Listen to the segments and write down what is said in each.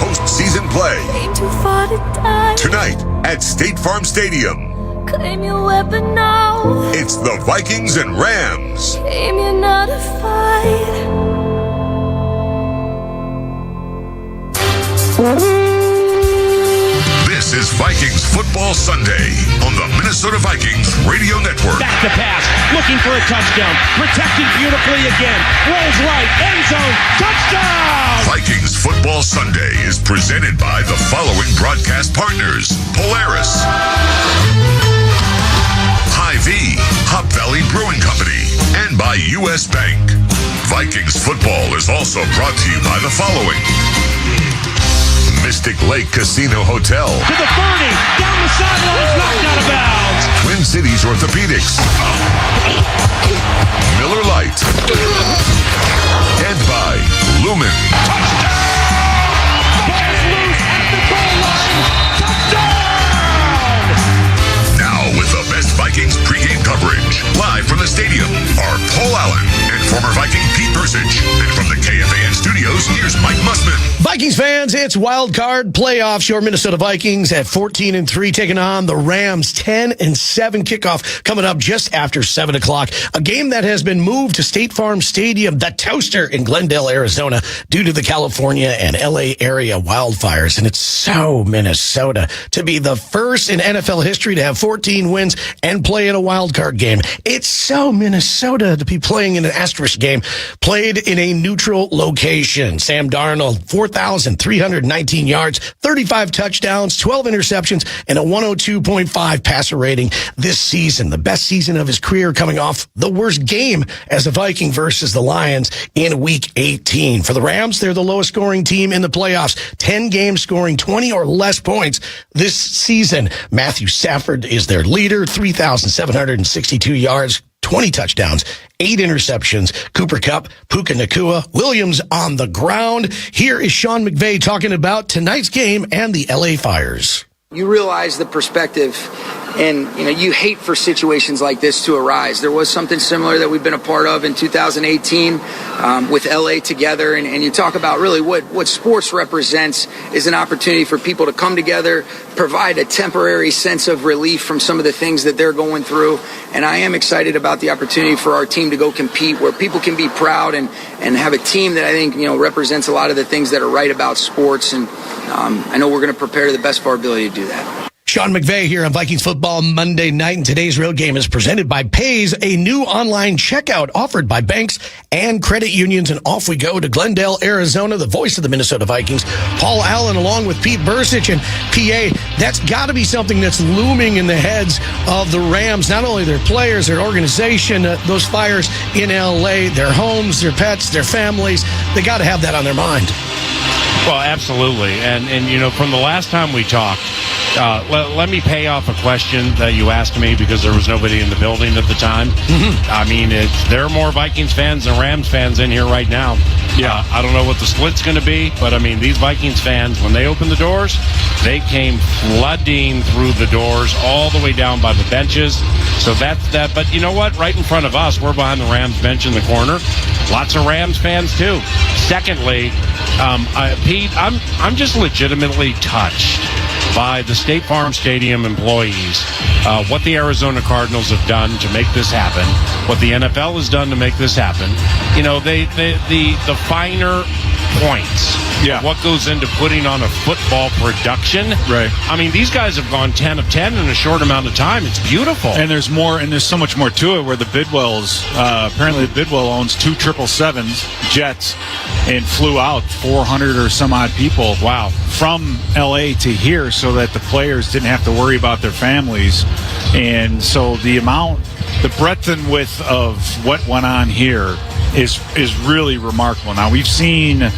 postseason play. Tonight at State Farm Stadium. Claim your weapon now. It's the Vikings and Rams. Claim you're not a fight. This is Vikings Football Sunday on the Minnesota Vikings Radio Network. Back to pass, looking for a touchdown. Protected beautifully again. Rolls right, end zone, touchdown! Vikings Football Sunday is presented by the following broadcast partners: Polaris, Hy-Vee, Hop Valley Brewing Company, and by U.S. Bank. Vikings football is also brought to you by the following: Mystic Lake Casino Hotel, To the 30, down the sidelines, knocked out of bounds. Twin Cities Orthopedics, Miller Lite, and by Lumen. Ball's loose at the goal line. Touchdown! Now with the best Vikings pregame coverage, live from the stadium are Paul Allen and former Viking Pete Bursich. And from the KFAN studios, here's Mike Mussman. Vikings fans, it's Wild Card playoffs. Your Minnesota Vikings at 14-3 taking on the Rams. 10-7 kickoff coming up just after 7 o'clock. A game that has been moved to State Farm Stadium, the Toaster in Glendale, Arizona, due to the California and LA area wildfires. And it's so Minnesota to be the first in NFL history to have 14 wins and play in a wild card game. It's so Minnesota to be playing in an asterisk game played in a neutral location. Sam Darnold, 4,319 yards, 35 touchdowns, 12 interceptions, and a 102.5 passer rating this season. The best season of his career, coming off the worst game as a Viking versus the Lions in Week 18. For the Rams, they're the lowest scoring team in the playoffs. 10 games scoring 20 or less points this season. Matthew Stafford is their leader, 3,762 yards, 20 touchdowns, 8 interceptions. Cooper Kupp, Puka, Nacua, Williams on the ground. Here is Sean McVay talking about tonight's game and the LA Fires. You realize the perspective, and you hate for situations like this to arise. There was something similar that we've been a part of in 2018 with LA together, and you talk about really what sports represents is an opportunity for people to come together, provide a temporary sense of relief from some of the things that they're going through. And I am excited about the opportunity for our team to go compete where people can be proud and have a team that I think represents a lot of the things that are right about sports. And I know we're going to prepare to the best of our ability to do that. Sean McVay here on Vikings Football Monday night, and today's real game is presented by Pays, a new online checkout offered by banks and credit unions. And off we go to Glendale, Arizona, the voice of the Minnesota Vikings, Paul Allen, along with Pete Bursich. And PA, that's got to be something that's looming in the heads of the Rams, not only their players, their organization, those fires in LA, their homes, their pets, their families. They got to have that on their mind. Well, absolutely. And from the last time we talked, let me pay off a question that you asked me because there was nobody in the building at the time. I mean, there are more Vikings fans than Rams fans in here right now. Yeah, I don't know what the split's going to be, but I mean, these Vikings fans, when they opened the doors, they came flooding through the doors all the way down by the benches. So that's that. But you know what? Right in front of us, we're behind the Rams bench in the corner. Lots of Rams fans too. Secondly, Pete, I'm just legitimately touched by the State Farm Stadium employees, what the Arizona Cardinals have done to make this happen, what the NFL has done to make this happen. The finer points. Yeah. What goes into putting on a football production. Right. I mean, these guys have gone 10 of 10 in a short amount of time. It's beautiful. And there's more, and there's so much more to it where the Bidwells, apparently the Bidwell owns 2 777s, jets, and flew out 400 or some odd people. Wow. From LA to here so that the players didn't have to worry about their families. And so the breadth and width of what went on here is really remarkable. Now, we've seen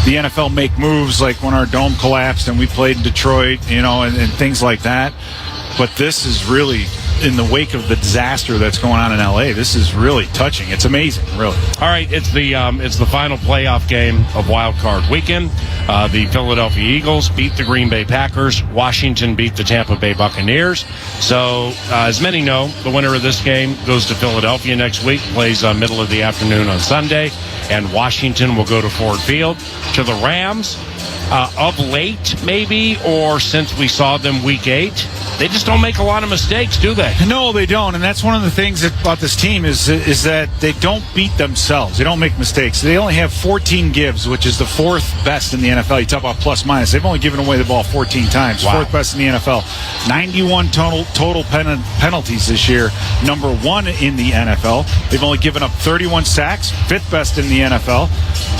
the NFL make moves like when our dome collapsed and we played in Detroit, and things like that. But this is really, in the wake of the disaster that's going on in LA, this is really touching. It's amazing, really. All right, it's the final playoff game of Wild Card Weekend. The Philadelphia Eagles beat the Green Bay Packers. Washington beat the Tampa Bay Buccaneers. So, as many know, the winner of this game goes to Philadelphia next week, plays middle of the afternoon on Sunday. and Washington will go to Ford Field. To the Rams, of late, maybe, or since we saw them week 8, they just don't make a lot of mistakes, do they? No, they don't. And that's one of the things about this team is that they don't beat themselves. They don't make mistakes. They only have 14 gives, which is the 4th best in the NFL. You talk about plus minus. They've only given away the ball 14 times. Wow. 4th best in the NFL. 91 total penalties this year. Number 1 in the NFL. They've only given up 31 sacks. 5th best in the NFL.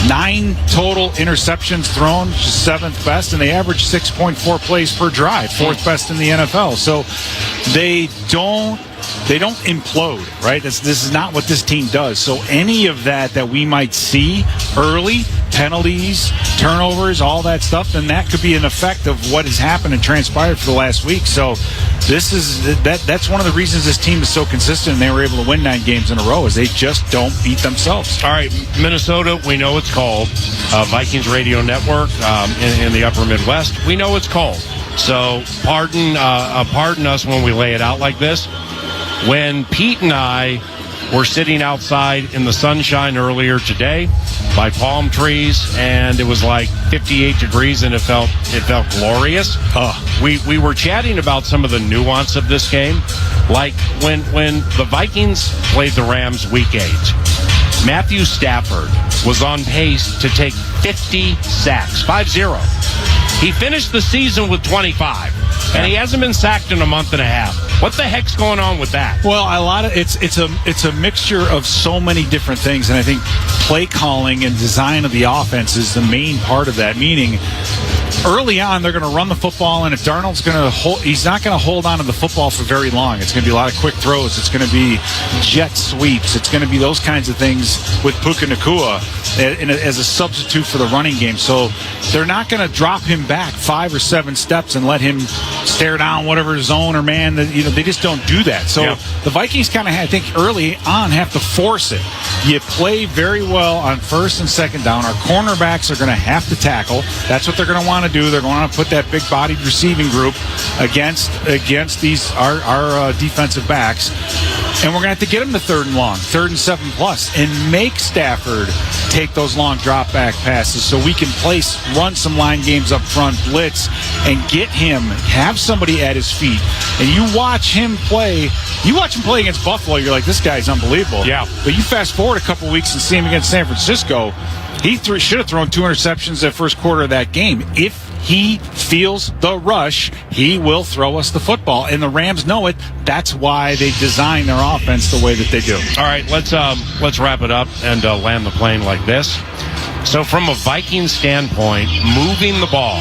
9 total interceptions thrown, 7th best, and they average 6.4 plays per drive, 4th best in the NFL. So they don't implode, right? This is not what this team does. So any of that we might see early, penalties, turnovers, all that stuff, then that could be an effect of what has happened and transpired for the last week. So that's one of the reasons this team is so consistent and they were able to win 9 games in a row is they just don't beat themselves. All right, Minnesota, we know it's cold. Vikings Radio Network in the upper Midwest, we know it's cold. So pardon us when we lay it out like this. When Pete and I were sitting outside in the sunshine earlier today by palm trees, and it was like 58 degrees, and it felt glorious. We were chatting about some of the nuance of this game, like when the Vikings played the Rams week 8. Matthew Stafford was on pace to take 50 sacks, 50. He finished the season with 25, and he hasn't been sacked in a month and a half. What the heck's going on with that? Well, it's a mixture of so many different things, and I think play calling and design of the offense is the main part of that. Meaning, early on, they're going to run the football, and if Darnold's going to he's not going to hold on to the football for very long. It's going to be a lot of quick throws. It's going to be jet sweeps. It's going to be those kinds of things with puka nacua as a substitute for the running game. So they're not going to drop him back 5 or 7 steps and let him stare down whatever zone or man. They just don't do that. So the Vikings kind of, I think, early on have to force it. You play very well on 1st and 2nd down. Our cornerbacks are going to have to tackle. That's what they're going to want to do. They're going to put that big-bodied receiving group against these our defensive backs, and we're going to have to get them to 3rd and long, 3rd and 7+, and make Stafford take those long drop-back passes so we can run some line games up front, blitz, and get him, have somebody at his feet. And you watch him play against Buffalo, you're like, this guy's unbelievable. Yeah. But you fast forward a couple weeks and see him against San Francisco, he should have thrown 2 interceptions that first quarter of that game. If he feels the rush, he will throw us the football. And the Rams know it. That's why they design their offense the way that they do. All right, let's wrap it up and land the plane like this. So from a Viking standpoint, moving the ball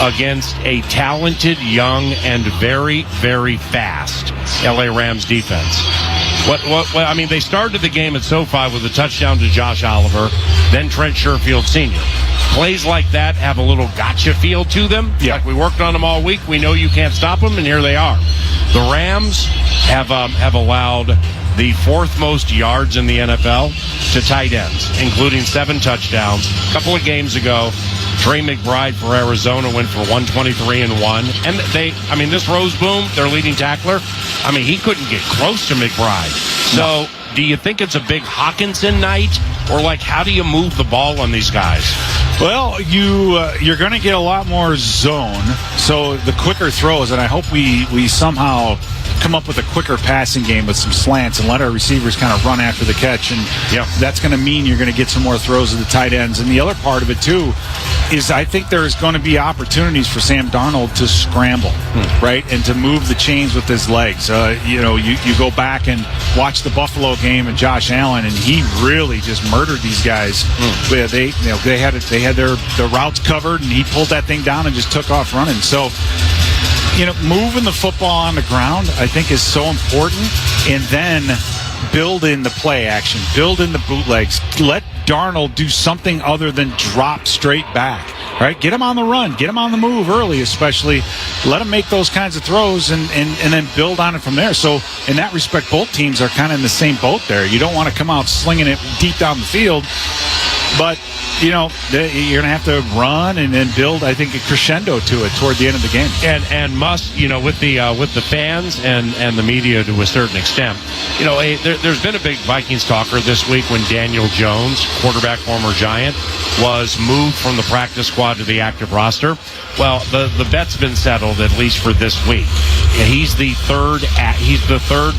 against a talented, young, and very, very fast LA Rams defense. I mean, they started the game at SoFi with a touchdown to Josh Oliver, then Trent Sherfield Sr. Plays like that have a little gotcha feel to them. Yeah. Like we worked on them all week. We know you can't stop them, and here they are. The Rams have allowed the 4th most yards in the NFL to tight ends, including 7 touchdowns. A couple of games ago, Trey McBride for Arizona went for 123-1. And this Roseboom, their leading tackler, he couldn't get close to McBride. So do you think it's a big Hawkinson night? Or, how do you move the ball on these guys? Well, you're going to get a lot more zone. So the quicker throws, and I hope we somehow come up with a quicker passing game with some slants and let our receivers kind of run after the catch. And that's going to mean you're going to get some more throws to the tight ends. And the other part of it, too, is I think there's going to be opportunities for Sam Darnold to scramble, right, and to move the chains with his legs. You go back and watch the Buffalo game and Josh Allen, and he really just murdered these guys. They had their routes covered, and he pulled that thing down and just took off running. So, moving the football on the ground, I think, is so important. And then build in the play action, build in the bootlegs. Let Darnold do something other than drop straight back. Right? Get him on the run. Get him on the move early, especially. Let him make those kinds of throws and then build on it from there. So, in that respect, both teams are kind of in the same boat there. You don't want to come out slinging it deep down the field, but you're going to have to run and then build, I think, a crescendo to it toward the end of the game. And must, with the fans and the media to a certain extent, there's been a big Vikings talker this week when Daniel Jones, quarterback, former Giant, was moved from the practice squad to the active roster. Well, the bet's been settled, at least for this week. He's the third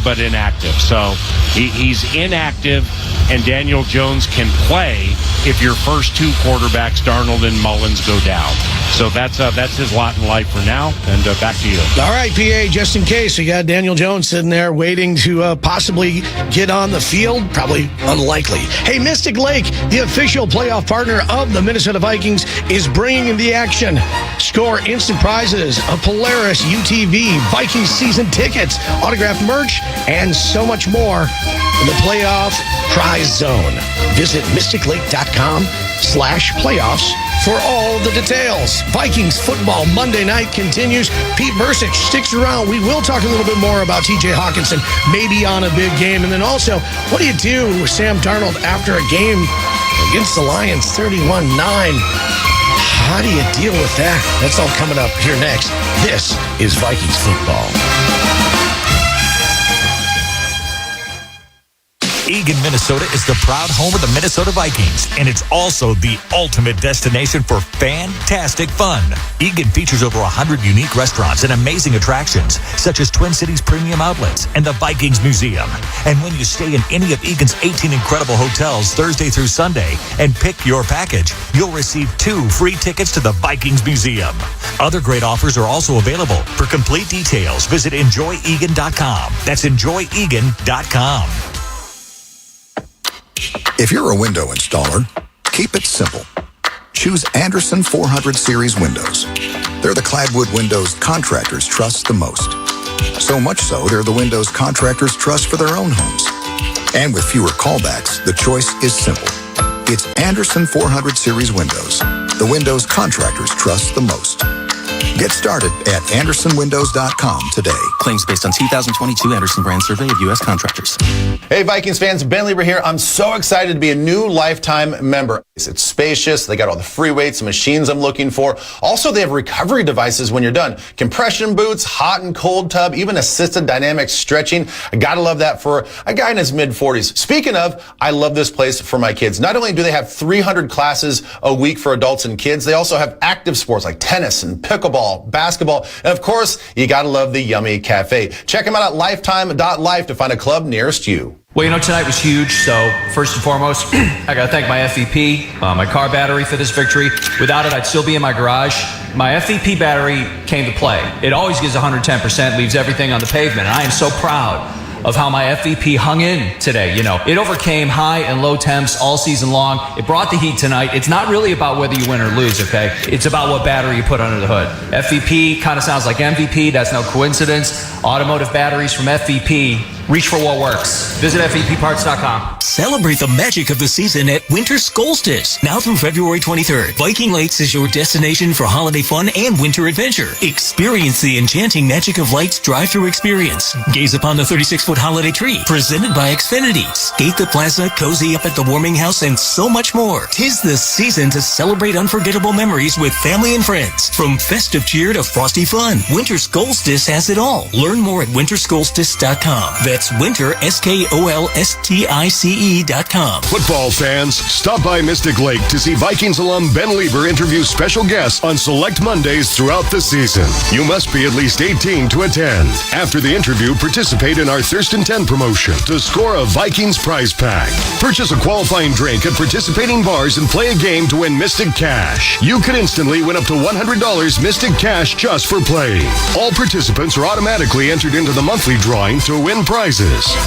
but inactive. So he's inactive, and Daniel Jones can play if your first two quarterbacks, Darnold and Mullins, go down. So that's his lot in life for now. And back to you. All right, PA, just in case, we got Daniel Jones sitting there waiting to possibly get on the field. Probably unlikely. Hey, Mystic Lake, the official playoff partner of the Minnesota Vikings, is bringing in the action. Score instant prizes, a Polaris UTV, Vikings season tickets, autographed merch, and so much more in the playoff prize zone. Visit mysticlake.com/playoffs for all the details. Vikings football Monday night continues. Pete Bursic sticks around. We will talk a little bit more about TJ Hawkinson, maybe on a big game. And then also, what do you do with Sam Darnold after a game against the Lions 31-9? How do you deal with that? That's all coming up here next. This is Vikings football. Eagan, Minnesota is the proud home of the Minnesota Vikings, and it's also the ultimate destination for fantastic fun. Eagan features over 100 unique restaurants and amazing attractions, such as Twin Cities Premium Outlets and the Vikings Museum. And when you stay in any of Eagan's 18 incredible hotels Thursday through Sunday and pick your package, you'll receive 2 free tickets to the Vikings Museum. Other great offers are also available. For complete details, visit enjoyegan.com. That's enjoyegan.com. If you're a window installer, keep it simple. Choose Anderson 400 Series windows. They're the clapboard windows contractors trust the most. So much so, they're the windows contractors trust for their own homes. And with fewer callbacks, the choice is simple. It's Anderson 400 Series windows. The windows contractors trust the most. Get started at AndersonWindows.com today. Claims based on 2022 Anderson brand survey of U.S. contractors. Hey, Vikings fans, Ben Lieber here. I'm so excited to be a new lifetime member. It's spacious. They got all the free weights and machines I'm looking for. Also, they have recovery devices when you're done. Compression boots, hot and cold tub, even assisted dynamic stretching. I gotta love that for a guy in his mid-40s. Speaking of, I love this place for my kids. Not only do they have 300 classes a week for adults and kids, they also have active sports like tennis and pickleball, basketball, and of course, you gotta love the yummy cafe. Check them out at lifetime.life to find a club nearest you. Well, tonight was huge, so first and foremost, I got to thank my FVP, my car battery for this victory. Without it, I'd still be in my garage. My FVP battery came to play. It always gives 110%, leaves everything on the pavement, and I am so proud of how my FVP hung in today. It overcame high and low temps all season long. It brought the heat tonight. It's not really about whether you win or lose, okay? It's about what battery you put under the hood. FVP kind of sounds like MVP. That's no coincidence. Automotive batteries from FVP. Reach for what works. Visit FVPparts.com. Celebrate the magic of the season at Winter Solstice. Now through February 23rd, Viking Lakes is your destination for holiday fun and winter adventure. Experience the enchanting magic of lights drive-through experience. Gaze upon the 36-foot holiday tree, presented by Xfinity. Skate the plaza, cozy up at the warming house, and so much more. 'Tis the season to celebrate unforgettable memories with family and friends. From festive cheer to frosty fun, Winter Solstice has it all. Learn more at wintersolstice.com. That's winter, SKOLSTICE.com. Football fans, stop by Mystic Lake to see Vikings alum Ben Lieber interview special guests on select Mondays throughout the season. You must be at least 18 to attend. After the interview, participate in our Thurston 10 promotion to score a Vikings prize pack. Purchase a qualifying drink at participating bars and play a game to win Mystic Cash. You could instantly win up to $100 Mystic Cash just for playing. All participants are automatically entered into the monthly drawing to win prizes.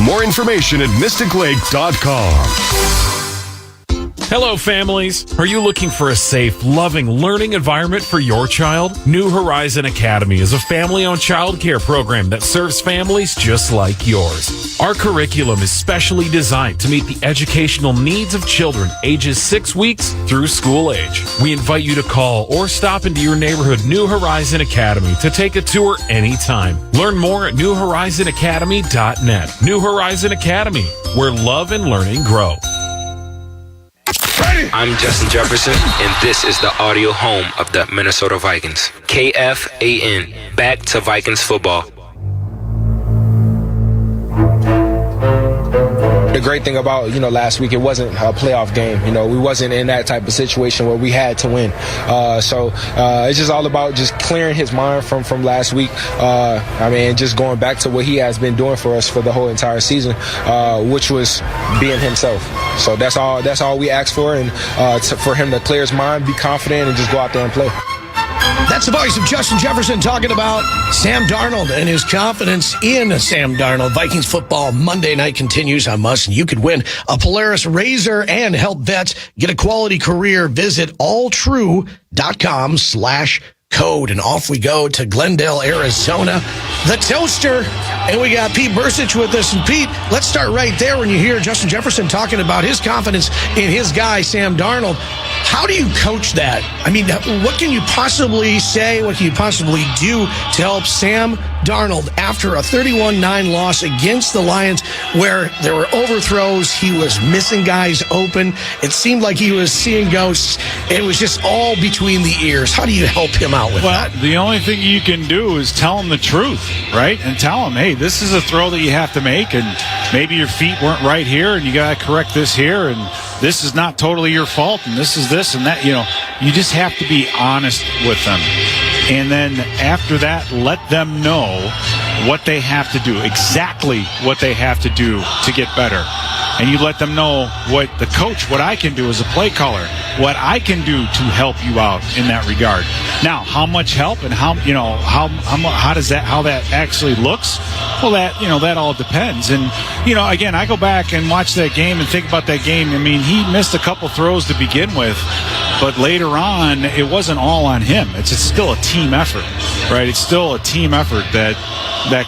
More information at mysticlake.com. Hello, families. Are you looking for a safe, loving, learning environment for your child? New Horizon Academy is a family-owned child care program that serves families just like yours. Our curriculum is specially designed to meet the educational needs of children ages 6 weeks through school age. We invite you to call or stop into your neighborhood New Horizon Academy to take a tour anytime. Learn more at newhorizonacademy.net. New Horizon Academy, where love and learning grow. I'm Justin Jefferson, and this is the audio home of the Minnesota Vikings. KFAN, back to Vikings football. The great thing about, last week, it wasn't a playoff game. We wasn't in that type of situation where we had to win. So it's just all about just clearing his mind from last week. Just going back to what he has been doing for us for the whole entire season, which was being himself. So that's all we ask for, and for him to clear his mind, be confident, and just go out there and play. That's the voice of Justin Jefferson talking about Sam Darnold and his confidence in Sam Darnold. Vikings football Monday night continues on Must, and you could win a Polaris razor and help vets get a quality career. Visit alltrue.com/code. And off we go to Glendale, Arizona, the Toaster. And we got Pete Bursich with us. And Pete, let's start right there when you hear Justin Jefferson talking about his confidence in his guy, Sam Darnold. How do you coach that? I mean, what can you possibly say? What can you possibly do to help Sam Darnold after a 31-9 loss against the Lions, where there were overthrows, he was missing guys open, it seemed like he was seeing ghosts, it was just all between the ears. How do you help him out with that? The only thing you can do is tell him the truth, right? And tell him, hey, this is a throw that you have to make, and maybe your feet weren't right here, and you got to correct this here, and this is not totally your fault, and this is this and that. You just have to be honest with them. And then after that, let them know what they have to do, exactly what they have to do to get better. And you let them know what the coach, what I can do as a play caller, what I can do to help you out in that regard. Now, how much help and how that actually looks? Well, that all depends. And, again, I go back and watch that game and think about that game. I mean, he missed a couple throws to begin with, but later on, it wasn't all on him. It's still a team effort, right? It's still a team effort that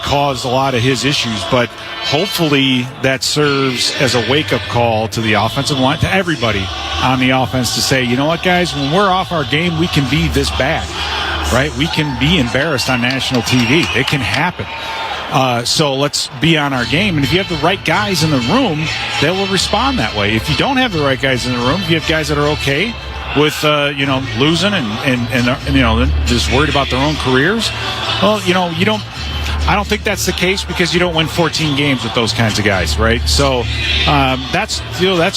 caused a lot of his issues, but hopefully that serves as a wake-up call to the offensive line, to everybody on the offense, to say, you know what, guys, when we're off our game, we can be this bad, right? We can be embarrassed on national TV. It can happen. So let's be on our game. And if you have the right guys in the room, they will respond that way. If you don't have the right guys in the room, if you have guys that are okay with losing and just worried about their own careers, well, I don't think that's the case, because you don't win 14 games with those kinds of guys, right? So that's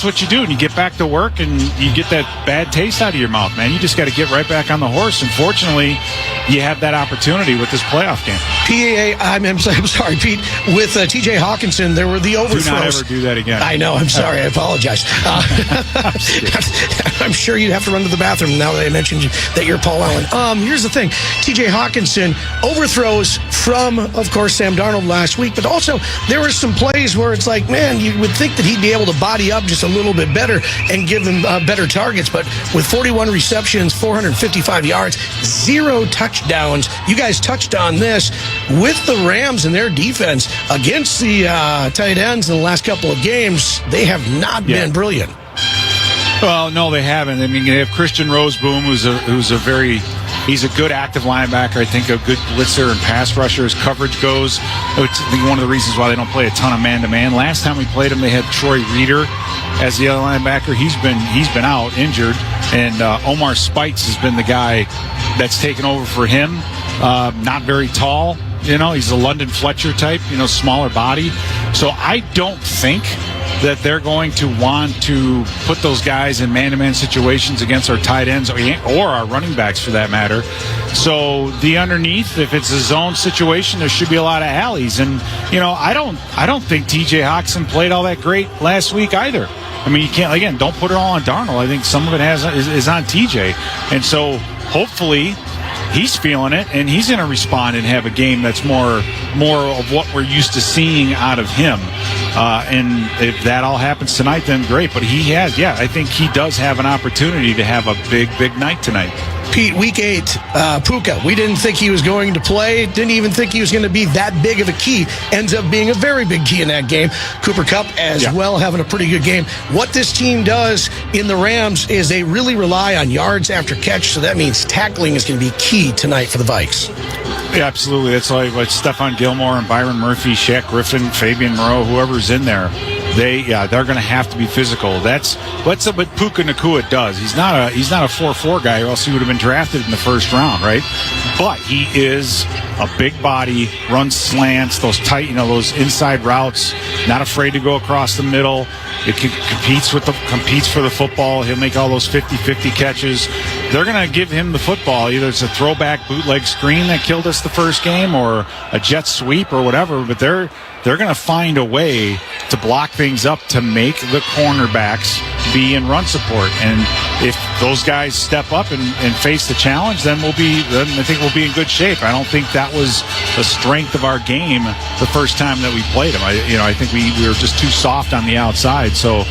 what you do, and you get back to work, and you get that bad taste out of your mouth, man. You just got to get right back on the horse, and fortunately, you have that opportunity with this playoff game. I'm sorry, Pete. With T.J. Hawkinson, there were the overthrows. Do not ever do that again. I know. I'm sorry. I apologize. I'm sure you'd have to run to the bathroom now that I mentioned that you're Paul Allen. Here's the thing. T.J. Hawkinson overthrows from, of course, Sam Darnold last week, but also there were some plays where it's like, man, you would think that he'd be able to body up just a little bit better and give him better targets, but with 41 receptions, 455 yards, 0 touchdowns. You guys touched on this with the Rams and their defense against the tight ends in the last couple of games. They have not been brilliant. Well, no, they haven't. I mean, they have Christian Roseboom, he's a good active linebacker. I think a good blitzer and pass rusher as coverage goes. I think one of the reasons why they don't play a ton of man-to-man. Last time we played them, they had Troy Reeder as the other linebacker. He's been out injured, and Omar Spites has been the guy that's taken over for him. Not very tall. He's a London Fletcher type, smaller body. So I don't think that they're going to want to put those guys in man-to-man situations against our tight ends or our running backs, for that matter. So the underneath, if it's a zone situation, there should be a lot of alleys. And I don't think T.J. Hawkinson played all that great last week either. I mean, you can't, again, don't put it all on Darnold. I think some of it is on T.J. And so hopefully he's feeling it, and he's going to respond and have a game that's more of what we're used to seeing out of him. And if that all happens tonight, then great. But I think he does have an opportunity to have a big, big night tonight. Pete, week 8, Puka. We didn't think he was going to play. Didn't even think he was going to be that big of a key. Ends up being a very big key in that game. Cooper Kupp as well, having a pretty good game. What this team does in the Rams is they really rely on yards after catch, so that means tackling is going to be key tonight for the Vikes. Yeah, absolutely. That's like Stephon Gilmore and Byron Murphy, Shaq Griffin, Fabian Moreau, whoever's in there. they're going to have to be physical. That's what Puka Nacua does. He's not a 4-4 guy, or else he would have been drafted in the first round, right? But he is a big body, runs slants, those tight, those inside routes, not afraid to go across the middle. It competes for the football. He'll make all those 50-50 catches. They're going to give him the football. Either it's a throwback bootleg screen that killed us the first game, or a jet sweep, or whatever. But they're going to find a way to block things up to make the cornerbacks be in run support. And if those guys step up and face the challenge, then I think we'll be in good shape. I don't think that was the strength of our game the first time that we played them. I think we were just too soft on the outside. So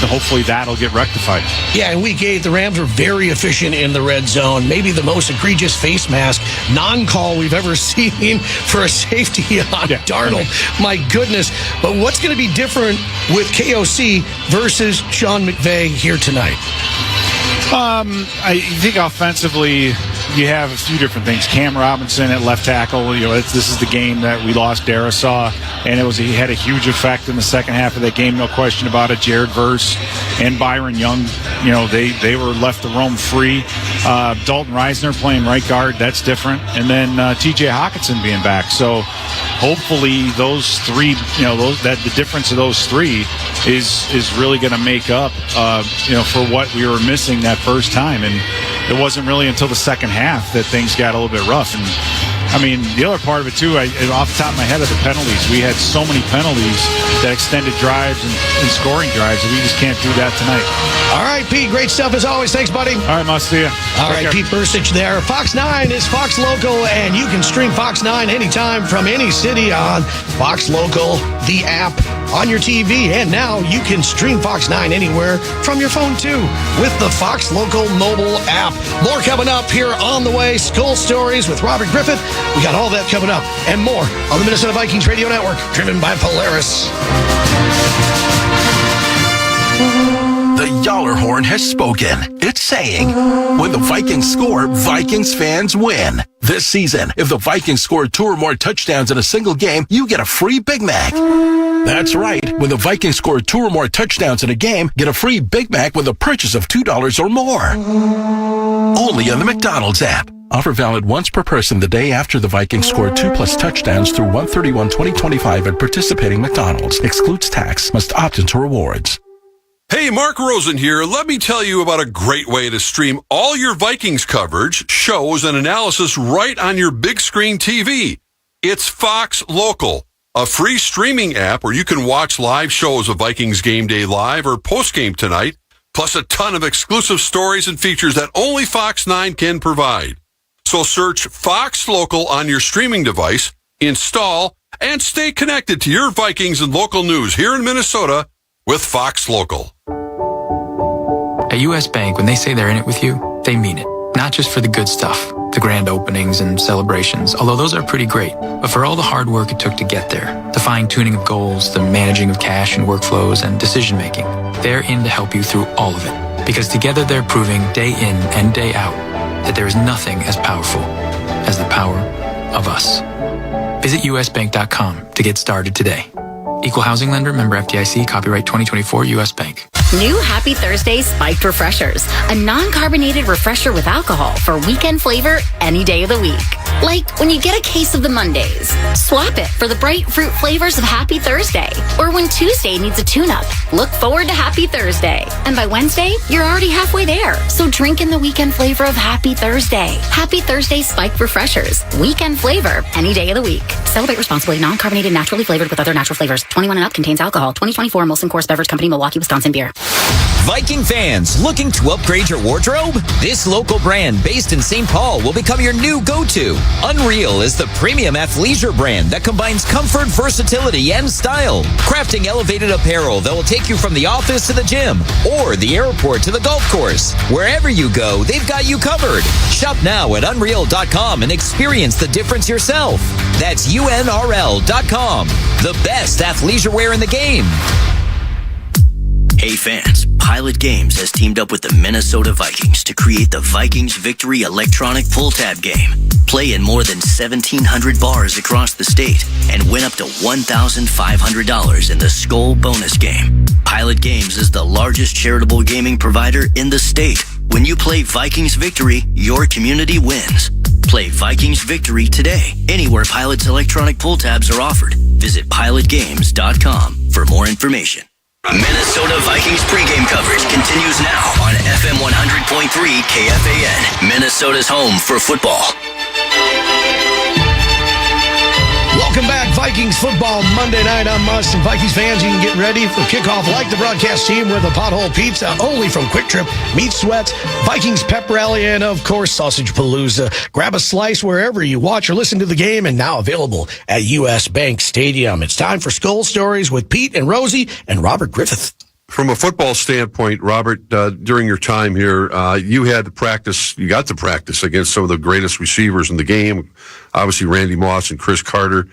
hopefully that'll get rectified. Yeah, in week 8, the Rams were very efficient in the red zone. Maybe the most egregious face mask non-call we've ever seen for a safety on Darnold. My goodness. But what's going to be different with KOC versus Sean McVay here tonight? I think offensively, you have a few different things. Cam Robinson at left tackle. This is the game that we lost Darisaw, and he had a huge effect in the second half of that game, no question about it. Jared Verse and Byron Young, they were left to roam free. Dalton Reisner playing right guard, that's different. And then T.J. Hawkinson being back. So hopefully those three, the difference of those three is really going to make up, for what we were missing that first time. And it wasn't really until the second half that things got a little bit rough. And the other part of it too, off the top of my head, are the penalties. We had so many penalties that extended drives and scoring drives, and we just can't do that tonight. All right, Pete, great stuff as always. Thanks, buddy. All right, must see you. All right, Pete Bursich there. Fox 9 is Fox Local, and you can stream Fox 9 anytime from any city on Fox Local, the app, on your TV, and now you can stream Fox 9 anywhere from your phone too with the Fox Local mobile app. More coming up here on the way. Skull Stories with Robert Griffith. We got all that coming up and more on the Minnesota Vikings Radio Network, driven by Polaris. The Yaller horn has spoken. It's saying, when the Vikings score, Vikings fans win. This season, if the Vikings score 2 or more touchdowns in a single game, you get a free Big Mac. That's right. When the Vikings score 2 or more touchdowns in a game, get a free Big Mac with a purchase of $2 or more. Only on the McDonald's app. Offer valid once per person the day after the Vikings score 2+ touchdowns through 1/31/2025 at participating McDonald's. Excludes tax. Must opt into rewards. Hey, Mark Rosen here. Let me tell you about a great way to stream all your Vikings coverage, shows, and analysis right on your big screen TV. It's Fox Local, a free streaming app where you can watch live shows of Vikings Game Day Live or Postgame Tonight, plus a ton of exclusive stories and features that only Fox 9 can provide. So search Fox Local on your streaming device, install, and stay connected to your Vikings and local news here in Minnesota with Fox Local. At U.S. Bank, when they say they're in it with you, they mean it. Not just for the good stuff, the grand openings and celebrations, although those are pretty great, but for all the hard work it took to get there, the fine-tuning of goals, the managing of cash and workflows, and decision-making. They're in to help you through all of it, because together they're proving day in and day out that there is nothing as powerful as the power of us. Visit usbank.com to get started today. Equal housing lender, member FDIC, copyright 2024 U.S. Bank. New Happy Thursday Spiked Refreshers, a non-carbonated refresher with alcohol for weekend flavor any day of the week. Like when you get a case of the Mondays, swap it for the bright fruit flavors of Happy Thursday. Or when Tuesday needs a tune-up, look forward to Happy Thursday. And by Wednesday, you're already halfway there. So drink in the weekend flavor of Happy Thursday. Happy Thursday Spiked Refreshers, weekend flavor any day of the week. Celebrate responsibly. Non-carbonated, naturally flavored with other natural flavors. 21 and up, contains alcohol. 2024 Molson Coors Beverage Company, Milwaukee, Wisconsin beer. Viking fans looking to upgrade your wardrobe? This local brand based in St. Paul will become your new go-to. Unreal is the premium athleisure brand that combines comfort, versatility, and style. Crafting elevated apparel that will take you from the office to the gym or the airport to the golf course. Wherever you go, they've got you covered. Shop now at unreal.com and experience the difference yourself. That's UNRL.com. The best athleisure wear in the game. Hey fans, Pilot Games has teamed up with the Minnesota Vikings to create the Vikings Victory electronic pull tab game. Play in more than 1,700 bars across the state and win up to $1,500 in the Skull bonus game. Pilot Games is the largest charitable gaming provider in the state. When you play Vikings Victory, your community wins. Play Vikings Victory today, anywhere Pilot's electronic pull tabs are offered. Visit pilotgames.com for more information. Minnesota Vikings pregame coverage continues now on FM 100.3 KFAN, Minnesota's home for football. Welcome back, Vikings football Monday night on Must. And Vikings fans, you can get ready for kickoff like the broadcast team with a pothole pizza only from Quick Trip, meat sweats, Vikings pep rally, and of course, Sausage Palooza. Grab a slice wherever you watch or listen to the game, and now available at U.S. Bank Stadium. It's time for Skull Stories with Pete and Rosie and Robert Griffith. From a football standpoint, Robert, during your time here, you got to practice against some of the greatest receivers in the game, obviously Randy Moss and Chris Carter.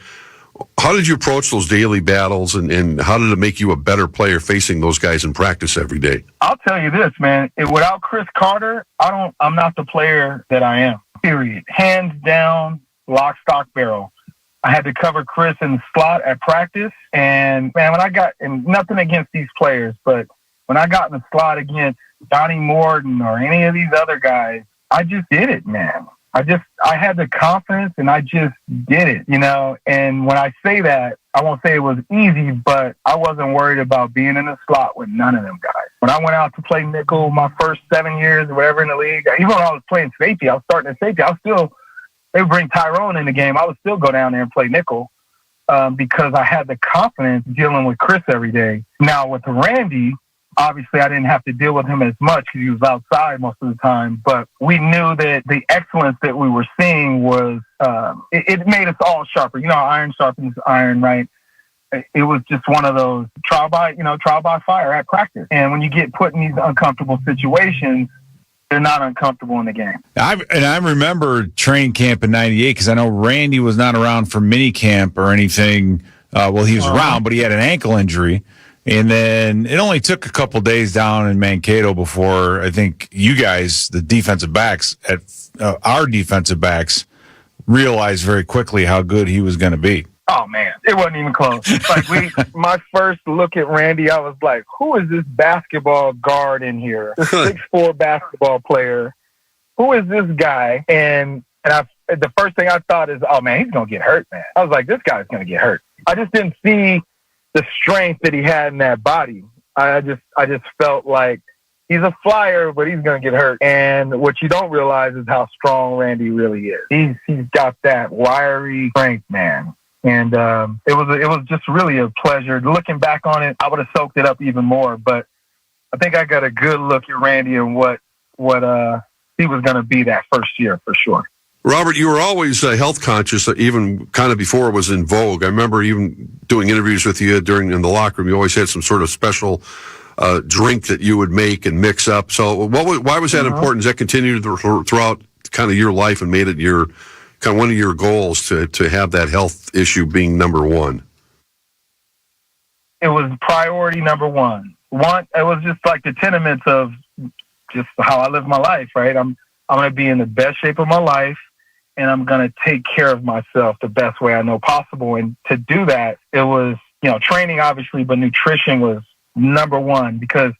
How did you approach those daily battles, and how did it make you a better player facing those guys in practice every day? I'll tell you this, man. Without Chris Carter, I'm not the player that I am, period. Hands down, lock, stock, barrel. I had to cover Chris in the slot at practice. And, man, and nothing against these players, but when I got in the slot against Donnie Morton or any of these other guys, I just did it, man. I had the confidence and I just did it, And when I say that, I won't say it was easy, but I wasn't worried about being in the slot with none of them guys. When I went out to play nickel my first 7 years or whatever in the league, even when I was playing safety, I was starting at safety, they would bring Tyrone in the game. I would still go down there and play nickel because I had the confidence dealing with Chris every day. Now, with Randy, obviously I didn't have to deal with him as much because he was outside most of the time. But we knew that the excellence that we were seeing was it made us all sharper. Iron sharpens iron, right? It was just one of those trial by fire at practice. And when you get put in these uncomfortable situations, they're not uncomfortable in the game. I remember training camp in '98 because I know Randy was not around for mini camp or anything. He was around, but he had an ankle injury. And then it only took a couple days down in Mankato before I think you guys, the defensive backs, our defensive backs, realized very quickly how good he was going to be. Oh, man, it wasn't even close. My first look at Randy, I was like, who is this basketball guard in here? This 6'4" basketball player. Who is this guy? And the first thing I thought is, oh, man, he's going to get hurt, man. I was like, this guy's going to get hurt. I just didn't see the strength that he had in that body. I just felt like he's a flyer, but he's going to get hurt. And what you don't realize is how strong Randy really is. He's got that wiry strength, man. And it was just really a pleasure. Looking back on it, I would have soaked it up even more. But I think I got a good look at Randy and what he was going to be that first year for sure. Robert, you were always health conscious, even kind of before it was in vogue. I remember even doing interviews with you in the locker room. You always had some sort of special drink that you would make and mix up. So why was that important? Does that continue throughout kind of your life and made it your kind of one of your goals to have that health issue being number one? It was priority number one. It was just like the tenements of just how I live my life, right? I'm going to be in the best shape of my life, and I'm going to take care of myself the best way I know possible. And to do that, it was, training obviously, but nutrition was number one because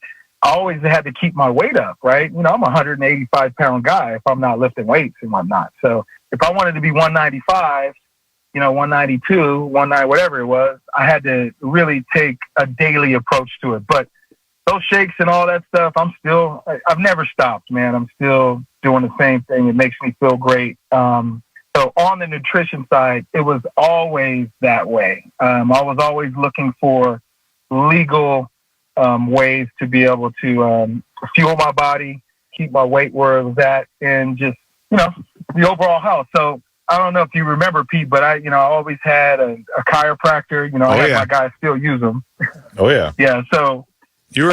I always had to keep my weight up, right? I'm a 185-pound guy if I'm not lifting weights and whatnot. So if I wanted to be 195, 192, 190, whatever it was, I had to really take a daily approach to it. But those shakes and all that stuff, I've never stopped, man. I'm still doing the same thing. It makes me feel great. So on the nutrition side, it was always that way. I was always looking for legal ways to be able to fuel my body, keep my weight where it was at, and just, the overall health. So I don't know if you remember, Pete, but I always had a chiropractor. I had my guys still use them. Oh, yeah. Yeah, so... You were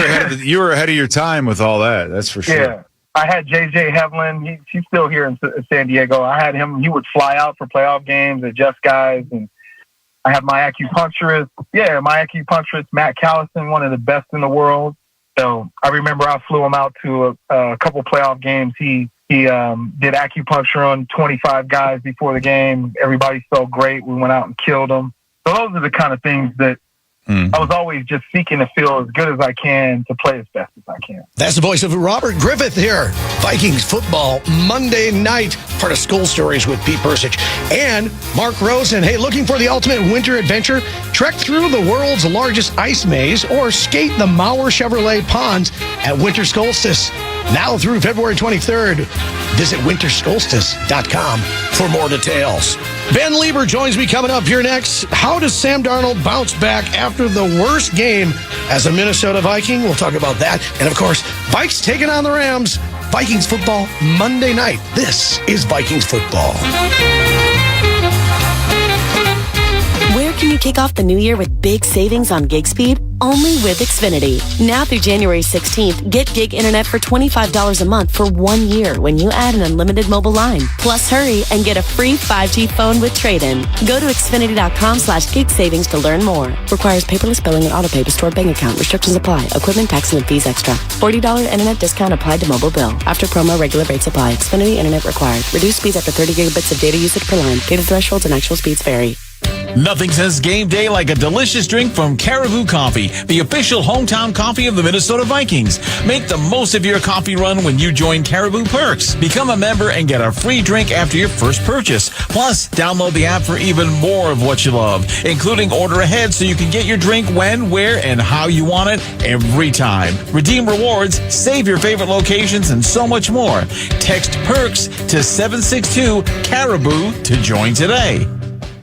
ahead of your time with all that. That's for sure. Yeah. I had JJ Hevlin. He's still here in San Diego. I had him. He would fly out for playoff games, adjust guys. And I have my acupuncturist. Yeah, my acupuncturist, Matt Callison, one of the best in the world. So I remember I flew him out to a couple playoff games. He did acupuncture on 25 guys before the game. Everybody felt great. We went out and killed them. So those are the kind of things that I was always just seeking to feel as good as I can to play as best as I can. That's the voice of Robert Griffith here. Vikings football Monday night, part of Skull Stories with Pete Persich and Mark Rosen. Hey, looking for the ultimate winter adventure? Trek through the world's largest ice maze or skate the Mauer Chevrolet ponds at Winter Solstice. Now through February 23rd. Visit wintersolstice.com for more details. Ben Lieber joins me coming up here next. How does Sam Darnold bounce back after the worst game as a Minnesota Viking? We'll talk about that. And, of course, Vikes taking on the Rams. Vikings football Monday night. This is Vikings football. Where can you kick off the new year with big savings on gig speed? Only with Xfinity. Now through January 16th, get gig internet for $25 a month for 1 year when you add an unlimited mobile line. Plus, hurry and get a free 5G phone with trade-in. Go to Xfinity.com/gig savings to learn more. Requires paperless billing and autopay to stored bank account. Restrictions apply. Equipment, tax, and fees extra. $40 internet discount applied to mobile bill. After promo, regular rates apply. Xfinity internet required. Reduced speeds after 30 gigabits of data usage per line. Data thresholds and actual speeds vary. Nothing says game day like a delicious drink from Caribou Coffee, the official hometown coffee of the Minnesota Vikings. Make the most of your coffee run when you join Caribou Perks. Become a member and get a free drink after your first purchase. Plus, download the app for even more of what you love, including order ahead so you can get your drink when, where, and how you want it every time. Redeem rewards, save your favorite locations, and so much more. Text PERKS to 762-CARIBOU to join today.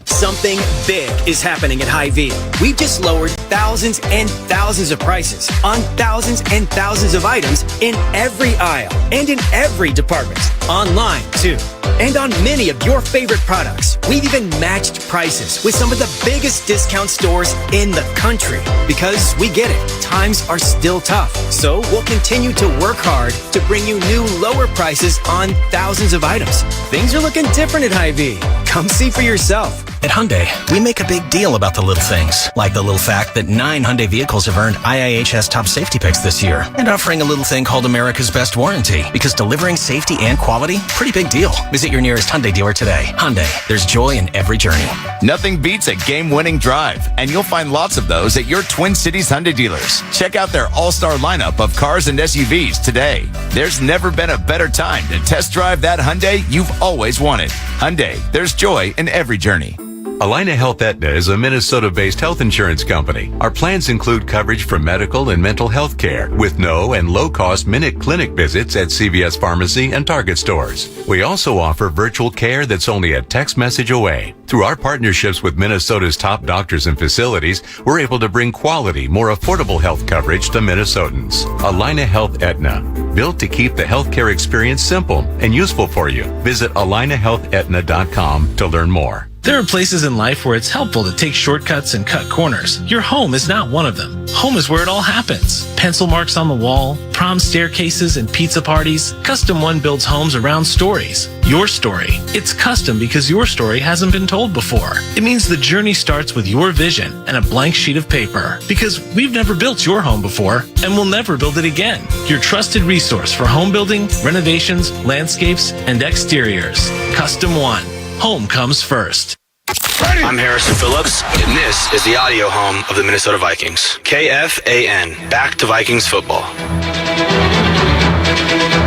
Something big is happening at Hy-Vee. We've just lowered thousands and thousands of prices on thousands and thousands of items in every aisle and in every department. Online, too. And on many of your favorite products. We've even matched prices with some of the biggest discount stores in the country. Because we get it, times are still tough. So we'll continue to work hard to bring you new lower prices on thousands of items. Things are looking different at Hy-Vee. Come see for yourself. At Hyundai, we make a big deal about the little things, like the little fact that 9 Hyundai vehicles have earned IIHS top safety picks this year, and offering a little thing called America's Best Warranty, because delivering safety and quality, pretty big deal. Visit your nearest Hyundai dealer today. Hyundai, there's joy in every journey. Nothing beats a game-winning drive, and you'll find lots of those at your Twin Cities Hyundai dealers. Check out their all-star lineup of cars and SUVs today. There's never been a better time to test drive that Hyundai you've always wanted. Hyundai, there's joy in every journey. Allina Health Aetna is a Minnesota-based health insurance company. Our plans include coverage for medical and mental health care with no and low-cost minute clinic visits at CVS Pharmacy and Target stores. We also offer virtual care that's only a text message away. Through our partnerships with Minnesota's top doctors and facilities, we're able to bring quality, more affordable health coverage to Minnesotans. Allina Health Aetna, built to keep the healthcare experience simple and useful for you. Visit AllinaHealthAetna.com to learn more. There are places in life where it's helpful to take shortcuts and cut corners. Your home is not one of them. Home is where it all happens. Pencil marks on the wall, prom staircases and pizza parties. Custom One builds homes around stories. Your story. It's custom because your story hasn't been told before. It means the journey starts with your vision and a blank sheet of paper. Because we've never built your home before and we'll never build it again. Your trusted resource for home building, renovations, landscapes, and exteriors. Custom One. Home comes first. I'm Harrison Phillips, and this is the audio home of the Minnesota Vikings. KFAN, back to Vikings football.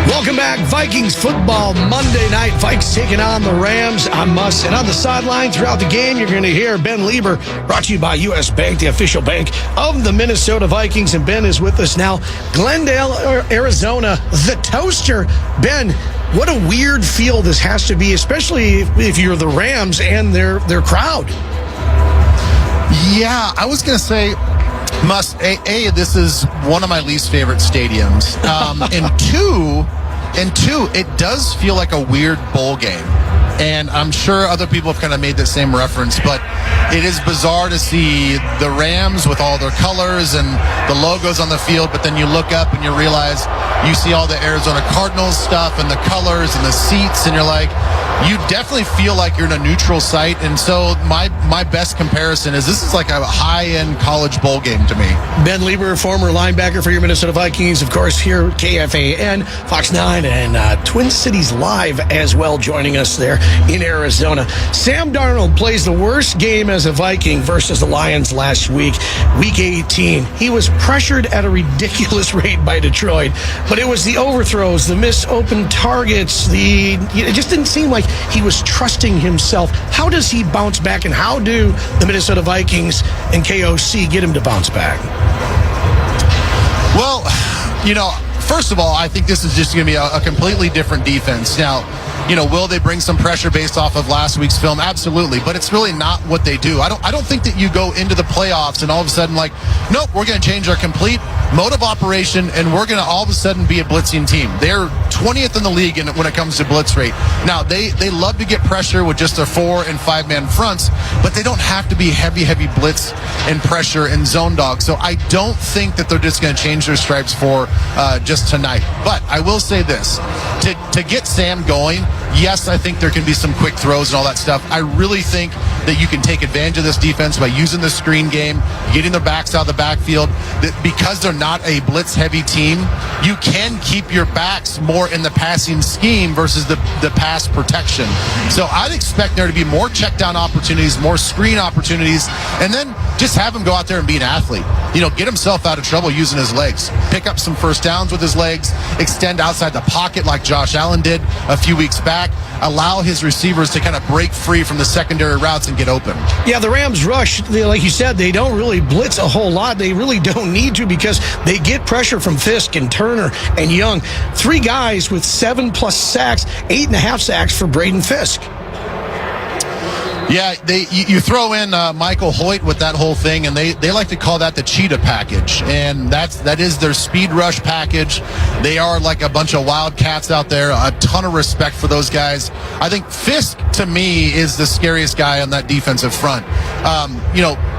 Welcome back, Vikings football Monday night. Vikes taking on the Rams. And on the sideline throughout the game, you're going to hear Ben Lieber, brought to you by U.S. Bank, the official bank of the Minnesota Vikings. And Ben is with us now. Glendale, Arizona, the Toaster. Ben, what a weird feel this has to be, especially if you're the Rams and their crowd. Yeah, I was going to say, this is one of my least favorite stadiums. And two, it does feel like a weird bowl game. And I'm sure other people have kind of made the same reference, but it is bizarre to see the Rams with all their colors and the logos on the field, but then you look up and you realize you see all the Arizona Cardinals stuff and the colors and the seats, and you're like, you definitely feel like you're in a neutral site. And so my best comparison is this is like a high-end college bowl game to me. Ben Lieber, former linebacker for your Minnesota Vikings, of course, here at KFAN, Fox 9, and Twin Cities Live as well, joining us there in Arizona. Sam Darnold plays the worst game as a Viking versus the Lions last week, Week 18. He was pressured at a ridiculous rate by Detroit, but it was the overthrows, the missed open targets, it just didn't seem like he was trusting himself. How does he bounce back, and how do the Minnesota Vikings and KOC get him to bounce back? Well, first of all, I think this is just going to be a completely different defense. Now, will they bring some pressure based off of last week's film? Absolutely, but it's really not what they do. I don't think that you go into the playoffs and all of a sudden like, nope, we're going to change our complete mode of operation and we're going to all of a sudden be a blitzing team. They're 20th in the league when it comes to blitz rate. Now, they love to get pressure with just their 4- and 5-man fronts, but they don't have to be heavy blitz and pressure and zone dog. So I don't think that they're just going to change their stripes for just tonight. But I will say this, to get Sam going, yes, I think there can be some quick throws and all that stuff. I really think that you can take advantage of this defense by using the screen game, getting their backs out of the backfield. Because they're not a blitz-heavy team, you can keep your backs more in the passing scheme versus the pass protection. So I'd expect there to be more check-down opportunities, more screen opportunities, and then just have him go out there and be an athlete. Get himself out of trouble using his legs. Pick up some first downs with his legs, extend outside the pocket like Josh Allen did a few weeks back, allow his receivers to kind of break free from the secondary routes and get open. Yeah, the Rams rush, like you said, they don't really blitz a whole lot. They really don't need to because they get pressure from Fisk and Turner and Young. 3 guys with 7+ sacks, 8.5 sacks for Braden Fisk. Yeah, you throw in Michael Hoyt with that whole thing, and they like to call that the cheetah package, and that is their speed rush package. They are like a bunch of wildcats out there. A ton of respect for those guys. I think Fisk, to me, is the scariest guy on that defensive front.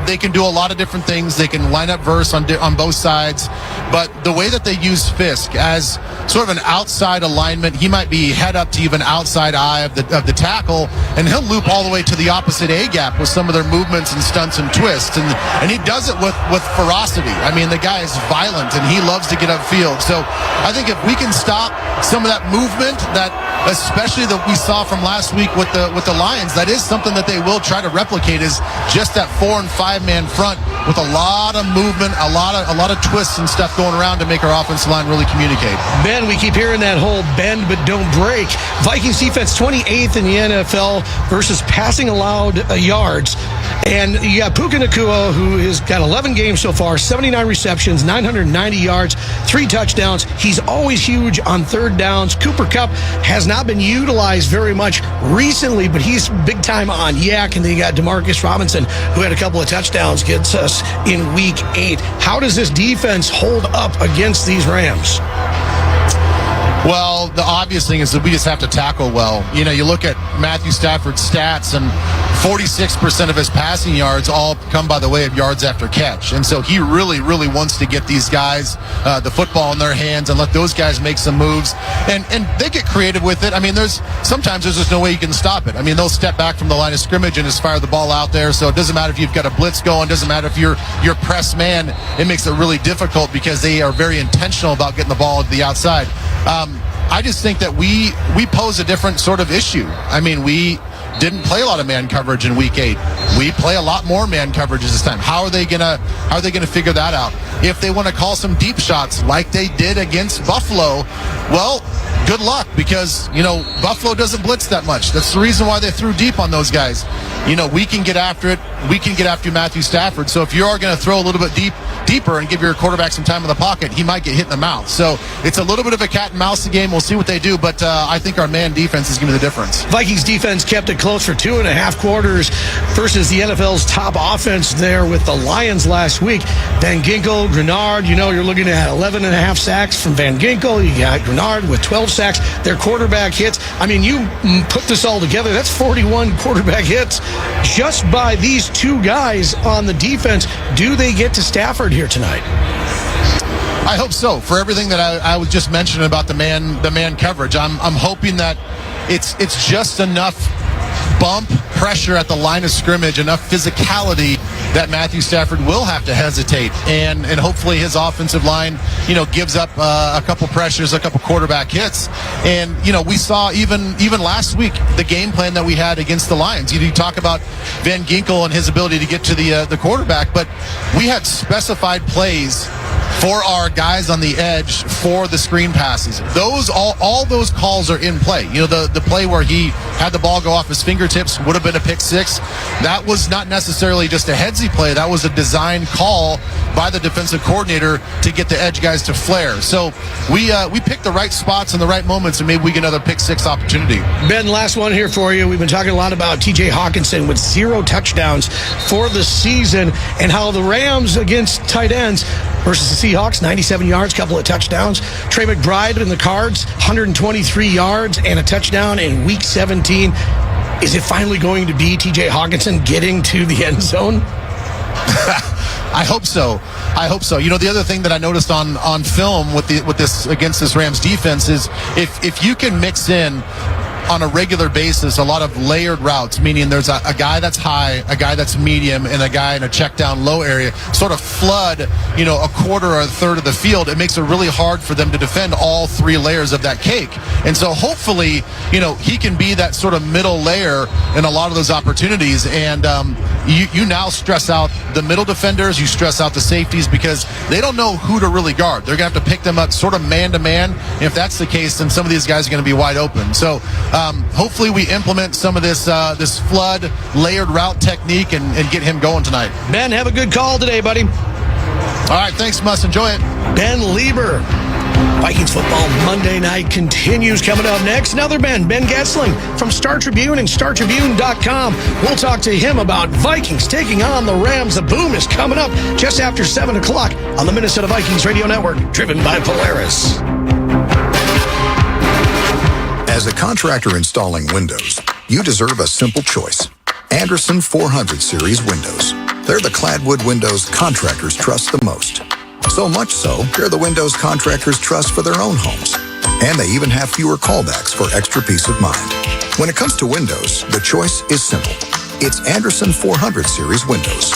They can do a lot of different things. They can line up verse on both sides, but the way that they use Fisk as sort of an outside alignment, he might be head up to even outside eye of the tackle, and he'll loop all the way to the opposite A-gap with some of their movements and stunts and twists, and he does it with ferocity. I mean, the guy is violent, and he loves to get upfield. So I think if we can stop some of that movement, that especially that we saw from last week with the Lions, that is something that they will try to replicate, is just that 4- and 5-man front with a lot of movement, a lot of twists and stuff going around to make our offensive line really communicate. Ben, we keep hearing that whole bend but don't break. Vikings defense 28th in the NFL versus passing allowed yards. And you got Puka Nacua, who has got 11 games so far, 79 receptions, 990 yards, 3 touchdowns. He's always huge on third downs. Cooper Kupp has not been utilized very much recently, but he's big time on yak. And then you got Demarcus Robinson, who had a couple of touchdowns, gets us in Week 8. How does this defense hold up against these Rams? Well, the obvious thing is that we just have to tackle well. You look at Matthew Stafford's stats, and 46% of his passing yards all come by the way of yards after catch. And so he really, really wants to get these guys the football in their hands and let those guys make some moves. And they get creative with it. I mean, sometimes there's just no way you can stop it. I mean, they'll step back from the line of scrimmage and just fire the ball out there. So it doesn't matter if you've got a blitz going, doesn't matter if you're press man. It makes it really difficult because they are very intentional about getting the ball to the outside. I just think that we pose a different sort of issue. I mean, we didn't play a lot of man coverage in Week 8. We play a lot more man coverages this time. How are they gonna figure that out? If they want to call some deep shots like they did against Buffalo, well, good luck, because Buffalo doesn't blitz that much. That's the reason why they threw deep on those guys. We can get after it. We can get after Matthew Stafford. So if you are going to throw a little bit deeper and give your quarterback some time in the pocket, he might get hit in the mouth. So it's a little bit of a cat and mouse game. We'll see what they do, but I think our man defense is going to be the difference. Vikings defense kept it close for 2.5 quarters versus the NFL's top offense there with the Lions last week. Van Ginkel, Grenard, you're looking at 11.5 sacks from Van Ginkel. You got Grenard with 12 sacks. Their quarterback hits. I mean, you put this all together, that's 41 quarterback hits just by these 2 guys on the defense. Do they get to Stafford here tonight? I hope so. For everything that I was just mentioning about the man coverage, I'm hoping that it's just enough bump pressure at the line of scrimmage, enough physicality that Matthew Stafford will have to hesitate, and hopefully his offensive line, gives up a couple pressures, a couple quarterback hits. And we saw even last week the game plan that we had against the Lions. You talk about Van Ginkel and his ability to get to the quarterback, but we had specified plays for our guys on the edge for the screen passes. Those all those calls are in play. The play where he had the ball go off his fingertips would have been a pick six. That was not necessarily just a headsy play. That was a design call by the defensive coordinator to get the edge guys to flare. So we picked the right spots and the right moments, and maybe we get another pick six opportunity. Ben, last one here for you. We've been talking a lot about TJ Hawkinson with 0 touchdowns for the season, and how the Rams against tight ends versus the Seahawks, 97 yards, couple of touchdowns. Trey McBride in the Cards, 123 yards and a touchdown in Week 17. Is it finally going to be TJ Hawkinson getting to the end zone? I hope so. The other thing that I noticed on film with this against this Rams defense is if you can mix in on a regular basis a lot of layered routes, meaning there's a guy that's high, a guy that's medium, and a guy in a check down low area, sort of flood a quarter or a third of the field. It makes it really hard for them to defend all 3 layers of that cake. And so hopefully he can be that sort of middle layer in a lot of those opportunities. And you now stress out the middle defenders, you stress out the safeties, because they don't know who to really guard. They're going to have to pick them up sort of man to man. And if that's the case, then some of these guys are going to be wide open. So hopefully we implement some of this flood layered route technique and get him going tonight. Ben, have a good call today, buddy. All right, thanks, Mus. Enjoy it. Ben Lieber. Vikings football Monday night continues. Coming up next, another Ben Goessling from Star Tribune and StarTribune.com. We'll talk to him about Vikings taking on the Rams. The boom is coming up just after 7 o'clock on the Minnesota Vikings Radio Network, driven by Polaris. As a contractor installing windows, you deserve a simple choice. Anderson 400 Series windows. They're the cladwood windows contractors trust the most. So much so, they're the windows contractors trust for their own homes. And they even have fewer callbacks for extra peace of mind. When it comes to windows, the choice is simple. It's Anderson 400 Series windows.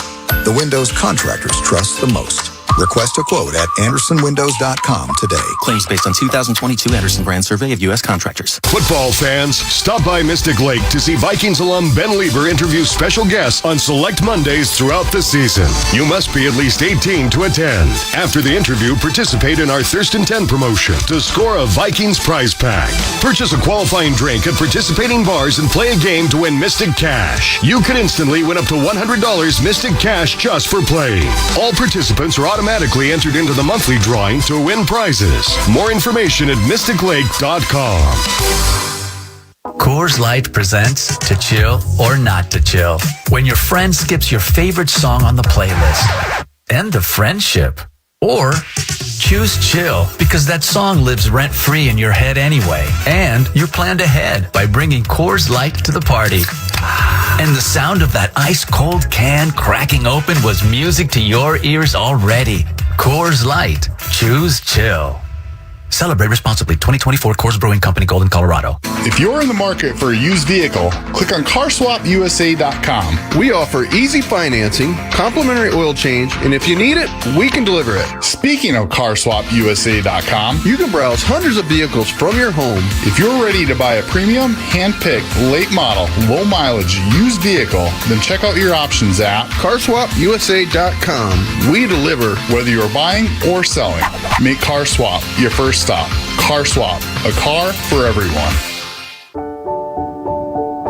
The windows contractors trust the most. Request a quote at AndersonWindows.com today. Claims based on 2022 Anderson Brand Survey of U.S. contractors. Football fans, stop by Mystic Lake to see Vikings alum Ben Lieber interview special guests on select Mondays throughout the season. You must be at least 18 to attend. After the interview, participate in our Thurston 10 promotion to score a Vikings prize pack. Purchase a qualifying drink at participating bars and play a game to win Mystic Cash. You could instantly win up to $100 Mystic Cash just for playing. All participants are automatically entered into the monthly drawing to win prizes. More information at mysticlake.com. Coors Light presents To Chill or Not to Chill. When your friend skips your favorite song on the playlist. End of friendship. Or choose chill because that song lives rent-free in your head anyway. And you're planned ahead by bringing Coors Light to the party. And the sound of that ice-cold can cracking open was music to your ears already. Coors Light. Choose chill. Celebrate responsibly. 2024 Coors Brewing Company, Golden, Colorado. If you're in the market for a used vehicle, click on CarswapUSA.com. We offer easy financing, complimentary oil change, and if you need it, we can deliver it. Speaking of CarswapUSA.com, you can browse hundreds of vehicles from your home. If you're ready to buy a premium, hand-picked, late model, low mileage used vehicle, then check out your options at CarswapUSA.com. We deliver whether you're buying or selling. Make CarSwap your first stop. CarSwap, a car for everyone.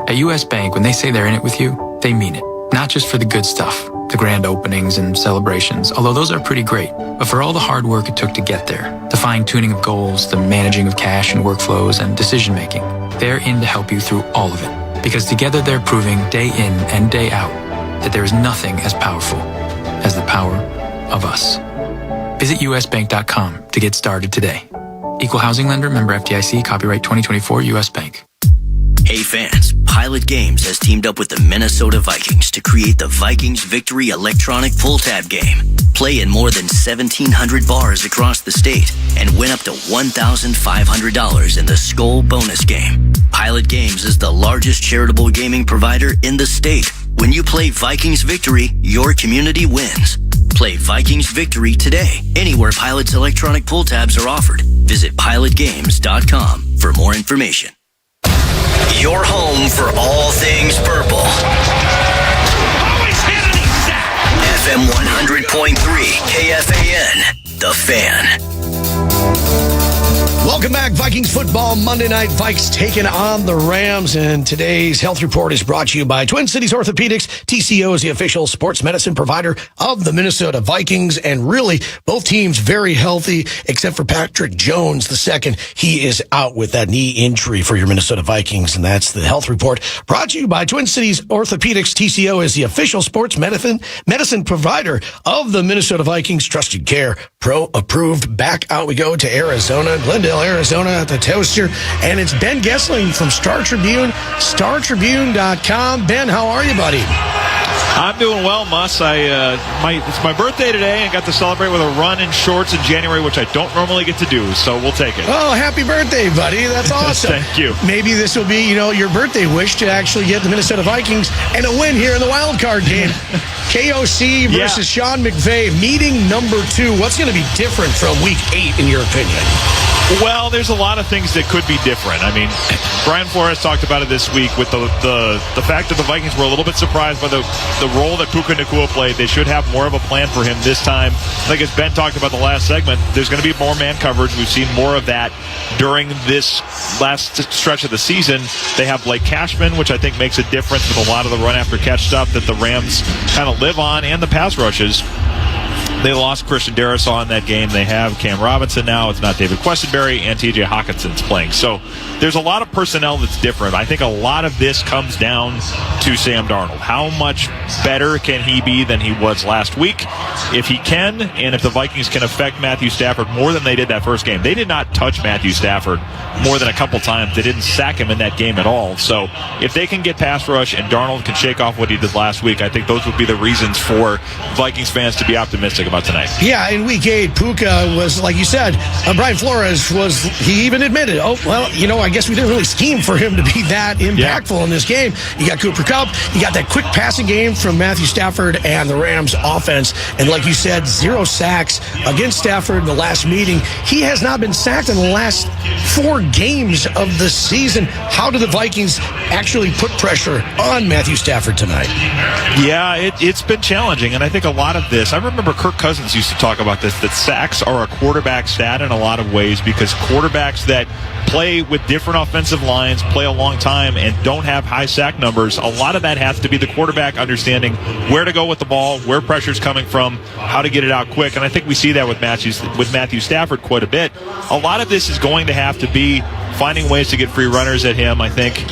At U.S. Bank, when they say they're in it with you, they mean it. Not just for the good stuff, the grand openings and celebrations, although those are pretty great, but for all the hard work it took to get there, the fine-tuning of goals, the managing of cash and workflows, and decision-making. They're in to help you through all of it, because together they're proving day in and day out that there is nothing as powerful as the power of us. Visit usbank.com to get started today. Equal housing lender, member FDIC, copyright 2024 U.S. Bank. Hey fans, Pilot Games has teamed up with the Minnesota Vikings to create the Vikings Victory electronic pull tab game. Play in more than 1,700 bars across the state and win up to $1,500 in the Skull bonus game. Pilot Games is the largest charitable gaming provider in the state. When you play Vikings Victory, your community wins. Play Vikings Victory today, anywhere Pilot's electronic pull tabs are offered. Visit pilotgames.com for more information. Your home for all things purple. FM 100.3 KFAN, The Fan. Welcome back, Vikings football Monday night. Vikes taking on the Rams, and today's health report is brought to you by Twin Cities Orthopedics. TCO is the official sports medicine provider of the Minnesota Vikings, and really both teams very healthy, except for Patrick Jones II. He is out with that knee injury for your Minnesota Vikings, and that's the health report brought to you by Twin Cities Orthopedics. TCO is the official sports medicine provider of the Minnesota Vikings. Trusted care, pro approved. Back out we go to Arizona, Glendale, Arizona at the Toaster, and it's Ben Gessling from Star Tribune, StarTribune.com. Ben, how are you, buddy? I'm doing well, Muss. It's my birthday today. I got to celebrate with a run in shorts in January, which I don't normally get to do, so we'll take it. Oh, happy birthday, buddy. That's awesome. Thank you. Maybe this will be, your birthday wish to actually get the Minnesota Vikings and a win here in the wild card game. KOC versus Sean McVay, meeting number 2. What's going to be different from week 8, in your opinion? Well, there's a lot of things that could be different. I mean, Brian Flores talked about it this week with the fact that the Vikings were a little bit surprised by the role that Puka Nacua played. They should have more of a plan for him this time. Like as Ben talked about the last segment, there's going to be more man coverage. We've seen more of that during this last stretch of the season. They have Blake Cashman, which I think makes a difference with a lot of the run-after-catch stuff that the Rams kind of live on, and the pass rushes. They lost Christian Darrisaw in that game. They have Cam Robinson now. It's not David Questenberry, and TJ Hawkinson's playing. So there's a lot of personnel that's different. I think a lot of this comes down to Sam Darnold. How much better can he be than he was last week? If he can, and if the Vikings can affect Matthew Stafford more than they did that first game. They did not touch Matthew Stafford more than a couple times. They didn't sack him in that game at all. So if they can get pass rush and Darnold can shake off what he did last week, I think those would be the reasons for Vikings fans to be optimistic about tonight. Yeah, in week 8, Puka was, like you said, Brian Flores he even admitted, I guess we didn't really scheme for him to be that impactful in this game. You got Cooper Kupp, you got that quick passing game from Matthew Stafford and the Rams offense, and like you said, 0 sacks against Stafford in the last meeting. He has not been sacked in the last 4 games of the season. How do the Vikings actually put pressure on Matthew Stafford tonight? Yeah, it's been challenging, and I think a lot of this, I remember Kirk Cousins used to talk about this, that sacks are a quarterback stat in a lot of ways, because quarterbacks that play with different offensive lines, play a long time, and don't have high sack numbers, a lot of that has to be the quarterback understanding where to go with the ball, where pressure's coming from, how to get it out quick, and I think we see that with Matthew Stafford quite a bit. A lot of this is going to have to be finding ways to get free runners at him. I think,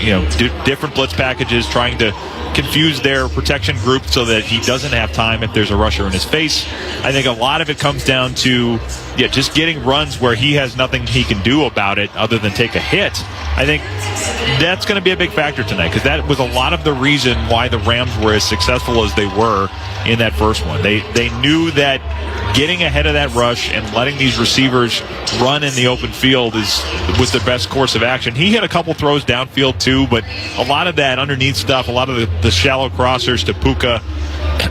different blitz packages, trying to confuse their protection group so that he doesn't have time if there's a rusher in his face. I think a lot of it comes down to just getting runs where he has nothing he can do about it other than take a hit. I think that's going to be a big factor tonight, because that was a lot of the reason why the Rams were as successful as they were in that first one. They knew that getting ahead of that rush and letting these receivers run in the open field was the best course of action. He hit a couple throws downfield too, but a lot of that underneath stuff, a lot of the shallow crossers to Puka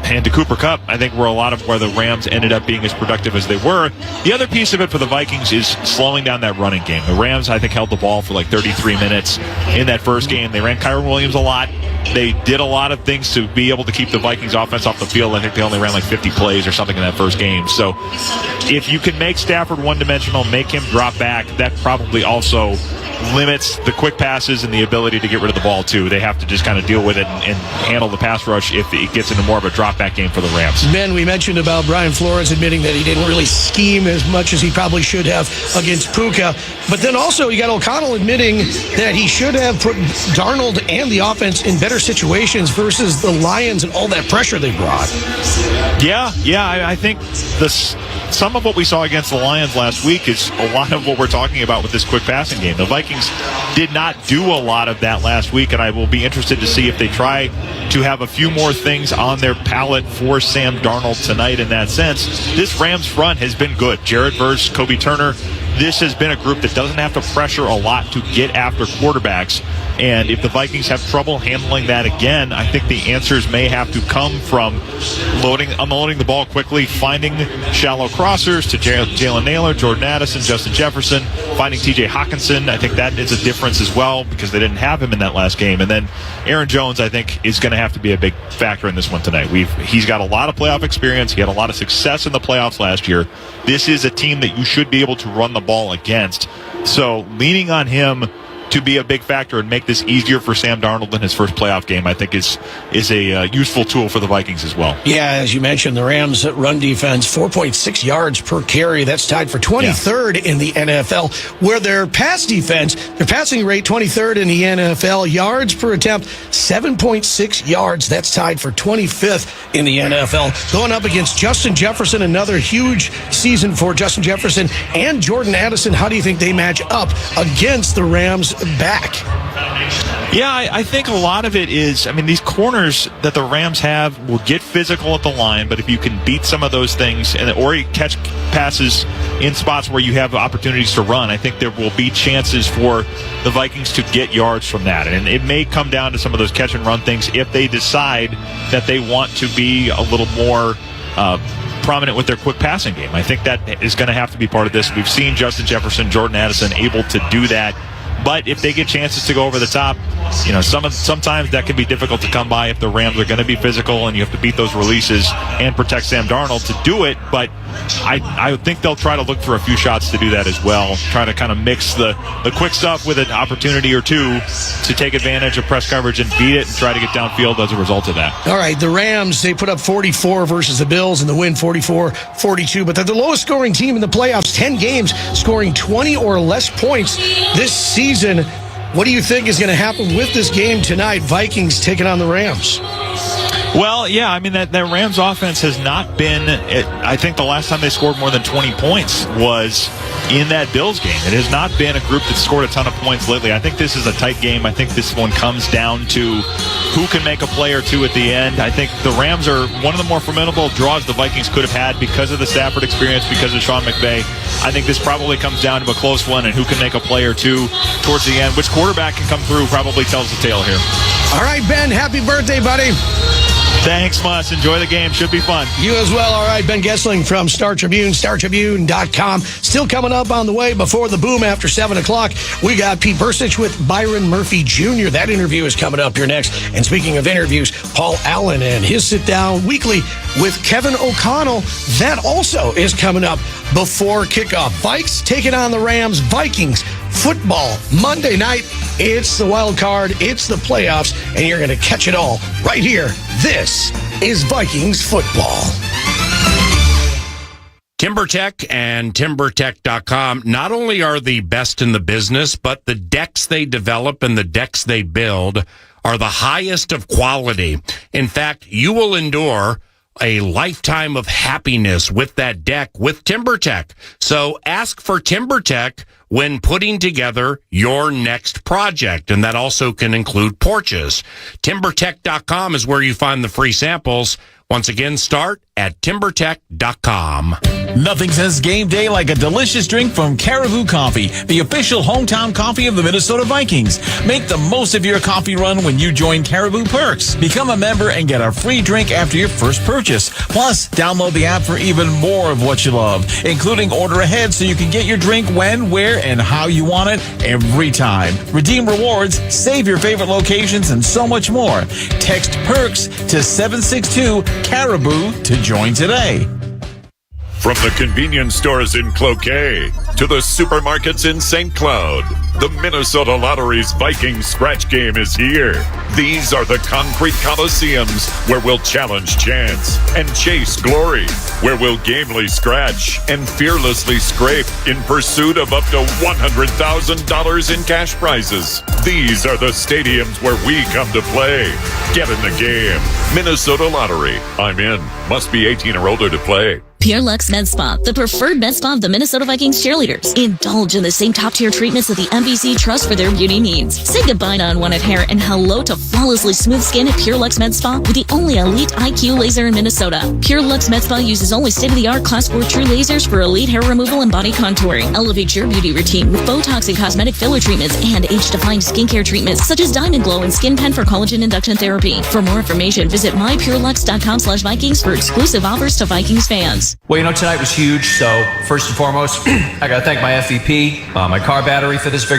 and to Cooper Kupp, I think were a lot of where the Rams ended up being as productive as they were. The other piece of it for the Vikings is slowing down that running game. The Rams, I think, held the ball for like 33 minutes in that first game. They ran Kyren Williams a lot. They did a lot of things to be able to keep the Vikings offense off the field. I think they only ran like 50 plays or something in that first game. So if you can make Stafford one-dimensional, make him drop back, that probably also limits the quick passes and the ability to get rid of the ball too. They have to just kind of deal with it and handle the pass rush if it gets into more of a drop back game for the Rams. Ben, we mentioned about Brian Flores admitting that he didn't really scheme as much as he probably should have against Puka, but then also you got O'Connell admitting that he should have put Darnold and the offense in better situations versus the Lions and all that pressure they brought. Yeah, I think some of what we saw against the Lions last week is a lot of what we're talking about with this quick passing game. The Vikings Vikings did not do a lot of that last week, and I will be interested to see if they try to have a few more things on their palette for Sam Darnold tonight in that sense. This Rams front has been good. Jared Verse, Kobe Turner, this has been a group that doesn't have to pressure a lot to get after quarterbacks. And if the Vikings have trouble handling that again, I think the answers may have to come from unloading the ball quickly, finding shallow crossers to Jalen Naylor, Jordan Addison, Justin Jefferson, finding TJ Hawkinson. I think that is a difference as well because they didn't have him in that last game. And then Aaron Jones, I think, is going to have to be a big factor in this one tonight. He's got a lot of playoff experience. He had a lot of success in the playoffs last year. This is a team that you should be able to run the ball against. So leaning on him to be a big factor and make this easier for Sam Darnold in his first playoff game, I think is a useful tool for the Vikings as well. Yeah, as you mentioned, the Rams run defense, 4.6 yards per carry. That's tied for 23rd in the NFL, where their pass defense, their passing rate, 23rd in the NFL. Yards per attempt, 7.6 yards. That's tied for 25th in the NFL. Going up against Justin Jefferson, another huge season for Justin Jefferson and Jordan Addison. How do you think they match up against the Rams back? Yeah, I think a lot of it is, these corners that the Rams have will get physical at the line, but if you can beat some of those things or you catch passes in spots where you have opportunities to run, I think there will be chances for the Vikings to get yards from that. And it may come down to some of those catch and run things if they decide that they want to be a little more prominent with their quick passing game. I think that is going to have to be part of this. We've seen Justin Jefferson, Jordan Addison able to do that. But if they get chances to go over the top, sometimes that can be difficult to come by if the Rams are going to be physical and you have to beat those releases and protect Sam Darnold to do it. But I think they'll try to look for a few shots to do that as well. Try to kind of mix the quick stuff with an opportunity or two to take advantage of press coverage and beat it and try to get downfield as a result of that. All right, the Rams, they put up 44 versus the Bills in the win, 44-42. But they're the lowest scoring team in the playoffs, 10 games, scoring 20 or less points this season. What do you think is going to happen with this game tonight? Vikings taking on the Rams. Well, yeah, that Rams offense has not been, I think the last time they scored more than 20 points was in that Bills game. It has not been a group that scored a ton of points lately. I think this is a tight game. I think this one comes down to who can make a play or two at the end. I think the Rams are one of the more formidable draws the Vikings could have had because of the Stafford experience, because of Sean McVay. I think this probably comes down to a close one and who can make a play or two towards the end. Which quarterback can come through probably tells the tale here. All right, Ben, happy birthday, buddy. Thanks, Mus. Enjoy the game. Should be fun. You as well. All right, Ben Gessling from Star Tribune, StarTribune.com. Still coming up on the way before the boom after 7 o'clock. We got Pete Bursich with Byron Murphy Jr. That interview is coming up here next. And speaking of interviews, Paul Allen and his sit-down weekly with Kevin O'Connell. That also is coming up before kickoff. Vikes taking on the Rams. Vikings football Monday night. It's the wild card. It's the playoffs. And you're going to catch it all right here. This is Vikings football. TimberTech and TimberTech.com not only are the best in the business, but the decks they develop and the decks they build are the highest of quality. In fact, you will endure a lifetime of happiness with that deck with TimberTech. So ask for TimberTech when putting together your next project. And that also can include porches. TimberTech.com is where you find the free samples. Once again, start at TimberTech.com. Nothing says game day like a delicious drink from Caribou Coffee, the official hometown coffee of the Minnesota Vikings. Make the most of your coffee run when you join Caribou Perks. Become a member and get a free drink after your first purchase. Plus, download the app for even more of what you love, including order ahead so you can get your drink when, where, and how you want it every time. Redeem rewards, save your favorite locations, and so much more. Text PERKS to 762-CARIBOU to join today. From the convenience stores in Cloquet to the supermarkets in St. Cloud, the Minnesota Lottery's Vikings scratch game is here. These are the concrete coliseums where we'll challenge chance and chase glory, where we'll gamely scratch and fearlessly scrape in pursuit of up to $100,000 in cash prizes. These are the stadiums where we come to play. Get in the game. Minnesota Lottery. I'm in. Must be 18 or older to play. Pure Lux Med Spa, the preferred med spa of the Minnesota Vikings cheerleaders. Indulge in the same top-tier treatments that the UVC Trust for their beauty needs. Say goodbye to unwanted hair and hello to flawlessly smooth skin at Pure Lux Med Spa with the only elite IQ laser in Minnesota. Pure Lux Med Spa uses only state-of-the-art Class 4 true lasers for elite hair removal and body contouring. Elevate your beauty routine with Botox and cosmetic filler treatments and age-defying skincare treatments such as Diamond Glow and Skin Pen for collagen induction therapy. For more information, visit mypurelux.com/Vikings for exclusive offers to Vikings fans. Well, tonight was huge, so first and foremost, I got to thank my FVP, my car battery for this victory.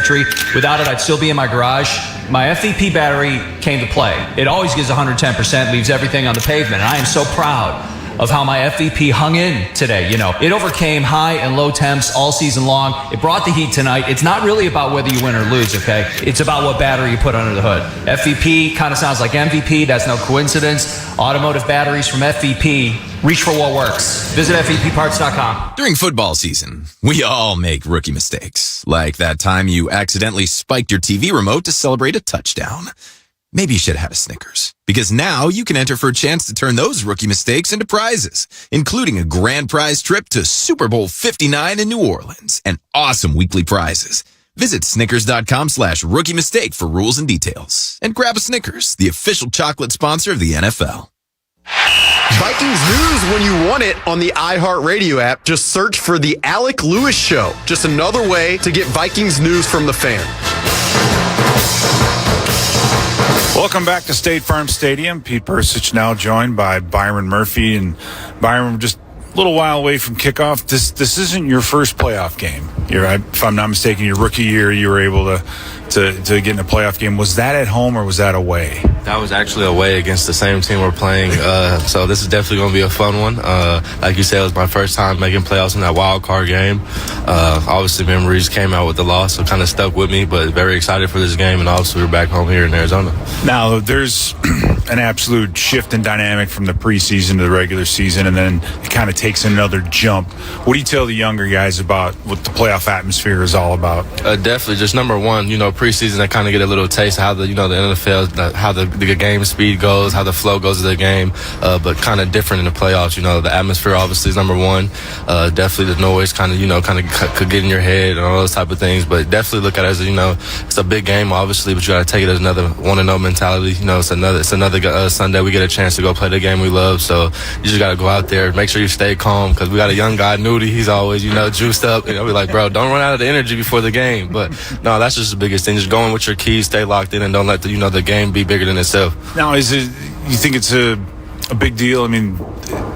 Without it, I'd still be in my garage. My FVP battery came to play. It always gives 110%, leaves everything on the pavement, and I am so proud of how my FVP hung in today. It overcame high and low temps all season long. It brought the heat tonight. It's not really about whether you win or lose, okay? It's about what battery you put under the hood. FVP kind of sounds like MVP. That's no coincidence. Automotive batteries from FVP. Reach for what works. Visit FVPparts.com. During football season, we all make rookie mistakes. Like that time you accidentally spiked your TV remote to celebrate a touchdown. Maybe you should have had a Snickers, because now you can enter for a chance to turn those rookie mistakes into prizes, including a grand prize trip to Super Bowl 59 in New Orleans and awesome weekly prizes. Visit Snickers.com/rookie mistake for rules and details. And grab a Snickers, the official chocolate sponsor of the NFL. Vikings news when you want it on the iHeartRadio app. Just search for The Alec Lewis Show. Just another way to get Vikings news from the fan. Welcome back to State Farm Stadium. Pete Persich now joined by Byron Murphy. And Byron, just a little while away from kickoff. This isn't your first playoff game. If I'm not mistaken, your rookie year you were able to get in a playoff game. Was that at home or was that away? That was actually away against the same team we're playing. So this is definitely going to be a fun one. Like you said, it was my first time making playoffs in that wild card game. Obviously, memories came out with the loss, so kind of stuck with me, but very excited for this game. And obviously, we're back home here in Arizona. Now, there's an absolute shift in dynamic from the preseason to the regular season, and then it kind of takes another jump. What do you tell the younger guys about what the playoff atmosphere is all about? Definitely, just number one, preseason, they kind of get a little taste of how the NFL, how the game speed goes, how the flow goes of the game, but kind of different in the playoffs. The atmosphere obviously is number one. Definitely the noise kind of could get in your head and all those type of things, but definitely look at it as it's a big game obviously, but you got to take it as another 1-0 mentality. It's another Sunday we get a chance to go play the game we love, so you just got to go out there, make sure you stay calm, because we got a young guy, Nudie, he's always juiced up. We're like, bro, don't run out of the energy before the game. But no, that's just the biggest thing. Just going with your keys, stay locked in, and don't let the game be bigger than itself. Now, you think it's a big deal? I mean,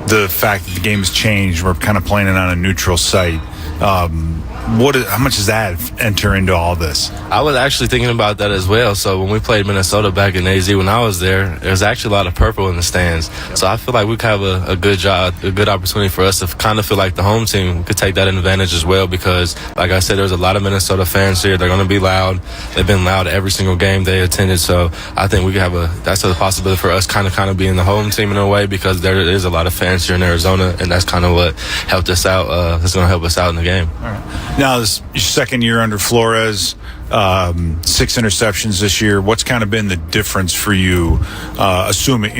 the fact that the game has changed, we're kind of playing it on a neutral site. How much does that enter into all this? I was actually thinking about that as well. So when we played Minnesota back in AZ, when I was there was actually a lot of purple in the stands. So I feel like we could have a good job, a good opportunity for us to kind of feel like the home team could take that advantage as well, because like I said, there's a lot of Minnesota fans here. They're going to be loud. They've been loud every single game they attended. So I think we could that's a possibility for us kind of being the home team in a way, because there is a lot of fans here in Arizona, and that's kind of what helped us out. That's going to help us out in the game. All right. Now, this is your second year under Flores, 6 interceptions this year. What's kind of been the difference for you, assuming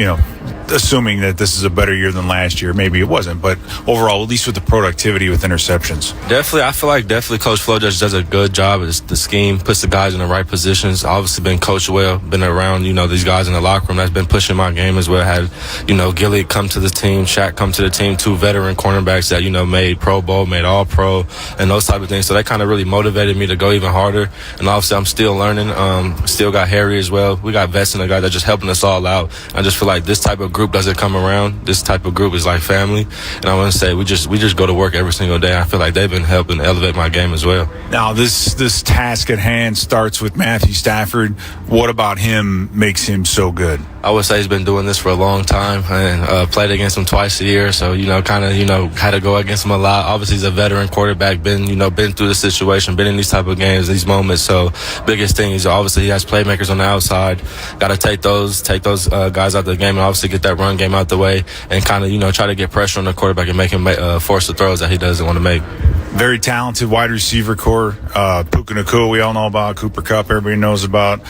that this is a better year than last year? Maybe it wasn't, but overall, at least with the productivity with interceptions. Definitely, I feel like Coach Flo just does a good job of the scheme, puts the guys in the right positions. Obviously been coached well, been around, these guys in the locker room. That's been pushing my game as well. Had, Gilly come to the team, Shaq come to the team, 2 veteran cornerbacks that, made Pro Bowl, made All Pro, and those type of things. So that kind of really motivated me to go even harder. And obviously I'm still learning. Still got Harry as well. We got vets and a guy that's just helping us all out. I just feel like this type of group doesn't come around. This type of group is like family, and I want to say we just go to work every single day. I feel like they've been helping elevate my game as well. Now this task at hand starts with Matthew Stafford. What about him makes him so good? I would say he's been doing this for a long time, and played against him twice a year, so had to go against him a lot. Obviously he's a veteran quarterback, been through the situation, been in these type of games, these moments. So biggest thing is obviously he has playmakers on the outside. Got to take those guys out of the game, and obviously get that run game out the way, and kind of try to get pressure on the quarterback and make him force the throws that he doesn't want to make. Very talented wide receiver core. Puka Nacua, we all know about. Cooper Kupp, everybody knows about.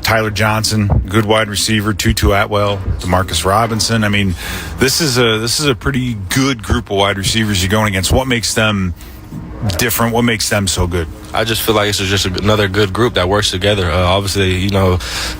Tyler Johnson, good wide receiver. Tutu Atwell, Demarcus Robinson. I mean, this is a pretty good group of wide receivers you're going against. What makes them different? What makes them so good? I just feel like it's just another good group that works together. Obviously,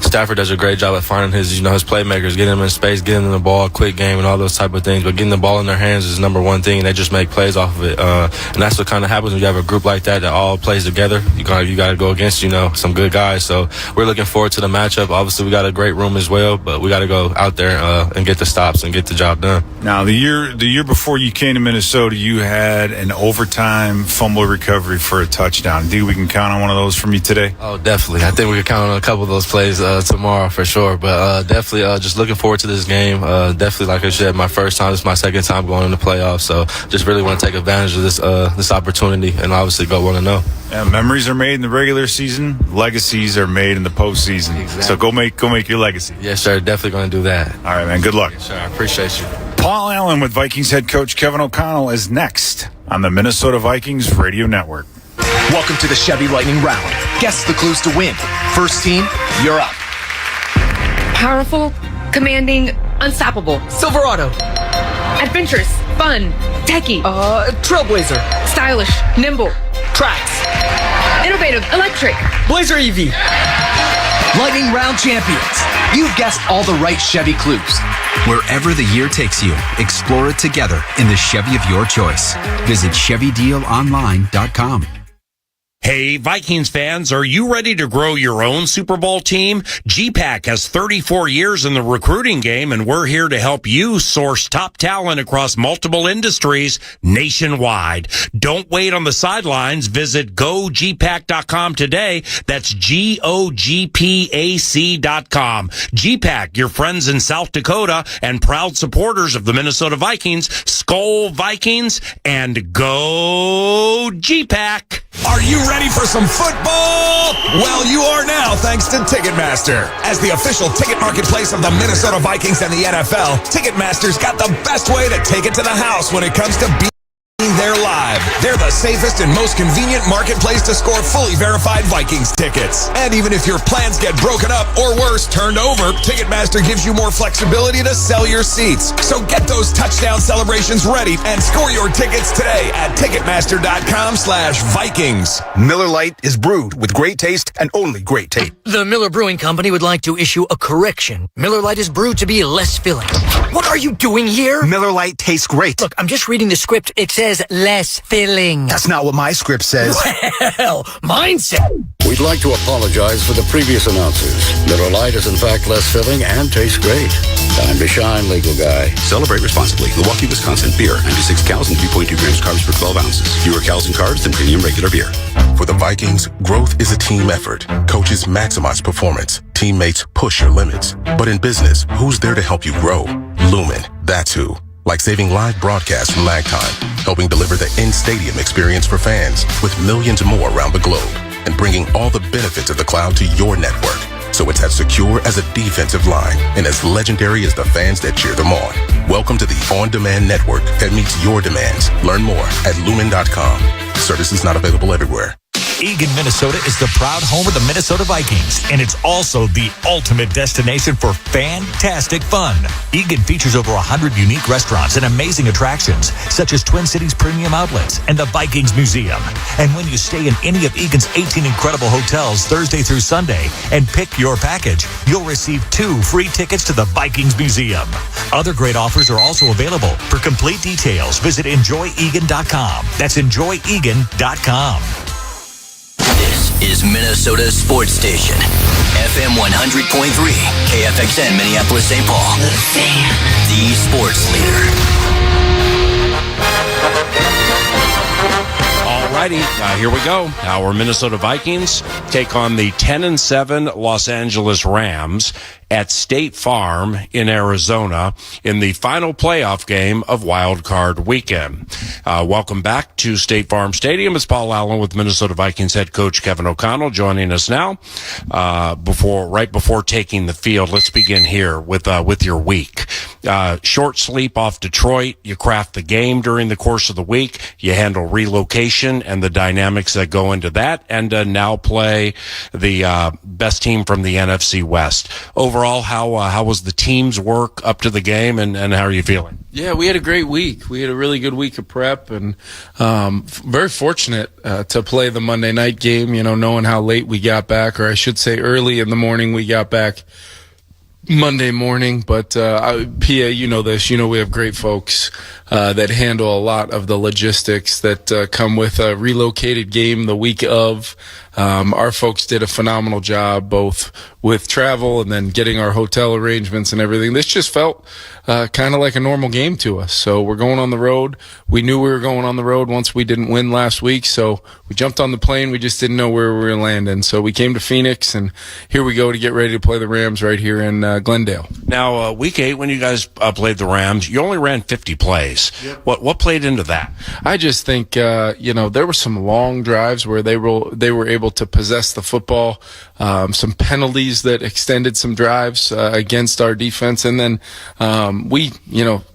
Stafford does a great job at finding his playmakers, getting them in space, getting them the ball, quick game, and all those type of things. But getting the ball in their hands is number one thing, and they just make plays off of it. And that's what kind of happens when you have a group like that all plays together. You got to go against some good guys. So we're looking forward to the matchup. Obviously, we got a great room as well, but we got to go out there and get the stops and get the job done. Now, the year before you came to Minnesota, you had an overtime fumble recovery for a touchdown. Do we can count on one of those from you today? Oh, definitely. I think we can count on a couple of those plays tomorrow for sure. But definitely just looking forward to this game. Definitely, like I said, my first time. It's my second time going in the playoffs. So just really want to take advantage of this opportunity and obviously go 1-0. Yeah, memories are made in the regular season. Legacies are made in the postseason. Exactly. So go make your legacy. Yes, sir. Definitely going to do that. All right, man. Good luck. Yes, sir. I appreciate you. Paul Allen with Vikings head coach Kevin O'Connell is next on the Minnesota Vikings Radio Network. Welcome to the Chevy Lightning Round. Guess the clues to win. First team, you're up. Powerful, commanding, unstoppable. Silverado. Adventurous, fun, techie. Trailblazer. Stylish, nimble. Tracks. Innovative, electric. Blazer EV. Lightning Round champions. You've guessed all the right Chevy clues. Wherever the year takes you, explore it together in the Chevy of your choice. Visit ChevyDealOnline.com. Hey, Vikings fans, are you ready to grow your own Super Bowl team? GPAC has 34 years in the recruiting game, and we're here to help you source top talent across multiple industries nationwide. Don't wait on the sidelines. Visit GoGPAC.com today. That's GOGPAC.com. GPAC, your friends in South Dakota and proud supporters of the Minnesota Vikings. Skol Vikings and go GPAC. Are you ready for some football? Well, you are now, thanks to Ticketmaster. As the official ticket marketplace of the Minnesota Vikings and the NFL, Ticketmaster's got the best way to take it to the house when it comes to being there live. They're the safest and most convenient marketplace to score fully verified Vikings tickets. And even if your plans get broken up or worse, turned over, Ticketmaster gives you more flexibility to sell your seats. So get those touchdown celebrations ready and score your tickets today at Ticketmaster.com/Vikings. Miller Lite is brewed with great taste and only great taste. The Miller Brewing Company would like to issue a correction. Miller Lite is brewed to be less filling. What are you doing here? Miller Lite tastes great. Look, I'm just reading the script. It says less filling. That's not what my script says. Well, mine says. We'd like to apologize for the previous announcers. Miller Lite is in fact less filling and tastes great. Time to shine, legal guy. Celebrate responsibly. Milwaukee, Wisconsin beer. 96 calories and 3.2 grams carbs per 12 ounces. Fewer calories and carbs than premium regular beer. For the Vikings, growth is a team effort. Coaches maximize performance. Teammates push your limits. But in business, who's there to help you grow? Lumen. That's who. Like saving live broadcasts from lag time, helping deliver the in-stadium experience for fans with millions more around the globe, and bringing all the benefits of the cloud to your network. So it's as secure as a defensive line and as legendary as the fans that cheer them on. Welcome to the on-demand network that meets your demands. Learn more at lumen.com. Services not available everywhere. Eagan, Minnesota is the proud home of the Minnesota Vikings, and it's also the ultimate destination for fantastic fun. Eagan features over 100 unique restaurants and amazing attractions, such as Twin Cities Premium Outlets and the Vikings Museum. And when you stay in any of Eagan's 18 incredible hotels Thursday through Sunday and pick your package, you'll receive 2 free tickets to the Vikings Museum. Other great offers are also available. For complete details, visit enjoyegan.com. That's enjoyegan.com. This is Minnesota's sports station. FM 100.3, KFXN Minneapolis, St. Paul. The sports leader. Alrighty, here we go. Our Minnesota Vikings take on the 10-7 Los Angeles Rams at State Farm in Arizona in the final playoff game of Wild Card weekend. Welcome back to State Farm Stadium. It's Paul Allen with Minnesota Vikings head coach Kevin O'Connell joining us now. Right before taking the field, let's begin here with your week. Short sleep off Detroit. You craft the game during the course of the week. You handle relocation and the dynamics that go into that, and now play the best team from the NFC West. Over overall, how was the team's work up to the game, and how are you feeling? Yeah, we had a great week. We had a really good week of prep, and very fortunate to play the Monday night game, knowing how late we got back, or I should say early in the morning we got back Monday morning. But Pia, you know this. We have great folks that handle a lot of the logistics that come with a relocated game the week of. Our folks did a phenomenal job, both with travel and then getting our hotel arrangements and everything. This just felt kind of like a normal game to us. So we're going on the road. We knew we were going on the road once we didn't win last week. So we jumped on the plane. We just didn't know where we were landing. So we came to Phoenix, and here we go to get ready to play the Rams right here in Glendale. Now, week 8, when you guys played the Rams, you only ran 50 plays. Yep. What played into that? I just think, there were some long drives where they were able to possess the football, some penalties that extended some drives against our defense, and then we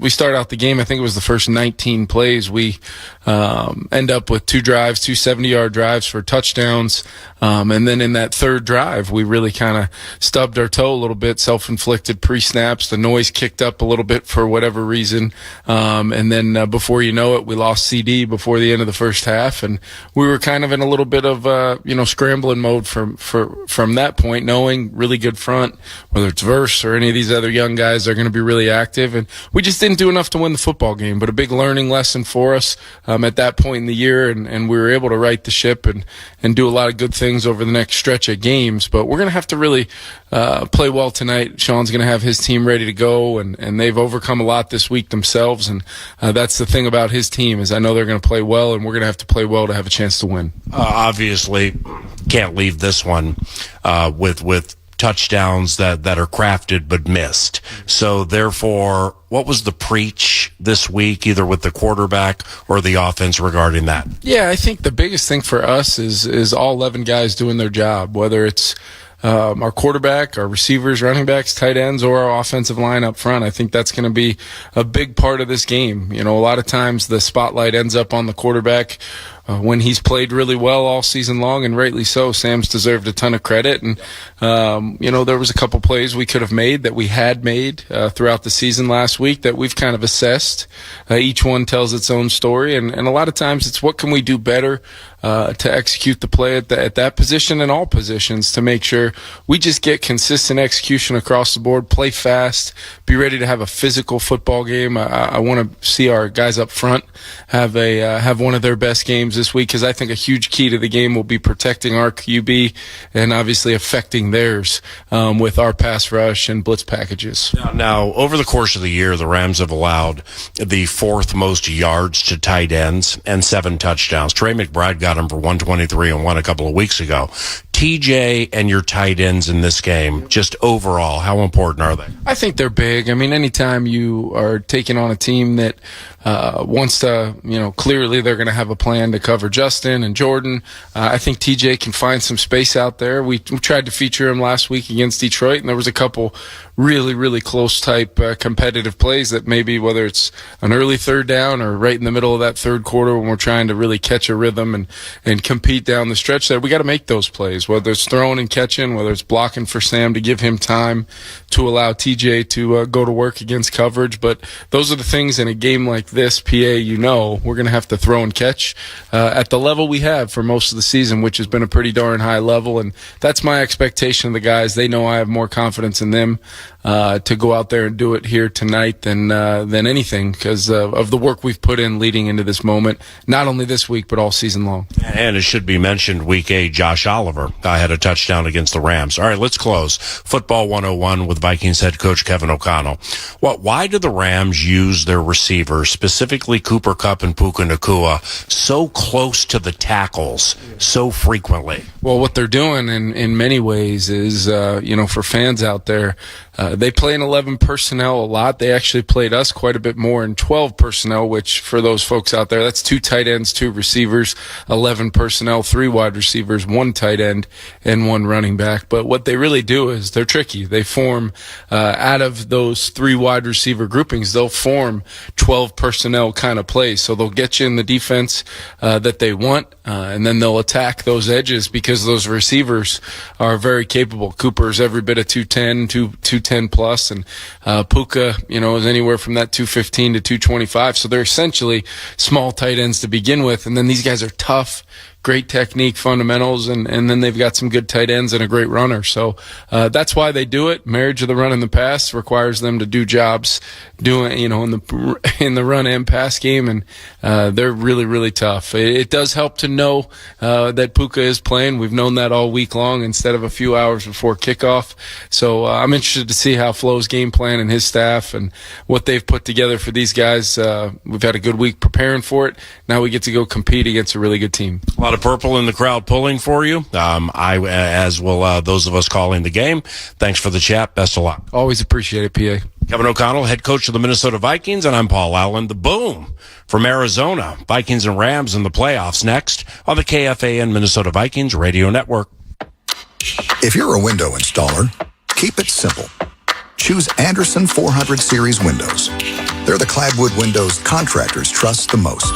start out the game. I think it was the first 19 plays. We end up with 2 drives, 2 70-yard drives for touchdowns, and then in that third drive, we really kind of stubbed our toe a little bit, self-inflicted pre-snaps. The noise kicked up a little bit for whatever reason, and then before you know it, we lost CD before the end of the first half, and we were kind of in a little bit of scrambling mode from that point, knowing really good front, whether it's Verse or any of these other young guys, are going to be really active, and we just didn't do enough to win the football game. But a big learning lesson for us at that point in the year, and we were able to right the ship and do a lot of good things over the next stretch of games. But we're going to have to really play well tonight. Sean's going to have his team ready to go, and they've overcome a lot this week themselves, and that's the thing about his team, is I know they're going to play well, and we're going to have to play well to have a chance to win. Obviously, can't leave this one with touchdowns that are crafted but missed. So therefore, what was the preach this week, either with the quarterback or the offense, regarding that? Yeah, I think the biggest thing for us is all 11 guys doing their job, whether it's our quarterback, our receivers, running backs, tight ends, or our offensive line up front. I think that's going to be a big part of this game. A lot of times the spotlight ends up on the quarterback when he's played really well all season long, and rightly so. Sam's deserved a ton of credit, and there was a couple plays we could have made that we had made throughout the season last week that we've kind of assessed. Each one tells its own story, and a lot of times it's what can we do better to execute the play at that position and all positions, to make sure we just get consistent execution across the board, play fast, be ready to have a physical football game. I want to see our guys up front have one of their best games this week, because I think a huge key to the game will be protecting our QB and obviously affecting theirs with our pass rush and blitz packages. Now, over the course of the year, the Rams have allowed the 4th most yards to tight ends and 7 touchdowns. Trey McBride got him for 123 and 1 a couple of weeks ago. TJ and your tight ends in this game, just overall, how important are they? I think they're big. I mean, anytime you are taking on a team that wants to, clearly they're going to have a plan to cover Justin and Jordan. I think TJ can find some space out there. We tried to feature him last week against Detroit, and there was a couple really, really close type competitive plays that maybe, whether it's an early third down or right in the middle of that third quarter when we're trying to really catch a rhythm and compete down the stretch there, we got to make those plays, whether it's throwing and catching, whether it's blocking for Sam to give him time to allow TJ to go to work against coverage. But those are the things in a game like this, PA, we're going to have to throw and catch at the level we have for most of the season, which has been a pretty darn high level. And that's my expectation of the guys. They know I have more confidence in them to go out there and do it here tonight than anything, because of the work we've put in leading into this moment, not only this week, but all season long. And it should be mentioned, week 8, Josh Oliver had a touchdown against the Rams. All right, let's close. Football 101 with Vikings head coach Kevin O'Connell. Why do the Rams use their receivers, specifically Cooper Kupp and Puka Nacua, so close to the tackles so frequently? Well, what they're doing in many ways is, for fans out there, they play in 11 personnel a lot. They actually played us quite a bit more in 12 personnel, which for those folks out there, that's 2 tight ends, 2 receivers, 11 personnel, 3 wide receivers, 1 tight end. end and one running back. But what they really do is they're tricky. They form, out of those 3 wide receiver groupings, they'll form 12 personnel kind of plays. So they'll get you in the defense that they want, and then they'll attack those edges because those receivers are very capable. Cooper's every bit of 210, 210 plus, and Puka, is anywhere from that 215 to 225. So they're essentially small tight ends to begin with, and then these guys are tough, great technique, fundamentals, and then they've got some good tight ends and a great runner. So that's why they do it. Marriage of the run and the pass requires them to do jobs doing, in the run and pass game, and they're really, really tough. It does help to know that Puka is playing. We've known that all week long instead of a few hours before kickoff. So I'm interested to see how Flo's game plan and his staff and what they've put together for these guys. We've had a good week preparing for it. Now we get to go compete against a really good team. A lot of purple in the crowd pulling for you. As will those of us calling the game. Thanks for the chat. Best of luck. Always appreciate it, PA. Kevin O'Connell, head coach of the Minnesota Vikings, and I'm Paul Allen. The Boom from Arizona. Vikings and Rams in the playoffs next on the KFAN Minnesota Vikings Radio Network. If you're a window installer, keep it simple. Choose Anderson 400 Series windows. They're the clapboard windows contractors trust the most.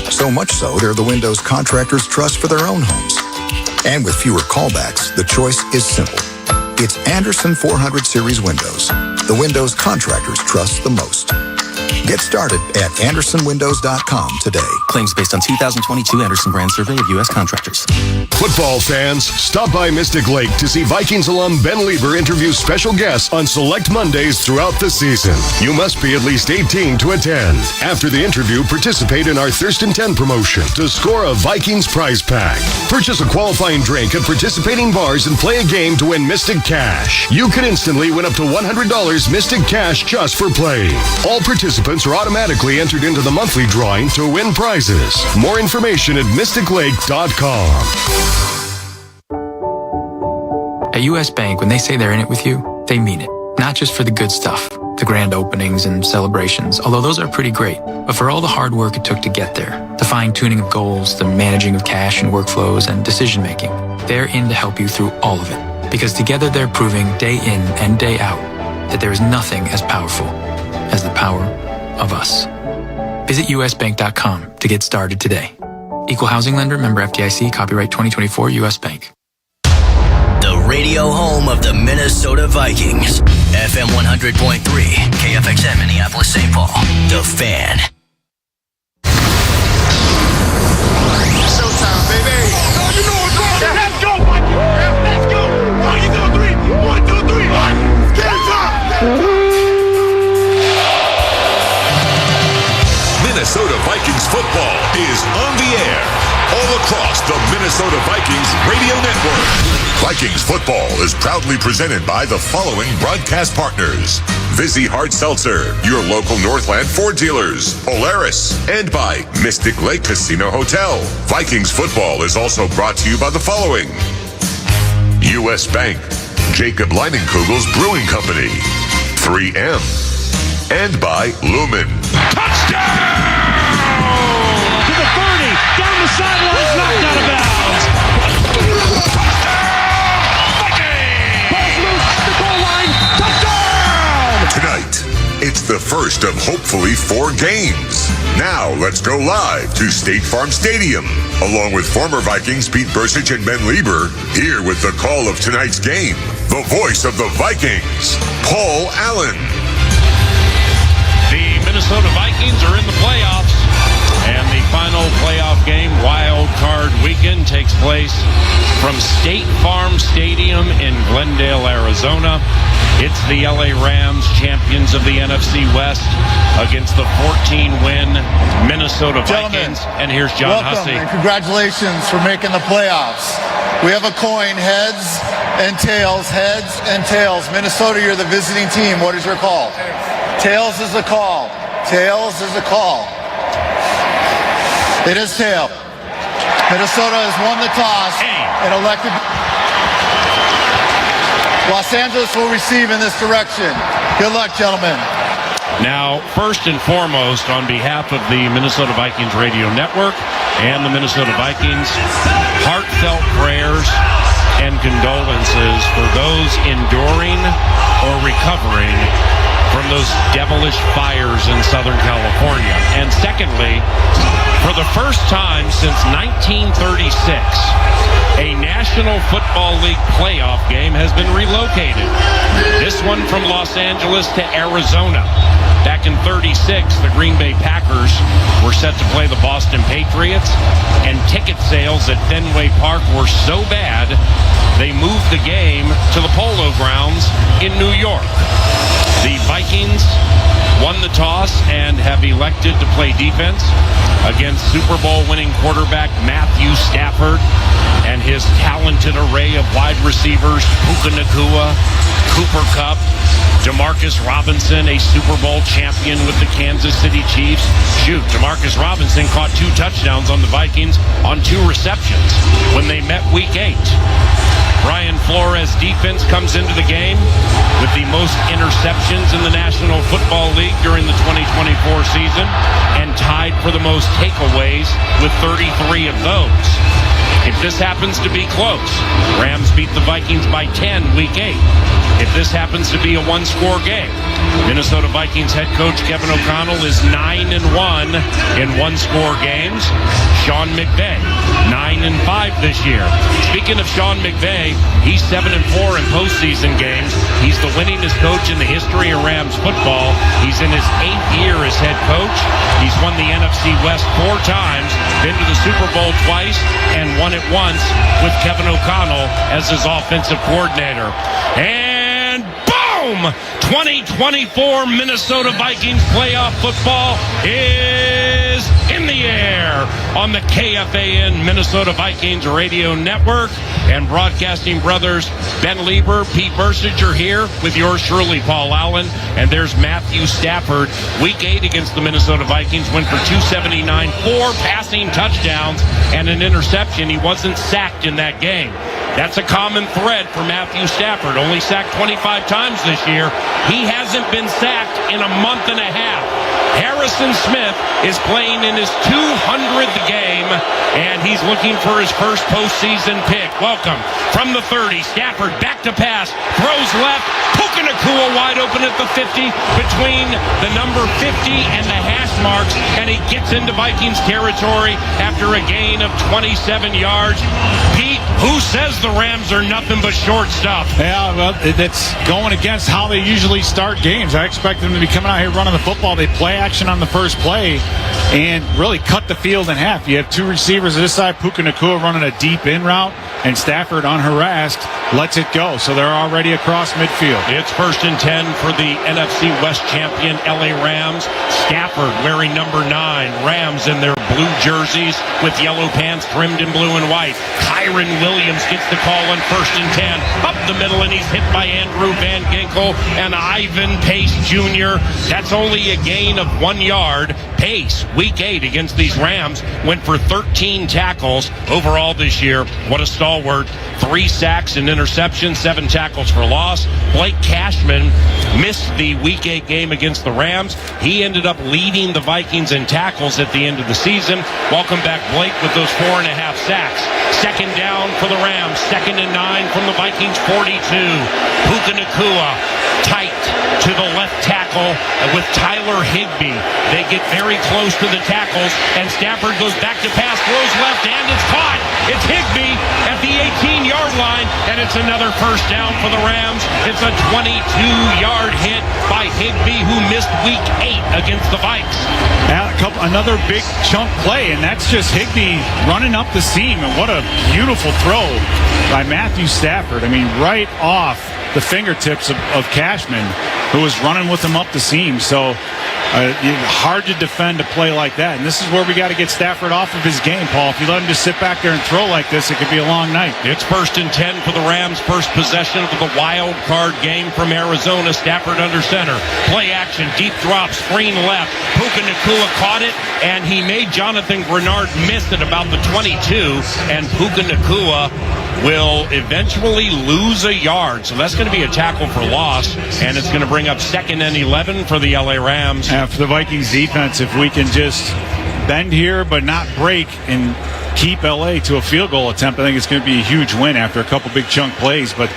So much so, they're the windows contractors trust for their own homes. And with fewer callbacks, the choice is simple. It's Anderson 400 Series windows, the windows contractors trust the most. Get started at AndersonWindows.com today. Claims based on 2022 Anderson Brand Survey of U.S. contractors. Football fans, stop by Mystic Lake to see Vikings alum Ben Lieber interview special guests on select Mondays throughout the season. You must be at least 18 to attend. After the interview, participate in our Thurston 10 promotion to score a Vikings prize pack. Purchase a qualifying drink at participating bars and play a game to win Mystic Cash. You can instantly win up to $100 Mystic Cash just for playing. All participants are automatically entered into the monthly drawing to win prizes. More information at mysticlake.com. At U.S. Bank, when they say they're in it with you, they mean it. Not just for the good stuff, the grand openings and celebrations, although those are pretty great, but for all the hard work it took to get there, the fine-tuning of goals, the managing of cash and workflows, and decision-making. They're in to help you through all of it, because together they're proving day in and day out that there is nothing as powerful as the power of us. Visit usbank.com to get started today. Equal housing lender, member FDIC, copyright 2024 U.S. Bank. The radio home of the Minnesota Vikings. FM 100.3, KFXM Minneapolis, St. Paul. The Fan. Showtime, baby. You know what's going on. Let's go, Vikings. Let's go. 1, 2, 3. 1, 2, 3. Get it up. Minnesota Vikings football is on the air all across the Minnesota Vikings radio network. Vikings football is proudly presented by the following broadcast partners: Vizzy Hard Seltzer, your local Northland Ford dealers, Polaris, and by Mystic Lake Casino Hotel. Vikings football is also brought to you by the following: U.S. Bank, Jacob Leinenkugel's Brewing Company, 3M, and by Lumen. Touchdown! To the 30, down the sidelines, knocked out of bounds. Touchdown! Vikings! Ball's loose, the goal line, touchdown! Tonight, it's the first of hopefully 4 games. Now, let's go live to State Farm Stadium, along with former Vikings Pete Bursich and Ben Lieber, here with the call of tonight's game, the voice of the Vikings, Paul Allen. The Minnesota Vikings are in the playoffs, and the final playoff game, Wild Card Weekend, takes place from State Farm Stadium in Glendale, Arizona. It's the LA Rams, champions of the NFC West, against the 14-win Minnesota Vikings. And here's John Hussey. And congratulations for making the playoffs. We have a coin, heads and tails, heads and tails. Minnesota, you're the visiting team. What is your call? Tails is the call. Tails is the call. It is tail. Minnesota has won the toss and elected. Los Angeles will receive in this direction. Good luck, gentlemen. Now, first and foremost, on behalf of the Minnesota Vikings Radio Network and the Minnesota Vikings, heartfelt prayers and condolences for those enduring or recovering from those devilish fires in Southern California. And secondly, for the first time since 1936, a National Football League playoff game has been relocated. This one from Los Angeles to Arizona. Back in 36, the Green Bay Packers were set to play the Boston Patriots, and ticket sales at Fenway Park were so bad, they moved the game to the Polo Grounds in New York. The Vikings won the toss and have elected to play defense against Super Bowl winning quarterback Matthew Stafford and his talented array of wide receivers, Puka Nacua, Cooper Kupp, Demarcus Robinson, a Super Bowl champion with the Kansas City Chiefs. Demarcus Robinson caught 2 touchdowns on the Vikings on 2 receptions when they met Week 8. Brian Flores' defense comes into the game with the most interceptions in the National Football League during the 2024 season and tied for the most takeaways with 33 of those. If this happens to be close, Rams beat the Vikings by 10 Week 8. If this happens to be a one-score game, Minnesota Vikings head coach Kevin O'Connell is 9-1 in one-score games. Sean McVay, 9-5 this year. Speaking of Sean McVay, he's 7-4 in postseason games. He's the winningest coach in the history of Rams football. He's in his 8th year as head coach. He's won the NFC West 4 times, been to the Super Bowl twice, and won it once with Kevin O'Connell as his offensive coordinator. And boom! 2024 Minnesota Vikings playoff football is in the air on the KFAN Minnesota Vikings radio network. And broadcasting brothers Ben Lieber, Pete Burstich are here with yours truly, Paul Allen. And there's Matthew Stafford. Week 8 against the Minnesota Vikings went for 279, 4 passing touchdowns and an interception. He wasn't sacked in that game. That's a common thread for Matthew Stafford. Only sacked 25 times this year. He hasn't been sacked in a month and a half. Harrison Smith is playing in his 200th game, and he's looking for his first postseason pick. Welcome from the 30. Stafford back to pass, throws left. Puka Nacua wide open at the 50, between the number 50 and the hash marks, and he gets into Vikings territory after a gain of 27 yards. Pete, who says the Rams are nothing but short stuff? Yeah, well, that's going against how they usually start games. I expect them to be coming out here running the football. They play action on the first play and really cut the field in half. You have 2 receivers this side, Puka Nacua running a deep in route, and Stafford unharassed lets it go. So they're already across midfield. It's 1st and 10 for the NFC West champion LA Rams. Stafford wearing number 9. Rams in their blue jerseys with yellow pants trimmed in blue and white. Kyren Williams gets the call on 1st and 10. Up the middle, and he's hit by Andrew Van Ginkel and Ivan Pace Jr. That's only a gain of 1 yard. Pace, Week 8 against these Rams, went for 13 tackles overall this year. What a stalwart. 3 sacks and interceptions, 7 tackles for loss. Blake Cashman missed the Week 8 game against the Rams. He ended up leading the Vikings in tackles at the end of the season. Welcome back, Blake, with those 4.5 sacks. 2nd down for the Rams. 2nd and 9 from the Vikings 42. Puka Nacua tight to the left tackle with Tyler Higbee. They get very close to the tackles, and Stafford goes back to pass, throws left, and it's caught. It's Higbee at the 18-yard line, and it's another first down for the Rams. It's a 22-yard hit by Higbee, who missed Week 8 against the Vikes. Another big chunk play, and that's just Higbee running up the seam, and what a beautiful throw by Matthew Stafford. I mean, right off the fingertips of Cashman, who was running with him up the seam. So hard to defend a play like that. And this is where we got to get Stafford off of his game, Paul. If you let him just sit back there and throw like this, it could be a long night. It's 1st and 10 for the Rams. First possession of the wild card game from Arizona. Stafford under center. Play action, deep drop, screen left. Puka Nacua caught it, and he made Jonathan Grenard miss at about the 22. And Puka Nacua will eventually lose a yard. So that's going to be a tackle for loss, and it's going to bring up 2nd and 11 for the LA Rams. For the Vikings defense, if we can just bend here but not break and keep LA to a field goal attempt, I think it's going to be a huge win after a couple big chunk plays. But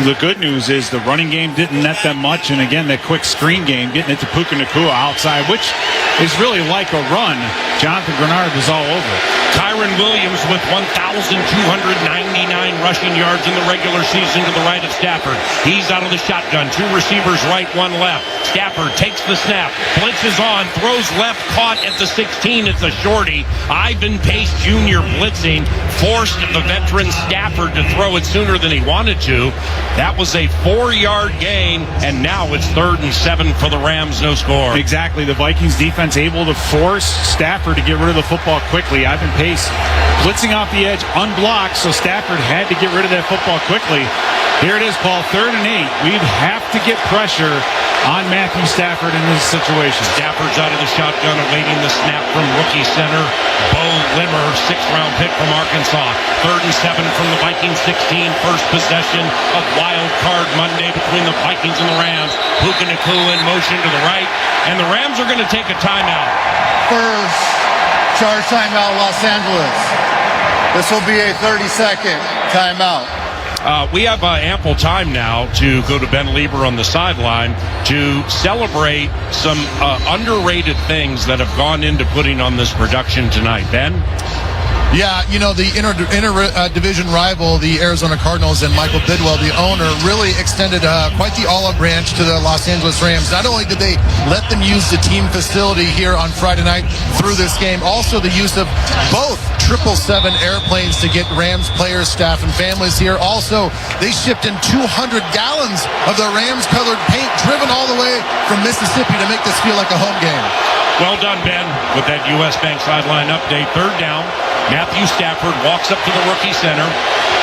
the good news is the running game didn't net them much. And again, that quick screen game, getting it to Puka Nacua outside, which is really like a run. Jonathan Grenard was all over it. Kyren Williams with 1,299 rushing yards in the regular season to the right of Stafford. He's out of the shotgun. 2 receivers right, 1 left. Stafford takes the snap. Blitzes on. Throws left. Caught at the 16. It's a shorty. Ivan Pace Jr. blitzing. Forced the veteran Stafford to throw it sooner than he wanted to. That was a 4-yard gain, and now it's 3rd and 7 for the Rams. No score. Exactly. The Vikings defense able to force Stafford to get rid of the football quickly. Ivan Pace blitzing off the edge, unblocked, so Stafford had to get rid of that football quickly. Here it is, Paul, 3rd and 8. We'd have to get pressure on Matthew Stafford in this situation. Stafford's out of the shotgun, awaiting the snap from rookie center Bo Limmer, 6th-round pick from Arkansas. 3rd and 7 from the Vikings 16. First possession of Wild Card Monday between the Vikings and the Rams. Puka Nacua in motion to the right, and the Rams are going to take a timeout. First charge timeout, Los Angeles. This will be a 30-second timeout. We have ample time now to go to Ben Lieber on the sideline to celebrate some underrated things that have gone into putting on this production tonight. Ben? Yeah, you know, the inter-division rival, the Arizona Cardinals, and Michael Bidwell, the owner, really extended quite the olive branch to the Los Angeles Rams. Not only did they let them use the team facility here on Friday night through this game, also the use of both 777 airplanes to get Rams players, staff, and families here. Also, they shipped in 200 gallons of the Rams-colored paint driven all the way from Mississippi to make this feel like a home game. Well done, Ben, with that U.S. Bank sideline update. 3rd down. Matthew Stafford walks up to the rookie center,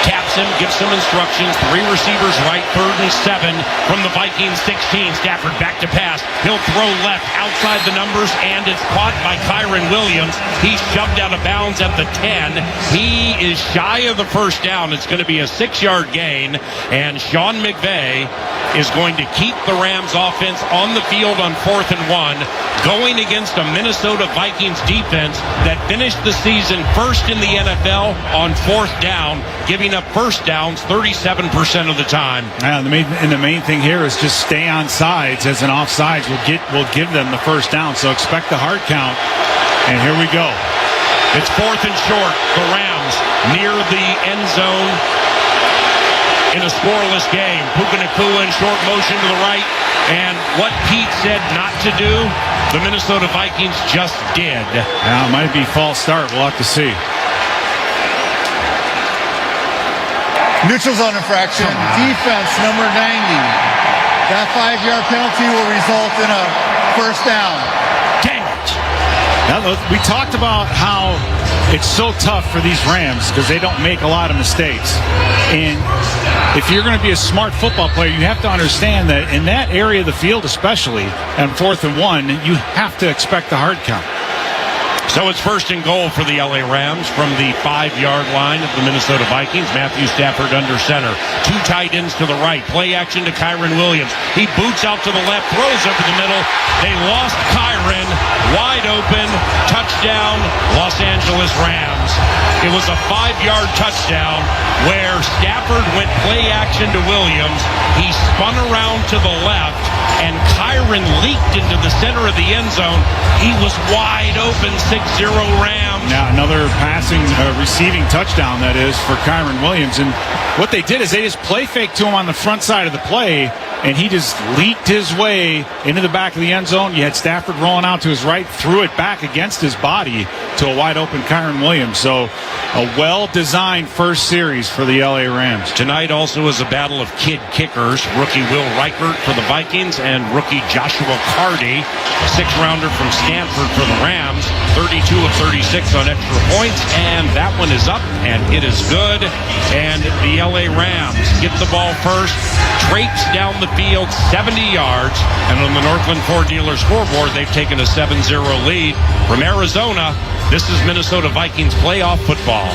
taps him, gives some instructions. 3 receivers right, 3rd and 7 from the Vikings 16. Stafford back to pass. He'll throw left outside the numbers, and it's caught by Kyren Williams. He's shoved out of bounds at the 10. He is shy of the first down. It's going to be a 6-yard gain, and Sean McVay is going to keep the Rams offense on the field on 4th and 1, going against a Minnesota Vikings defense that finished the season first in the NFL on 4th down, giving up first downs 37% of the time. The main thing here is just stay on sides, as an offsides will give them the first down. So expect the hard count. And here we go. It's 4th and short. The Rams near the end zone in a scoreless game. Puka Nacua in short motion to the right. And what Pete said not to do, the Minnesota Vikings just did. Now, it might be false start. We'll have to see. Neutral zone infraction. Defense number 90. That 5-yard penalty will result in a first down. Dang it. Now, we talked about how it's so tough for these Rams because they don't make a lot of mistakes. And if you're going to be a smart football player, you have to understand that in that area of the field, especially on 4th and 1, you have to expect the hard count. So it's 1st and goal for the LA Rams from the 5-yard line of the Minnesota Vikings. Matthew Stafford under center. 2 tight ends to the right. Play action to Kyren Williams. He boots out to the left, throws over the middle. They lost Kyren. Wide open. Touchdown, Los Angeles Rams. It was a 5-yard touchdown where Stafford went play action to Williams. He spun around to the left, and Kyren leaked into the center of the end zone. He was wide open. 6-0 Rams. Now another receiving touchdown, that is, for Kyren Williams. And what they did is they just play fake to him on the front side of the play, and he just leaked his way into the back of the end zone. You had Stafford rolling out to his right, threw it back against his body to a wide open Kyren Williams. So a well-designed first series for the LA Rams. Tonight also is a battle of kid kickers. Rookie Will Reichert for the Vikings and rookie Joshua Cardi, 6th-rounder from Stanford for the Rams. 32 of 36 on extra points, and that one is up, and it is good. And the LA Rams get the ball first, traipse down the field 70 yards, and on the Northland Ford Dealer scoreboard, they've taken a 7-0 lead. From Arizona, this is Minnesota Vikings playoff football.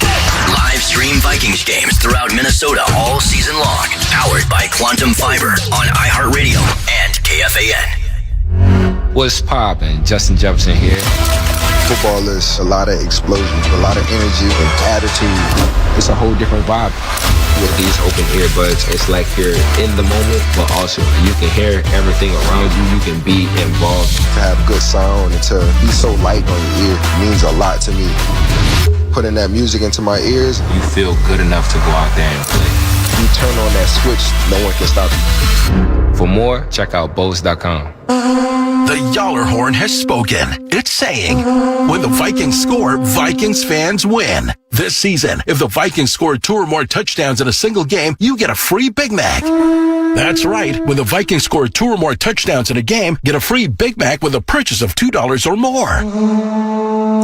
Live stream Vikings games throughout Minnesota all season long. Powered by Quantum Fiber on iHeartRadio and KFAN. What's poppin'? Justin Jefferson here. Football is a lot of explosion, a lot of energy and attitude. It's a whole different vibe. With these open earbuds, it's like you're in the moment, but also you can hear everything around you. You can be involved. To have good sound and to be so light on your ear means a lot to me. Putting that music into my ears, you feel good enough to go out there and play. You turn on that switch, no one can stop you. For more, check out Bose.com. The Yaller horn has spoken. It's saying, when the Vikings score, Vikings fans win. This season, if the Vikings score 2 or more touchdowns in a single game, you get a free Big Mac. That's right. When the Vikings score 2 or more touchdowns in a game, get a free Big Mac with a purchase of $2 or more.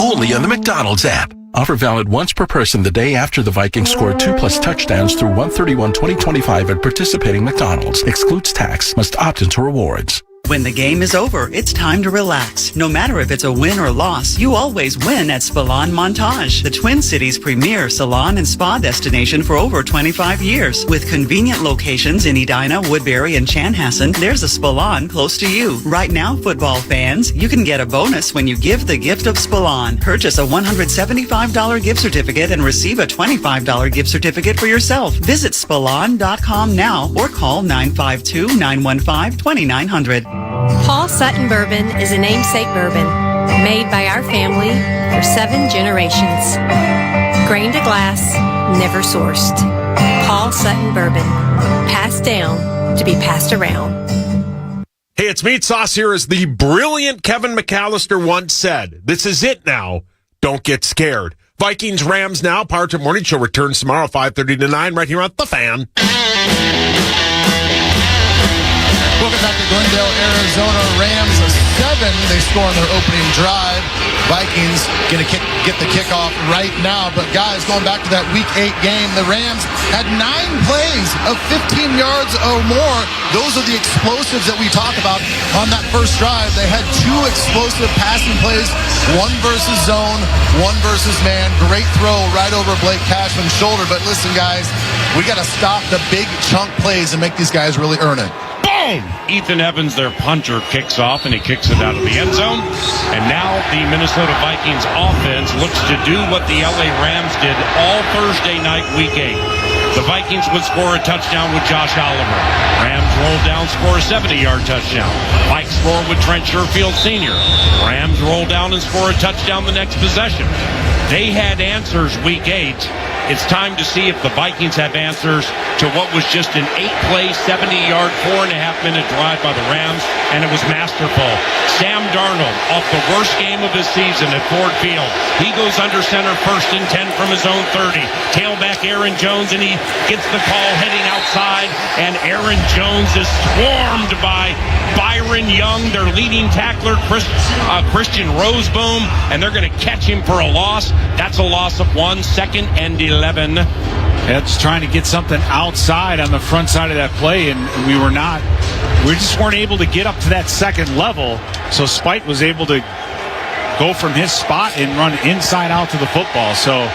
Only on the McDonald's app. Offer valid once per person the day after the Vikings score 2+ touchdowns through 1/31/2025 at participating McDonald's. Excludes tax. Must opt into rewards. When the game is over, it's time to relax. No matter if it's a win or loss, you always win at Spalon Montage, the Twin Cities' premier salon and spa destination for over 25 years. With convenient locations in Edina, Woodbury, and Chanhassen, there's a Spalon close to you. Right now, football fans, you can get a bonus when you give the gift of Spalon. Purchase a $175 gift certificate and receive a $25 gift certificate for yourself. Visit Spalon.com now or call 952-915-2900. Paul Sutton Bourbon is a namesake bourbon made by our family for 7 generations. Grain to glass, never sourced. Paul Sutton Bourbon, passed down to be passed around. Hey, it's Meat Sauce here. As the brilliant Kevin McAllister once said, this is it now. Don't get scared. Vikings Rams now. Power Trip Morning Show returns tomorrow, 5:30 to 9, right here on The Fan. Welcome back to Glendale, Arizona. Rams 7. They score on their opening drive. Vikings going to get the kickoff right now. But guys, going back to that Week 8 game, the Rams had 9 plays of 15 yards or more. Those are the explosives that we talk about on that first drive. They had 2 explosive passing plays, 1 versus zone, 1 versus man. Great throw right over Blake Cashman's shoulder. But listen, guys, we got to stop the big chunk plays and make these guys really earn it. Boom! Ethan Evans, their punter, kicks off, and he kicks it out of the end zone. And now the Minnesota Vikings offense looks to do what the LA Rams did all Thursday night, Week 8. The Vikings would score a touchdown with Josh Oliver. Rams roll down, score a 70-yard touchdown. Vikes score with Trent Sherfield Sr. Rams roll down and score a touchdown the next possession. They had answers Week 8. It's time to see if the Vikings have answers to what was just an 8-play, 70-yard, 4.5-minute drive by the Rams, and it was masterful. Sam Darnold, off the worst game of his season at Ford Field. He goes under center, 1st and 10 from his own 30. Tailback Aaron Jones, and he gets the call heading outside, and Aaron Jones is swarmed by Byron Young, their leading tackler, Christian Roseboom, and they're going to catch him for a loss. That's a loss of 1, 2nd and 11. That's trying to get something outside on the front side of that play, and we just weren't able to get up to that second level. So Spite was able to go from his spot and run inside out to the football. So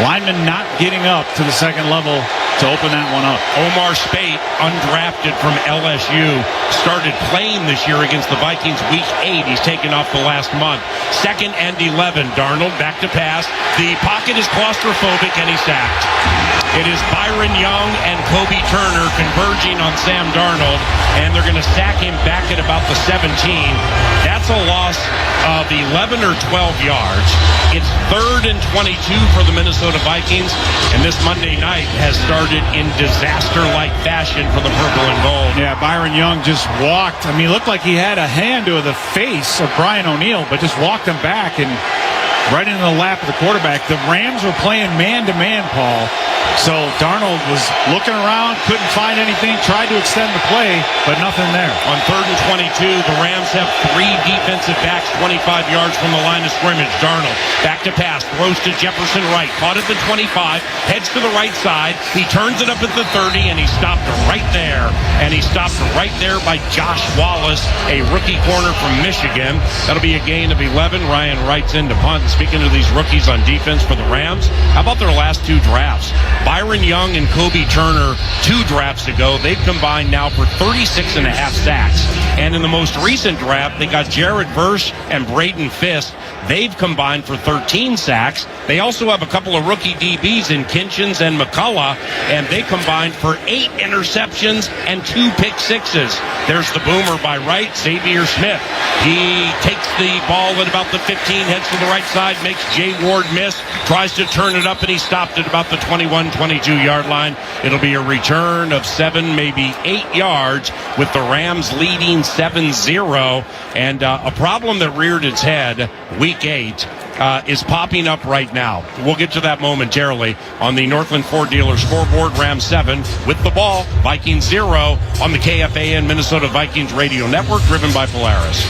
lineman not getting up to the second level to open that one up. Omar Spate, undrafted from LSU, started playing this year against the Vikings Week 8. He's taken off the last month. 2nd and 11. Darnold back to pass. The pocket is claustrophobic, and he's sacked. It is Byron Young and Kobe Turner converging on Sam Darnold, and they're going to sack him back at about the 17. That's a loss of 11 or 12 yards. It's 3rd and 22 for the Minnesota Vikings, and this Monday night has started in disaster-like fashion for the purple and gold. Yeah, Byron Young just walked. I mean, it looked like he had a hand to the face of Brian O'Neill, but just walked him back and right into the lap of the quarterback. The Rams were playing man-to-man, Paul. So Darnold was looking around, couldn't find anything, tried to extend the play, but nothing there. On 3rd and 22, the Rams have 3 defensive backs 25 yards from the line of scrimmage. Darnold back to pass, throws to Jefferson right, caught at the 25, heads to the right side. He turns it up at the 30, and he stopped right there. And he stopped right there by Josh Wallace, a rookie corner from Michigan. That'll be a gain of 11. Ryan Wright's in to punt. speaking of these rookies on defense for the Rams, how about their last 2 drafts? Byron Young and Kobe Turner 2 drafts ago, they've combined now for 36.5 sacks. And in the most recent draft, they got Jared Verse and Braden Fisk. They've combined for 13 sacks. They also have a couple of rookie DBs in Kinchins and McCullough, and they combined for 8 interceptions and 2 pick sixes. There's the boomer by right, Xavier Smith. He takes the ball at about the 15, heads to the right side, makes Jay Ward miss, tries to turn it up, and he stopped at about the 21, 22-yard line. It'll be a return of 7, maybe 8 yards, with the Rams leading 7-0. And a problem that reared its head Week 8 is popping up right now. We'll get to that momentarily on the Northland Ford Dealer scoreboard. Rams 7 with the ball, Vikings 0 on the KFAN Minnesota Vikings Radio Network, driven by Polaris.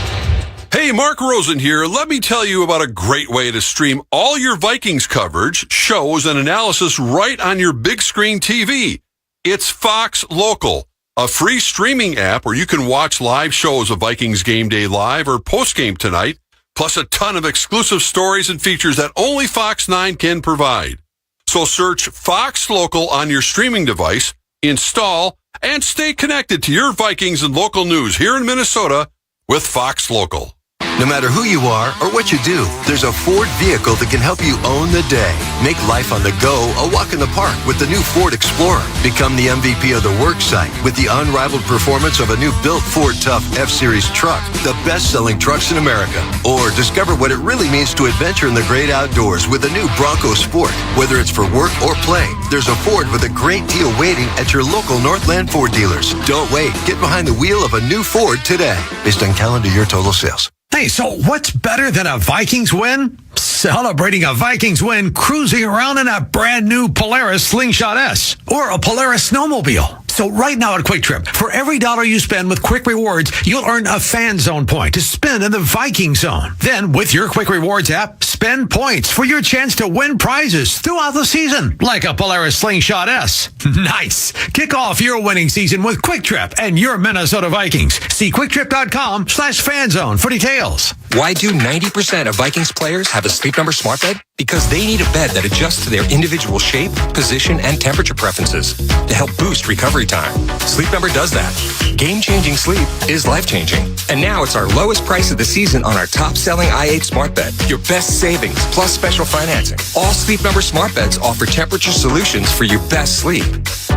Hey, Mark Rosen here. Let me tell you about a great way to stream all your Vikings coverage, shows, and analysis right on your big screen TV. It's Fox Local, a free streaming app where you can watch live shows of Vikings Game Day Live or Postgame Tonight, plus a ton of exclusive stories and features that only Fox 9 can provide. So search Fox Local on your streaming device, install, and stay connected to your Vikings and local news here in Minnesota with Fox Local. No matter who you are or what you do, there's a Ford vehicle that can help you own the day. Make life on the go a walk in the park with the new Ford Explorer. Become the MVP of the work site with the unrivaled performance of a new built Ford Tough F-Series truck, the best-selling trucks in America. Or discover what it really means to adventure in the great outdoors with the new Bronco Sport. Whether it's for work or play, there's a Ford with a great deal waiting at your local Northland Ford dealers. Don't wait. Get behind the wheel of a new Ford today, based on calendar year total sales. Hey, so what's better than a Vikings win? Celebrating a Vikings win cruising around in a brand new Polaris Slingshot S or a Polaris snowmobile. So right now at Quick Trip, for every $1 you spend with Quick Rewards, you'll earn a Fan Zone point to spend in the Viking Zone. Then with your Quick Rewards app, spend points for your chance to win prizes throughout the season, like a Polaris Slingshot S. Nice. Kick off your winning season with Quick Trip and your Minnesota Vikings. See quicktrip.com/fanzone for details. Why do 90% of Vikings players have a Sleep Number smart bed? Because they need a bed that adjusts to their individual shape, position, and temperature preferences to help boost recovery time. Sleep Number does that. Game-changing sleep is life-changing. And now it's our lowest price of the season on our top-selling i8 smart bed. Your best savings, plus special financing. All Sleep Number smart beds offer temperature solutions for your best sleep.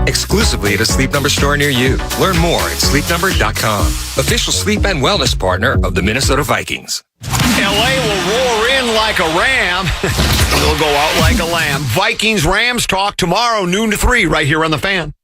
Exclusively at a Sleep Number store near you. Learn more at sleepnumber.com. Official sleep and wellness partner of the Minnesota Vikings. LA will roar in like a ram. They'll go out like a lamb. Vikings-Rams talk tomorrow, noon to 3, right here on The Fan.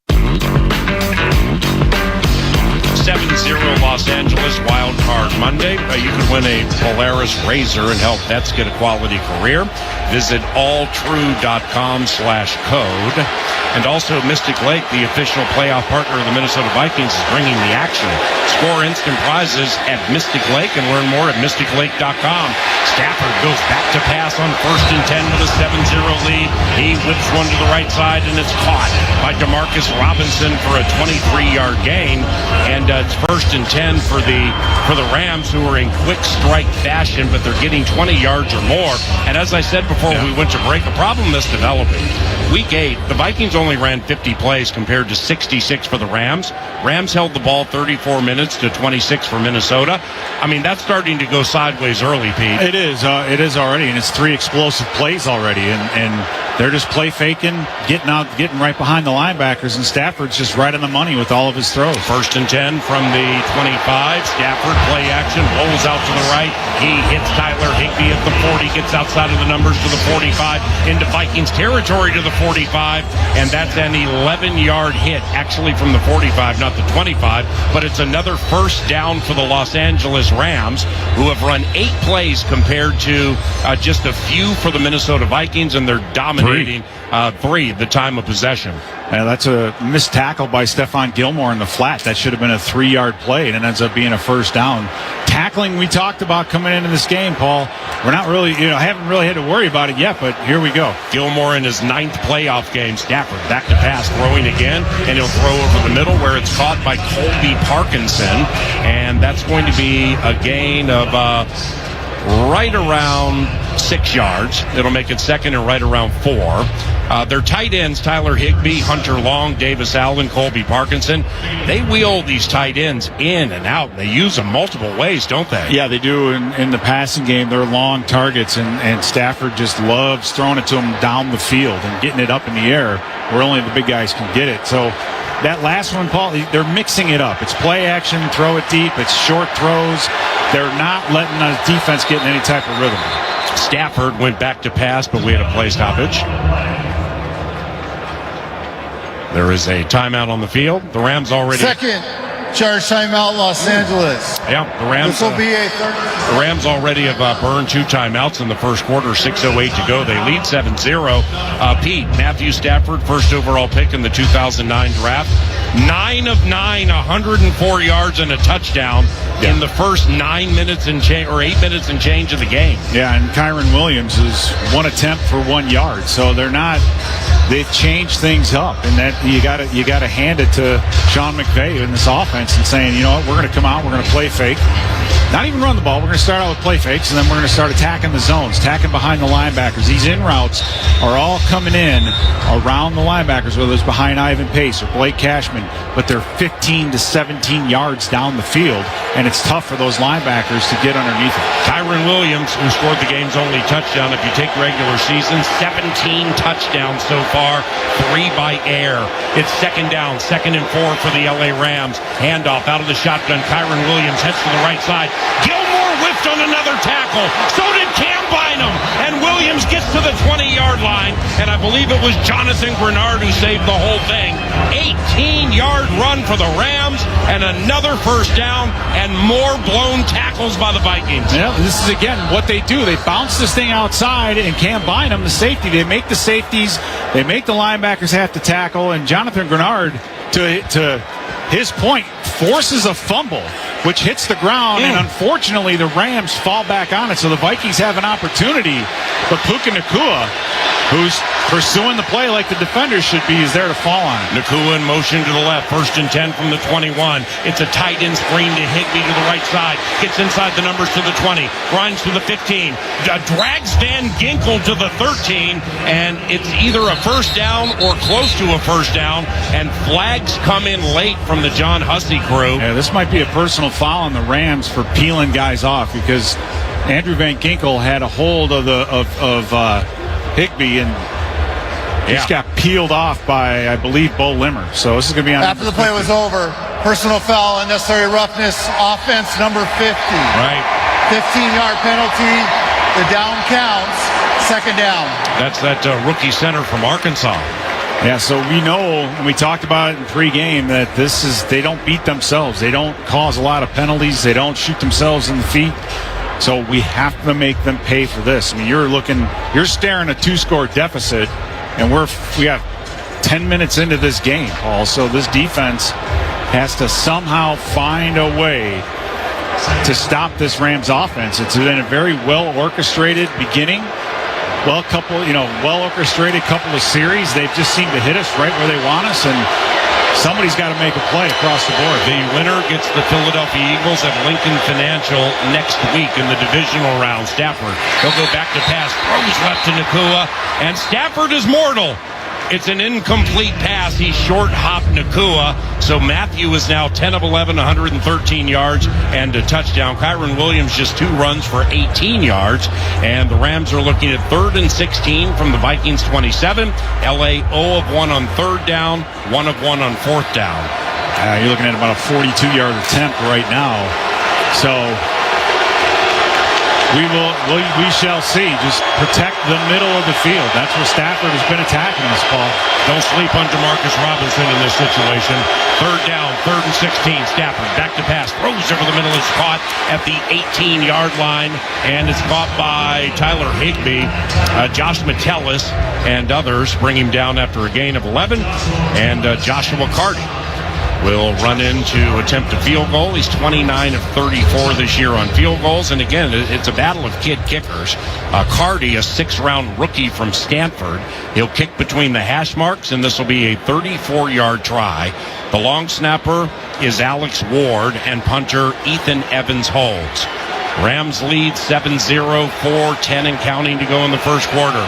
7-0 Los Angeles Wild Card Monday. You can win a Polaris Razor and help Vets get a quality career. Visit alltrue.com/code. And also Mystic Lake, the official playoff partner of the Minnesota Vikings, is bringing the action. Score instant prizes at Mystic Lake and learn more at mysticlake.com. Stafford goes back to pass on 1st and 10 with a 7-0 lead. He whips one to the right side, and it's caught by DeMarcus Robinson for a 23-yard gain. And it's 1st and 10 for the Rams, who are in quick strike fashion, but they're getting 20 yards or more. And as I said before we went to break, a problem that's developing. Week 8, the Vikings only ran 50 plays compared to 66 for the Rams. Rams held the ball 34 minutes to 26 for Minnesota. I mean, that's starting to go sideways early, Pete. It is already, and it's 3 explosive plays already, and they're just play faking, getting right behind the linebackers, and Stafford's just right on the money with all of his throws. 1st and 10 from the 25. Stafford, play action, rolls out to the right. He hits Tyler Higbee at the 40, gets outside of the numbers to the 45, into Vikings territory to the 45, and that's an 11-yard hit, actually from the 45, not the 25, but it's another first down for the Los Angeles Rams, who have run 8 plays compared to just a few for the Minnesota Vikings, and they're dominating 3 the time of possession. Yeah, that's a missed tackle by Stephon Gilmore in the flat. That should have been a 3-yard play, and it ends up being a first down. Tackling we talked about coming into this game, Paul. We're not really, haven't really had to worry about it yet, but here we go. Gilmore in his 9th playoff game. Stafford back to pass, throwing again, and he'll throw over the middle where it's caught by Colby Parkinson, and that's going to be a gain of right around 6 yards. It'll make it second and right around 4. Their tight ends, Tyler Higbee, Hunter Long, Davis Allen, Colby Parkinson, they wheel these tight ends in and out. They use them multiple ways, don't they? Yeah, they do. In the passing game, they're long targets, and Stafford just loves throwing it to them down the field and getting it up in the air where only the big guys can get it. So that last one, Paul, they're mixing it up. It's play action, throw it deep, it's short throws. They're not letting the defense get in any type of rhythm. Stafford went back to pass, but we had a play stoppage. There is a timeout on the field. The Rams already... Second charge timeout, Los Angeles. Yeah, the Rams... This will be a third... The Rams already have burned 2 timeouts in the first quarter, 6:08 to go. They lead 7-0. Pete, Matthew Stafford, first overall pick in the 2009 draft. 9 of 9, 104 yards and a touchdown in the first 9 minutes and 8 minutes and change of the game. Yeah, and Kyren Williams is 1 attempt for 1 yard. So they're not... They've changed things up, and that you got to hand it to Sean McVay in this offense and saying, you know what, we're going to come out, we're going to play fake. Not even run the ball. We're going to start out with play fakes, and then we're going to start attacking the zones, attacking behind the linebackers. These in routes are all coming in around the linebackers, whether it's behind Ivan Pace or Blake Cashman, but they're 15 to 17 yards down the field, and it's tough for those linebackers to get underneath it. Kyren Williams, who scored the game's only touchdown, if you take regular season, 17 touchdowns so far, 3 by air. It's second down, 2nd and 4 for the LA Rams. Handoff out of the shotgun. Kyren Williams heads to the right side. Gilmore whiffed on another tackle. So did Cam Bynum. And Williams gets to the 20-yard line. And I believe it was Jonathan Grenard who saved the whole thing. 18-yard run for the Rams and another first down and more blown tackles by the Vikings. Yeah, this is, again, what they do. They bounce this thing outside, and Cam Bynum, the safety, they make the safeties, they make the linebackers have to tackle, and Jonathan Grenard, to his point, forces a fumble, which hits the ground, and unfortunately the Rams fall back on it, so the Vikings have an opportunity, but Puka Nacua, who's pursuing the play like the defenders should be, is there to fall on it. Nacua in motion to the left, 1st and 10 from the 21. It's a tight end screen to Higbee to the right side, gets inside the numbers to the 20, grinds to the 15, drags Van Ginkel to the 13, and it's either a first down or close to a first down, and flags come in late from the John Hussey crew. Yeah, this might be a personal foul on the Rams for peeling guys off, because Andrew Van Ginkel had a hold of Higbee, and he just got peeled off by, I believe, Bo Limmer. So this is going to be on. After the play was over, personal foul, unnecessary roughness, offense number 50. Right. 15-yard penalty. The down counts. Second down. That's that rookie center from Arkansas. Yeah, so we know, and we talked about it in pregame, that they don't beat themselves. They don't cause a lot of penalties. They don't shoot themselves in the feet. So we have to make them pay for this. I mean, you're staring a 2-score deficit, and we got 10 minutes into this game, Paul. So this defense has to somehow find a way to stop this Rams offense. It's been a very well-orchestrated beginning. Well-orchestrated couple of series. They've just seemed to hit us right where they want us, and somebody's got to make a play across the board. The winner gets the Philadelphia Eagles at Lincoln Financial next week in the divisional round. Stafford, he'll go back to pass, throws left to Nacua, and Stafford is mortal. It's an incomplete pass. He short-hopped Nacua. So Matthew is now 10 of 11, 113 yards, and a touchdown. Kyren Williams just 2 runs for 18 yards. And the Rams are looking at 3rd and 16 from the Vikings 27. LA 0 of 1 on 3rd down, 1 of 1 on 4th down. You're looking at about a 42-yard attempt right now. So we shall see. Just protect the middle of the field. That's where Stafford has been attacking us, Paul. Don't sleep on Demarcus Robinson in this situation. 3rd down, 3rd and 16. Stafford back to pass. Throws over the middle. Is caught at the 18-yard line. And it's caught by Tyler Higbee. Josh Metellus and others bring him down after a gain of 11. And Joshua Carty will run in to attempt a field goal. He's 29 of 34 this year on field goals. And again, it's a battle of kid kickers. Carty, a 6th-round rookie from Stanford. He'll kick between the hash marks, and this will be a 34-yard try. The long snapper is Alex Ward, and punter Ethan Evans holds. Rams lead 7-0, 4:10 and counting to go in the first quarter.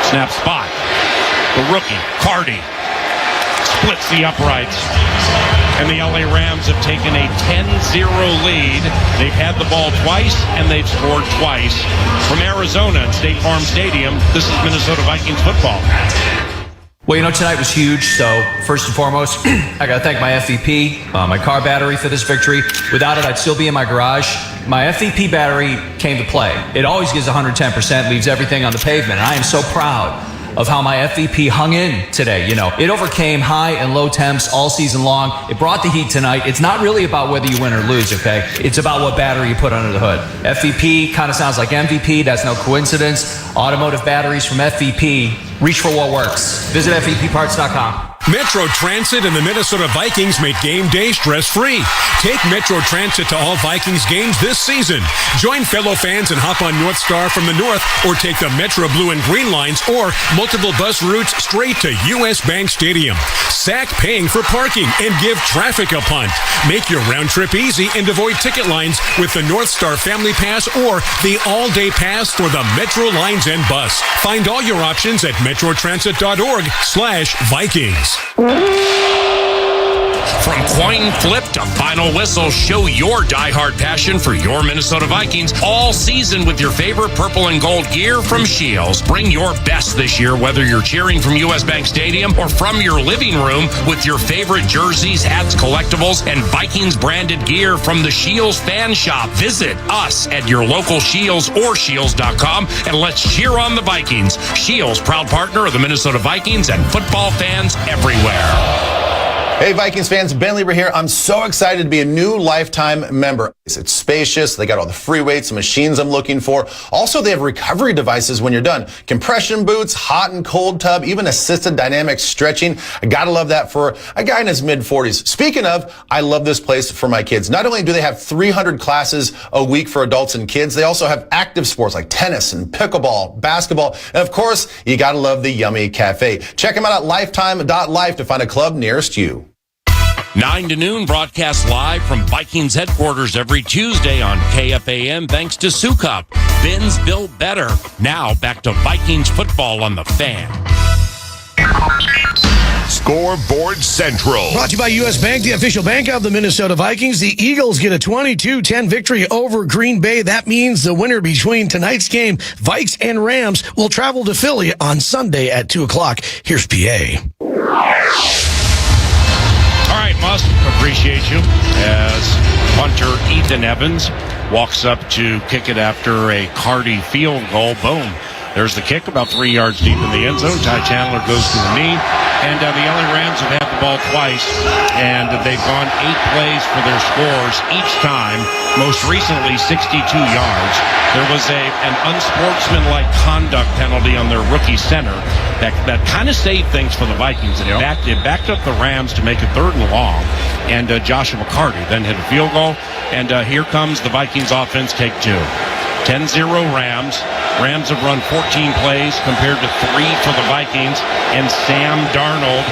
Snap spot. The rookie, Cardi, splits the uprights. And the LA Rams have taken a 10-0 lead. They've had the ball twice, and they've scored twice. From Arizona at State Farm Stadium, this is Minnesota Vikings football. Well, tonight was huge, so first and foremost, I got to thank my FVP, my car battery for this victory. Without it, I'd still be in my garage. My FVP battery came to play. It always gives 110%, leaves everything on the pavement, and I am so proud of how my FVP hung in today. It overcame high and low temps all season long. It brought the heat tonight. It's not really about whether you win or lose, okay? It's about what battery you put under the hood. FVP kind of sounds like MVP. That's no coincidence. Automotive batteries from FVP. Reach for what works. Visit FVPparts.com. Metro Transit and the Minnesota Vikings make game day stress-free. Take Metro Transit to all Vikings games this season. Join fellow fans and hop on North Star from the north, or take the Metro Blue and Green lines or multiple bus routes straight to U.S. Bank Stadium. Sack paying for parking and give traffic a punt. Make your round trip easy and avoid ticket lines with the North Star Family Pass or the all-day pass for the Metro lines and bus. Find all your options at metrotransit.org/Vikings. From coin flip to final whistle, show your diehard passion for your Minnesota Vikings all season with your favorite purple and gold gear from Shields. Bring your best this year, whether you're cheering from U.S. Bank Stadium or from your living room with your favorite jerseys, hats, collectibles, and Vikings branded gear from the Shields Fan Shop. Visit us at your local Shields or Shields.com and let's cheer on the Vikings. Shields, proud partner of the Minnesota Vikings and football fans everywhere. Hey, Vikings fans, Ben Lieber here. I'm so excited to be a new lifetime member. It's spacious. They got all the free weights and machines I'm looking for. Also, they have recovery devices when you're done. Compression boots, hot and cold tub, even assisted dynamic stretching. I gotta love that for a guy in his mid-40s. Speaking of, I love this place for my kids. Not only do they have 300 classes a week for adults and kids, they also have active sports like tennis and pickleball, basketball, and of course, you gotta love the yummy cafe. Check them out at lifetime.life to find a club nearest you. 9 to noon, broadcast live from Vikings headquarters every Tuesday on KFAN, thanks to Sukup. Ben's built better. Now back to Vikings football on the Fan. Scoreboard Central. Brought to you by U.S. Bank, the official bank of the Minnesota Vikings. The Eagles get a 22-10 victory over Green Bay. That means the winner between tonight's game, Vikes and Rams, will travel to Philly on Sunday at 2 o'clock. Here's PA. All right, Musk, appreciate you as punter Ethan Evans walks up to kick it after a Cardi field goal. Boom. There's the kick about 3 yards deep in the end zone. Ty Chandler goes to the knee. And the LA Rams have had the ball twice, and they've gone 8 plays for their scores each time, most recently 62 yards. There was an unsportsmanlike conduct penalty on their rookie center that kind of saved things for the Vikings. It backed up the Rams to make it 3rd and long, and Joshua McCarty then hit a field goal. And here comes the Vikings offense, take 2. 10-0 Rams. Rams have run 14 plays compared to 3 for the Vikings. And Sam Darnold,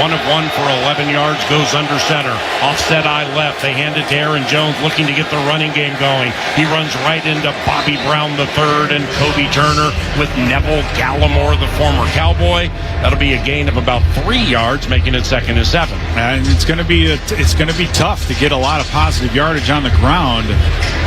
1 of 1 for 11 yards, goes under center. Offset eye left. They hand it to Aaron Jones, looking to get the running game going. He runs right into Bobby Brown III and Kobe Turner with Neville Gallimore, the former Cowboy. That'll be a gain of about 3 yards, making it 2nd and 7. And it's going to be tough to get a lot of positive yardage on the ground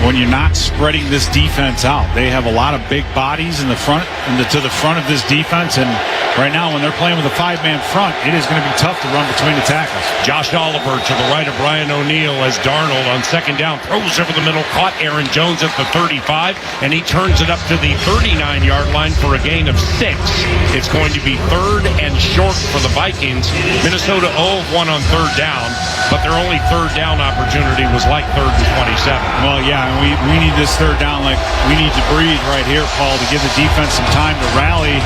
when you're not spreading this defense out. They have a lot of big bodies in the front to the front of this defense, and right now when they're playing with a 5-man front, it is going to be tough to run between the tackles. Josh Oliver to the right of Brian O'Neill as Darnold on 2nd down throws over the middle, caught Aaron Jones at the 35, and he turns it up to the 39-yard line for a gain of 6. It's going to be 3rd and short for the Vikings. Minnesota 0-1 on 3rd down, but their only 3rd down opportunity was like 3rd and 27. Well, yeah, and we need this 3rd down like we need to breathe right here, Paul, to give the defense some time to rally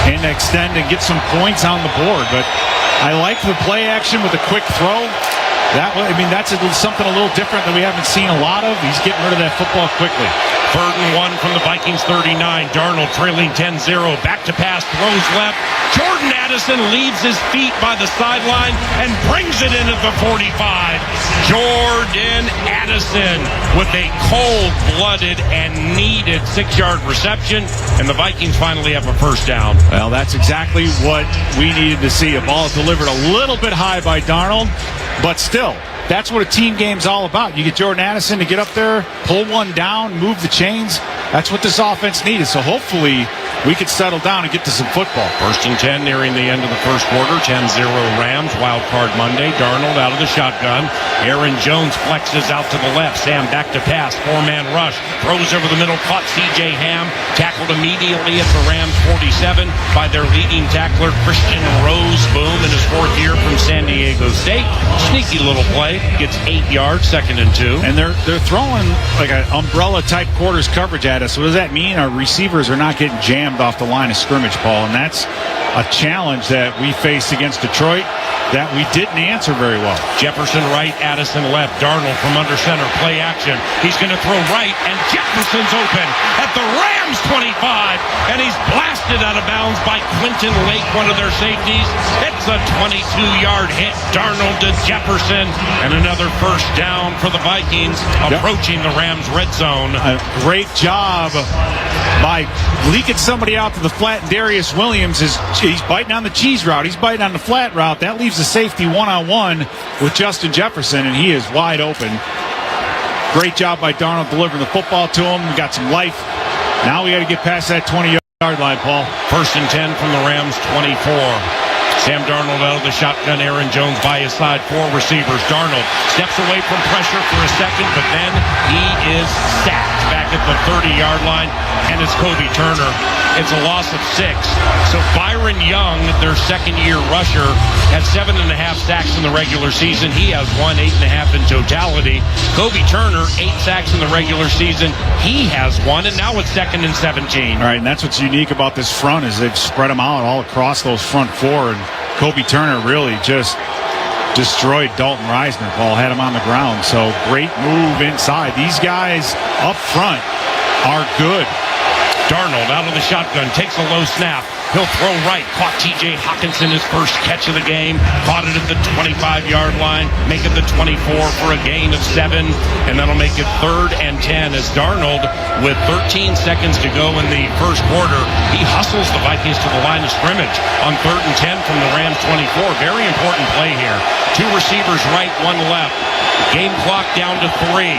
and extend and get some points on the board. But I like the play action with a quick throw. That's something a little different that we haven't seen a lot of. He's getting rid of that football quickly. 3rd and 1 from the Vikings 39. Darnold trailing 10-0. Back to pass, throws left. Jordan Addison leaves his feet by the sideline and brings it in at the 45. Jordan Addison with a cold-blooded and needed 6-yard reception, and the Vikings finally have a first down. Well, that's exactly what we needed to see. A ball delivered a little bit high by Darnold, but still, that's what a team game's all about. You get Jordan Addison to get up there, pull one down, move the chains. That's what this offense needed. So hopefully we could settle down and get to some football. 1st and 10 nearing the end of the first quarter. 10-0 Rams. Wild Card Monday. Darnold out of the shotgun. Aaron Jones flexes out to the left. Sam back to pass. 4-man rush. Throws over the middle. Caught C.J. Ham. Tackled immediately at the Rams 47 by their leading tackler, Christian Roseboom, in his 4th year from San Diego State. Sneaky little play. Gets 8 yards. 2nd and 2. And they're throwing like an umbrella-type quarters coverage at us. What does that mean? Our receivers are not getting jammed off the line of scrimmage, Paul, and that's a challenge that we faced against Detroit that we didn't answer very well. Jefferson right, Addison left. Darnold from under center, play action. He's going to throw right, and Jefferson's open at the Rams 25, and he's blasted out of bounds by Quentin Lake, one of their safeties. It's a 22-yard hit. Darnold to Jefferson, and another first down for the Vikings, approaching the Rams red zone. A great job by leaking somebody out to the flat. Darius Williams he's biting on the cheese route. He's biting on the flat route. That leaves the safety one-on-one with Justin Jefferson, and he is wide open. Great job by Darnold delivering the football to him. We got some life. Now we got to get past that 20-yard line, Paul. 1st and 10 from the Rams 24. Sam Darnold out of the shotgun. Aaron Jones by his side. 4 receivers. Darnold steps away from pressure for a second, but then he is sacked back at the 30-yard line, and it's Kobe Turner. It's a loss of 6. So Byron Young, their second-year rusher, had 7.5 sacks in the regular season. He has 8.5 in totality. Kobe Turner, 8 sacks in the regular season. He has 1, and now it's 2nd and 17. All right, and that's what's unique about this front is they've spread them out all across those front 4, and Kobe Turner really just destroyed Dalton Reisner. Paul had him on the ground. So great move inside. These guys up front are good. Darnold out of the shotgun, takes a low snap. He'll throw right. Caught T.J. Hawkinson, his first catch of the game. Caught it at the 25-yard line. Make it the 24 for a gain of 7. And that'll make it 3rd and 10 as Darnold, with 13 seconds to go in the first quarter, he hustles the Vikings to the line of scrimmage on 3rd and 10 from the Rams 24. Very important play here. 2 receivers right, 1 left. Game clock down to 3.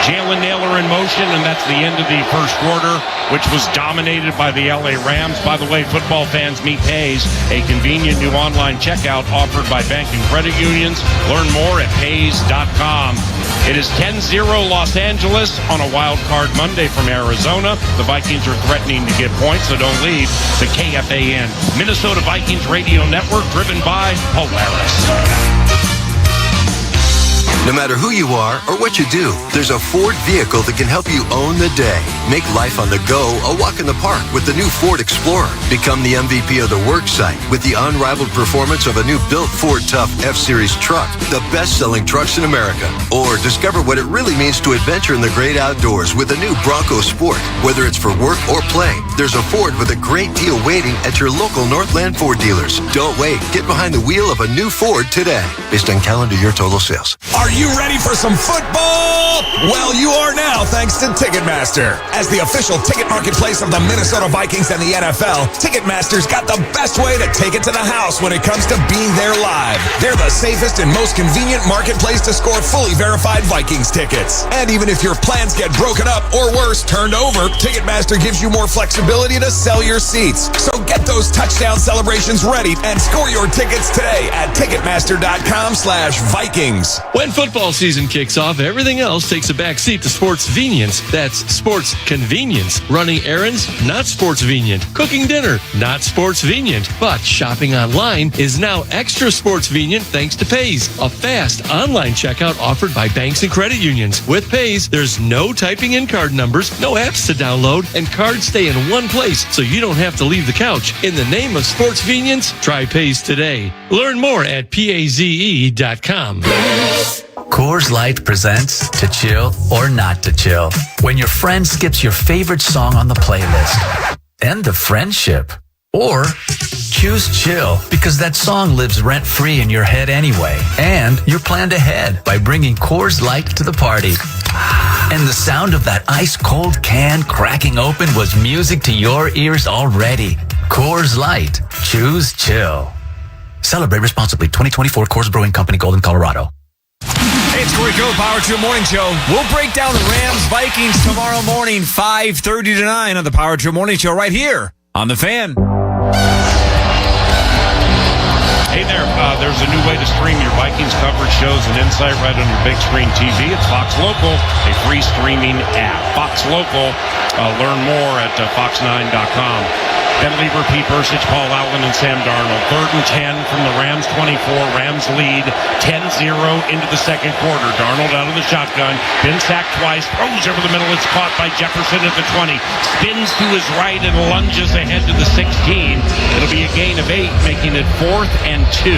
Jalen Naylor in motion, and that's the end of the first quarter, which was dominated by the LA Rams. By the way, football fans, meet Pays, a convenient new online checkout offered by bank and credit unions. Learn more at Pays.com. It is 10-0 Los Angeles on a Wild Card Monday from Arizona. The Vikings are threatening to get points, so don't leave. The KFAN Minnesota Vikings Radio Network, driven by Polaris. No matter who you are or what you do, there's a Ford vehicle that can help you own the day. Make life on the go a walk in the park with the new Ford Explorer. Become the MVP of the work site with the unrivaled performance of a new built Ford Tough F-Series truck, the best-selling trucks in America. Or discover what it really means to adventure in the great outdoors with a new Bronco Sport. Whether it's for work or play, there's a Ford with a great deal waiting at your local Northland Ford dealers. Don't wait. Get behind the wheel of a new Ford today. Based on calendar year total sales. Are you ready for some football? Well, you are now, thanks to Ticketmaster. As the official ticket marketplace of the Minnesota Vikings and the NFL, Ticketmaster's got the best way to take it to the house when it comes to being there live. They're the safest and most convenient marketplace to score fully verified Vikings tickets. And even if your plans get broken up or worse, turned over, Ticketmaster gives you more flexibility to sell your seats. So get those touchdown celebrations ready and score your tickets today at Ticketmaster.com/Vikings. When football season kicks off, everything else takes a back seat to sports-venience. That's sports convenience. Running errands, not sports-venient. Cooking dinner, not sports-venient. But shopping online is now extra sports-venient thanks to Pays, a fast online checkout offered by banks and credit unions. With Pays, there's no typing in card numbers, no apps to download, and cards stay in one place so you don't have to leave the couch. In the name of sports-venience, try Pays today. Learn more at PAZE.com. Coors Light presents To Chill or Not to Chill. When your friend skips your favorite song on the playlist. End the friendship. Or choose chill because that song lives rent-free in your head anyway. And you're planned ahead by bringing Coors Light to the party. And the sound of that ice-cold can cracking open was music to your ears already. Coors Light. Choose chill. Celebrate responsibly. 2024 Coors Brewing Company, Golden, Colorado. Hey, it's Corey Cole, Power Trip Morning Show. We'll break down the Rams-Vikings tomorrow morning, 5:30 to 9 on the Power Trip Morning Show right here on The Fan. Hey there, there's a new way to stream your Vikings coverage shows and insight right on your big screen TV. It's Fox Local, a free streaming app. Fox Local, learn more at fox9.com. Ben Lieber, Pete Bursich, Paul Allen, and Sam Darnold. 3rd and 10 from the Rams 24. Rams lead 10-0 into the second quarter. Darnold out of the shotgun. Been sacked twice. Throws over the middle. It's caught by Jefferson at the 20. Spins to his right and lunges ahead to the 16. It'll be a gain of 8, making it 4th and 2.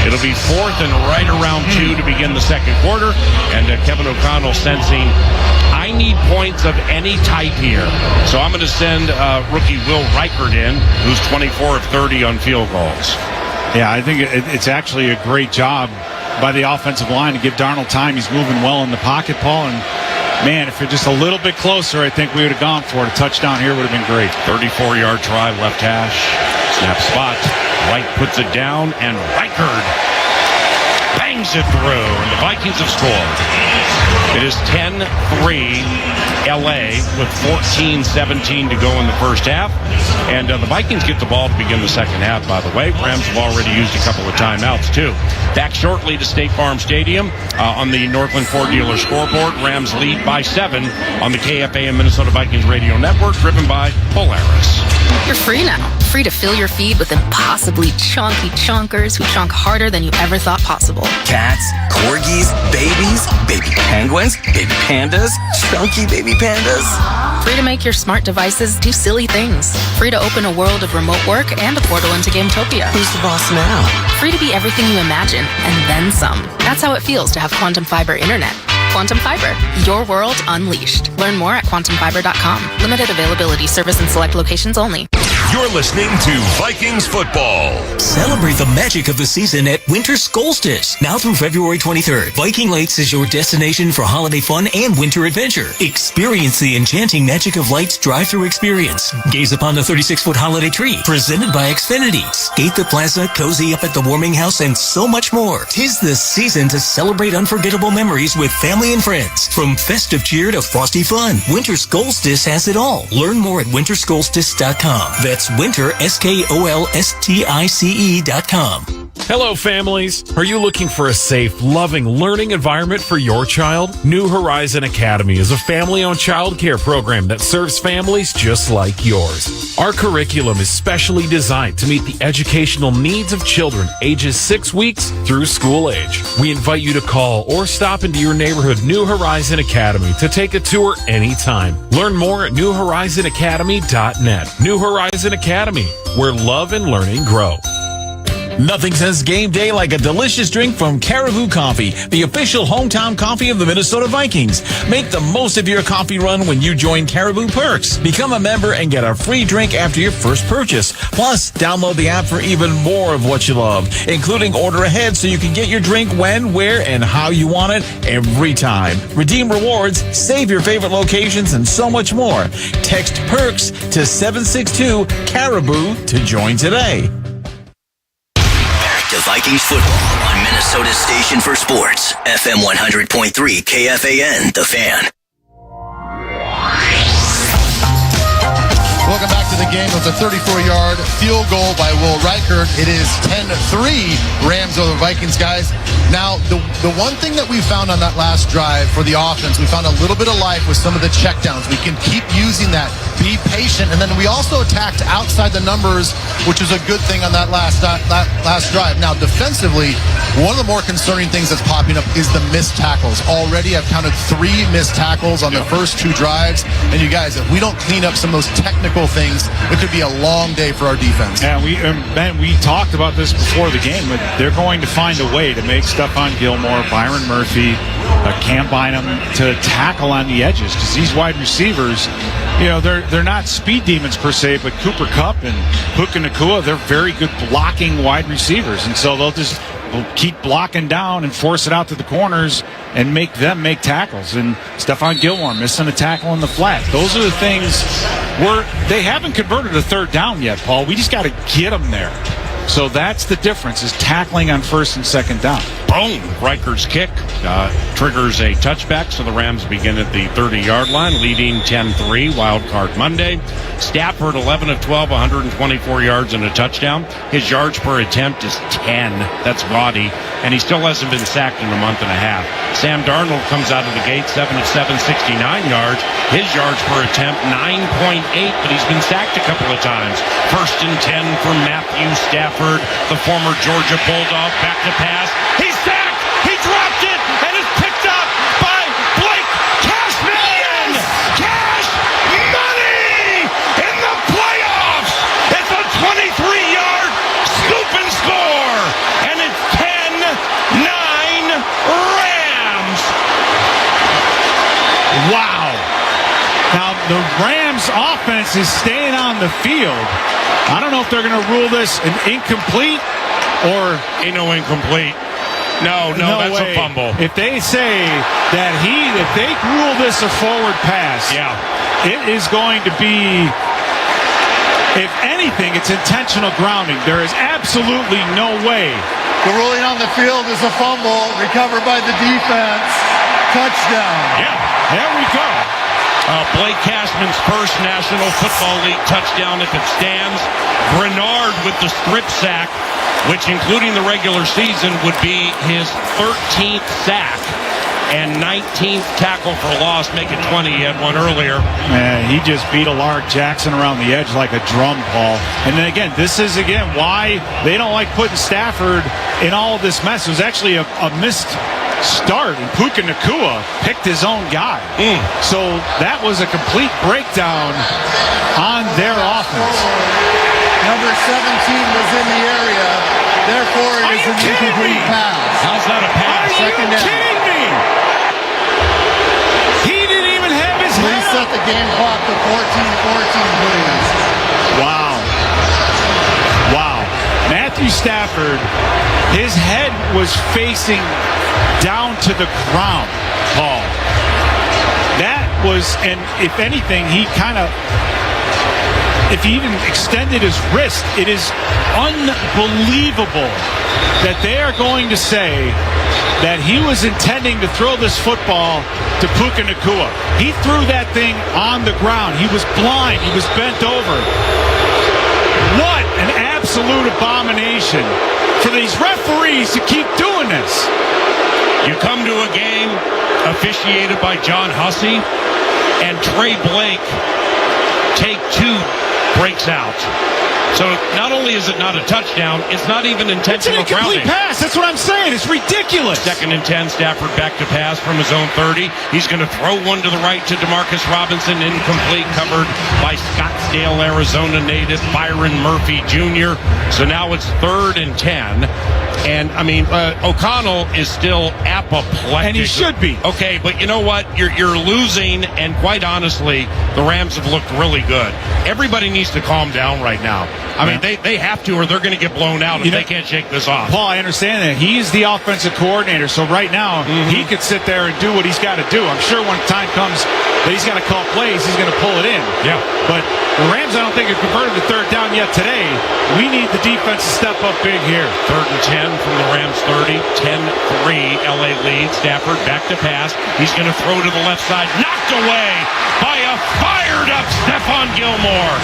It'll be 4th and right around 2 to begin the second quarter. And Kevin O'Connell sensing, I need points of any type here. So I'm going to send rookie Will Reichert in, who's 24 of 30 on field goals. Yeah, I think it's actually a great job by the offensive line to give Darnold time. He's moving well in the pocket, Paul. And, man, if you're just a little bit closer, I think we would have gone for it. A touchdown here would have been great. 34-yard try, left hash. Snap spot. White puts it down, and Reichert bangs it through, and the Vikings have scored. It is 10-3 LA with 14-17 to go in the first half. And the Vikings get the ball to begin the second half, by the way. Rams have already used a couple of timeouts, too. Back shortly to State Farm Stadium on the Northland Ford Dealer scoreboard. Rams lead by 7 on the KFAN Minnesota Vikings radio network, driven by Polaris. You're free now. Free to fill your feed with impossibly chunky chunkers who chunk harder than you ever thought possible. Cats, corgis, babies, baby penguins, baby pandas, chunky baby pandas. Free to make your smart devices do silly things. Free to open a world of remote work and a portal into Gametopia. Who's the boss now? Free to be everything you imagine, and then some. That's how it feels to have Quantum Fiber Internet. Quantum Fiber, your world unleashed. Learn more at quantumfiber.com. Limited availability, service in select locations only. You're listening to Vikings football. Celebrate the magic of the season at Winter Solstice. Now through February 23rd, Viking Lakes is your destination for holiday fun and winter adventure. Experience the enchanting magic of lights drive-through experience. Gaze upon the 36-foot holiday tree, presented by Xfinity. Skate the plaza, cozy up at the warming house, and so much more. 'Tis the season to celebrate unforgettable memories with family and friends. From festive cheer to frosty fun, Winter Solstice has it all. Learn more at wintersolstice.com. That's winter, SKOLSTICE.com. Hello, families. Are you looking for a safe, loving, learning environment for your child? New Horizon Academy is a family-owned child care program that serves families just like yours. Our curriculum is specially designed to meet the educational needs of children ages 6 weeks through school age. We invite you to call or stop into your neighborhood New Horizon Academy to take a tour anytime. Learn more at newhorizonacademy.net. New Horizon Academy, where love and learning grow. Nothing says game day like a delicious drink from Caribou Coffee, the official hometown coffee of the Minnesota Vikings. Make the most of your coffee run when you join Caribou Perks. Become a member and get a free drink after your first purchase. Plus, download the app for even more of what you love, including order ahead so you can get your drink when, where, and how you want it every time. Redeem rewards, save your favorite locations, and so much more. Text PERKS to 762-CARIBOU to join today. To Vikings football on Minnesota's station for sports, FM 100.3 KFAN, The Fan. Welcome back to the game with a 34-yard field goal by Will Reichert. It is 10-3 Rams over Vikings, guys. Now, the one thing that we found on that last drive for the offense, we found a little bit of life with some of the checkdowns. We can keep using that. Be patient. And then we also attacked outside the numbers, which is a good thing on that last drive. Now, defensively, one of the more concerning things that's popping up is the missed tackles. Already, I've counted 3 missed tackles on the first 2 drives. And you guys, if we don't clean up some of those technical things, plays. It could be a long day for our defense. Yeah, we talked about this before the game, but they're going to find a way to make Stephon Gilmore, Byron Murphy, Cam Bynum to tackle on the edges, because these wide receivers, they're not speed demons per se, but Cooper Kupp and Puka Nacua, they're very good blocking wide receivers, and so they'll just keep blocking down and force it out to the corners and make them make tackles. And Stephon Gilmore missing a tackle in the flat. Those are the things where they haven't converted a third down yet, Paul. We just got to get them there. So that's the difference, is tackling on first and second down. Boom! Riker's kick triggers a touchback, so the Rams begin at the 30-yard line, leading 10-3, Wild Card Monday. Stafford, 11 of 12, 124 yards and a touchdown. His yards per attempt is 10. That's gaudy, and he still hasn't been sacked in a month and a half. Sam Darnold comes out of the gate, 7 of 7, 69 yards. His yards per attempt, 9.8, but he's been sacked a couple of times. First and 10 for Matthew Stafford, the former Georgia Bulldog, back to pass. He's sacked! He dropped it! And it's picked up by Blake Cashman! Cash money in the playoffs! It's a 23-yard scoop and score! And it's 10-9 Rams! Wow. Now, the Rams offense is staying on the field. I don't know if they're going to rule this an incomplete or... Ain't no incomplete. No, that's way. A fumble. If they say that if they rule this a forward pass, it is going to be, if anything, it's intentional grounding. There is absolutely no way. The ruling on the field is a fumble, recovered by the defense. Touchdown. Yeah, there we go. Blake Cashman's first National Football League touchdown if it stands. Grenard with the strip sack, which including the regular season would be his 13th sack and 19th tackle for loss, make it 20. He had one earlier. Man, he just beat Alaric Jackson around the edge like a drum, Paul. And then again, this is why they don't like putting Stafford in all of this mess. It was actually a missed start, and Puka Nacua picked his own guy. So that was a complete breakdown on their offense. Number 17 was in the area, therefore it is an incomplete pass. How's that a pass? Second down. Kidding me? He didn't even have his Please set the game clock to 14-14, please. Wow. Matthew Stafford, his head was facing down to the ground, Paul. That was, and if anything, if he even extended his wrist, it is unbelievable that they are going to say that he was intending to throw this football to Puka Nacua. He threw that thing on the ground. He was blind. He was bent over. What an absolute abomination for these referees to keep doing this. You come to a game officiated by John Hussey, and Trey Blake, take two, breaks out. So not only is it not a touchdown, it's not even intentional grounding. It's an incomplete pass. That's what I'm saying. It's ridiculous. Second and 10, Stafford back to pass from his own 30. He's going to throw one to the right to Demarcus Robinson, incomplete, covered by Scottsdale, Arizona native Byron Murphy Jr. So now it's 3rd and 10. And, O'Connell is still apoplectic. And he should be. Okay, but you know what? You're losing, and quite honestly, the Rams have looked really good. Everybody needs to calm down right now. They have to, or they're going to get blown out if they can't shake this off. Paul, I understand that. He's the offensive coordinator, so right now he could sit there and do what he's got to do. I'm sure when time comes that he's got to call plays, he's going to pull it in. Yeah. But the Rams, I don't think, have converted the third down yet today. We need the defense to step up big here. 3rd and 10 from the Rams 30. 10-3, LA lead. Stafford back to pass. He's going to throw to the left side. Knocked away by a fired-up Stephon Gilmore.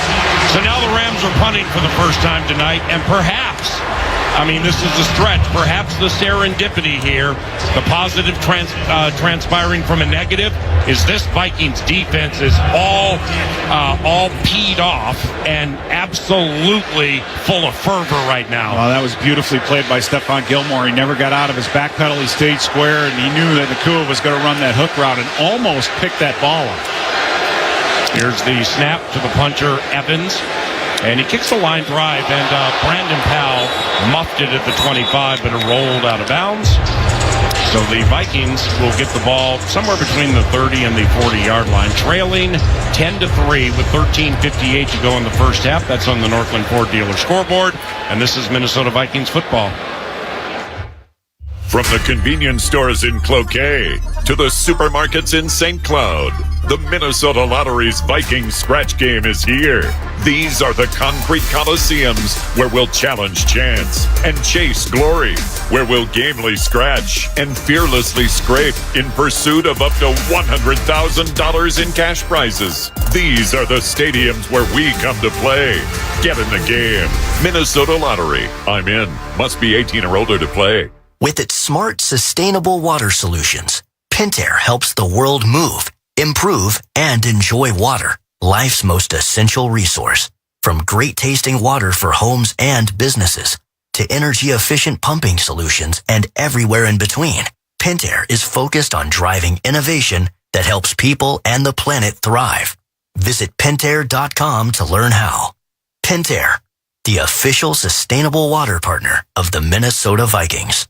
So now the Rams are punting for the first time tonight, and perhaps, this is a stretch, perhaps the serendipity here, the positive transpiring from a negative, is this Vikings defense is all peed off and absolutely full of fervor right now. Well, that was beautifully played by Stephon Gilmore. He never got out of his back pedal. He stayed square, and he knew that Nacua was going to run that hook route and almost picked that ball up. Here's the snap to the punter, Evans. And he kicks the line drive, and Brandon Powell muffed it at the 25, but it rolled out of bounds. So the Vikings will get the ball somewhere between the 30 and the 40-yard line, trailing 10-3 with 13:58 to go in the first half. That's on the Northland Ford dealer scoreboard, and this is Minnesota Vikings football. From the convenience stores in Cloquet to the supermarkets in St. Cloud, the Minnesota Lottery's Vikings scratch game is here. These are the concrete coliseums where we'll challenge chance and chase glory, where we'll gamely scratch and fearlessly scrape in pursuit of up to $100,000 in cash prizes. These are the stadiums where we come to play. Get in the game. Minnesota Lottery. I'm in. Must be 18 or older to play. With its smart, sustainable water solutions, Pentair helps the world move, improve, and enjoy water, life's most essential resource. From great-tasting water for homes and businesses to energy-efficient pumping solutions and everywhere in between, Pentair is focused on driving innovation that helps people and the planet thrive. Visit Pentair.com to learn how. Pentair, the official sustainable water partner of the Minnesota Vikings.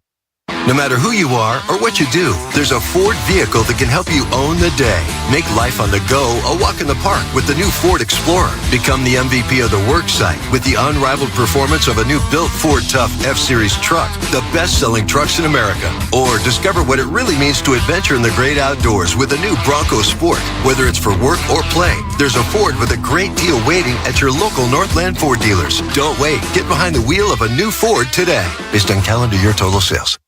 No matter who you are or what you do, there's a Ford vehicle that can help you own the day. Make life on the go a walk in the park with the new Ford Explorer. Become the MVP of the work site with the unrivaled performance of a new built Ford Tough F-Series truck, the best-selling trucks in America. Or discover what it really means to adventure in the great outdoors with the new Bronco Sport. Whether it's for work or play, there's a Ford with a great deal waiting at your local Northland Ford dealers. Don't wait. Get behind the wheel of a new Ford today. Based on calendar year total sales.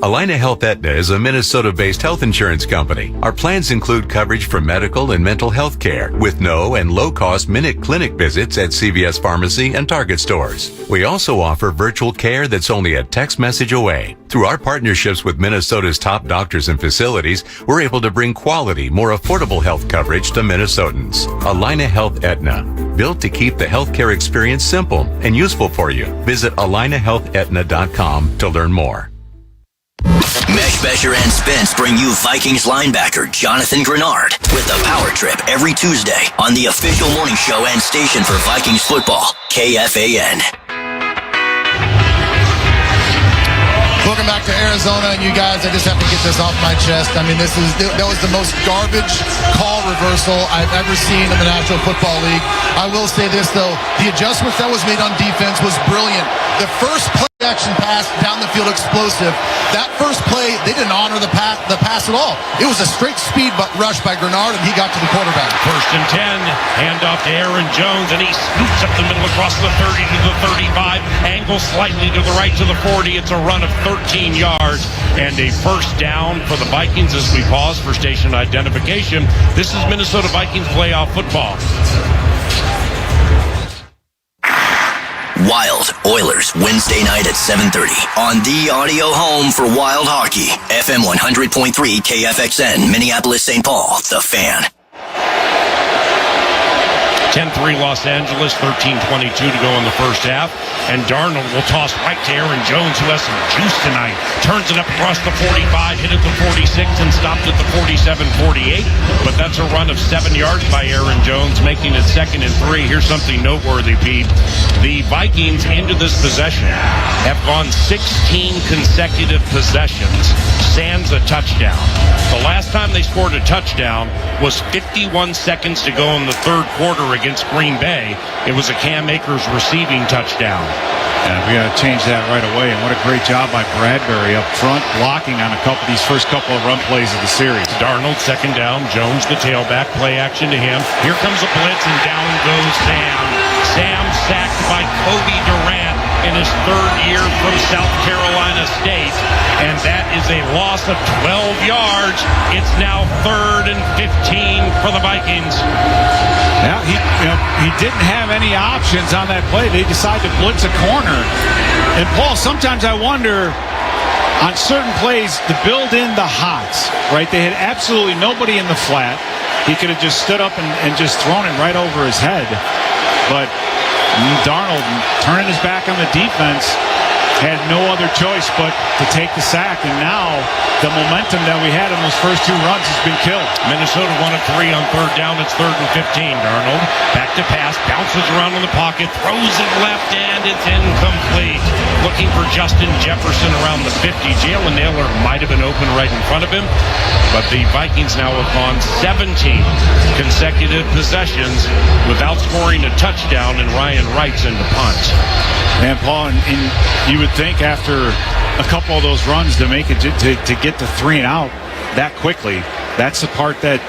Allina Health Aetna is a Minnesota-based health insurance company. Our plans include coverage for medical and mental health care with no and low-cost minute clinic visits at CVS Pharmacy and Target stores. We also offer virtual care that's only a text message away. Through our partnerships with Minnesota's top doctors and facilities, we're able to bring quality, more affordable health coverage to Minnesotans. Allina Health Aetna, built to keep the healthcare experience simple and useful for you. Visit AllinaHealthAetna.com to learn more. Meshbesher and Spence bring you Vikings linebacker Jonathan Grenard with the Power Trip every Tuesday on the official morning show and station for Vikings football, KFAN. Welcome back to Arizona, and you guys, I just have to get this off my chest. I mean, that was the most garbage call reversal I've ever seen in the National Football League. I will say this, though. The adjustment that was made on defense was brilliant. The first play action pass down the field explosive. That first play, they didn't honor the pass at all. It was a straight speed rush by Grenard, and he got to the quarterback. 1st and 10, handoff to Aaron Jones, and he scoops up the middle across the 30 to the 35, angles slightly to the right to the 40. It's a run of 13 yards and a first down for the Vikings as we pause for station identification. This is Minnesota Vikings playoff football. Wild Oilers, Wednesday night at 7:30 on the audio home for Wild Hockey, FM 100.3 KFXN, Minneapolis, St. Paul, The Fan. 10-3 Los Angeles, 13:22 to go in the first half. And Darnold will toss right to Aaron Jones, who has some juice tonight. Turns it up across the 45, hit at the 46, and stopped at the 47-48. But that's a run of 7 yards by Aaron Jones, making it 2nd and 3. Here's something noteworthy, Pete. The Vikings into this possession have gone 16 consecutive possessions, sans a touchdown. The last time they scored a touchdown was 51 seconds to go in the third quarter against Green Bay. It was a Cam Akers receiving touchdown. Yeah, we got to change that right away. And what a great job by Bradbury up front, blocking on these first couple of run plays of the series. Darnold, 2nd down. Jones, the tailback. Play action to him. Here comes a blitz, and down goes Sam. Sam sacked by Cody Durant in his 3rd year from South Carolina State. And that is a loss of 12 yards. It's now 3rd and 15 for the Vikings. Yeah, he didn't have any options on that play. They decided to blitz a corner. And Paul, sometimes I wonder on certain plays to build in the hots, right? They had absolutely nobody in the flat. He could have just stood up and just thrown it right over his head. But Darnold turning his back on the defense, had no other choice but to take the sack, and now the momentum that we had in those first 2 runs has been killed. Minnesota 1 of 3 on 3rd down. It's 3rd and 15. Darnold back to pass, bounces around in the pocket, throws it left, and it's incomplete. Looking for Justin Jefferson around the 50. Jalen Naylor might have been open right in front of him, but the Vikings now have gone 17 consecutive possessions without scoring a touchdown, and Ryan Wright's in the punt. Man, Paul, and you would think after a couple of those runs to make it to get to 3 and out that quickly, that's the part that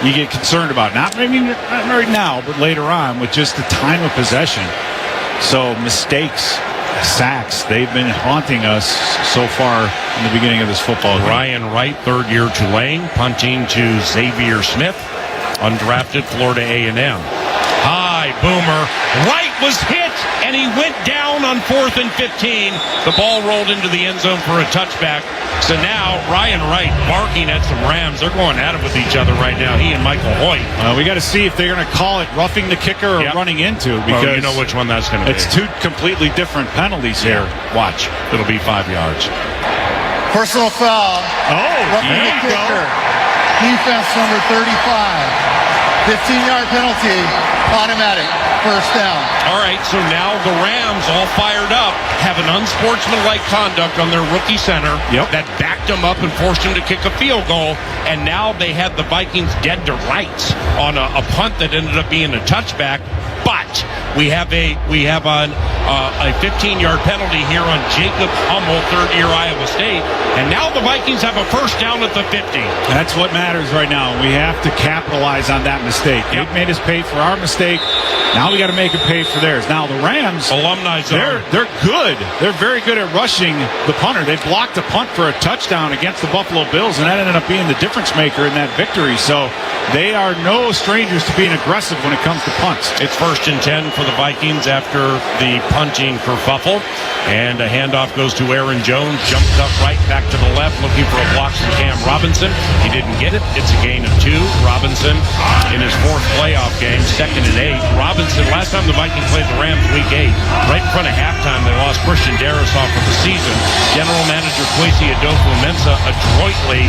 you get concerned about. Not right now, but later on with just the time of possession. So mistakes, sacks, they've been haunting us so far in the beginning of this football game. Ryan Wright, 3rd-year Tulane, punting to Xavier Smith, undrafted Florida A&M. High boomer. Wright was hit, and he went down on 4th and 15. The ball rolled into the end zone for a touchback. So now Ryan Wright barking at some Rams. They're going at it with each other right now, he and Michael Hoyt. We got to see if they're going to call it roughing the kicker or running into, because you know which one that's going to be. It's 2 completely different penalties here. Watch. It'll be 5 yards. Personal foul. Roughing the kicker. Defense number 35. 15-yard penalty, automatic, 1st down. All right, so now the Rams, all fired up, have an unsportsmanlike conduct on their rookie center that backed them up and forced him to kick a field goal, and now they had the Vikings dead to rights on a punt that ended up being a touchback. But we have a 15-yard penalty here on Jacob Hummel, 3rd-year Iowa State, and now the Vikings have a 1st down at the 50. That's what matters right now. We have to capitalize on that mistake. They've made us pay for our mistake. Now we got to make them pay for theirs. Now the Rams, alumni zone, they're good. They're very good at rushing the punter. They blocked a punt for a touchdown against the Buffalo Bills, and that ended up being the difference maker in that victory. So they are no strangers to being aggressive when it comes to punts. It's 1st and 10 for the Vikings after the punting kerfuffle, and a handoff goes to Aaron Jones, jumped up right, back to the left, looking for a block from Cam Robinson. He didn't get it. It's a gain of 2. Robinson in his 4th playoff game, 2nd and 8. Robinson, last time the Vikings played the Rams, week 8, right in front of halftime, they lost Christian Darrisaw for the season. General manager Kwesi Adofo-Mensah adroitly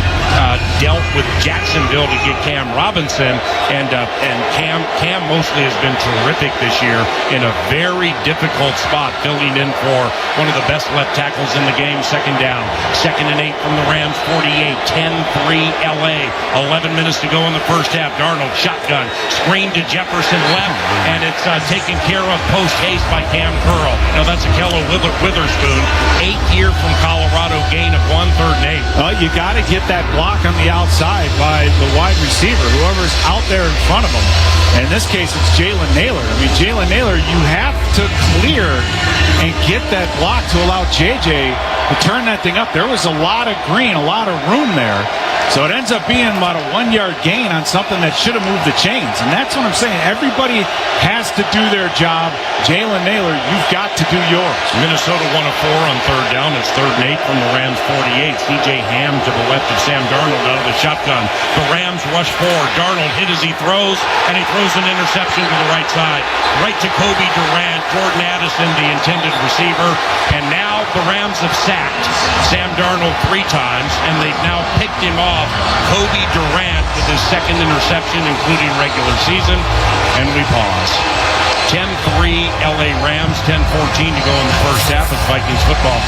dealt with Jacksonville to get Cam Robinson, and Cam mostly has been terrific this year in a very difficult spot, filling in for one of the best left tackles in the game. 2nd down, 2nd and 8 from the Rams, 48, 10-3 LA. 11 minutes to go in the 1st half. Darnold shotgun, screen to Jefferson left, and it's taken care of post haste by Cam Curl. Now that's Akello Witherspoon, 8th year from Colorado, gain of 1, 3rd and 8. You got to get that block on the outside by the wide receiver, whoever's out there in front of him. And in this case, it's Jalen Naylor. I mean, Jalen Naylor, you have to clear and get that block to allow JJ to turn that thing up. There was a lot of green, a lot of room there. So it ends up being about a 1-yard gain on something that should have moved the chains. And that's what I'm saying. Everybody has to do their job. Jalen Naylor, you've got to do yours. Minnesota 1 of 4 on 3rd down. It's 3rd and 8 from the Rams 48. C.J. Ham to the left of Sam Darnold out of the shotgun. The Rams rush forward. Darnold hit as he throws, and he throws an interception to the right side. Right to Kobe Durant. Jordan Addison, the intended receiver. And now the Rams have sacked Sam Darnold 3 times, and they've now picked him off Kobe Durant with his 2nd interception, including regular season. And we pause. 10-3 LA Rams, 10-14 to go in the 1st half of Vikings football.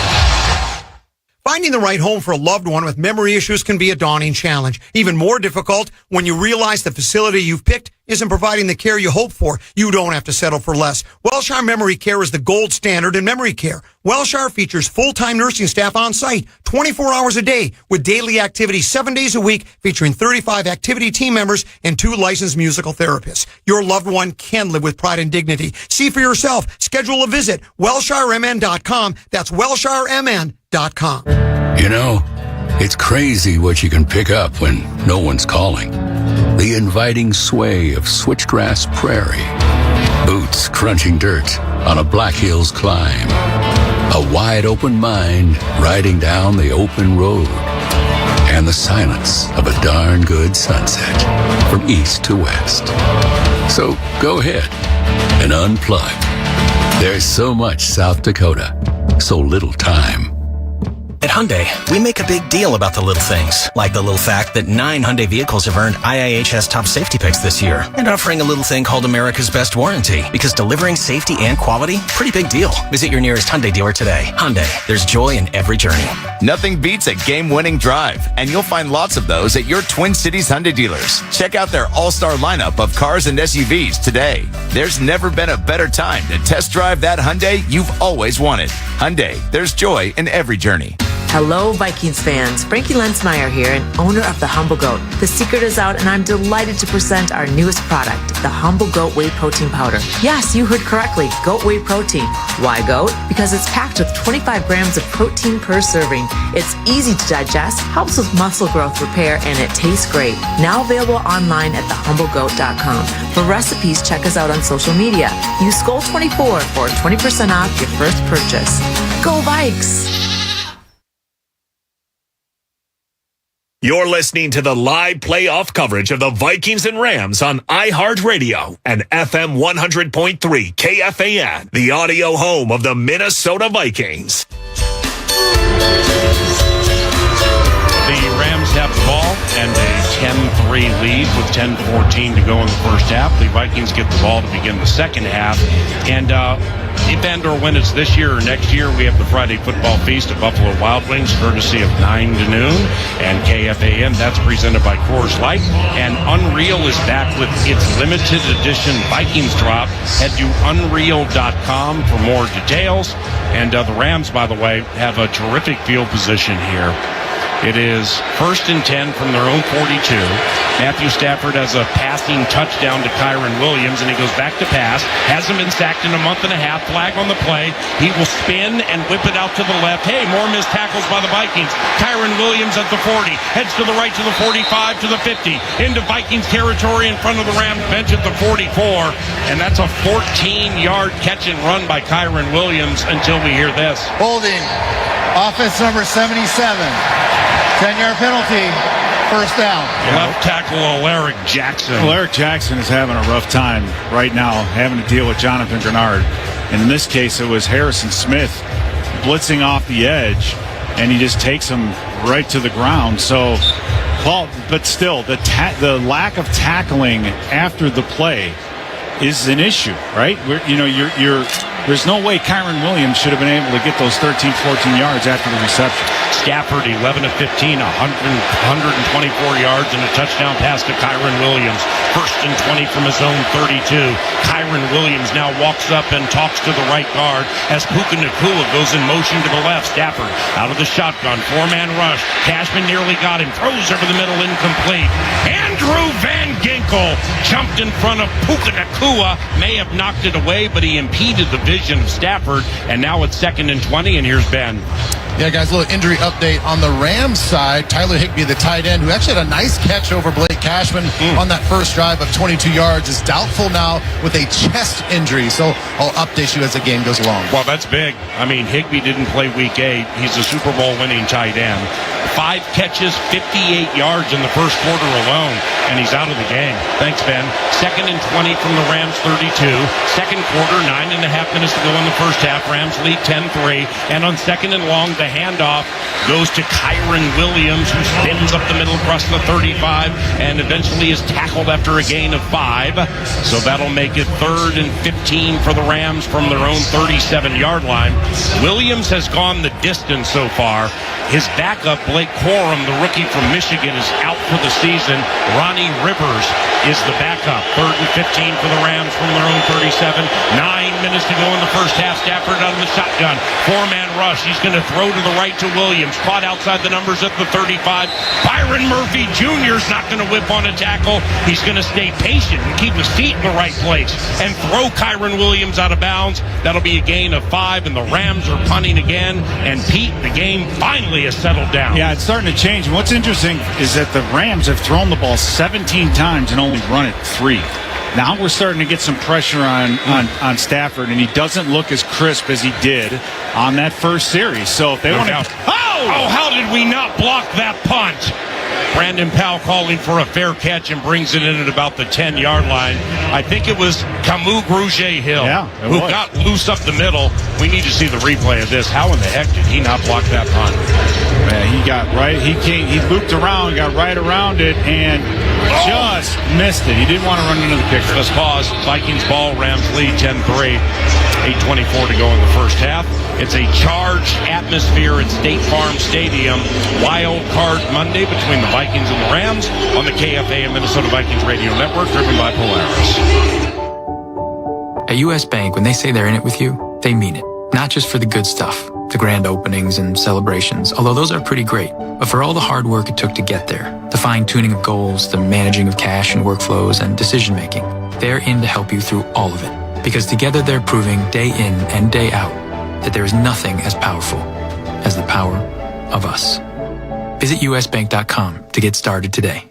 Finding the right home for a loved one with memory issues can be a daunting challenge. Even more difficult when you realize the facility you've picked isn't providing the care you hope for. You don't have to settle for less. Welshire Memory Care is the gold standard in memory care. Welshire features full-time nursing staff on site 24 hours a day with daily activities 7 days a week, featuring 35 activity team members and 2 licensed musical therapists. Your loved one can live with pride and dignity. See for yourself. Schedule a visit. WelshireMN.com. That's WelshireMN.com. You know, it's crazy what you can pick up when no one's calling. The inviting sway of switchgrass prairie. Boots crunching dirt on a Black Hills climb. A wide open mind riding down the open road. And the silence of a darn good sunset from east to west. So go ahead and unplug. There's so much South Dakota so little time. At Hyundai, we make a big deal about the little things, like the little fact that 9 Hyundai vehicles have earned IIHS Top Safety Picks this year, and offering a little thing called America's Best Warranty, because delivering safety and quality, pretty big deal. Visit your nearest Hyundai dealer today. Hyundai, there's joy in every journey. Nothing beats a game-winning drive, and you'll find lots of those at your Twin Cities Hyundai dealers. Check out their all-star lineup of cars and SUVs today. There's never been a better time to test drive that Hyundai you've always wanted. Hyundai, there's joy in every journey. Hello, Vikings fans. Frankie Lensmeyer here, and owner of the Humble Goat. The secret is out, and I'm delighted to present our newest product, the Humble Goat Whey Protein Powder. Yes, you heard correctly, goat whey protein. Why goat? Because it's packed with 25 grams of protein per serving. It's easy to digest, helps with muscle growth repair, and it tastes great. Now available online at thehumblegoat.com. For recipes, check us out on social media. Use SKOL24 for 20% off your first purchase. Go Vikes! You're listening to the live playoff coverage of the Vikings and Rams on iHeartRadio and FM 100.3 KFAN, the audio home of the Minnesota Vikings. The Rams have the ball and a 10-3 lead with 10-14 to go in the first half. The Vikings get the ball to begin the second half. And if and or when it's this year or next year, we have the Friday Football Feast at Buffalo Wild Wings, courtesy of 9 to noon and KFAN. That's presented by Coors Light. And Unreal is back with its limited edition Vikings drop. Head to unreal.com for more details. And the Rams, by the way, have a terrific field position here. It is 1st and 10 from their own 42. Matthew Stafford has a passing touchdown to Kyren Williams, and he goes back to pass. Hasn't been sacked in a month and a half. Flag on the play. He will spin and whip it out to the left. Hey, more missed tackles by the Vikings. Kyren Williams at the 40. Heads to the right to the 45 to the 50. Into Vikings territory in front of the Rams bench at the 44. And that's a 14-yard catch and run by Kyren Williams until we hear this. Holding. Offense number 77. 10-yard penalty. First down. Left tackle Alaric Jackson. Alaric Jackson is having a rough time right now, having to deal with Jonathan Grenard. And in this case, it was Harrison Smith blitzing off the edge, and he just takes him right to the ground. So, well, but still, the lack of tackling after the play is an issue, right? There's no way Kyren Williams should have been able to get those 13, 14 yards after the reception. Stafford, 11 of 15, 124 yards and a touchdown pass to Kyren Williams. 1st and 20 from his own 32. Kyren Williams now walks up and talks to the right guard as Puka Nacua goes in motion to the left. Stafford out of the shotgun, 4-man rush. Cashman nearly got him, throws over the middle, incomplete. Andrew Van Ginkel jumped in front of Puka Nacua, may have knocked it away, but he impeded the vision of Stafford, and now it's 2nd and 20, and here's Ben. Yeah, guys, a little injury update on the Rams side. Tyler Higbee, the tight end, who actually had a nice catch over Blake Cashman on that first drive of 22 yards, is doubtful now with a chest injury. So I'll update you as the game goes along. Well, that's big. I mean, Higbee didn't play week 8. He's a Super Bowl winning tight end. 5 catches, 58 yards in the first quarter alone, and he's out of the game. Thanks, Ben. 2nd and 20 from the Rams 32. Second quarter, 9.5 minutes to go in the first half. Rams lead 10-3. And on 2nd and long, the handoff goes to Kyren Williams, who spins up the middle across the 35 and eventually is tackled after a gain of 5. So that'll make it 3rd and 15 for the Rams from their own 37-yard line. Williams has gone the distance so far. His backup, Blake Corum, the rookie from Michigan, is out for the season. Ronnie Rivers is the backup. 3rd and 15 for the Rams from their own 37. 9 minutes to go in the first half. Stafford out of the shotgun. 4-man rush. He's going to throw to the right to Williams. Caught outside the numbers at the 35. Byron Murphy Jr. is not going to whip on a tackle. He's going to stay patient and keep his feet in the right place and throw Kyren Williams out of bounds. That'll be a gain of 5, and the Rams are punting again. And Pete, the game finally has settled down. Yeah, it's starting to change. And what's interesting is that the Rams have thrown the ball 17 times and only run it 3. Now we're starting to get some pressure on Stafford, and he doesn't look as crisp as he did on that first series. So if they want to... Oh, how did we not block that punt? Brandon Powell calling for a fair catch and brings it in at about the 10-yard line. I think it was Camus Grugier-Hill who got loose up the middle. We need to see the replay of this. How in the heck did he not block that punt? Man, he got right. He looped around, got right around it, and just missed it. He didn't want to run into the kicker. Let's pause. Vikings ball, Rams lead 10-3. 8:24 to go in the first half. It's a charged atmosphere at State Farm Stadium. Wild Card Monday between the Vikings and the Rams on the KFA and Minnesota Vikings Radio Network, driven by Polaris. At U.S. Bank, when they say they're in it with you, they mean it. Not just for the good stuff, the grand openings and celebrations, although those are pretty great, but for all the hard work it took to get there, the fine-tuning of goals, the managing of cash and workflows, and decision-making. They're in to help you through all of it, because together they're proving day in and day out that there is nothing as powerful as the power of us. Visit usbank.com to get started today.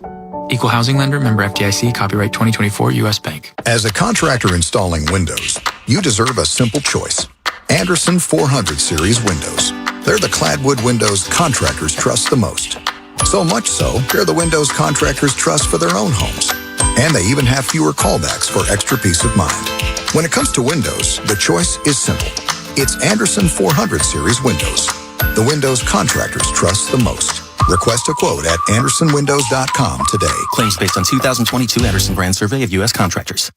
Equal housing lender, member FDIC, copyright 2024 U.S. Bank. As a contractor installing windows, you deserve a simple choice. Anderson 400 Series windows. They're the cladwood windows contractors trust the most. So much so, they're the windows contractors trust for their own homes. And they even have fewer callbacks for extra peace of mind. When it comes to windows, the choice is simple. It's Anderson 400 Series windows. The windows contractors trust the most. Request a quote at andersonwindows.com today. Claims based on 2022 Anderson brand survey of U.S. contractors.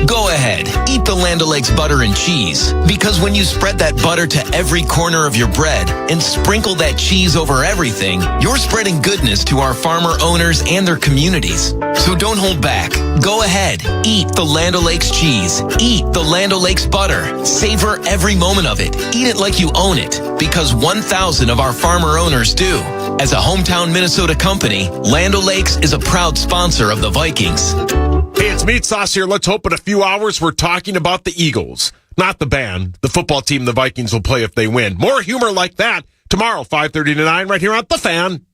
Go ahead, eat the Land O'Lakes butter and cheese. Because when you spread that butter to every corner of your bread and sprinkle that cheese over everything, you're spreading goodness to our farmer owners and their communities. So don't hold back. Go ahead, eat the Land O'Lakes cheese. Eat the Land O'Lakes butter. Savor every moment of it. Eat it like you own it. Because 1,000 of our farmer owners do. As a hometown Minnesota company, Land O'Lakes is a proud sponsor of the Vikings. Hey, it's Meat Sauce here. Let's hope in a few hours we're talking about the Eagles, not the band, the football team the Vikings will play if they win. More humor like that tomorrow, 5:30 to 9, right here on The Fan.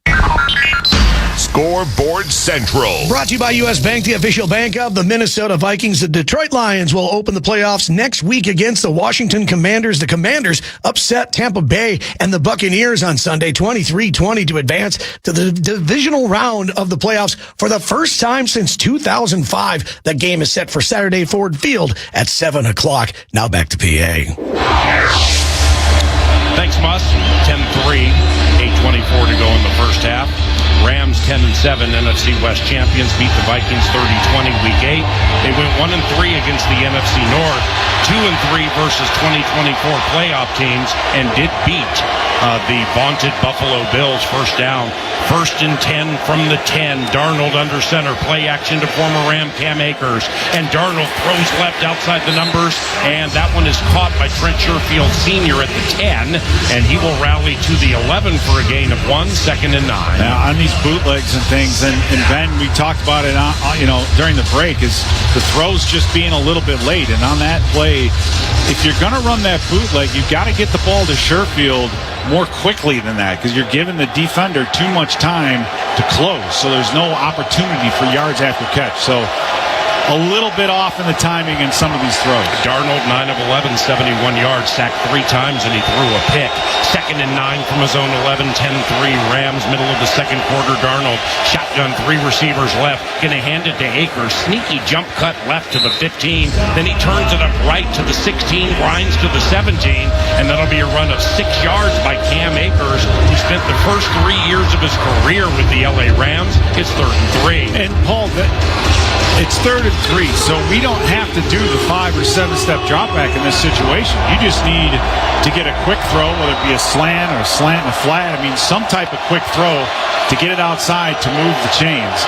Scoreboard Central. Brought to you by U.S. Bank, the official bank of the Minnesota Vikings. The Detroit Lions will open the playoffs next week against the Washington Commanders. The Commanders upset Tampa Bay and the Buccaneers on Sunday, 23-20, to advance to the divisional round of the playoffs for the first time since 2005. That game is set for Saturday, Ford Field at 7 o'clock. Now back to PA. Thanks, Mus. 10-3, 8:24 to go in the first half. Rams 10-7, NFC West champions, beat the Vikings 30-20 week 8. They went 1-3 against the NFC North, 2-3 versus 2024 playoff teams, and did beat the vaunted Buffalo Bills. First down, 1st and 10 from the 10. Darnold under center, play action to former Ram Cam Akers, and Darnold throws left outside the numbers, and that one is caught by Trent Sherfield Sr. at the 10, and he will rally to the 11 for a gain of 1, 2nd and 9. Now, on these bootlegs and things, and Ben, we talked about it during the break, is the throws just being a little bit late. And on that play, if you're going to run that bootleg, you've got to get the ball to Sherfield more quickly than that, because you're giving the defender too much time to close, so there's no opportunity for yards after catch. So a little bit off in the timing in some of these throws. Darnold, 9 of 11, 71 yards, sacked 3 times, and he threw a pick. 2nd and 9 from his own 11, 10-3. Rams, middle of the second quarter. Darnold, shotgun, 3 receivers left. Going to hand it to Akers. Sneaky jump cut left to the 15. Then he turns it up right to the 16, grinds to the 17, and that'll be a run of 6 yards by Cam Akers, who spent the first 3 years of his career with the LA Rams. It's 3rd and 3. And Paul, it's 3rd and 3, so we don't have to do the 5 or 7 step drop back in this situation. You just need to get a quick throw, whether it be a slant or a slant and a flat. I mean, some type of quick throw to get it outside to move the chains.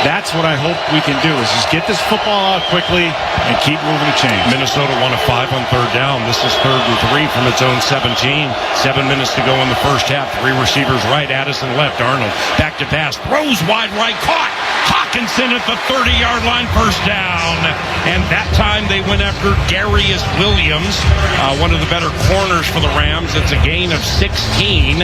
That's what I hope we can do, is just get this football out quickly and keep moving the chains. Minnesota 1 of 5 on 3rd down. This is 3rd and 3 from its own 17. 7 minutes to go in the first half. 3 receivers right, Addison left. Arnold back to pass, throws wide right, caught. Hawkinson at the 30-yard line, first down. And that time they went after Darius Williams, one of the better corners for the Rams. It's a gain of 16.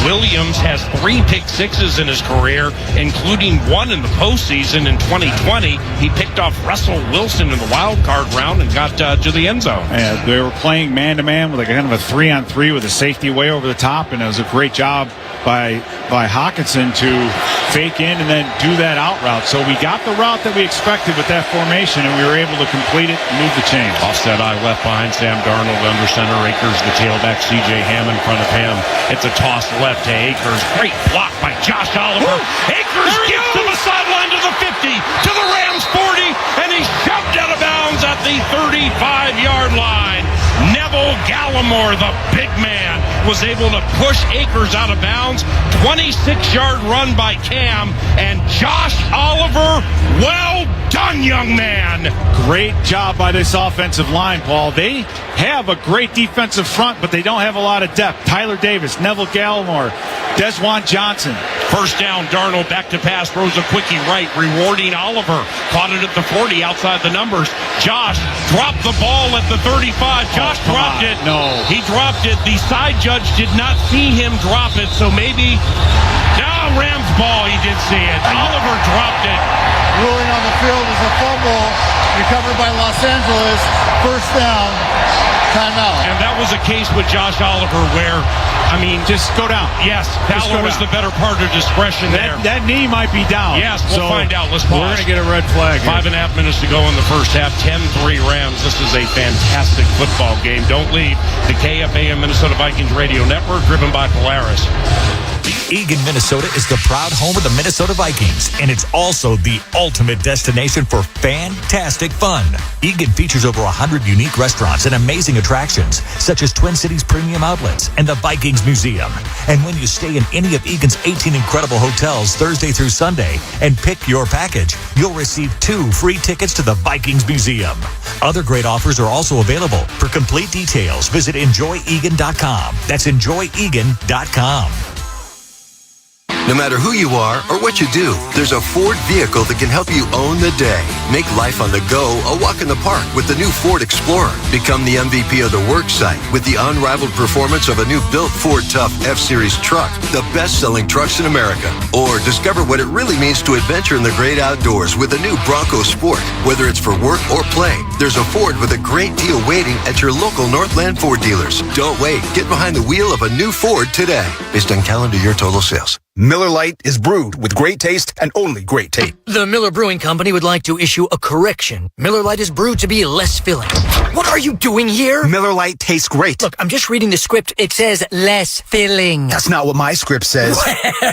Williams has 3 pick sixes in his career, including 1 in the postseason in 2020. He picked off Russell Wilson in the wild card round and got to the end zone. Yeah, they were playing man-to-man with kind of a 3-on-3 with a safety way over the top, and it was a great job by Hawkinson to fake in and then do that out route. So we got the route that we expected with that formation, and we were able to complete it and move the chains. Offset eye left behind Sam Darnold, under center. Akers, the tailback. C.J. Ham in front of him. It's a toss left to Akers. Great block by Josh Oliver. Woo! Akers gets to the sideline to the 50, to the Rams 40, and he's shoved out of bounds at the 35-yard line. Neville Gallimore, the big man, was able to push Akers out of bounds. 26-yard run by Cam, and Josh Oliver, well done, young man. Great job by this offensive line, Paul. They have a great defensive front, but they don't have a lot of depth. Tyler Davis, Neville Gallimore, Desjuan Johnson. First down, Darnold back to pass, throws a quickie right, rewarding Oliver. Caught it at the 40, outside the numbers. Josh dropped the ball at the 35. Josh dropped it. No. He dropped it. The side judge did not see him drop it, so maybe... Now Rams ball, he did see it. Oliver dropped it. Ruling on the field is a fumble recovered by Los Angeles. First down, timeout. And that was a case with Josh Oliver where, I mean... Just go down. Yes, Fowler was the better part of discretion there. That knee might be down. Yes, we'll find out. Let's pause. We're going to get a red flag here. 5.5 minutes to go in the first half. 10-3 Rams. This is a fantastic football game. Don't leave the KFAN Minnesota Vikings Radio Network, driven by Polaris. Eagan, Minnesota is the proud home of the Minnesota Vikings, and it's also the ultimate destination for fantastic fun. Eagan features over 100 unique restaurants and amazing attractions, such as Twin Cities Premium Outlets and the Vikings Museum. And when you stay in any of Eagan's 18 incredible hotels Thursday through Sunday and pick your package, you'll receive 2 free tickets to the Vikings Museum. Other great offers are also available. For complete details, visit enjoyegan.com. That's enjoyegan.com. No matter who you are or what you do, there's a Ford vehicle that can help you own the day. Make life on the go a walk in the park with the new Ford Explorer. Become the MVP of the work site with the unrivaled performance of a new built Ford Tough F-Series truck, the best-selling trucks in America. Or discover what it really means to adventure in the great outdoors with the new Bronco Sport. Whether it's for work or play, there's a Ford with a great deal waiting at your local Northland Ford dealers. Don't wait. Get behind the wheel of a new Ford today. Based on calendar year total sales. Miller Lite is brewed with great taste and only great taste. The Miller Brewing Company would like to issue a correction. Miller Lite is brewed to be less filling. What are you doing here? Miller Lite tastes great. Look, I'm just reading the script. It says less filling. That's not what my script says.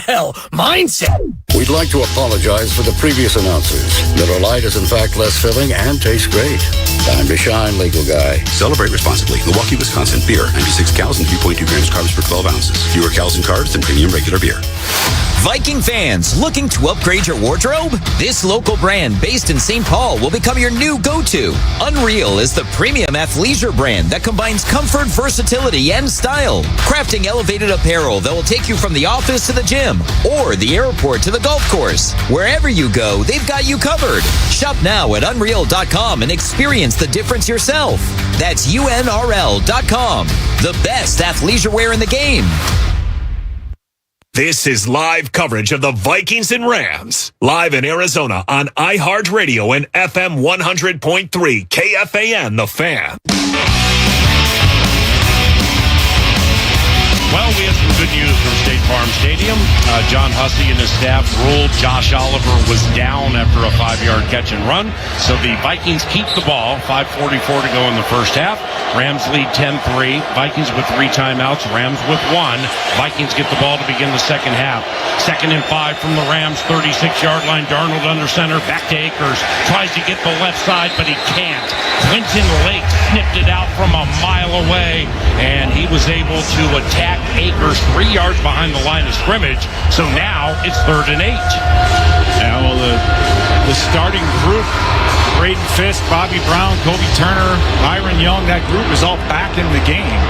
Well, mine said. We'd like to apologize for the previous announcers. Miller Lite is in fact less filling and tastes great. Time to shine, legal guy. Celebrate responsibly. Milwaukee, Wisconsin. Beer. 96 calories and 3.2 grams carbs per 12 ounces. Fewer calories and carbs than premium regular beer. Viking fans looking to upgrade your wardrobe? This local brand based in St. Paul will become your new go-to. Unreal is the premium athleisure brand that combines comfort, versatility, and style. Crafting elevated apparel that will take you from the office to the gym or the airport to the golf course. Wherever you go, they've got you covered. Shop now at unreal.com and experience the difference yourself. That's UNRL.com. The best athleisure wear in the game. This is live coverage of the Vikings and Rams. Live in Arizona on iHeartRadio and FM 100.3 KFAN, The Fan. Well, we have some good news from State Farm Stadium. John Hussey and his staff ruled Josh Oliver was down after a 5-yard catch and run. So the Vikings keep the ball. 5:44 to go in the first half. Rams lead 10-3. Vikings with 3 timeouts. Rams with 1. Vikings get the ball to begin the second half. 2nd and 5 from the Rams, 36-yard line. Darnold under center. Back to Akers. Tries to get the left side, but he can't. Quentin Lake snipped it out from a mile away, and he was able to attack Akers 3 yards behind the line of scrimmage. So now it's 3rd and 8. Yeah, well, the starting group, Braden Fisk, Bobby Brown, Kobe Turner, Byron Young, that group is all back in the game.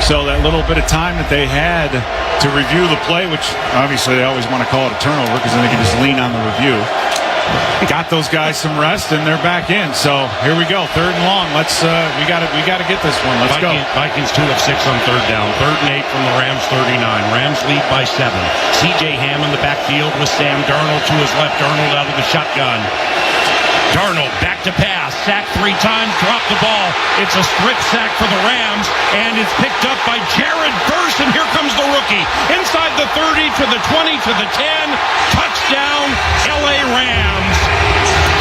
So that little bit of time that they had to review the play, which obviously they always want to call it a turnover because then they can just lean on the review. Got those guys some rest and they're back in. So here we go, 3rd and long. Let's we got to get this one. Let's go. Vikings 2 of 6 on 3rd down. 3rd and 8 from the Rams 39. Rams lead by 7. C.J. Ham in the backfield with Sam Darnold to his left. Darnold out of the shotgun. Darnold back to pass, sacked 3 times, dropped the ball. It's a strip sack for the Rams, and it's picked up by Jared Verse, and here comes the rookie. Inside the 30 to the 20 to the 10. Touchdown, LA Rams.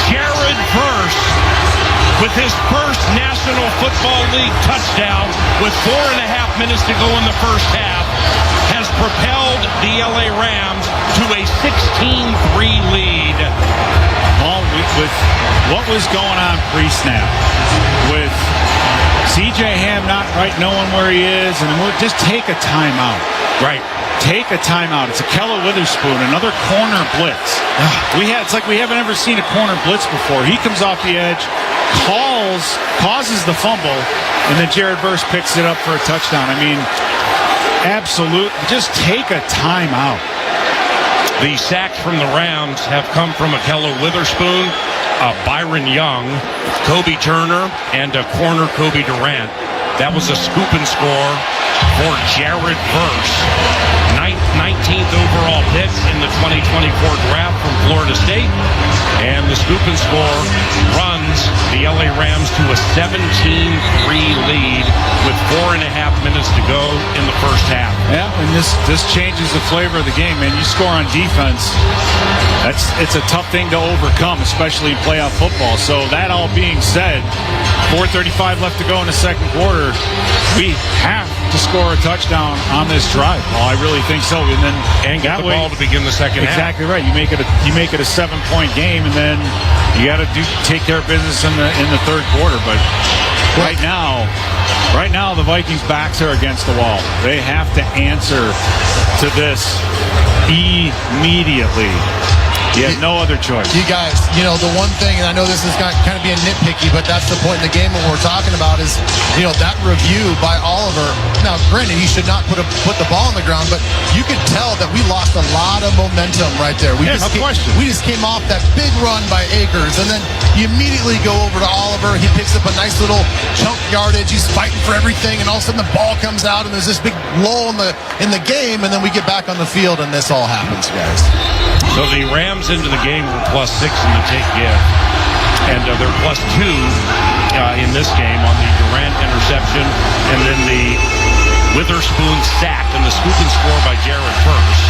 Jared Verse with his first National Football League touchdown with 4.5 minutes to go in the first half has propelled the LA Rams to a 16-3 lead. Well, with what was going on pre-snap, with C.J. Ham not right knowing where he is, and we'll just take a timeout. Right. Take a timeout. It's a Kella Witherspoon, another corner blitz. It's like we haven't ever seen a corner blitz before. He comes off the edge, causes the fumble, and then Jared Verse picks it up for a touchdown. I mean, absolute. Just take a timeout. The sacks from the Rams have come from Akella Witherspoon, Byron Young, Kobe Turner, and a corner Kobe Durant. That was a scoop and score for Jared Verse. 19th overall pick in the 2024 draft from Florida State. And the scoop and score runs the LA Rams to a 17-3 lead with 4.5 minutes to go in the first half. Yeah, and this changes the flavor of the game, man. You score on defense, it's a tough thing to overcome, especially in playoff football. So that all being said, 4:35 left to go in the second quarter. We have to score a touchdown on this drive. Well, I really think so. And get the ball to begin the second half. Exactly right. You make it a 7-point game, and then you got to take care of business in the third quarter. But right now the Vikings' backs are against the wall. They have to answer to this immediately. You have no other choice. You guys, the one thing, and I know this is kind of being nitpicky, but that's the point in the game. What we're talking about is, that review by Oliver. Now, granted, he should not put the ball on the ground, but you could tell that we lost a lot of momentum right there. We just came off that big run by Akers, and then you immediately go over to Oliver. He picks up a nice little chunk yardage. He's fighting for everything, and all of a sudden the ball comes out, and there's this big lull in the game, and then we get back on the field, and this all happens, guys. So the Rams into the game were +6 in the take give, and they're +2 in this game on the Durant interception, and then the Witherspoon sack and the scoop and score by Jared Verse.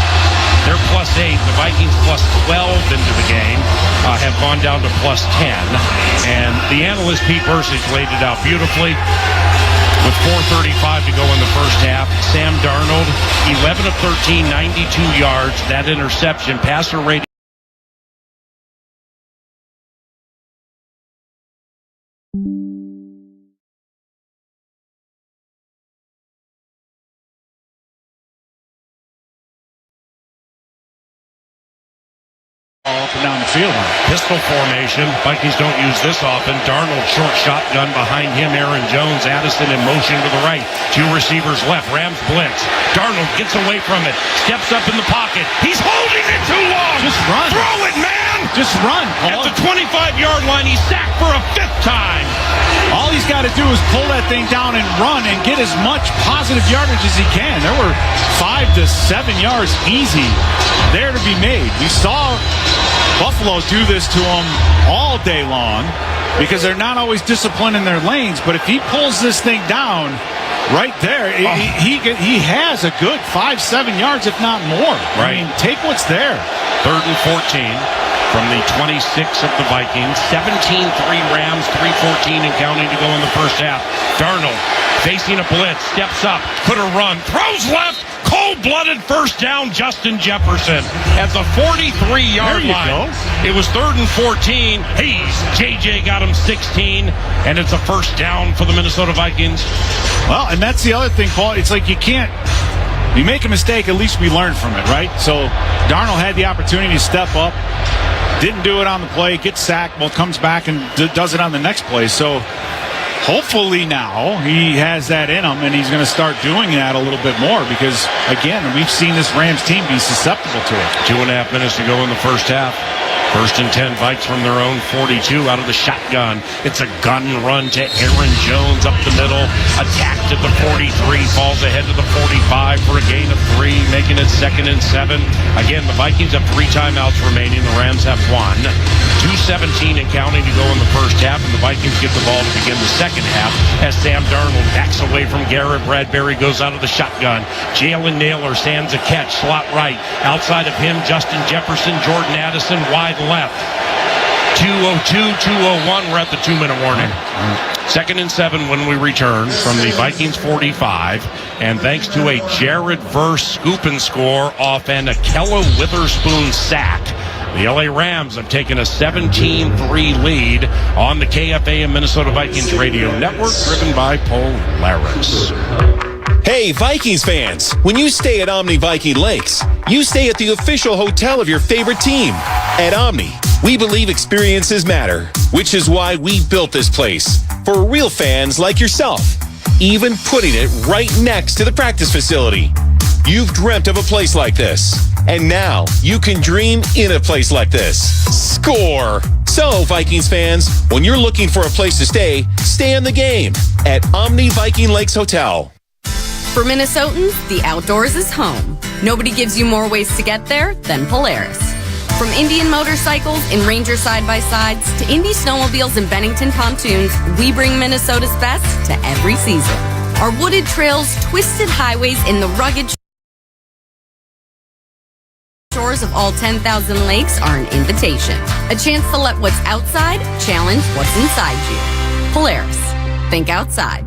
They're +8. The Vikings +12 into the game have gone down to +10, and the analyst Pete Persich laid it out beautifully. With 4:35 to go in the first half, Sam Darnold, 11 of 13, 92 yards. That interception, passer rating. Up and down the field. Pistol formation. Vikings don't use this often. Darnold short shotgun behind him. Aaron Jones, Addison in motion to the right. 2 receivers left. Rams blitz. Darnold gets away from it. Steps up in the pocket. He's holding it too long. Just run. Throw it, man. Just run, Paul. At the 25-yard line, he's sacked for a 5th time. All he's got to do is pull that thing down and run and get as much positive yardage as he can. There were 5 to 7 yards easy there to be made. We saw Buffalo do this to him all day long because they're not always disciplined in their lanes. But if he pulls this thing down right there, he has a good 5-7 yards, if not more. Right. I mean, take what's there. 3rd and 14 from the 26 of the Vikings. 17-3 Rams, 3:14 and counting to go in the first half. Darnold facing a blitz, steps up, could have run, throws left, cold-blooded first down, Justin Jefferson at the 43-yard line. It was 3rd and 14. JJ got him 16, and it's a first down for the Minnesota Vikings. Well, and that's the other thing, Paul. It's like you make a mistake, at least we learn from it, right? So Darnold had the opportunity to step up, didn't do it on the play, gets sacked, comes back and does it on the next play. So hopefully now he has that in him, and he's going to start doing that a little bit more because, again, we've seen this Rams team be susceptible to it. 2.5 minutes to go in the first half. First and 10, Vikes from their own 42 out of the shotgun. It's a gun run to Aaron Jones up the middle. Attacked at the 43, falls ahead to the 45 for a gain of 3, making it 2nd and 7. Again, the Vikings have 3 timeouts remaining. The Rams have 1. 2:17 and counting to go in the first half, and the Vikings get the ball to begin the second half as Sam Darnold backs away from Garrett Bradbury, goes out of the shotgun. Jalen Naylor stands a catch, slot right. Outside of him, Justin Jefferson, Jordan Addison, wide left. 2:02, 2:01, we're at the 2-minute warning. 2nd and 7 when we return from the Vikings 45, and thanks to a Jared Verse scoop and score off an Akello Witherspoon sack, the LA Rams have taken a 17-3 lead on the KFAN Minnesota Vikings radio network, driven by Polaris. Hey, Vikings fans, when you stay at Omni Viking Lakes, you stay at the official hotel of your favorite team. At Omni, we believe experiences matter, which is why we built this place for real fans like yourself, even putting it right next to the practice facility. You've dreamt of a place like this, and now you can dream in a place like this. Score! So, Vikings fans, when you're looking for a place to stay in the game at Omni Viking Lakes Hotel. For Minnesotans, the outdoors is home. Nobody gives you more ways to get there than Polaris. From Indian motorcycles and Ranger side-by-sides to Indy snowmobiles and Bennington pontoons, we bring Minnesota's best to every season. Our wooded trails, twisted highways, and the rugged shores of all 10,000 lakes are an invitation. A chance to let what's outside challenge what's inside you. Polaris. Think outside.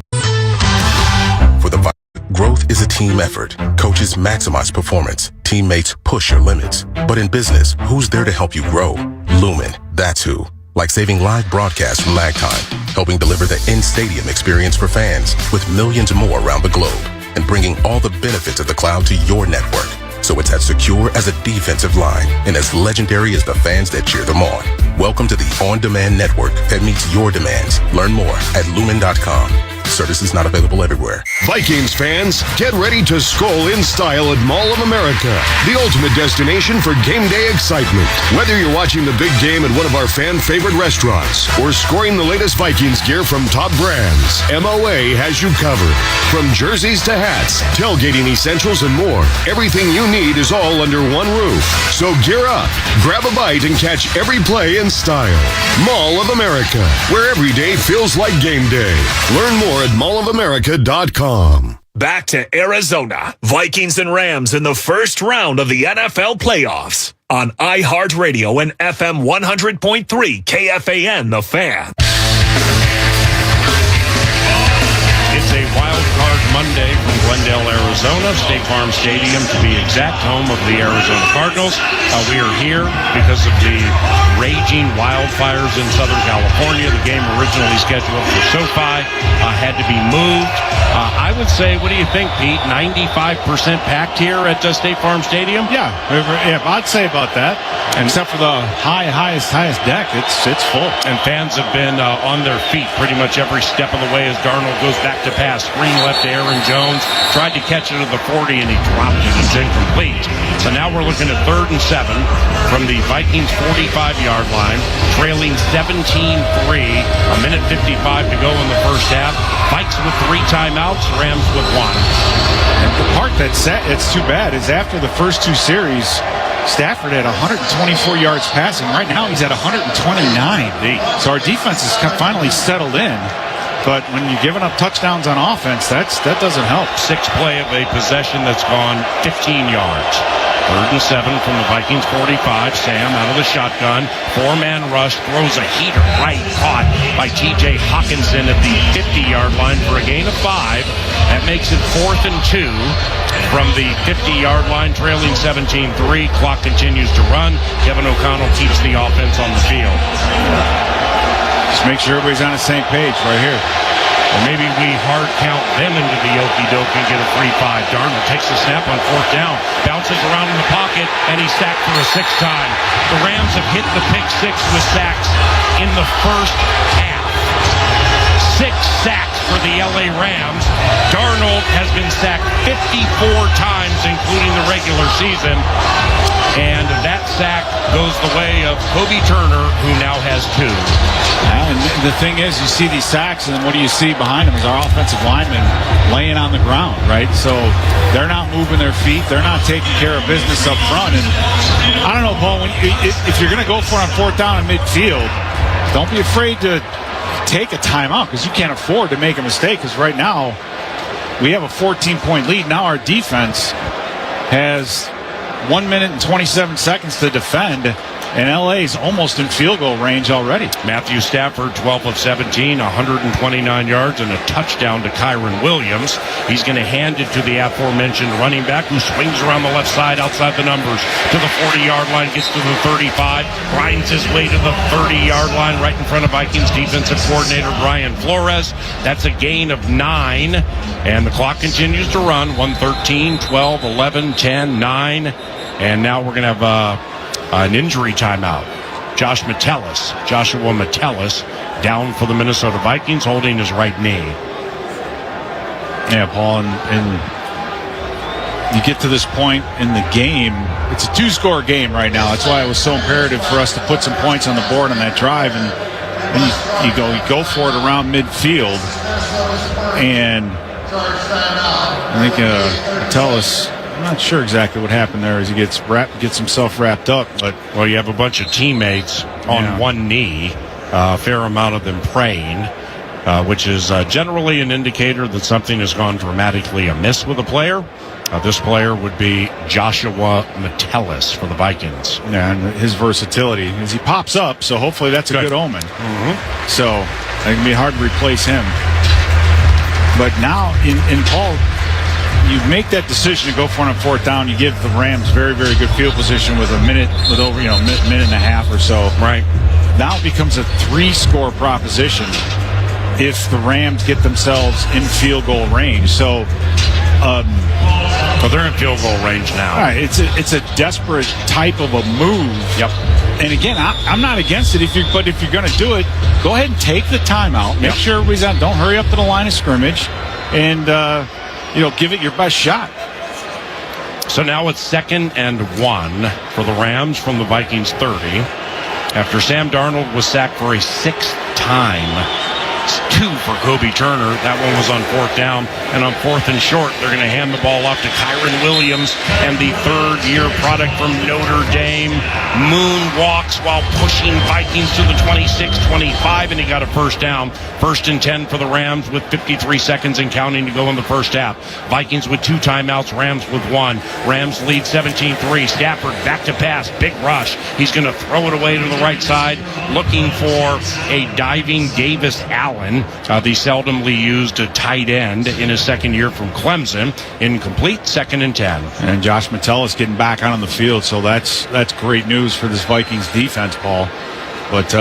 For the growth is a team effort. Coaches maximize performance. Teammates push your limits. But in business, who's there to help you grow? Lumen. That's who. Like saving live broadcasts from lag time, helping deliver the in-stadium experience for fans with millions more around the globe, and bringing all the benefits of the cloud to your network. So it's as secure as a defensive line and as legendary as the fans that cheer them on. Welcome to the on-demand network that meets your demands. Learn more at lumen.com. Services not available everywhere. Vikings fans, get ready to stroll in style at Mall of America, the ultimate destination for game day excitement. Whether you're watching the big game at one of our fan favorite restaurants or scoring the latest Vikings gear from top brands, MOA has you covered. From jerseys to hats, tailgating essentials, and more, everything you need is all under one roof. So gear up, grab a bite, and catch every play in style. Mall of America, where every day feels like game day. Learn more at mallofamerica.com. Back to Arizona. Vikings and Rams in the first round of the NFL playoffs on iHeartRadio and FM 100.3 KFAN, The Fan. It's a Wild Card Monday from Glendale, Arizona, State Farm Stadium to be exact, home of the Arizona Cardinals. We are here because of the raging wildfires in Southern California. The game originally scheduled for SoFi had to be moved. I would say, what do you think, Pete? 95% packed here at State Farm Stadium? Yeah, I'd say about that. And except for the highest deck, it's full. And fans have been on their feet pretty much every step of the way as Darnold goes back to pass. Screen left to Aaron Jones. Tried to catch it at the 40, and he dropped it. It's incomplete. So now we're looking at 3rd and 7 from the Vikings 45-yard line, trailing 17-3. A minute 55 to go in the first half. Vikes with 3 timeouts, Rams with 1. And the part that's it's too bad is after the first 2 series, Stafford had 124 yards passing. Right now he's at 129. So our defense has finally settled in. But when you're giving up touchdowns on offense, that doesn't help. 6th play of a possession that's gone 15 yards. 3rd and 7 from the Vikings 45. Sam out of the shotgun. 4-man rush. Throws a heater right. Caught by T.J. Hawkinson at the 50-yard line for a gain of 5. That makes it 4th and 2 from the 50-yard line, trailing 17-3. Clock continues to run. Kevin O'Connell keeps the offense on the field. Just make sure everybody's on the same page right here. Or maybe we hard count them into the okey-doke and get a 3-5. Darnold takes the snap on 4th down, bounces around in the pocket, and he's sacked for a 6th time. The Rams have hit the pick 6 with sacks in the first half. 6 sacks for the LA Rams. Darnold has been sacked 54 times, including the regular season. And that sack goes the way of Kobe Turner, who now has 2. And the thing is, you see these sacks, and what do you see behind them is our offensive linemen laying on the ground, right? So they're not moving their feet. They're not taking care of business up front. And I don't know, Paul, if you're going to go for it on 4th down in midfield, don't be afraid to take a timeout because you can't afford to make a mistake because right now we have a 14-point lead. Now our defense has 1 minute and 27 seconds to defend, and LA's almost in field goal range already. Matthew Stafford, 12 of 17, 129 yards, and a touchdown to Kyren Williams. He's going to hand it to the aforementioned running back who swings around the left side outside the numbers to the 40-yard line, gets to the 35, grinds his way to the 30-yard line right in front of Vikings defensive coordinator Brian Flores. That's a gain of 9, and the clock continues to run. 1:13, 12, 11, 10, 9, and now we're going to have an injury timeout. Joshua Metellus down for the Minnesota Vikings, holding his right knee. Yeah, Paul, and you get to this point in the game, it's a 2-score game right now. That's why it was so imperative for us to put some points on the board on that drive. And you go for it around midfield, and I think Metellus, I'm not sure exactly what happened there as he gets himself wrapped up. But well, you have a bunch of teammates on one knee, a fair amount of them praying, which is generally an indicator that something has gone dramatically amiss with a player. This player would be Joshua Metellus for the Vikings. Yeah, and his versatility as he pops up, so hopefully that's a good omen. Mm-hmm. So it can be hard to replace him. But now, in Paul, you make that decision to go for it on 4th down. You give the Rams very, very good field position with minute and a half or so. Right. Now it becomes a 3-score proposition if the Rams get themselves in field goal range. So, they're in field goal range now. All right, it's a desperate type of a move. Yep. And again, I'm not against it. But if you're going to do it, go ahead and take the timeout. Make sure everybody's out. Don't hurry up to the line of scrimmage, and give it your best shot. So now it's 2nd and 1 for the Rams from the Vikings 30. After Sam Darnold was sacked for a 6th time. It's 2 for Kobe Turner. That one was on 4th down. And on 4th and short, they're going to hand the ball off to Kyren Williams and the 3rd-year product from Notre Dame. Moonwalks while pushing Vikings to the 26-25, and he got a 1st down. 1st and 10 for the Rams with 53 seconds and counting to go in the first half. Vikings with 2 timeouts, Rams with 1. Rams lead 17-3. Stafford back to pass. Big rush. He's going to throw it away to the right side, looking for a diving Davis Allen, the seldomly used tight end in his 2nd year from Clemson. Incomplete, 2nd and 10. And Josh Metellus getting back on the field, so that's great news for this Vikings defense, Paul. But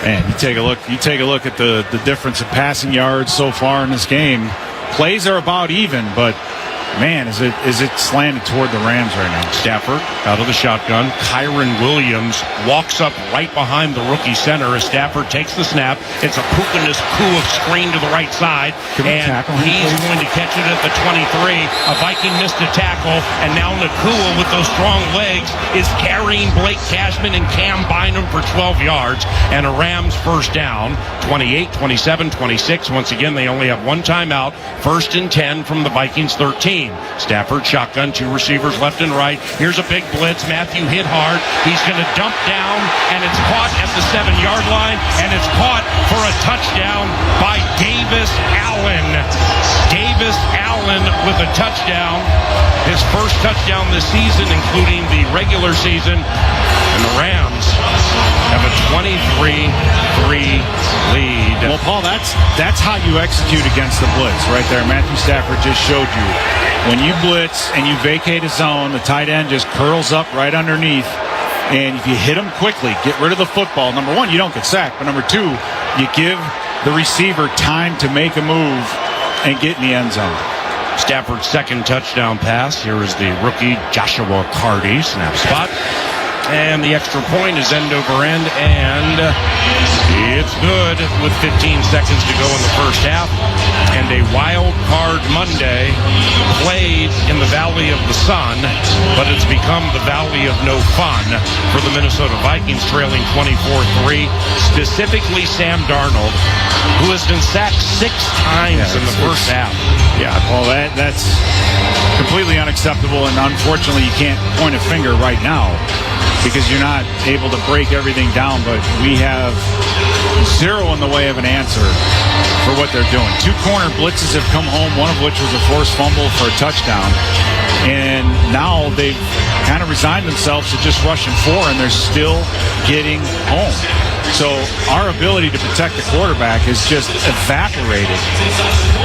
man, you take a look at the difference in passing yards so far in this game. Plays are about even, but man, is it slanted toward the Rams right now. Stafford out of the shotgun. Kyren Williams walks up right behind the rookie center as Stafford takes the snap. It's a puka nacua screen to the right side, and he's going to catch it at the 23. A Viking missed a tackle, and now Nacua with those strong legs is carrying Blake Cashman and Cam Bynum for 12 yards, and a Rams 1st down. 28, 27, 26. Once again, they only have 1 timeout. 1st and 10 from the Vikings 13. Stafford shotgun, 2 receivers left and right. Here's a big blitz. Matthew hit hard. He's going to dump down, and it's caught at the 7-yard line, and it's caught for a touchdown by Davis Allen. Davis Allen with a touchdown. His 1st touchdown this season, including the regular season. And the Rams have a 23-3 lead. Well, Paul, that's how you execute against the blitz right there. Matthew Stafford just showed you. When you blitz and you vacate a zone, the tight end just curls up right underneath. And if you hit him quickly, get rid of the football. Number 1, you don't get sacked. But number 2, you give the receiver time to make a move and get in the end zone. Stafford's 2nd touchdown pass. Here is the rookie Joshua Cardi. Snap spot. And the extra point is end over end. And It's good with 15 seconds to go in the first half. And a Wild Card Monday played in the Valley of the Sun, but it's become the Valley of No Fun for the Minnesota Vikings, trailing 24-3. Specifically, Sam Darnold, who has been sacked 6 times in the first half. Yeah, well, that's completely unacceptable, and unfortunately, you can't point a finger right now because you're not able to break everything down, but we have zero in the way of an answer for what they're doing. 2 corner blitzes have come home, one of which was a forced fumble for a touchdown, and now they've kind of resigned themselves to just rushing 4, and they're still getting home. So our ability to protect the quarterback is just evaporated,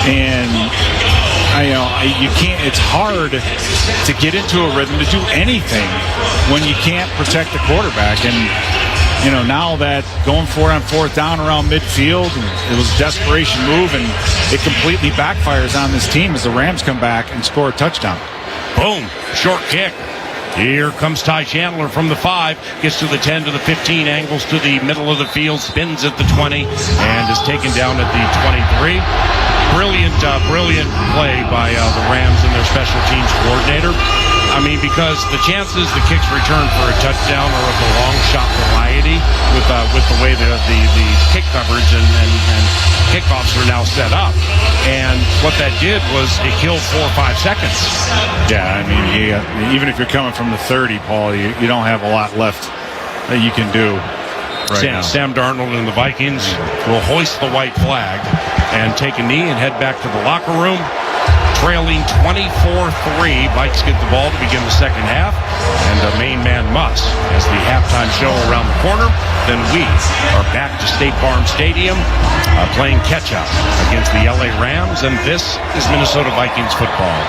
and you can't. It's hard to get into a rhythm to do anything when you can't protect the quarterback. And now that going for it on 4th down around midfield, it was a desperation move, and it completely backfires on this team as the Rams come back and score a touchdown. Boom, short kick. Here comes Ty Chandler from the 5, gets to the 10, to the 15, angles to the middle of the field, spins at the 20, and is taken down at the 23. Brilliant play by the Rams and their special teams coordinator. I mean, because the chances the kicks return for a touchdown are of the long shot variety with the way the kick coverage and kickoffs are now set up. And what that did was it killed 4 or 5 seconds. Yeah, I mean, even if you're coming from the 30, Paul, you don't have a lot left that you can do. Sam Darnold and the Vikings will hoist the white flag and take a knee and head back to the locker room. Trailing 24-3, Vikes get the ball to begin the second half, and the main man must, as the halftime show around the corner. Then we are back to State Farm Stadium playing catch-up against the LA Rams, and this is Minnesota Vikings football.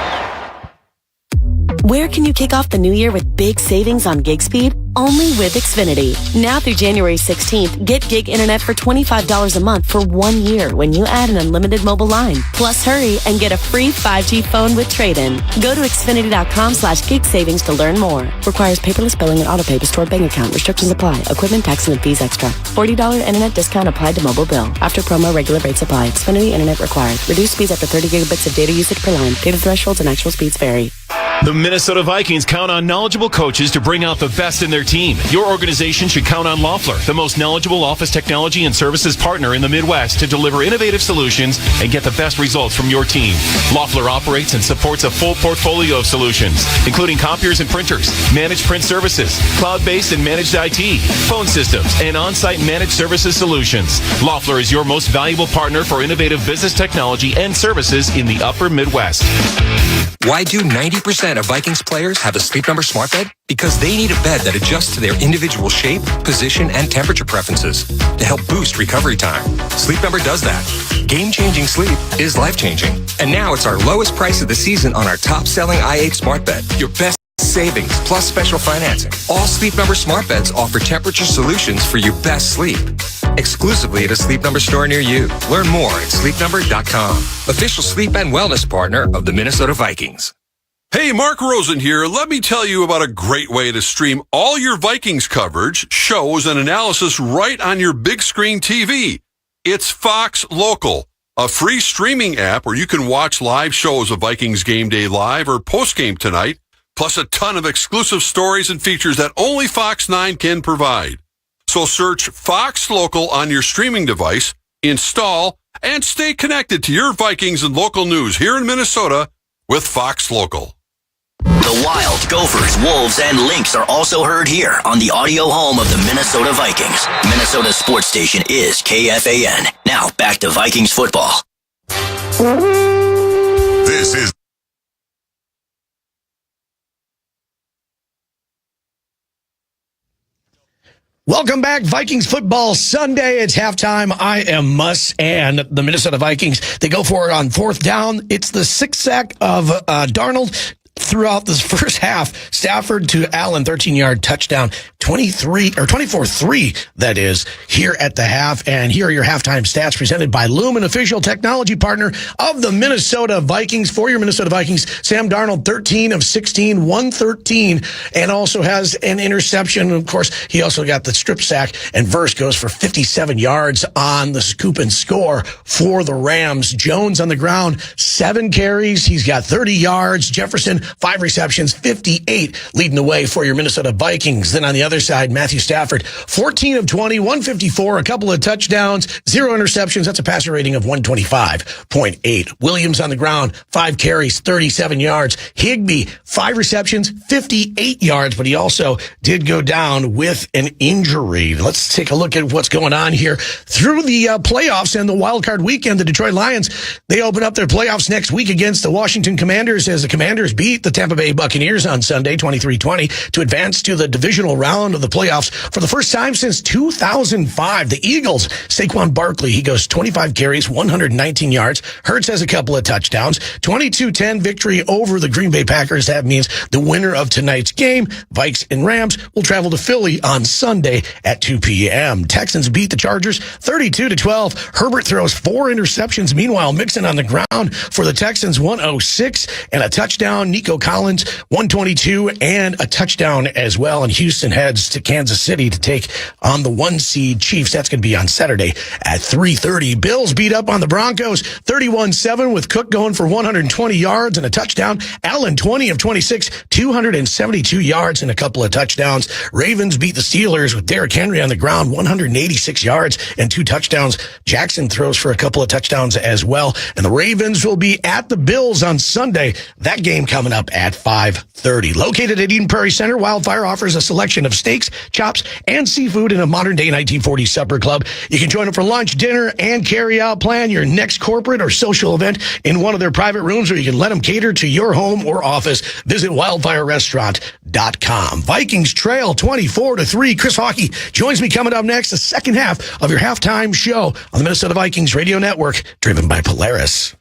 Where can you kick off the new year with big savings on gig speed? Only with Xfinity. Now through January 16th, get gig internet for $25 a month for 1 year when you add an unlimited mobile line. Plus hurry and get a free 5G phone with trade-in. Go to Xfinity.com/gig savings to learn more. Requires paperless billing and autopay to stored bank account. Restrictions apply. Equipment, taxes, and fees extra. $40 internet discount applied to mobile bill. After promo, regular rates apply. Xfinity internet required. Reduced speeds after 30 gigabits of data usage per line. Data thresholds and actual speeds vary. The Minnesota Vikings count on knowledgeable coaches to bring out the best in their team. Your organization should count on Loeffler, the most knowledgeable office technology and services partner in the Midwest, to deliver innovative solutions and get the best results from your team. Loeffler operates and supports a full portfolio of solutions, including copiers and printers, managed print services, cloud-based and managed IT, phone systems, and on-site managed services solutions. Loeffler is your most valuable partner for innovative business technology and services in the upper Midwest. Why do 90% of Vikings players have a Sleep Number smart bed? Because they need a bed that adjusts to their individual shape, position, and temperature preferences to help boost recovery time. Sleep Number does that. Game-changing sleep is life-changing. And now it's our lowest price of the season on our top-selling i8 smart bed. Your best savings plus special financing. All Sleep Number smart beds offer temperature solutions for your best sleep. Exclusively at a Sleep Number store near you. Learn more at sleepnumber.com. Official sleep and wellness partner of the Minnesota Vikings. Hey, Mark Rosen here. Let me tell you about a great way to stream all your Vikings coverage, shows, and analysis right on your big screen TV. It's Fox Local, a free streaming app where you can watch live shows of Vikings Game Day Live or Postgame Tonight, plus a ton of exclusive stories and features that only Fox 9 can provide. So search Fox Local on your streaming device, install, and stay connected to your Vikings and local news here in Minnesota with Fox Local. The Wild, Gophers, Wolves, and Lynx are also heard here on the audio home of the Minnesota Vikings. Minnesota sports station is KFAN. Now back to Vikings football. This is Welcome back, Vikings football Sunday. It's halftime. I am Muss and the Minnesota Vikings. They go for it on 4th down. It's the 6th sack of Darnold throughout this first half. Stafford to Allen, 13-yard touchdown, 24-3, that is, here at the half. And here are your halftime stats presented by Lumen, official technology partner of the Minnesota Vikings. For your Minnesota Vikings, Sam Darnold, 13 of 16, 113, and also has an interception. Of course, he also got the strip sack, and Verse goes for 57 yards on the scoop and score for the Rams. Jones on the ground, 7 carries. He's got 30 yards. Jefferson, 5 receptions, 58, leading the way for your Minnesota Vikings. Then on the other side, Matthew Stafford, 14 of 20, 154, a couple of touchdowns, 0 interceptions. That's a passer rating of 125.8. Williams on the ground, 5 carries, 37 yards. Higbee, 5 receptions, 58 yards, but he also did go down with an injury. Let's take a look at what's going on here through the playoffs and the wild card weekend. The Detroit Lions, they open up their playoffs next week against the Washington Commanders as the Commanders beat the Tampa Bay Buccaneers on Sunday, 23-20, to advance to the divisional round of the playoffs for the first time since 2005. The Eagles, Saquon Barkley, he goes 25 carries, 119 yards. Hurts has a couple of touchdowns. 22-10 victory over the Green Bay Packers. That means the winner of tonight's game, Vikes and Rams, will travel to Philly on Sunday at 2 p.m. Texans beat the Chargers 32-12. Herbert throws 4 interceptions. Meanwhile, Mixon on the ground for the Texans, 106 and a touchdown. Nico Collins, 122 and a touchdown as well. And Houston heads to Kansas City to take on the 1 seed Chiefs. That's going to be on Saturday at 3:30. Bills beat up on the Broncos 31-7 with Cook going for 120 yards and a touchdown. Allen, 20 of 26, 272 yards and a couple of touchdowns. Ravens beat the Steelers with Derrick Henry on the ground, 186 yards and 2 touchdowns. Jackson throws for a couple of touchdowns as well. And the Ravens will be at the Bills on Sunday. That game coming up at 5:30. Located at Eden Prairie Center, Wildfire offers a selection of steaks, chops, and seafood in a modern-day 1940s supper club. You can join them for lunch, dinner, and carry-out. Plan your next corporate or social event in one of their private rooms, or you can let them cater to your home or office. Visit wildfirerestaurant.com. Vikings trail 24-3. Chris Hockey joins me coming up next, the second half of your halftime show on the Minnesota Vikings Radio Network, driven by Polaris.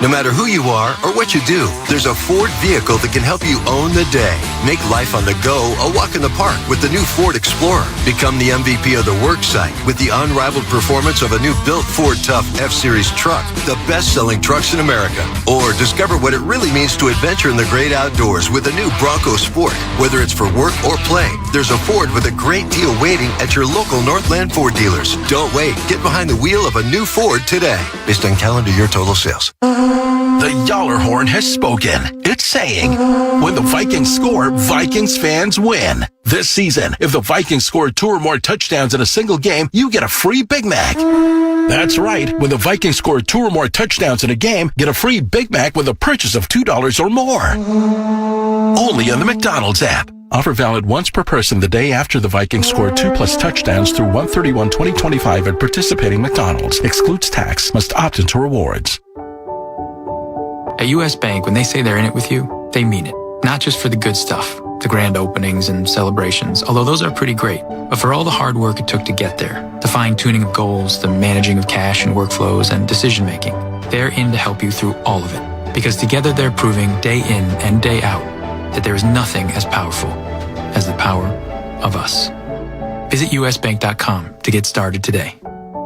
No matter who you are or what you do, there's a Ford vehicle that can help you own the day. Make life on the go a walk in the park with the new Ford Explorer. Become the MVP of the work site with the unrivaled performance of a new built Ford Tough F-Series truck, the best-selling trucks in America. Or discover what it really means to adventure in the great outdoors with a new Bronco Sport. Whether it's for work or play, there's a Ford with a great deal waiting at your local Northland Ford dealers. Don't wait. Get behind the wheel of a new Ford today. Based on calendar year total sales. The Yaller horn has spoken. It's saying, when the Vikings score, Vikings fans win. This season, if the Vikings score 2 or more touchdowns in a single game, you get a free Big Mac. That's right. When the Vikings score 2 or more touchdowns in a game, get a free Big Mac with a purchase of $2 or more. Only on the McDonald's app. Offer valid once per person the day after the Vikings score 2+ touchdowns through 1/31/2025 at participating McDonald's. Excludes tax. Must opt into rewards. At U.S. Bank, when they say they're in it with you, they mean it. Not just for the good stuff, the grand openings and celebrations, although those are pretty great, but for all the hard work it took to get there, the fine-tuning of goals, the managing of cash and workflows, and decision-making. They're in to help you through all of it, because together they're proving day in and day out that there is nothing as powerful as the power of us. Visit usbank.com to get started today.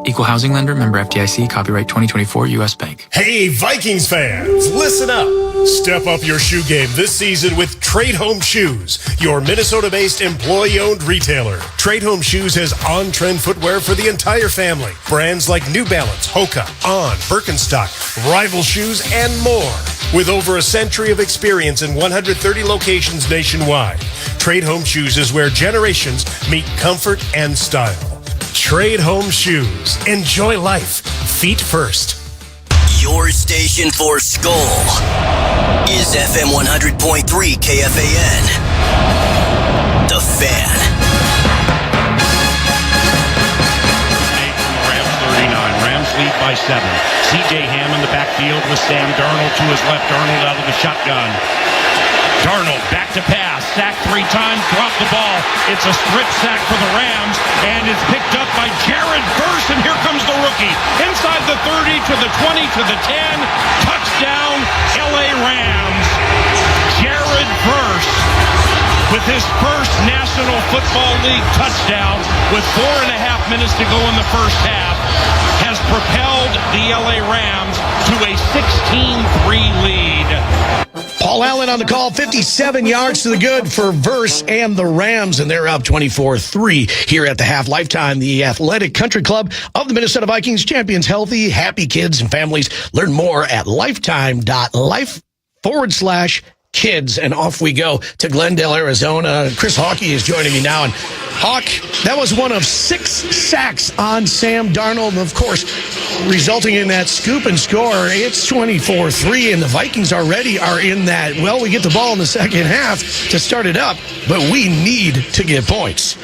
Equal housing lender, member FDIC, copyright 2024 U.S. Bank. Hey, Vikings fans, listen up. Step up your shoe game this season with Trade Home Shoes, your Minnesota-based employee-owned retailer. Trade Home Shoes has on-trend footwear for the entire family. Brands like New Balance, Hoka, On, Birkenstock, Rival Shoes, and more. With over a century of experience in 130 locations nationwide, Trade Home Shoes is where generations meet comfort and style. Trade Home Shoes. Enjoy life. Feet first. Your station for Skull is FM 100.3 KFAN. The Fan. Rams 39. Rams lead by 7. C.J. Ham in the backfield with Sam Darnold to his left. Darnold out of the shotgun. Darnold back to pass, sacked 3 times, dropped the ball. It's a strip sack for the Rams, and it's picked up by Jared Verse, and here comes the rookie. Inside the 30 to the 20 to the 10. Touchdown, L.A. Rams. Jared Verse with his first National Football League touchdown with 4.5 minutes to go in the first half, has propelled the LA Rams to a 16-3 lead. Paul Allen on the call, 57 yards to the good for Verse and the Rams, and they're up 24-3 here at the half. Lifetime, the athletic country club of the Minnesota Vikings, champions healthy, happy kids and families. Learn more at lifetime.life/kids. And off we go to Glendale, Arizona. Chris Hawkey is joining me now. And Hawk, that was one of 6 sacks on Sam Darnold, of course, resulting in that scoop and score. It's 24-3, and the Vikings already are in that, well, we get the ball in the second half to start it up, but we need to get points.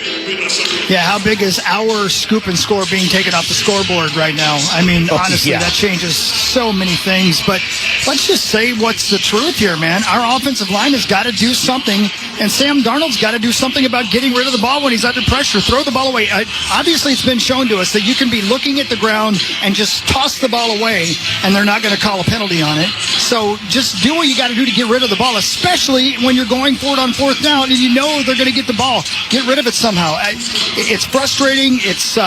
Yeah, how big is our scoop and score being taken off the scoreboard right now? I mean, honestly, that changes so many things, but let's just say what's the truth here, man. Our offensive line has got to do something, and Sam Darnold's got to do something about getting rid of the ball when he's under pressure. Throw the ball away. Obviously, it's been shown to us that you can be looking at the ground and just toss the ball away, and they're not going to call a penalty on it. So just do what you got to do to get rid of the ball, especially when you're going for it on 4th down and you know they're going to get the ball. Get rid of it somehow. It's frustrating. It's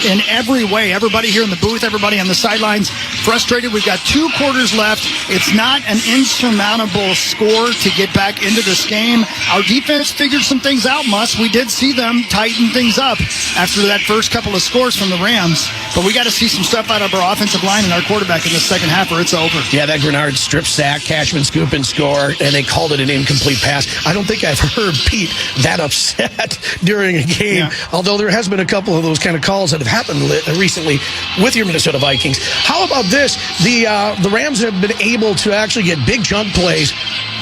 in every way. Everybody here in the booth, everybody on the sidelines, frustrated. We've got 2 quarters left. It's not an insurmountable score to get back into this game. Our defense figured some things out, We did see them tighten things up after that first couple of scores from the Rams, but we got to see some stuff out of our offensive line and our quarterback in the second half or it's over. Yeah, that Grenard strip sack, Cashman scoop and score, and they called it an incomplete pass. I don't think I've heard Pete that upset during a game, although there has been a couple of those kind of calls that have happened recently with your Minnesota Vikings. How about this? The Rams have been able to actually get big chunk plays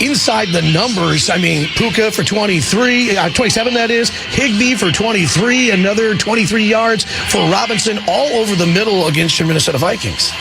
inside the numbers. I mean, Puka for 27 that is, Higbee for 23, another 23 yards for Robinson, all over the middle against your Minnesota Vikings.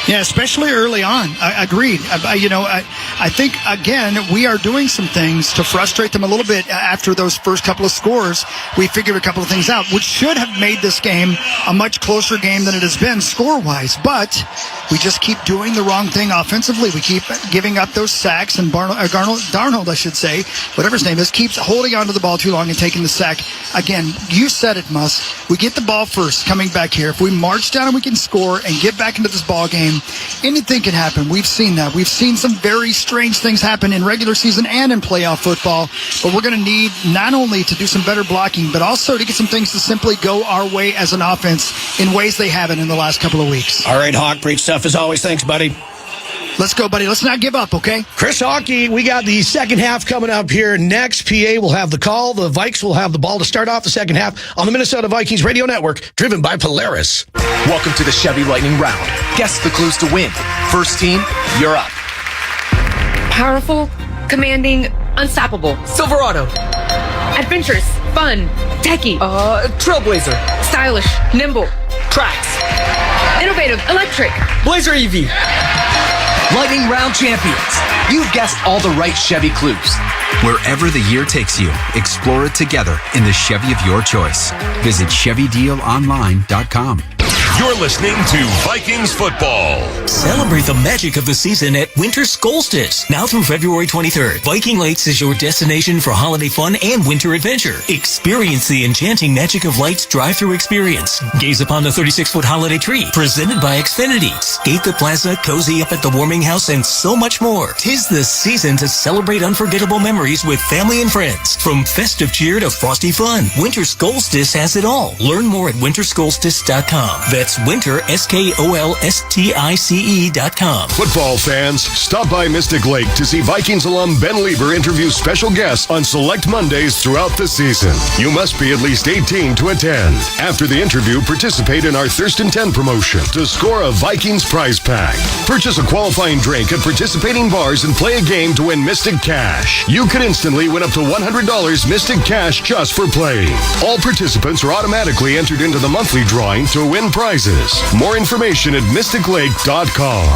Yeah, especially early on. Agreed. I think, again, we are doing some things to frustrate them a little bit after those first couple of scores. We figured a couple of things out, which should have made this game a much closer game than it has been score-wise. But we just keep doing the wrong thing offensively. We keep giving up those sacks, and Darnold, I should say, whatever his name is, keeps holding onto the ball too long and taking the sack. Again, you said it, We get the ball first coming back here. If we march down and we can score and get back into this ball game, anything can happen. We've seen that. We've seen some very strange things happen in regular season and in playoff football, but we're going to need not only to do some better blocking, but also to get some things to simply go our way as an offense in ways they haven't in the last couple of weeks. All right, Hawk, great stuff as always. Thanks, buddy. Let's go, buddy. Let's not give up, okay? Chris Hawkey, we got the second half coming up here next. PA will have the call. The Vikes will have the ball to start off the second half on the Minnesota Vikings Radio Network, driven by Polaris. Welcome to the Chevy Lightning Round. Guess the clues to win. First team, you're up. Powerful, commanding, unstoppable. Silverado. Adventurous, fun, techie. Trailblazer. Stylish, nimble. Tracks. Innovative, electric. Blazer EV. Lightning Round champions. You've guessed all the right Chevy clues. Wherever the year takes you, explore it together in the Chevy of your choice. Visit ChevyDealOnline.com. You're listening to Vikings football. Celebrate the magic of the season at Winter Solstice. Now through February 23rd, Viking Lakes is your destination for holiday fun and winter adventure. Experience the enchanting Magic of Lights drive-through experience. Gaze upon the 36-foot holiday tree, presented by Xfinity. Skate the plaza, cozy up at the warming house, and so much more. 'Tis the season to celebrate unforgettable memories with family and friends. From festive cheer to frosty fun, Winter Solstice has it all. Learn more at wintersolstice.com. That's winter, SKOLSTICE.com. Football fans, stop by Mystic Lake to see Vikings alum Ben Lieber interview special guests on select Mondays throughout the season. You must be at least 18 to attend. After the interview, participate in our Thirst and 10 promotion to score a Vikings prize pack. Purchase a qualifying drink at participating bars and play a game to win Mystic Cash. You could instantly win up to $100 Mystic Cash just for playing. All participants are automatically entered into the monthly drawing to win prizes. More information at mysticlake.com.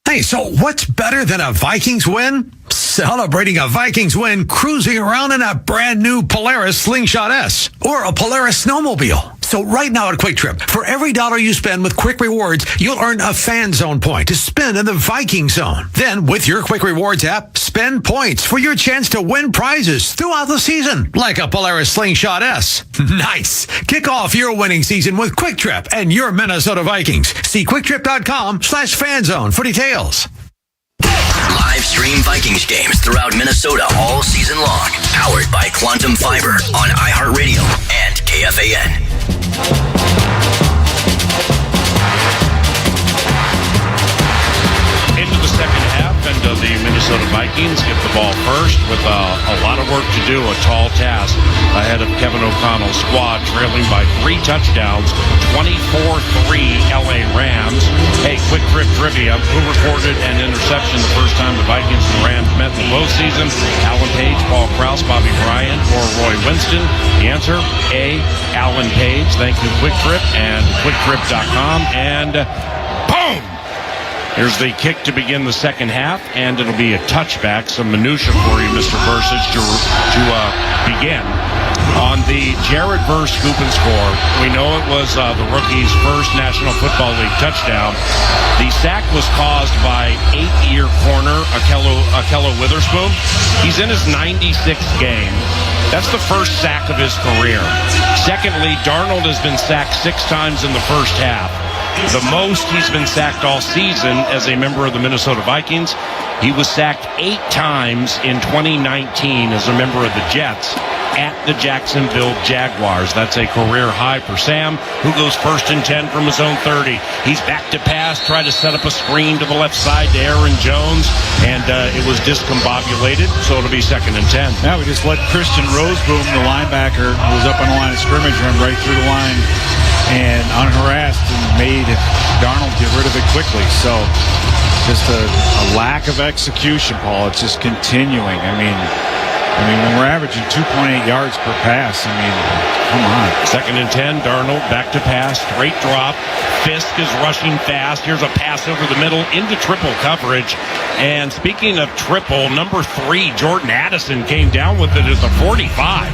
Hey, so what's better than a Vikings win? Celebrating a Vikings win cruising around in a brand new Polaris Slingshot S or a Polaris snowmobile. So right now at Quick Trip, for every $1 you spend with Quick Rewards, you'll earn a Fan Zone point to spend in the Viking Zone. Then, with your Quick Rewards app, spend points for your chance to win prizes throughout the season, like a Polaris Slingshot S. Nice! Kick off your winning season with Quick Trip and your Minnesota Vikings. See quicktrip.com/fanzone for details. Live stream Vikings games throughout Minnesota all season long. Powered by Quantum Fiber on iHeartRadio and KFAN. Into the second half, and the Minnesota Vikings get the ball first with a lot of work to do, a tall task ahead of Kevin O'Connell's squad, trailing by 3 touchdowns, 24-3 LA Rams. Hey, quick trip trivia. Who recorded an interception the first time the Vikings and Rams met in the postseason? Alan Page, Paul Krause, Bobby Bryant, or Roy Winston? The answer, A, Alan Page. Thank you, Quick Trip and quicktrip.com. And boom! Here's the kick to begin the second half, and it'll be a touchback. Some minutia for you, Mr. Bursich, to begin. On the Jared Verse scoop and score, we know it was the rookie's first National Football League touchdown. The sack was caused by 8-year corner Akello Witherspoon. He's in his 96th game. That's the first sack of his career. Secondly, Darnold has been sacked 6 times in the first half. The most he's been sacked all season as a member of the Minnesota Vikings. He was sacked 8 times in 2019 as a member of the Jets at the Jacksonville Jaguars. That's a career high for Sam, who goes 1st and 10 from his own 30. He's back to pass, try to set up a screen to the left side to Aaron Jones, and it was discombobulated, so it'll be 2nd and 10. Now we just let Christian Roseboom, the linebacker, who was up on the line of scrimmage, run right through the line and unharassed, and made Darnold get rid of it quickly. So just a lack of execution, Paul. It's just continuing. I mean, when we're averaging 2.8 yards per pass, come on. 2nd and 10, Darnold back to pass, straight drop. Fisk is rushing fast. Here's a pass over the middle into triple coverage. And speaking of triple, number 3, Jordan Addison came down with it at the 45.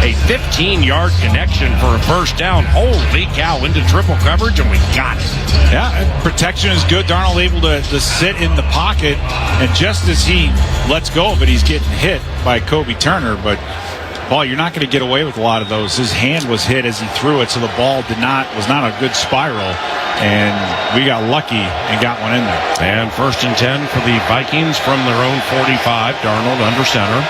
A 15-yard connection for a first down. Holy cow, into triple coverage, and we got it. Yeah, protection is good. Darnold able to sit in the pocket, and just as he lets go of it, he's getting hit by Kobe Turner. But Paul, you're not going to get away with a lot of those. His hand was hit as he threw it, so the ball was not a good spiral, and we got lucky and got one in there. And 1st and 10 for the Vikings from their own 45. Darnold under center.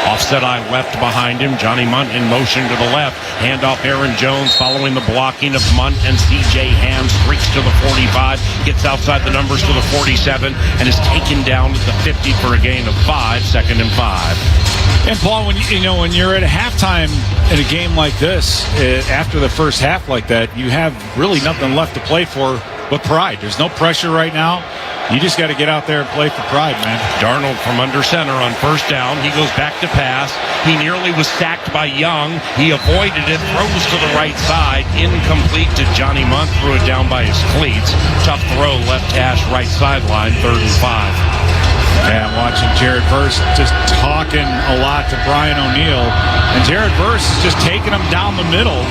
Offset eye left behind him. Johnny Munt in motion to the left. Handoff Aaron Jones following the blocking of Munt, and C.J. Ham streaks to the 45, gets outside the numbers to the 47, and is taken down at the 50 for a gain of 5, 2nd and 5. And Paul, when you're at halftime in a game like this, after the first half like that, you have really nothing left to play for but pride. There's no pressure right now. You just got to get out there and play for pride, man. Darnold from under center on 1st down. He goes back to pass. He nearly was sacked by Young. He avoided it, throws to the right side. Incomplete to Johnny Munt. Threw it down by his cleats. Tough throw, left hash, right sideline, 3rd and 5. Yeah, I'm watching Jared Verse just talking a lot to Brian O'Neill. And Jared Verse is just taking him down the middle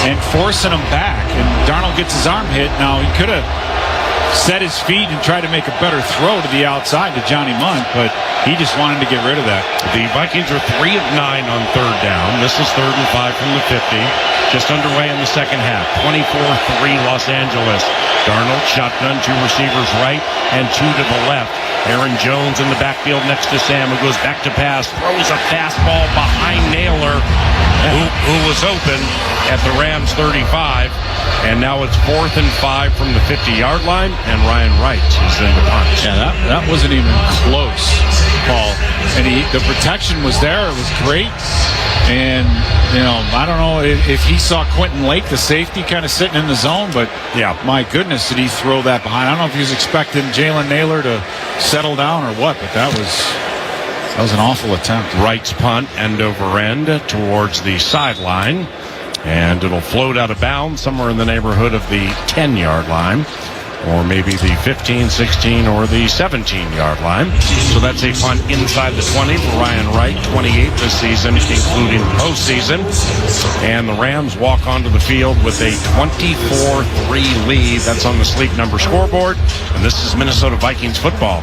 and forcing him back. And Darnold gets his arm hit. Now, he could have set his feet and tried to make a better throw to the outside to Johnny Munt, but he just wanted to get rid of that. The Vikings are 3 of 9 on 3rd down. This is 3rd and 5 from the 50. Just underway in the second half. 24-3 Los Angeles. Darnold shotgun, 2 receivers right and 2 to the left. Aaron Jones in the backfield next to Sam, who goes back to pass, throws a fastball behind Naylor, who was open at the Rams 35. And now it's 4th and 5 from the 50-yard line, and Ryan Wright is in the punch. Yeah, that wasn't even close, Paul. And the protection was there. It was great. And, I don't know if he saw Quentin Lake, the safety, kind of sitting in the zone, but, yeah, my goodness, did he throw that behind. I don't know if he was expecting Jalen Naylor to settle down or what, but that was an awful attempt. Wright's punt, end over end, towards the sideline. And it'll float out of bounds somewhere in the neighborhood of the 10-yard line. or maybe the 15, 16, or the 17-yard line. So that's a punt inside the 20 for Ryan Wright, 28 this season, including postseason. And the Rams walk onto the field with a 24-3 lead. That's on the Sleep Number scoreboard. And this is Minnesota Vikings football.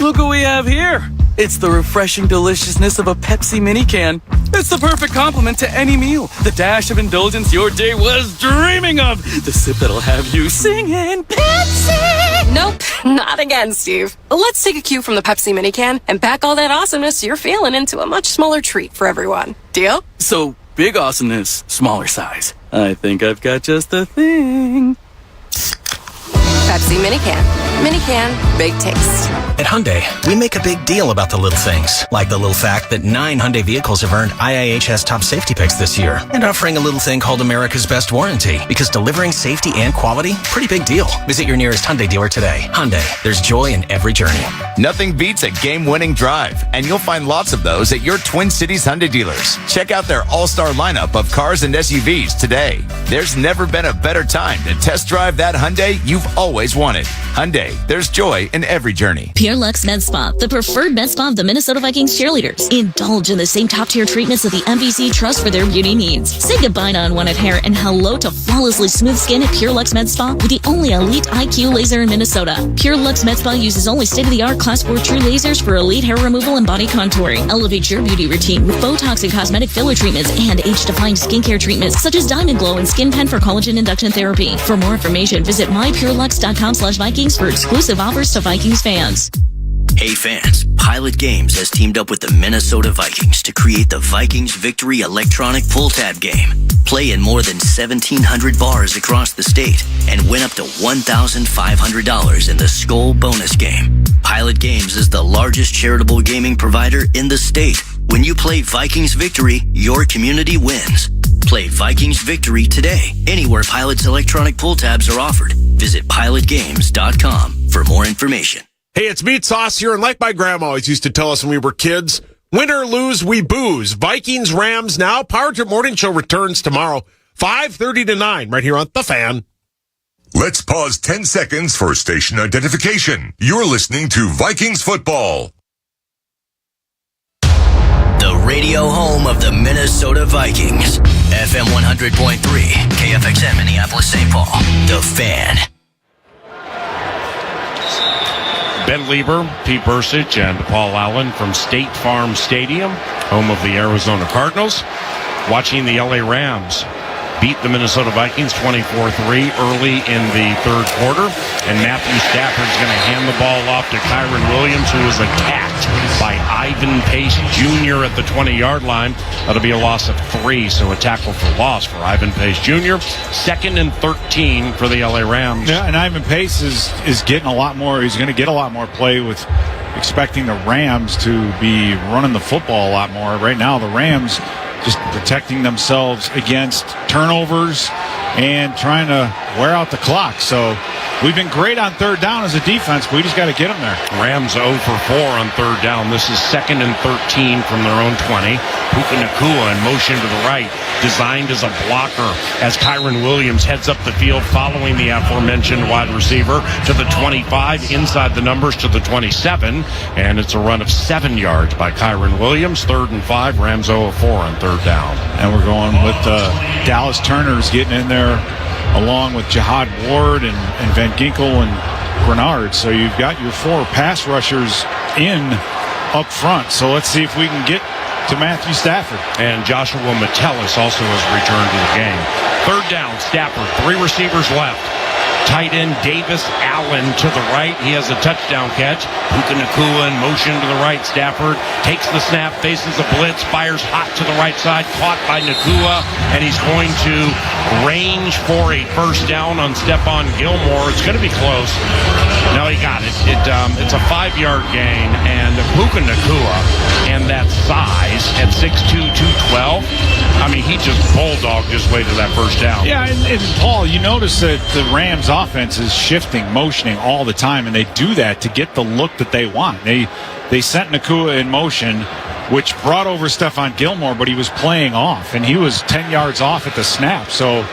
Look what we have here. It's the refreshing deliciousness of a Pepsi mini can. It's the perfect complement to any meal. The dash of indulgence your day was dreaming of. The sip that'll have you singing Pepsi. Nope, not again, Steve. Let's take a cue from the Pepsi mini can and pack all that awesomeness you're feeling into a much smaller treat for everyone. Deal? So, big awesomeness, smaller size. I think I've got just the thing. Pepsi mini can. Mini can, big taste. At Hyundai, we make a big deal about the little things, like the little fact that 9 Hyundai vehicles have earned IIHS top safety picks this year, and offering a little thing called America's Best Warranty, because delivering safety and quality, pretty big deal. Visit your nearest Hyundai dealer today. Hyundai, there's joy in every journey. Nothing beats a game-winning drive, and you'll find lots of those at your Twin Cities Hyundai dealers. Check out their all-star lineup of cars and SUVs today. There's never been a better time to test drive that Hyundai you've always wanted. Hyundai, there's joy in every journey. Pure Lux Med Spa, the preferred med spa of the Minnesota Vikings cheerleaders. Indulge in the same top-tier treatments that the MVC trusts for their beauty needs. Say goodbye to unwanted hair and hello to flawlessly smooth skin at Pure Lux Med Spa with the only elite IQ laser in Minnesota. Pure Lux Med Spa uses only state-of-the-art Class 4 true lasers for elite hair removal and body contouring. Elevate your beauty routine with Botox and cosmetic filler treatments and age-defying skincare treatments such as Diamond Glow and Skin Pen for collagen induction therapy. For more information, visit mypurelux.com/Vikings for exclusive offers to Vikings fans. Hey fans, Pilot Games has teamed up with the Minnesota Vikings to create the Vikings Victory electronic pull tab game. Play in more than 1,700 bars across the state and win up to $1,500 in the Skull bonus game. Pilot Games is the largest charitable gaming provider in the state. When you play Vikings Victory, your community wins. Play Vikings Victory today, anywhere Pilot's electronic pull tabs are offered. Visit pilotgames.com for more information. Hey, it's Meat Sauce here, and like my grandma always used to tell us when we were kids, win or lose, we booze. Vikings, Rams now. Power Trip Morning Show returns tomorrow, 5:30 to 9, right here on The Fan. Let's pause 10 seconds for station identification. You're listening to Vikings football. The radio home of the Minnesota Vikings. FM 100.3, KFXM Minneapolis, St. Paul. The Fan. Ben Lieber, Pete Bursich, and Paul Allen from State Farm Stadium, home of the Arizona Cardinals, watching the LA Rams beat the Minnesota Vikings 24-3 early in the third quarter. And Matthew Stafford's going to hand the ball off to Kyren Williams, who was attacked by Ivan Pace Jr. at the 20-yard line. That'll be a loss of 3, so a tackle for loss for Ivan Pace Jr. 2nd and 13 for the LA Rams. Yeah, and Ivan Pace is getting a lot more. He's going to get a lot more play with expecting the Rams to be running the football a lot more. Right now, the Rams just protecting themselves against turnovers and trying to wear out the clock. So we've been great on third down as a defense, but we just got to get them there. Rams 0 for 4 on third down. This is 2nd and 13 from their own 20. Puka Nacua in motion to the right, designed as a blocker as Kyren Williams heads up the field following the aforementioned wide receiver to the 25, inside the numbers to the 27, and it's a run of 7 yards by Kyren Williams. 3rd and 5, Rams 0 of 4 on third down. And we're going with Dallas Turner's getting in there along with Jihad Ward and Van Ginkel and Grenard. So you've got your 4 pass rushers in up front. So let's see if we can get to Matthew Stafford. And Joshua Metellus also has returned to the game. 3rd down, Stafford, 3 receivers left. Tight end Davis Allen to the right. He has a touchdown catch. Puka Nacua in motion to the right. Stafford takes the snap, faces a blitz, fires hot to the right side, caught by Nacua, and he's going to range for a first down on Stephon Gilmore. It's going to be close. No, he got it. It's a 5-yard gain, and Puka Nacua and that size at 6'2", 212. I mean, he just bulldogged his way to that first down. Yeah, and Paul, you notice that the Rams offense is shifting, motioning all the time, and they do that to get the look that they want. They sent Nacua in motion, which brought over Stephon Gilmore, but he was playing off, and he was 10 yards off at the snap. So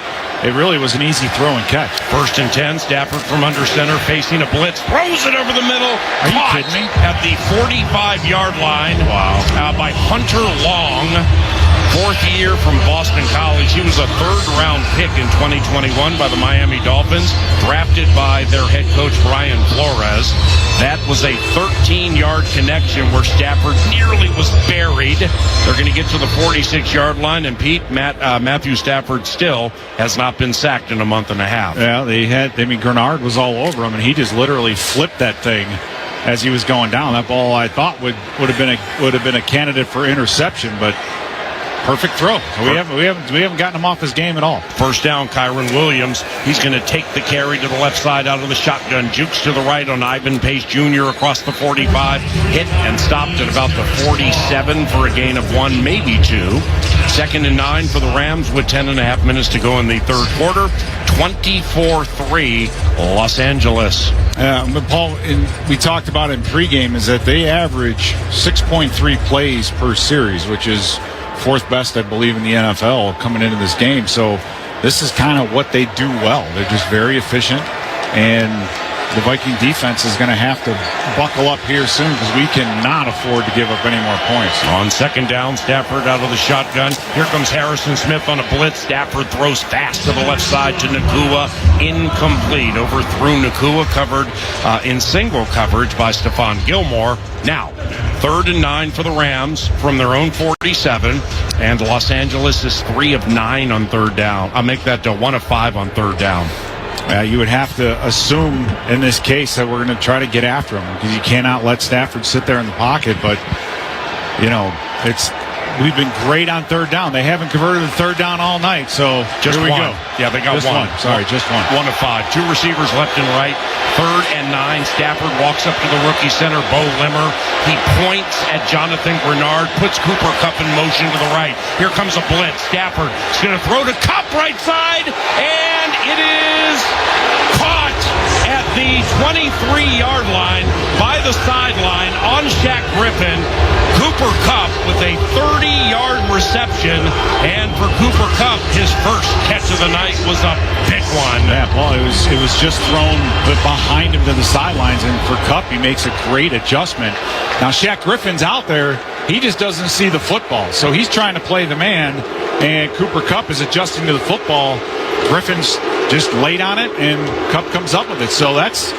it really was an easy throw and catch. 1st and 10, Stafford from under center facing a blitz, throws it over the middle. Are you kidding me? At the 45-yard line. Wow. By Hunter Long. 4th year from Boston College. He was a 3rd-round pick in 2021 by the Miami Dolphins, drafted by their head coach, Brian Flores. That was a 13-yard connection where Stafford nearly was buried. They're going to get to the 46-yard line, and Matthew Stafford still has not been sacked in a month and a half. Yeah, Grenard was all over him, and he just literally flipped that thing as he was going down. That ball, I thought, would have been a candidate for interception, but perfect throw. We haven't gotten him off his game at all. 1st down, Kyren Williams. He's going to take the carry to the left side out of the shotgun. Jukes to the right on Ivan Pace Jr. across the 45. Hit and stopped at about the 47 for a gain of 1, maybe 2. 2nd and 9 for the Rams with 10.5 minutes to go in the 3rd quarter. 24-3, Los Angeles. Paul, we talked about in pregame is that they average 6.3 plays per series, which is 4th best, I believe, in the NFL coming into this game. So this is kind of what they do well. They're just very efficient, and the Viking defense is going to have to buckle up here soon because we cannot afford to give up any more points. On 2nd down, Stafford out of the shotgun. Here comes Harrison Smith on a blitz. Stafford throws fast to the left side to Nacua. Incomplete. Overthrew Nacua, covered in single coverage by Stephon Gilmore. Now, 3rd and 9 for the Rams from their own 47, and Los Angeles is 3 of 9 on 3rd down. I'll make that 1 of 5 on 3rd down. You would have to assume in this case that we're going to try to get after him because you cannot let Stafford sit there in the pocket. But, we've been great on 3rd down. They haven't converted the 3rd down all night, so just here we one. go. Yeah, they got just one. Sorry, just one. 1 of 5. 2 receivers left and right. 3rd and 9. Stafford walks up to the rookie center, Bo Limmer. He points at Jonathan Grenard, puts Cooper Kupp in motion to the right. Here comes a blitz. Stafford is going to throw to Kupp right side, and it is caught at the 23-yard line by the sideline on Shaq Griffin. Cooper Kupp with a 30-yard reception, and for Cooper Kupp, his first catch of the night was a big one. Yeah, well, it was just thrown behind him to the sidelines, and for Kupp, he makes a great adjustment. Now, Shaq Griffin's out there. He just doesn't see the football, so he's trying to play the man, and Cooper Kupp is adjusting to the football. Griffin's just late on it, and Kupp comes up with it. So that's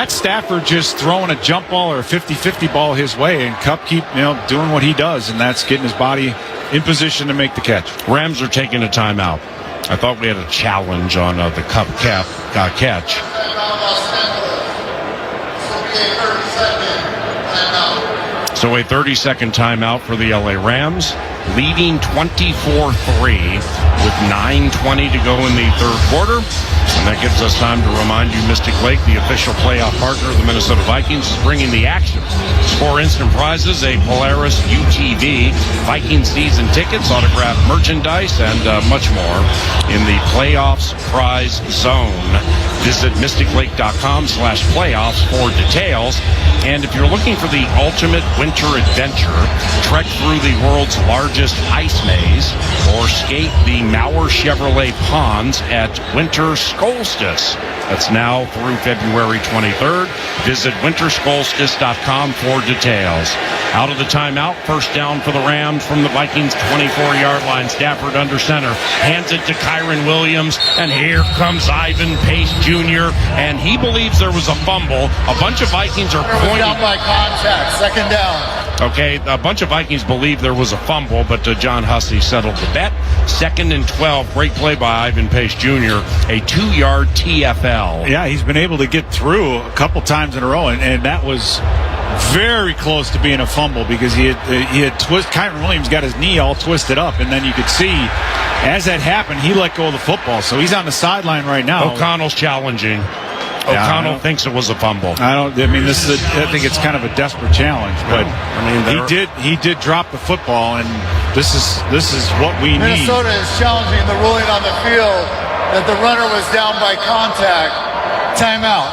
Stafford just throwing a jump ball or a 50-50 ball his way, and Kupp keep doing what he does, and that's getting his body in position to make the catch. Rams are taking a timeout. I thought we had a challenge on the Kupp catch. So a 30-second timeout for the LA Rams, leading 24-3 with 9:20 to go in the 3rd quarter. And that gives us time to remind you Mystic Lake, the official playoff partner of the Minnesota Vikings, is bringing the action. Score instant prizes, a Polaris UTV, Viking season tickets, autographed merchandise, and much more in the playoffs prize zone. Visit mysticlake.com/playoffs for details. And if you're looking for the ultimate winter adventure, trek through the world's largest ice maze or skate the Mauer Chevrolet ponds at Winter Solstice. That's now through February 23rd. Visit wintersolstice.com for details. Out of the timeout, 1st down for the Rams from the Vikings 24-yard line. Stafford under center, hands it to Kyren Williams, and here comes Ivan Pace Jr., and he believes there was a fumble. A bunch of Vikings are pointing. Down by contact, 2nd down. Okay, a bunch of Vikings believe there was a fumble, but John Hussey settled the bet. 2nd and 12, great play by Ivan Pace Jr., a 2-yard TFL. Yeah, he's been able to get through a couple times in a row, and that was very close to being a fumble because he had Kyren Williams got his knee all twisted up, and then you could see as that happened, he let go of the football. So he's on the sideline right now. O'Connell's challenging. O'Connell thinks it was a fumble. I think it's kind of a desperate challenge, but he did drop the football, and this is what we need. Minnesota is challenging the ruling on the field that the runner was down by contact. Timeout.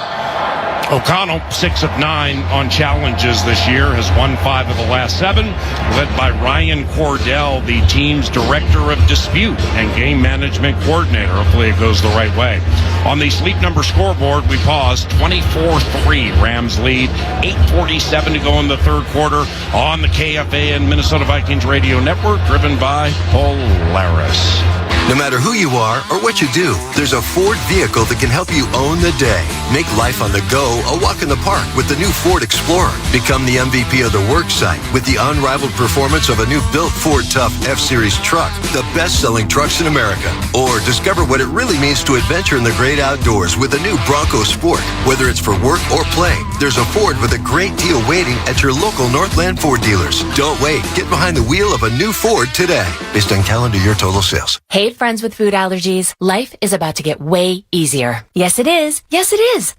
O'Connell, 6 of 9 on challenges this year, has won 5 of the last 7, led by Ryan Cordell, the team's director of dispute and game management coordinator. Hopefully it goes the right way. On the Sleep Number scoreboard, we paused 24-3. Rams lead, 8:47 to go in the third quarter on the KFA and Minnesota Vikings radio network, driven by Polaris. No matter who you are or what you do, there's a Ford vehicle that can help you own the day. Make life on the go a walk in the park with the new Ford Explorer. Become the MVP of the work site with the unrivaled performance of a new built Ford Tough F-Series truck, the best-selling trucks in America. Or discover what it really means to adventure in the great outdoors with the new Bronco Sport. Whether it's for work or play, there's a Ford with a great deal waiting at your local Northland Ford dealers. Don't wait. Get behind the wheel of a new Ford today, based on calendar year total sales. Hey, friends with food allergies, life is about to get way easier. Yes, it is. Yes, it is.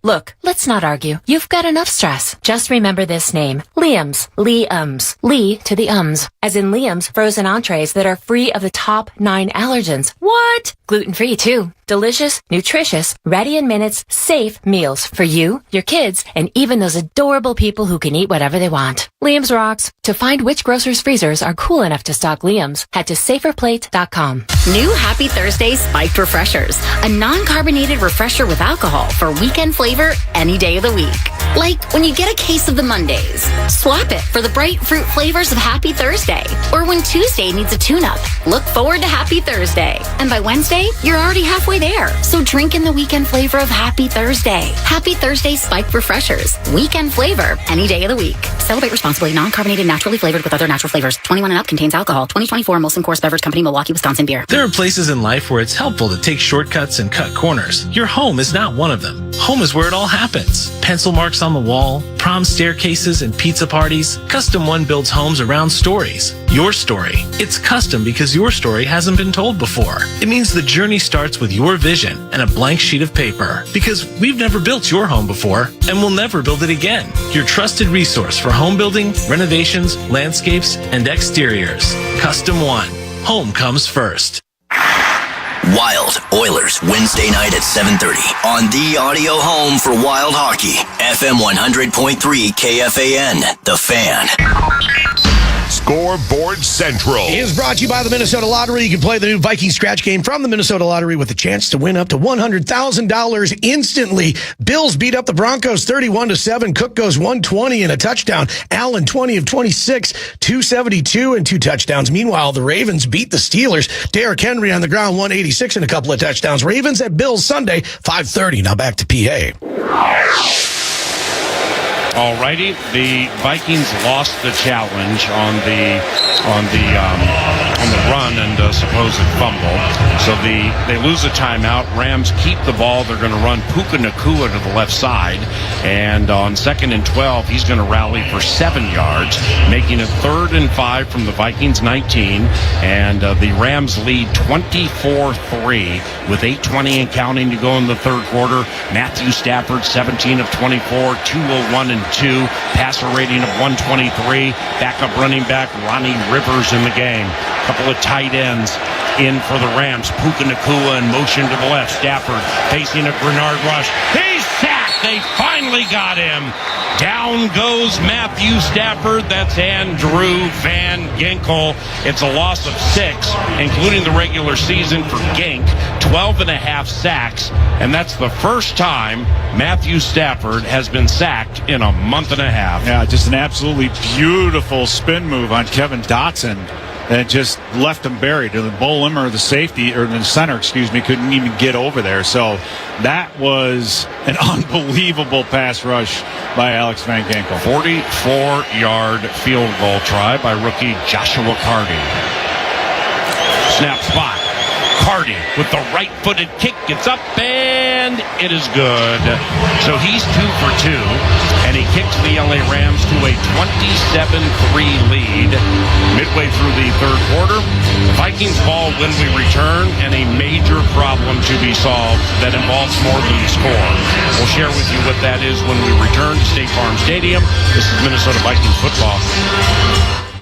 Look, let's not argue. You've got enough stress. Just remember this name. Liam's. Liam's. Lee to the ums. As in Liam's frozen entrees that are free of the top 9 allergens. What? Gluten-free too. Delicious, nutritious, ready in minutes, safe meals for you, your kids, and even those adorable people who can eat whatever they want. Liam's rocks. To find which grocer's freezers are cool enough to stock Liam's, head to saferplate.com. New Happy Thursday Spiked Refreshers, a non-carbonated refresher with alcohol for weekend flavor any day of the week. Like when you get a case of the Mondays, swap it for the bright fruit flavors of Happy Thursday. Or when Tuesday needs a tune-up, look forward to Happy Thursday. And by Wednesday, you're already halfway there. So drink in the weekend flavor of Happy Thursday. Happy Thursday Spiked Refreshers. Weekend flavor any day of the week. Celebrate responsibly. Non-carbonated, naturally flavored with other natural flavors. 21 and up contains alcohol. 2024 Molson Coors Beverage Company, Milwaukee, Wisconsin beer. There are places in life where it's helpful to take shortcuts and cut corners. Your home is not one of them. Home is where it all happens. Pencil marks on the wall, prom staircases and pizza parties. Custom One builds homes around stories. Your story. It's custom because your story hasn't been told before. It means the journey starts with your vision and a blank sheet of paper. Because we've never built your home before, and we'll never build it again. Your trusted resource for home building, renovations, landscapes, and exteriors. Custom One. Home comes first. Wild Oilers Wednesday night at 7:30 on the audio home for Wild Hockey. FM 100.3 KFAN, The Fan. Scoreboard Central is brought to you by the Minnesota Lottery. You can play the new Viking scratch game from the Minnesota Lottery with a chance to win up to $100,000 instantly. Bills beat up the Broncos 31-7. Cook goes 120 and a touchdown. Allen 20 of 26, 272 and 2 touchdowns. Meanwhile, the Ravens beat the Steelers. Derrick Henry on the ground 186 and a couple of touchdowns. Ravens at Bills Sunday 5:30. Now back to PA. Alrighty, the Vikings lost the challenge on the run and supposed fumble. So they lose a timeout. Rams keep the ball. They're going to run Puka Nacua to the left side, and on 2nd and 12, he's going to rally for 7 yards, making it 3rd and 5 from the Vikings 19, and the Rams lead 24-3 with 8:20 and counting to go in the third quarter. Matthew Stafford 17 of 24, 201 and 2, passer rating of 123. Backup running back Ronnie Rivers in the game. Couple of tight ends in for the Rams. Puka Nacua in motion to the left. Stafford facing a Grenard rush. He's sacked. They finally got him. Down goes Matthew Stafford. That's Andrew Van Ginkel. It's a loss of 6, including the regular season for Gink. 12 and a half sacks, and that's the first time Matthew Stafford has been sacked in a month and a half. Yeah, just an absolutely beautiful spin move on Kevin Dotson that just left him buried. The Bo Limmer, the safety, or the center, couldn't even get over there. So that was an unbelievable pass rush by Alex Van Ginkel. 44-yard field goal try by rookie Joshua Carty. Snap spot. Carty with the right-footed kick gets up, and it is good. So he's 2 for 2, and he kicks the LA Rams to a 27-3 lead midway through the third quarter. The Vikings ball when we return, and a major problem to be solved that involves more than the score. We'll share with you what that is when we return to State Farm Stadium. This is Minnesota Vikings football.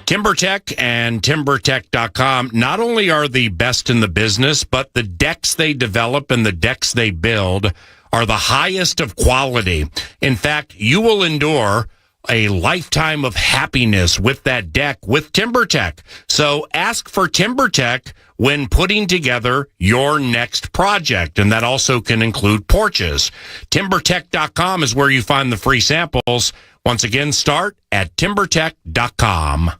TimberTech and TimberTech.com not only are the best in the business, but the decks they develop and the decks they build are the highest of quality. In fact, you will endure a lifetime of happiness with that deck with TimberTech. So ask for TimberTech when putting together your next project. And that also can include porches. TimberTech.com is where you find the free samples. Once again, start at TimberTech.com.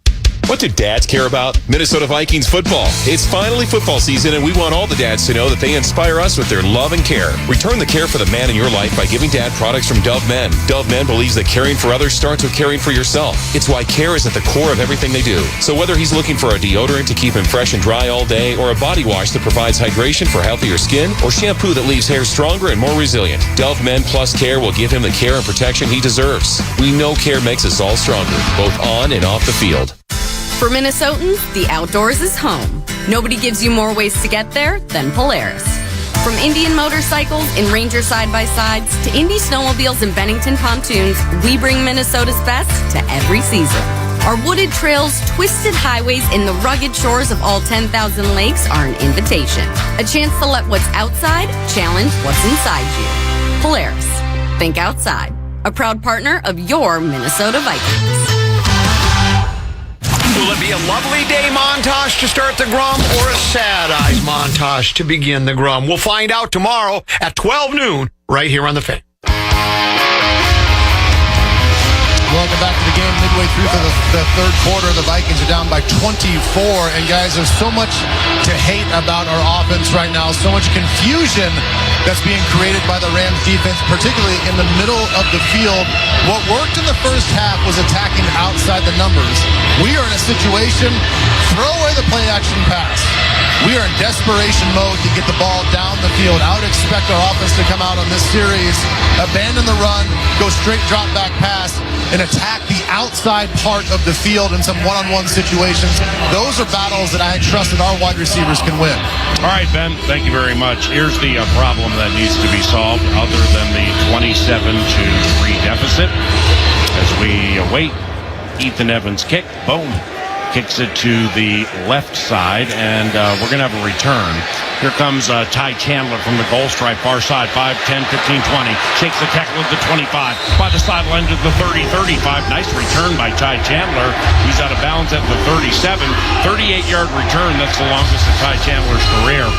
What do dads care about? Minnesota Vikings football. It's finally football season, and we want all the dads to know that they inspire us with their love and care. Return the care for the man in your life by giving dad products from Dove Men. Dove Men believes that caring for others starts with caring for yourself. It's why care is at the core of everything they do. So whether he's looking for a deodorant to keep him fresh and dry all day, or a body wash that provides hydration for healthier skin, or shampoo that leaves hair stronger and more resilient, Dove Men Plus Care will give him the care and protection he deserves. We know care makes us all stronger, both on and off the field. For Minnesotans, the outdoors is home. Nobody gives you more ways to get there than Polaris. From Indian motorcycles and Ranger side-by-sides to Indy snowmobiles and Bennington pontoons, we bring Minnesota's best to every season. Our wooded trails, twisted highways, and the rugged shores of all 10,000 lakes are an invitation. A chance to let what's outside challenge what's inside you. Polaris. Think outside. A proud partner of your Minnesota Vikings. Will it be a lovely day montage to start the Grum or a sad eyes montage to begin the Grum? We'll find out tomorrow at 12 noon right here on The Fan. Welcome back to the game midway through the third quarter. The Vikings are down by 24. And guys, there's so much to hate about our offense right now. So much confusion that's being created by the Rams defense, particularly in the middle of the field. What worked in the first half was attacking outside the numbers. We are in a situation, throw away the play action pass. We are in desperation mode to get the ball down the field. I would expect our offense to come out on this series, abandon the run, go straight drop back pass, and attack the outside part of the field in some one-on-one situations. Those are battles that I trust that our wide receivers can win. All right, Ben, thank you very much. Here's the problem that needs to be solved other than the 27-3 deficit. As we await Ethan Evans' kick, boom. Kicks it to the left side, and we're going to have a return. Here comes Ty Chandler from the goal stripe, far side, 5, 10, 15, 20. Shakes the tackle at the 25. By the sideline to the 30, 35. Nice return by Ty Chandler. He's out of bounds at the 37. 38-yard return. That's the longest of Ty Chandler's career.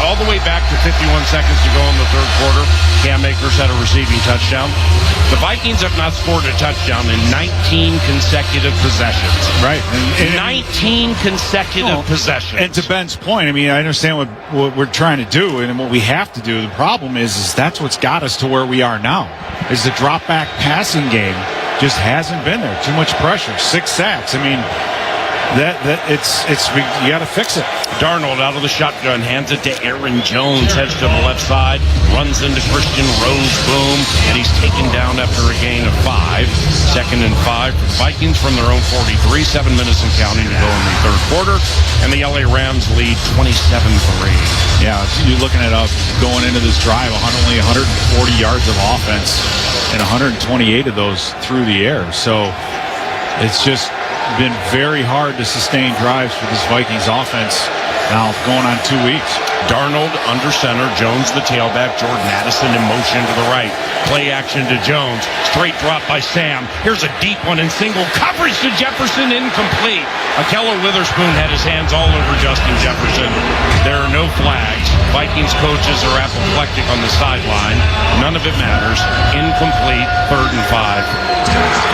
All the way back to 51 seconds to go in the third quarter, Cam Akers had a receiving touchdown. The Vikings have not scored a touchdown in 19 consecutive possessions. Right. And 19 consecutive possessions. And to Ben's point, I mean, I understand what we're trying to do and what we have to do. The problem is that's what's got us to where we are now, is the drop-back passing game just hasn't been there. Too much pressure. 6 sacks. I mean, you got to fix it. Darnold out of the shotgun, hands it to Aaron Jones, heads to the left side, runs into Christian Rose, boom, and he's taken down after a gain of 5. 2nd and 5 for the Vikings from their own 43. 7 minutes and counting to go in the third quarter, and the LA Rams lead 27-3. Yeah, you're looking at going into this drive, only 140 yards of offense, and 128 of those through the air. So it's just been very hard to sustain drives for this Vikings offense now going on 2 weeks. Darnold under center, Jones the tailback, Jordan Addison in motion to the right. Play action to Jones, straight drop by Sam. Here's a deep one in single coverage to Jefferson, incomplete. Akello Witherspoon had his hands all over Justin Jefferson. There are no flags. Vikings coaches are apoplectic on the sideline. None of it matters. Incomplete, 3rd and 5.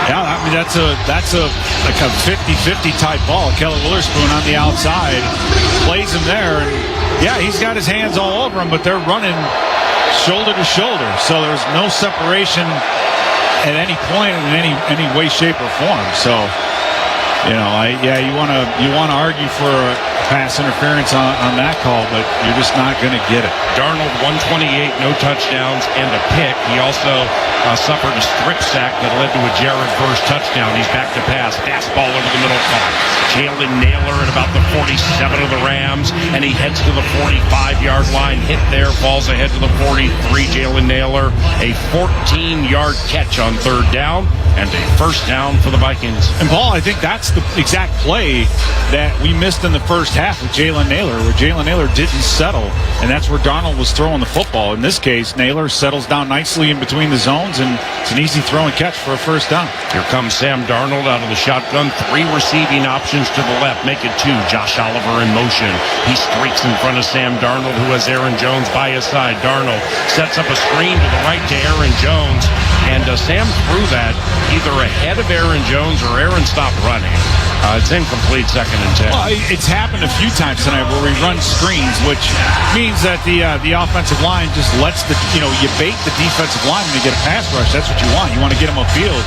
Yeah, I mean, that's a 50-50 type ball. Akello Witherspoon on the outside plays him there, and yeah, he's got his hands all over him, but they're running shoulder to shoulder, so there's no separation at any point in any way, shape, or form. So, you want to argue for a pass interference on that call, but you're just not going to get it. Darnold 128, no touchdowns, and a pick. He also suffered a strip sack that led to a Jared Verse touchdown. He's back to pass. Fastball over the middle. Jalen Naylor at about the 47 of the Rams, and he heads to the 45-yard line. Hit there, falls ahead to the 43. Jalen Naylor, a 14-yard catch on 3rd down. and a first down for the Vikings. And Paul, I think that's the exact play that we missed in the first half with Jalen Nailor, where Jalen Nailor didn't settle, and that's where Darnold was throwing the football. In this case, Nailor settles down nicely in between the zones, and it's an easy throw and catch for a first down. Here comes Sam Darnold out of the shotgun. 3 receiving options to the left. Make it 2. Josh Oliver in motion. He streaks in front of Sam Darnold, who has Aaron Jones by his side. Darnold sets up a screen to the right to Aaron Jones, and Sam threw that either ahead of Aaron Jones or Aaron stopped running. It's incomplete, 2nd and 10. Well, it's happened a few times tonight where we run screens, which means that the offensive line just lets you bait the defensive line when you get a pass rush. That's what you want. You want to get them upfield.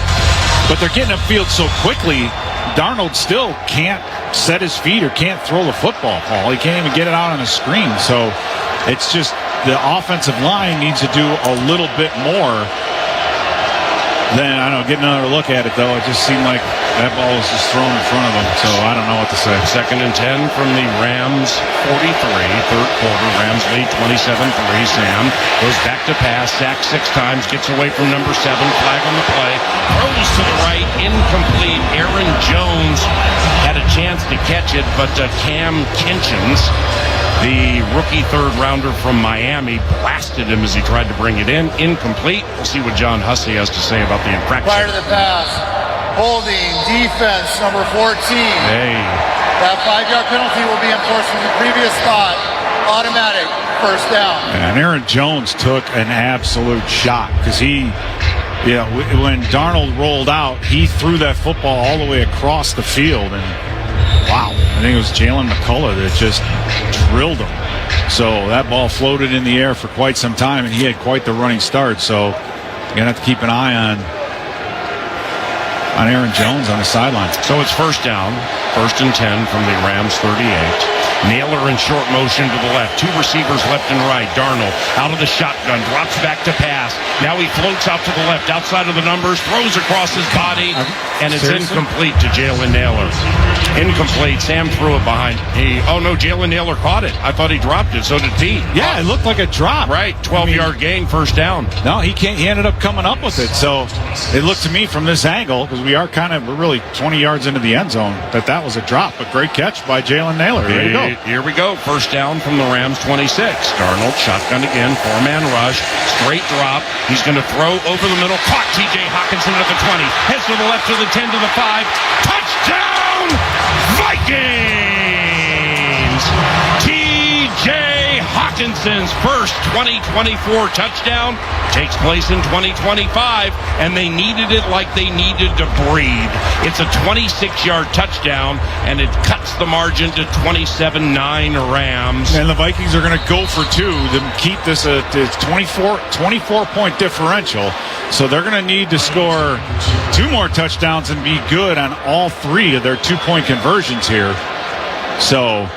But they're getting upfield so quickly, Darnold still can't set his feet or can't throw the football, Paul. He can't even get it out on a screen. So it's just the offensive line needs to do a little bit more than, get another look at it, though. It just seemed like that ball was just thrown in front of him, so I don't know what to say. 2nd and 10 from the Rams 43, third quarter. Rams lead 27-3. Sam goes back to pass, sacked 6 times, gets away from number 7, flag on the play, throws to the right, incomplete. Aaron Jones had a chance to catch it, but Cam Kinchins, the rookie third-rounder from Miami, blasted him as he tried to bring it in. Incomplete. We'll see what John Hussey has to say about the infraction. Prior to the pass, holding, defense, number 14. Hey. That 5-yard penalty will be enforced from the previous spot. Automatic, first down. And Aaron Jones took an absolute shot because when Darnold rolled out, he threw that football all the way across the field, and wow, I think it was Jalen McCullough that just drilled him. So that ball floated in the air for quite some time, and he had quite the running start. So you're going to have to keep an eye on Aaron Jones on the sideline. So it's first down, 1st and 10 from the Rams 38. Nailor in short motion to the left. 2 receivers left and right. Darnold out of the shotgun, drops back to pass. Now he floats out to the left, outside of the numbers, throws across his body, and it's incomplete to Jalen Nailor. Incomplete. Sam threw it behind. Jalen Nailor caught it. I thought he dropped it. So did Pete. Yeah, it looked like a drop. Right, 12-yard gain, first down. No, he can't. He ended up coming up with it. So it looked to me from this angle, because we're really 20 yards into the end zone, that was a drop. A great catch by Jalen Nailor. There you go. Here we go. First down from the Rams 26. Darnold shotgun again. 4-man rush. Straight drop. He's going to throw over the middle. Caught T.J. Hockenson at the 20. Heads to the left to the 10 to the 5. Touchdown! Vikings! T.J. Hawkinson's first 2024 touchdown takes place in 2025, and they needed it like they needed to breathe. It's a 26-yard touchdown, and it cuts the margin to 27-9 Rams. And the Vikings are going to go for 2 to keep this a 24-point differential. So they're going to need to score 2 more touchdowns and be good on all 3 of their 2-point conversions here. So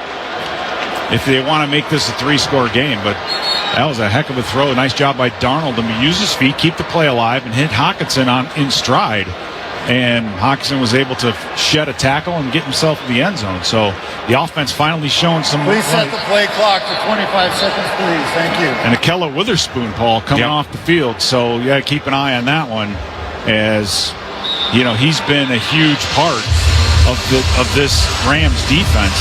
if they want to make this a 3-score game, but that was a heck of a throw. Nice job by Darnold to use his feet, keep the play alive, and hit Hockenson in stride. And Hockenson was able to shed a tackle and get himself to the end zone. So the offense finally showing some. Please set the play clock to 25 seconds, please. Thank you. And Akella Witherspoon, Paul, coming off the field. So you got to keep an eye on that one, as he's been a huge part of this Rams defense.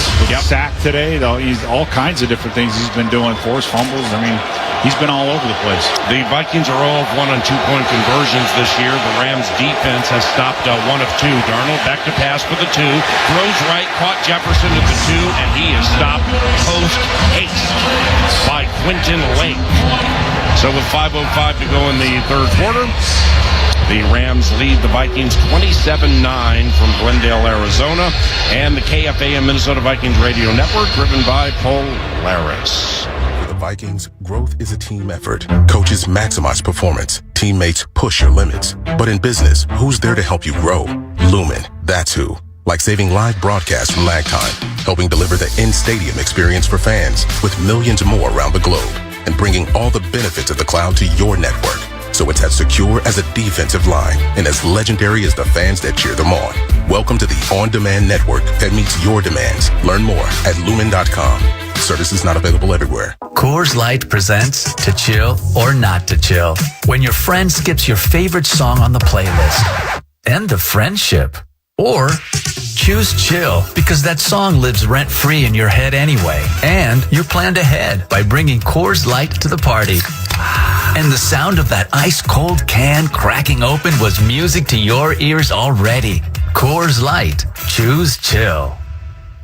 Sack today, though, he's all kinds of different things he's been doing. Forced fumbles. I mean, he's been all over the place. The Vikings are all of 1 on 2-point conversions this year. The Rams defense has stopped 1 of 2. Darnold back to pass for the 2. Throws right, caught Jefferson at the 2, and he is stopped post haste by Quentin Lake. So with 5:05 to go in the third quarter, the Rams lead the Vikings 27-9 from Glendale, Arizona, and the KFAN Minnesota Vikings Radio Network, driven by Polaris. For the Vikings, growth is a team effort. Coaches maximize performance. Teammates push your limits. But in business, who's there to help you grow? Lumen, that's who. Like saving live broadcasts from lag time, helping deliver the in-stadium experience for fans, with millions more around the globe, and bringing all the benefits of the cloud to your network. So it's as secure as a defensive line and as legendary as the fans that cheer them on. Welcome to the on-demand network that meets your demands. Learn more at lumen.com. Services not available everywhere. Coors Light presents To Chill or Not to Chill. When your friend skips your favorite song on the playlist. end the friendship. Or choose chill, because that song lives rent-free in your head anyway. And you planned ahead by bringing Coors Light to the party. And the sound of that ice-cold can cracking open was music to your ears already. Coors Light. Choose chill.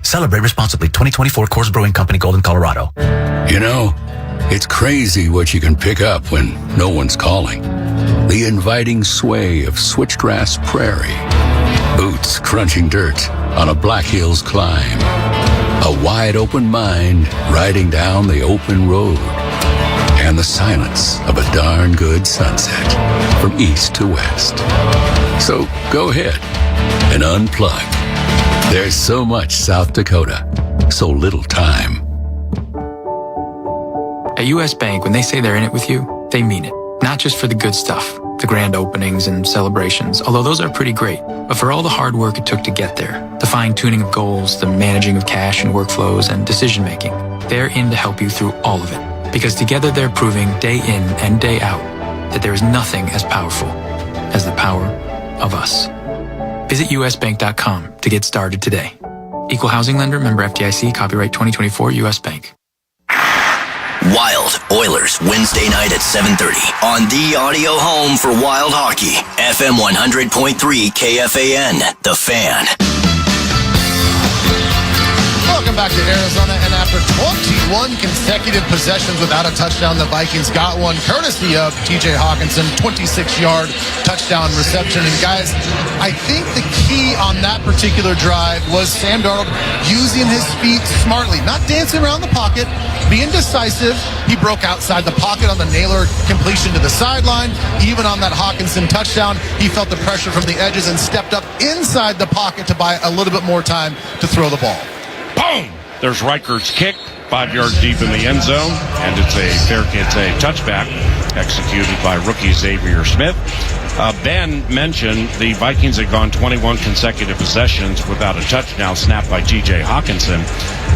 Celebrate responsibly. 2024 Coors Brewing Company, Golden, Colorado. You know, it's crazy what you can pick up when no one's calling. The inviting sway of switchgrass prairie. Boots crunching dirt on a Black Hills climb. A wide open mind riding down the open road. And the silence of a darn good sunset from east to west. So go ahead and unplug. There's so much South Dakota, so little time. At U.S. Bank, when they say they're in it with you, they mean it. Not just for the good stuff, the grand openings and celebrations, although those are pretty great, but for all the hard work it took to get there, the fine-tuning of goals, the managing of cash and workflows, and decision-making. They're in to help you through all of it, because together they're proving day in and day out that there is nothing as powerful as the power of us. Visit usbank.com to get started today. Equal housing lender, member FDIC, copyright 2024 U.S. Bank. Wild Oilers, Wednesday night at 7:30 on the audio home for Wild Hockey, FM 100.3 KFAN, The Fan. Welcome back to Arizona, and after 21 consecutive possessions without a touchdown, the Vikings got one courtesy of TJ Hawkinson, 26-yard touchdown reception. And guys, I think the key on that particular drive was Sam Darnold using his feet smartly, not dancing around the pocket, being decisive. He broke outside the pocket on the Naylor completion to the sideline. Even on that Hawkinson touchdown, he felt the pressure from the edges and stepped up inside the pocket to buy a little bit more time to throw the ball. Boom! There's Reichert's kick, 5 yards deep in the end zone, and it's a touchback executed by rookie Xavier Smith. Ben mentioned the Vikings had gone 21 consecutive possessions without a touchdown snapped by T.J. Hawkinson.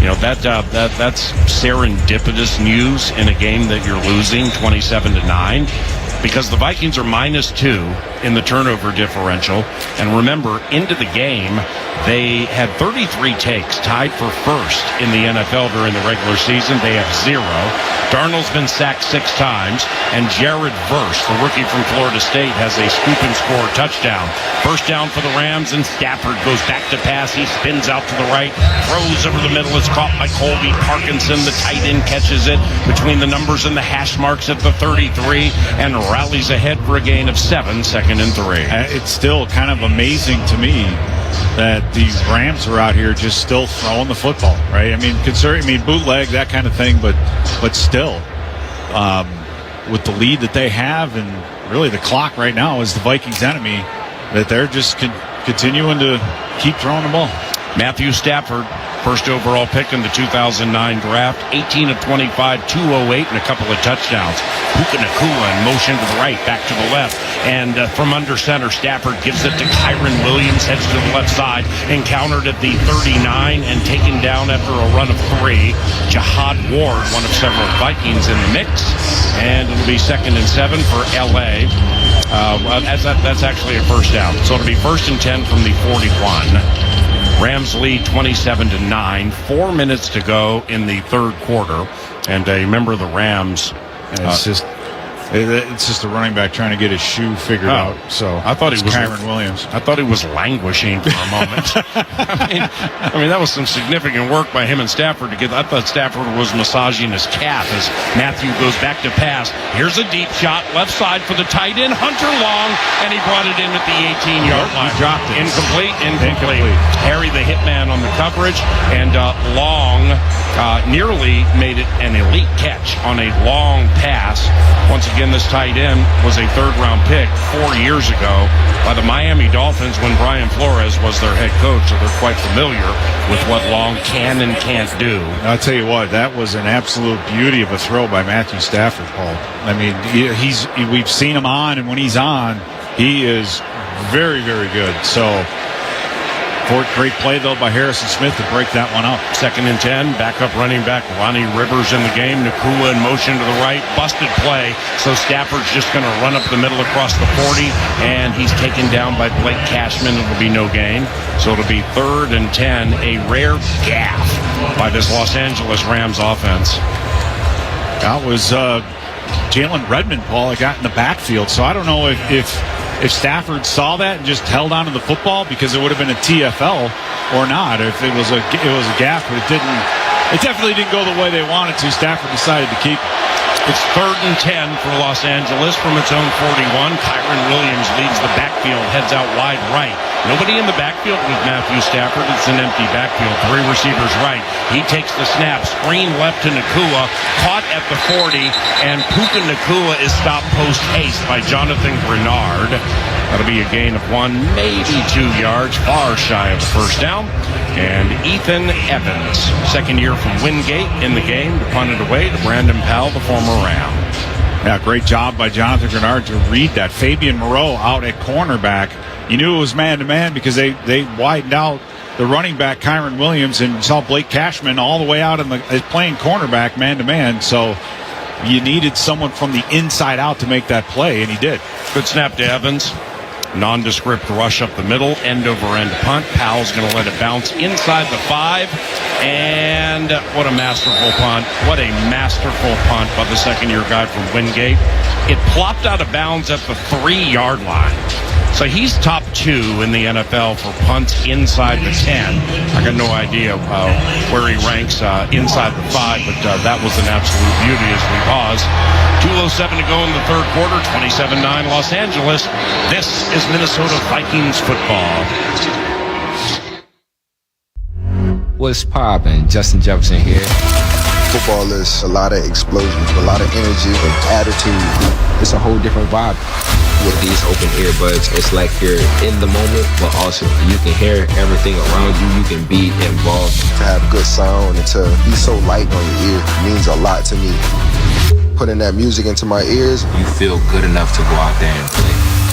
You know, that's serendipitous news in a game that you're losing 27-9. Because the Vikings are -2 in the turnover differential. And remember, into the game, they had 33 takes, tied for first in the NFL during the regular season. They have 0. Darnold's been sacked 6 times. And Jared Verse, the rookie from Florida State, has a scoop and score touchdown. First down for the Rams, and Stafford goes back to pass. He spins out to the right, throws over the middle. It's caught by Colby Parkinson. The tight end catches it between the numbers and the hash marks at the 33 and rallies ahead for a gain of 7, second and 3. It's still kind of amazing to me that these Rams are out here just still throwing the football, right? I mean, bootleg, that kind of thing, but still, with the lead that they have, and really the clock right now is the Vikings' enemy, that they're just continuing to keep throwing the ball. Matthew Stafford, first overall pick in the 2009 draft, 18 of 25, 208, and a couple of touchdowns. Puka nacua in motion to the right, back to the left, and from under center, Stafford gives it to Kyren Williams, heads to the left side, encountered at the 39 and taken down after a run of 3. Jihad Ward, one of several Vikings in the mix, and it'll be 2nd and 7 for L.A. That's actually a first down, so it'll be 1st and 10 from the 41. Rams lead 27-9. 4 minutes to go in the third quarter, and remember the Rams. It's just a running back trying to get his shoe figured out. So I thought he was Kyren Williams. I thought he was languishing for a moment. I mean that was some significant work by him and Stafford to get. I thought Stafford was massaging his calf as Matthew goes back to pass. Here's a deep shot, left side for the tight end, Hunter Long, and he brought it in at the 18-yard line. He dropped it. Incomplete. Harry the hitman on the coverage, and Long nearly made it an elite catch on a long pass. Once again, this tight end was a third-round pick 4 years ago by the Miami Dolphins when Brian Flores was their head coach, so they're quite familiar with what Long can and can't do. I'll tell you what, that was an absolute beauty of a throw by Matthew Stafford, Paul. I mean, we've seen him on, and when he's on, he is very, very good. So Great play, though, by Harrison Smith to break that one up. 2nd and 10, backup running back Lonnie Rivers in the game. Nacua in motion to the right, busted play. So Stafford's just going to run up the middle across the 40, and he's taken down by Blake Cashman. It'll be no gain. So it'll be 3rd and 10, a rare gaffe by this Los Angeles Rams offense. That was Jalen Redmond, Paul, that got in the backfield. So I don't know if Stafford saw that and just held on to the football, because it would have been a TFL or not. If it was a gaffe, but it definitely didn't go the way they wanted to. Stafford decided to keep it. It's 3rd and 10 for Los Angeles from its own 41. Kyren Williams leads the backfield, heads out wide right. Nobody in the backfield with Matthew Stafford. It's an empty backfield. 3 receivers right. He takes the snap. Screen left to Nacua. Caught at the 40. And Puka Nacua is stopped post-haste by Jonathan Grenard. That'll be a gain of 1, maybe 2 yards, far shy of the first down. And Ethan Evans, 2nd year from Wingate in the game, to punt it away to Brandon Powell, the former Ram. Yeah, great job by Jonathan Grenard to read that. Fabian Moreau out at cornerback. You knew it was man-to-man because they widened out the running back, Kyren Williams, and saw Blake Cashman all the way out playing cornerback man-to-man. So you needed someone from the inside out to make that play, and he did. Good snap to Evans. Nondescript rush up the middle, end-over-end punt. Powell's going to let it bounce inside the 5. And what a masterful punt. What a masterful punt by the 2nd-year guy from Wingate. It plopped out of bounds at the 3-yard line. So he's top 2 in the NFL for punts inside the 10. I got no idea where he ranks inside the 5, but that was an absolute beauty as we pause. 2:07 to go in the 3rd quarter, 27-9 Los Angeles. This is Minnesota Vikings football. What's poppin'? Justin Jefferson here. Football is a lot of explosions, a lot of energy and attitude. It's a whole different vibe. With these open earbuds, it's like you're in the moment, but also you can hear everything around you. You can be involved. To have good sound and to be so light on your ear means a lot to me. Putting that music into my ears, you feel good enough to go out there and play.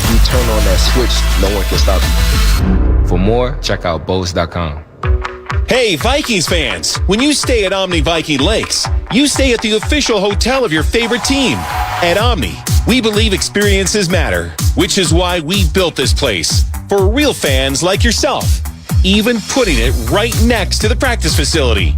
You turn on that switch, no one can stop you. For more, check out Bose.com. Hey, Vikings fans, when you stay at Omni Viking Lakes, you stay at the official hotel of your favorite team. At Omni, we believe experiences matter, which is why we built this place for real fans like yourself, even putting it right next to the practice facility.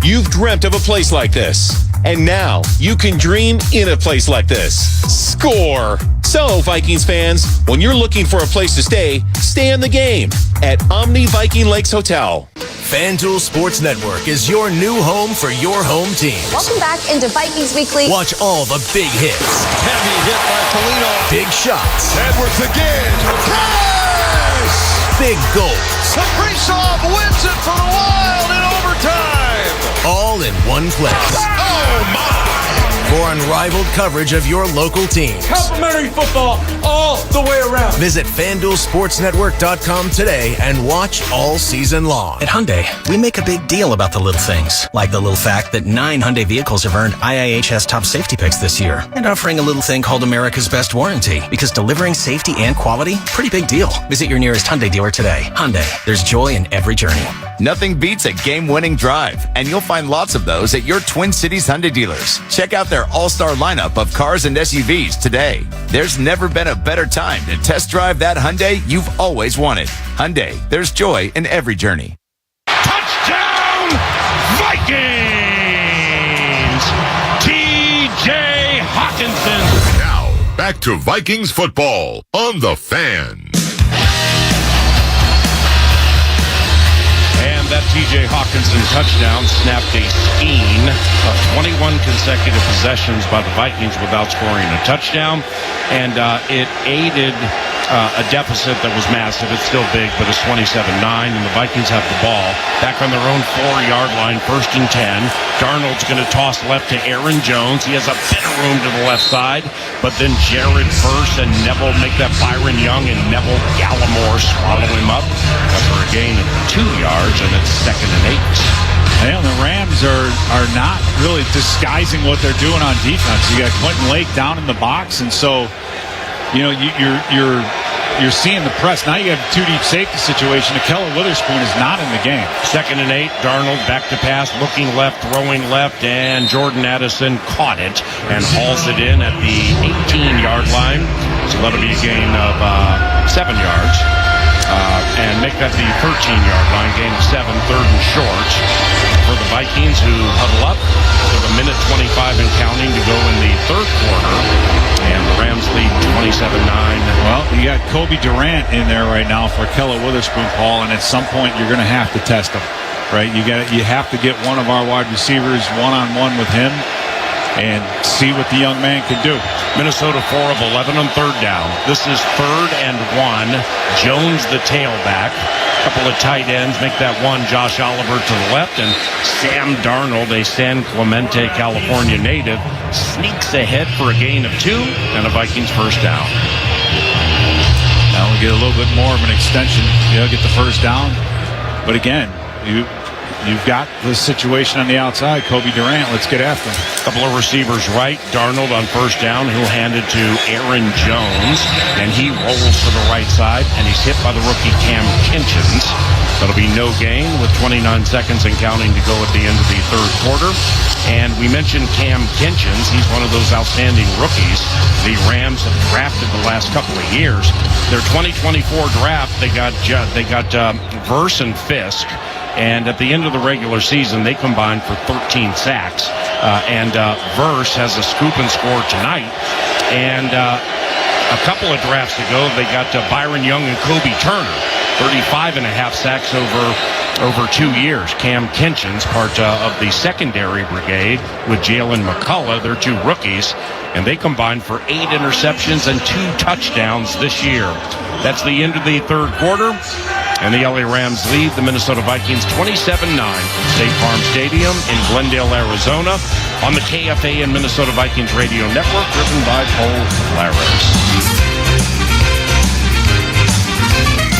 You've dreamt of a place like this, and now you can dream in a place like this. Score! So, Vikings fans, when you're looking for a place to stay in the game at Omni Viking Lakes Hotel. FanDuel Sports Network is your new home for your home team. Welcome back into Vikings Weekly. Watch all the big hits. Heavy hit by Polino. Big shots. Edwards again. Cash! Big goals. Kaprizov wins it for the Wild in overtime. All in one place. Oh, my! For unrivaled coverage of your local teams. Complimentary football all the way around. Visit FanDuelSportsNetwork.com today and watch all season long. At Hyundai, we make a big deal about the little things, like the little fact that 9 Hyundai vehicles have earned IIHS top safety picks this year, and offering a little thing called America's Best Warranty, because delivering safety and quality, pretty big deal. Visit your nearest Hyundai dealer today. Hyundai, there's joy in every journey. Nothing beats a game-winning drive, and you'll find lots of those at your Twin Cities Hyundai dealers. Check out their all-star lineup of cars and SUVs today. There's never been a better time to test drive that Hyundai you've always wanted. Hyundai, there's joy in every journey. Touchdown, Vikings! T.J. Hawkinson. Now, back to Vikings football on The Fan. And that T.J. Hawkinson touchdown snapped a skein of 21 consecutive possessions by the Vikings without scoring a touchdown. And it aided a deficit that was massive. It's still big, but it's 27-9, and the Vikings have the ball back on their own 4-yard line, 1st and 10. Darnold's going to toss left to Aaron Jones. He has a bit of room to the left side, but then Jared Verse and Neville make that Byron Young, and Neville Gallimore swallow him up after a gain of 2 yards, and it's 2nd and 8. And the Rams are not really disguising what they're doing on defense. You got Quentin Lake down in the box, and so, you know, you're you're seeing the press. Now you have a 2-deep safety situation. Akella Witherspoon is not in the game. 2nd and 8. Darnold back to pass, looking left, throwing left, and Jordan Addison caught it and hauls it in at the 18-yard line. So that'll be a gain of 7 yards. And make that the 13-yard line, gain of 7, 3rd and short for the Vikings, who huddle up with a minute 25 and counting to go in the 3rd quarter. And the Rams lead 27-9. Well, you got Kobe Durant in there right now for Akella Witherspoon, Paul, and at some point you're going to have to test him, right? You have to get one of our wide receivers one-on-one with him and see what the young man can do. Minnesota 4 of 11 on 3rd down. This is 3rd and 1. Jones the tailback. Couple of tight ends make that one. Josh Oliver to the left, and Sam Darnold, a San Clemente, California native, sneaks ahead for a gain of 2 and a Vikings first down. Now we'll get a little bit more of an extension. Get the first down. But again, You've got the situation on the outside. Kobe Durant, let's get after him. Couple of receivers right. Darnold on first down. He'll hand it to Aaron Jones, and he rolls to the right side, and he's hit by the rookie Cam Kinchens. That'll be no gain with 29 seconds and counting to go at the end of the 3rd quarter. And we mentioned Cam Kinchens. He's one of those outstanding rookies the Rams have drafted the last couple of years. Their 2024 draft, they got Verse and Fisk. And at the end of the regular season, they combined for 13 sacks. And Verse has a scoop and score tonight. And a couple of drafts ago, they got Byron Young and Kobe Turner, 35.5 sacks over 2 years. Cam Kinchens, part of the secondary brigade with Jalen McCullough. They're 2 rookies, and they combined for 8 interceptions and 2 touchdowns this year. That's the end of the 3rd quarter. And the LA Rams lead the Minnesota Vikings 27-9 from State Farm Stadium in Glendale, Arizona, on the KFA and Minnesota Vikings Radio Network, driven by Paul Laris.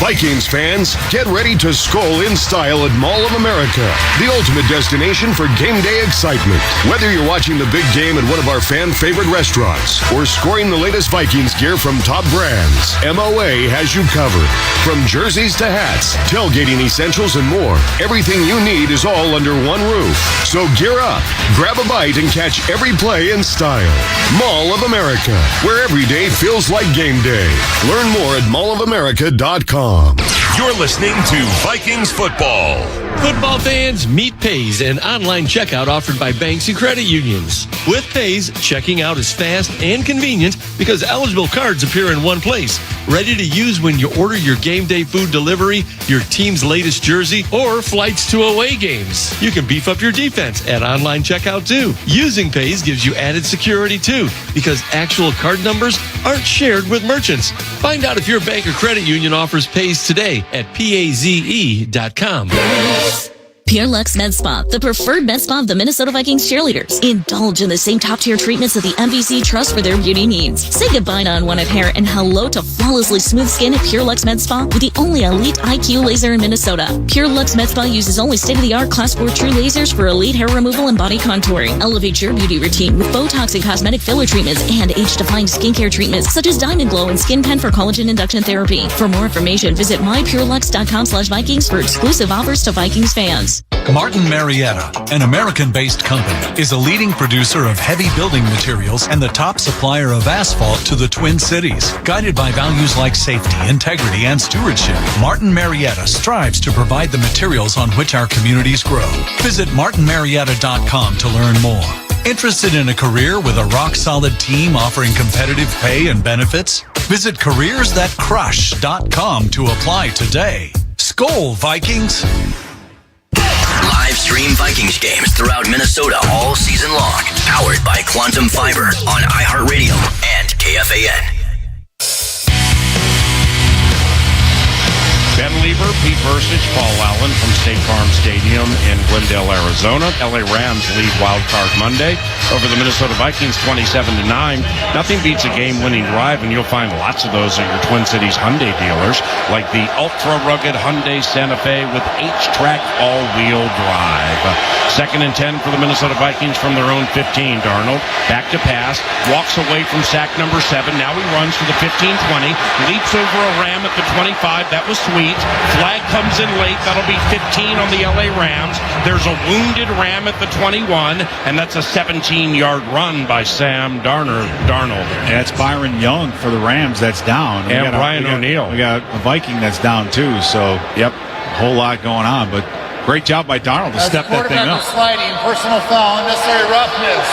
Vikings fans, get ready to Skol in style at Mall of America, the ultimate destination for game day excitement. Whether you're watching the big game at one of our fan favorite restaurants or scoring the latest Vikings gear from top brands, MOA has you covered. From jerseys to hats, tailgating essentials, and more, everything you need is all under one roof. So gear up, grab a bite, and catch every play in style. Mall of America, where every day feels like game day. Learn more at mallofamerica.com. You're listening to Vikings football. Football fans, meet Pays, an online checkout offered by banks and credit unions. With Pays, checking out is fast and convenient because eligible cards appear in one place, ready to use when you order your game day food delivery, your team's latest jersey, or flights to away games. You can beef up your defense at online checkout too. Using Pays gives you added security too, because actual card numbers aren't shared with merchants. Find out if your bank or credit union offers Pays today at PAZE.com. Pure Lux Med Spa, the preferred med spa of the Minnesota Vikings cheerleaders. Indulge in the same top-tier treatments that the MVC trust for their beauty needs. Say goodbye to unwanted hair and hello to flawlessly smooth skin at Pure Lux Med Spa with the only elite IQ laser in Minnesota. Pure Lux Med Spa uses only state-of-the-art Class 4 true lasers for elite hair removal and body contouring. Elevate your beauty routine with Botox and cosmetic filler treatments and age-defying skincare treatments such as Diamond Glow and Skin Pen for collagen induction therapy. For more information, visit mypurelux.com/Vikings for exclusive offers to Vikings fans. Martin Marietta, an American-based company, is a leading producer of heavy building materials and the top supplier of asphalt to the Twin Cities. Guided by values like safety, integrity, and stewardship, Martin Marietta strives to provide the materials on which our communities grow. Visit martinmarietta.com to learn more. Interested in a career with a rock-solid team offering competitive pay and benefits? Visit careersthatcrush.com to apply today. Skol, Vikings! Live stream Vikings games throughout Minnesota all season long. Powered by Quantum Fiber on iHeartRadio and KFAN. Ben Lieber, Pete Vercich, Paul Allen from State Farm Stadium in Glendale, Arizona. LA Rams lead Wild Card Monday over the Minnesota Vikings 27-9. Nothing beats a game-winning drive, and you'll find lots of those at your Twin Cities Hyundai dealers, like the ultra-rugged Hyundai Santa Fe with H-Track all-wheel drive. 2nd and 10 for the Minnesota Vikings from their own 15. Darnold back to pass, walks away from sack number 7. Now he runs to the 15-20, leaps over a Ram at the 25. That was sweet. Flag comes in late. That'll be 15 on the LA Rams. There's a wounded Ram at the 21, and that's a 17-yard run by Sam Darnold. Yeah, it's Byron Young for the Rams that's down. And Brian O'Neill. We got a Viking that's down too, so yep, a whole lot going on, but great job by Darnold to step that thing up. Sliding, personal foul, unnecessary roughness.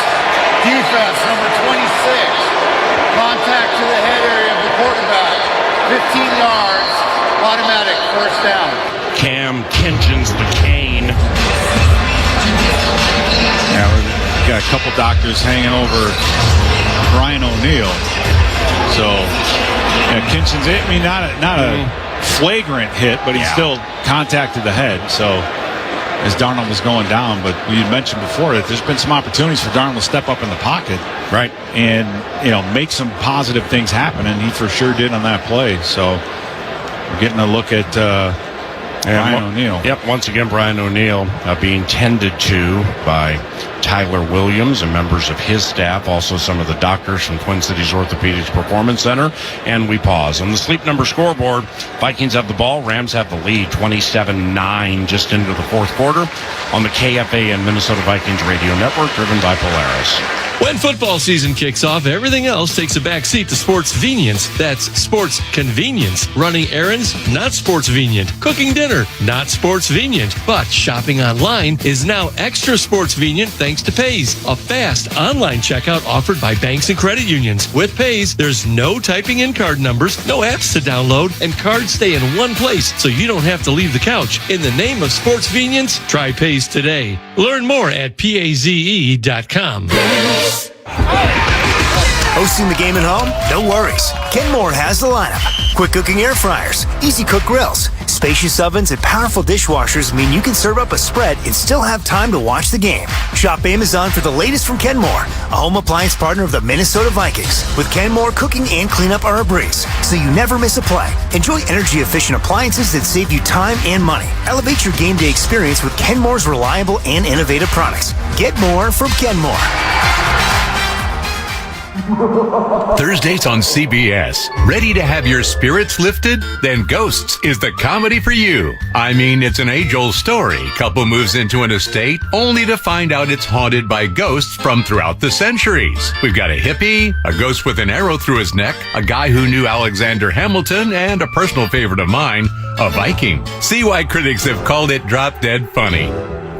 Defense, number 26. Contact to the head area of the quarterback. 15 yards, automatic, first down. Cam Kinchins the cane. Yeah, we've got a couple doctors hanging over Brian O'Neill. So, yeah, Kinchins, I mean, not a flagrant hit, but he still contacted the head. So, as Darnold was going down, but we had mentioned before that there's been some opportunities for Darnold to step up in the pocket, right, and make some positive things happen, and he for sure did on that play. So, we're getting a look at Brian O'Neill. Yep, once again, Brian O'Neill being tended to by Tyler Williams and members of his staff, also some of the doctors from Twin Cities Orthopedics Performance Center. And we pause. On the Sleep Number scoreboard, Vikings have the ball. Rams have the lead, 27-9, just into the fourth quarter on the KFA and Minnesota Vikings radio network, driven by Polaris. When football season kicks off, everything else takes a back seat to sports convenience. That's sports convenience. Running errands, not sports convenient. Cooking dinner, not sports convenient. But shopping online is now extra sports convenient thanks to Pays, a fast online checkout offered by banks and credit unions. With Pays, there's no typing in card numbers, no apps to download, and cards stay in one place so you don't have to leave the couch. In the name of sports convenience, try Pays today. Learn more at PAZE.com. Hosting the game at home? No worries. Kenmore has the lineup. Quick cooking air fryers, easy cook grills, spacious ovens, and powerful dishwashers mean you can serve up a spread and still have time to watch the game. Shop Amazon for the latest from Kenmore, a home appliance partner of the Minnesota Vikings. With Kenmore, cooking and cleanup are a breeze, so you never miss a play. Enjoy energy-efficient appliances that save you time and money. Elevate your game day experience with Kenmore's reliable and innovative products. Get more from Kenmore. Thursdays on CBS. Ready to have your spirits lifted? Then Ghosts is the comedy for you. I mean, it's an age-old story. Couple moves into an estate only to find out it's haunted by ghosts from throughout the centuries. We've got a hippie, a ghost with an arrow through his neck, a guy who knew Alexander Hamilton, and a personal favorite of mine, a Viking. See why critics have called it drop-dead funny.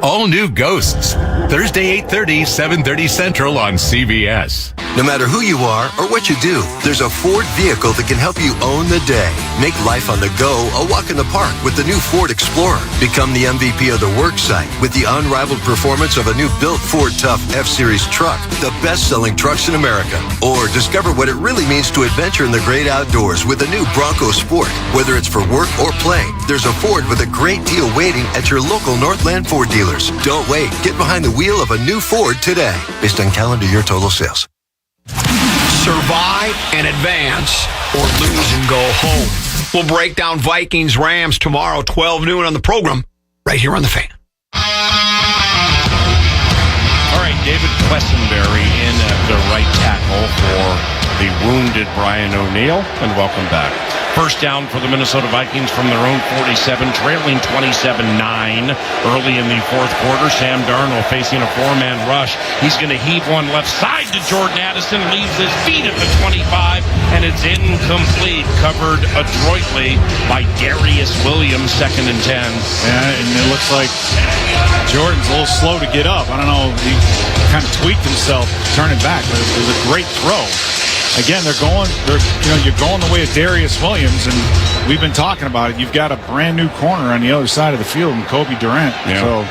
All new Ghosts. Thursday, 8:30, 7:30 Central on CBS. No matter who you are or what you do, there's a Ford vehicle that can help you own the day. Make life on the go a walk in the park with the new Ford Explorer. Become the MVP of the work site with the unrivaled performance of a new built Ford Tough F-Series truck, the best-selling trucks in America. Or discover what it really means to adventure in the great outdoors with the new Bronco Sport. Whether it's for work or play, there's a Ford with a great deal waiting at your local Northland Ford dealers. Don't wait. Get behind the wheel of a new Ford today. Based on calendar year total sales. Survive and advance, or lose and go home. We'll break down Vikings Rams tomorrow, 12 noon on the program, right here on The Fan. All right, David Quessenberry in at the right tackle for the wounded Brian O'Neill, and welcome back. First down for the Minnesota Vikings from their own 47, trailing 27-9 early in the fourth quarter. Sam Darnold facing a four-man rush. He's going to heave one left side to Jordan Addison, leaves his feet at the 25, and it's incomplete, covered adroitly by Darius Williams, 2nd and 10. Yeah, and it looks like Jordan's a little slow to get up. I don't know, he kind of tweaked himself turning back, but it was a great throw. Again, you're going the way of Darius Williams, and we've been talking about it. You've got a brand new corner on the other side of the field in Kobe Durant. Yeah. So,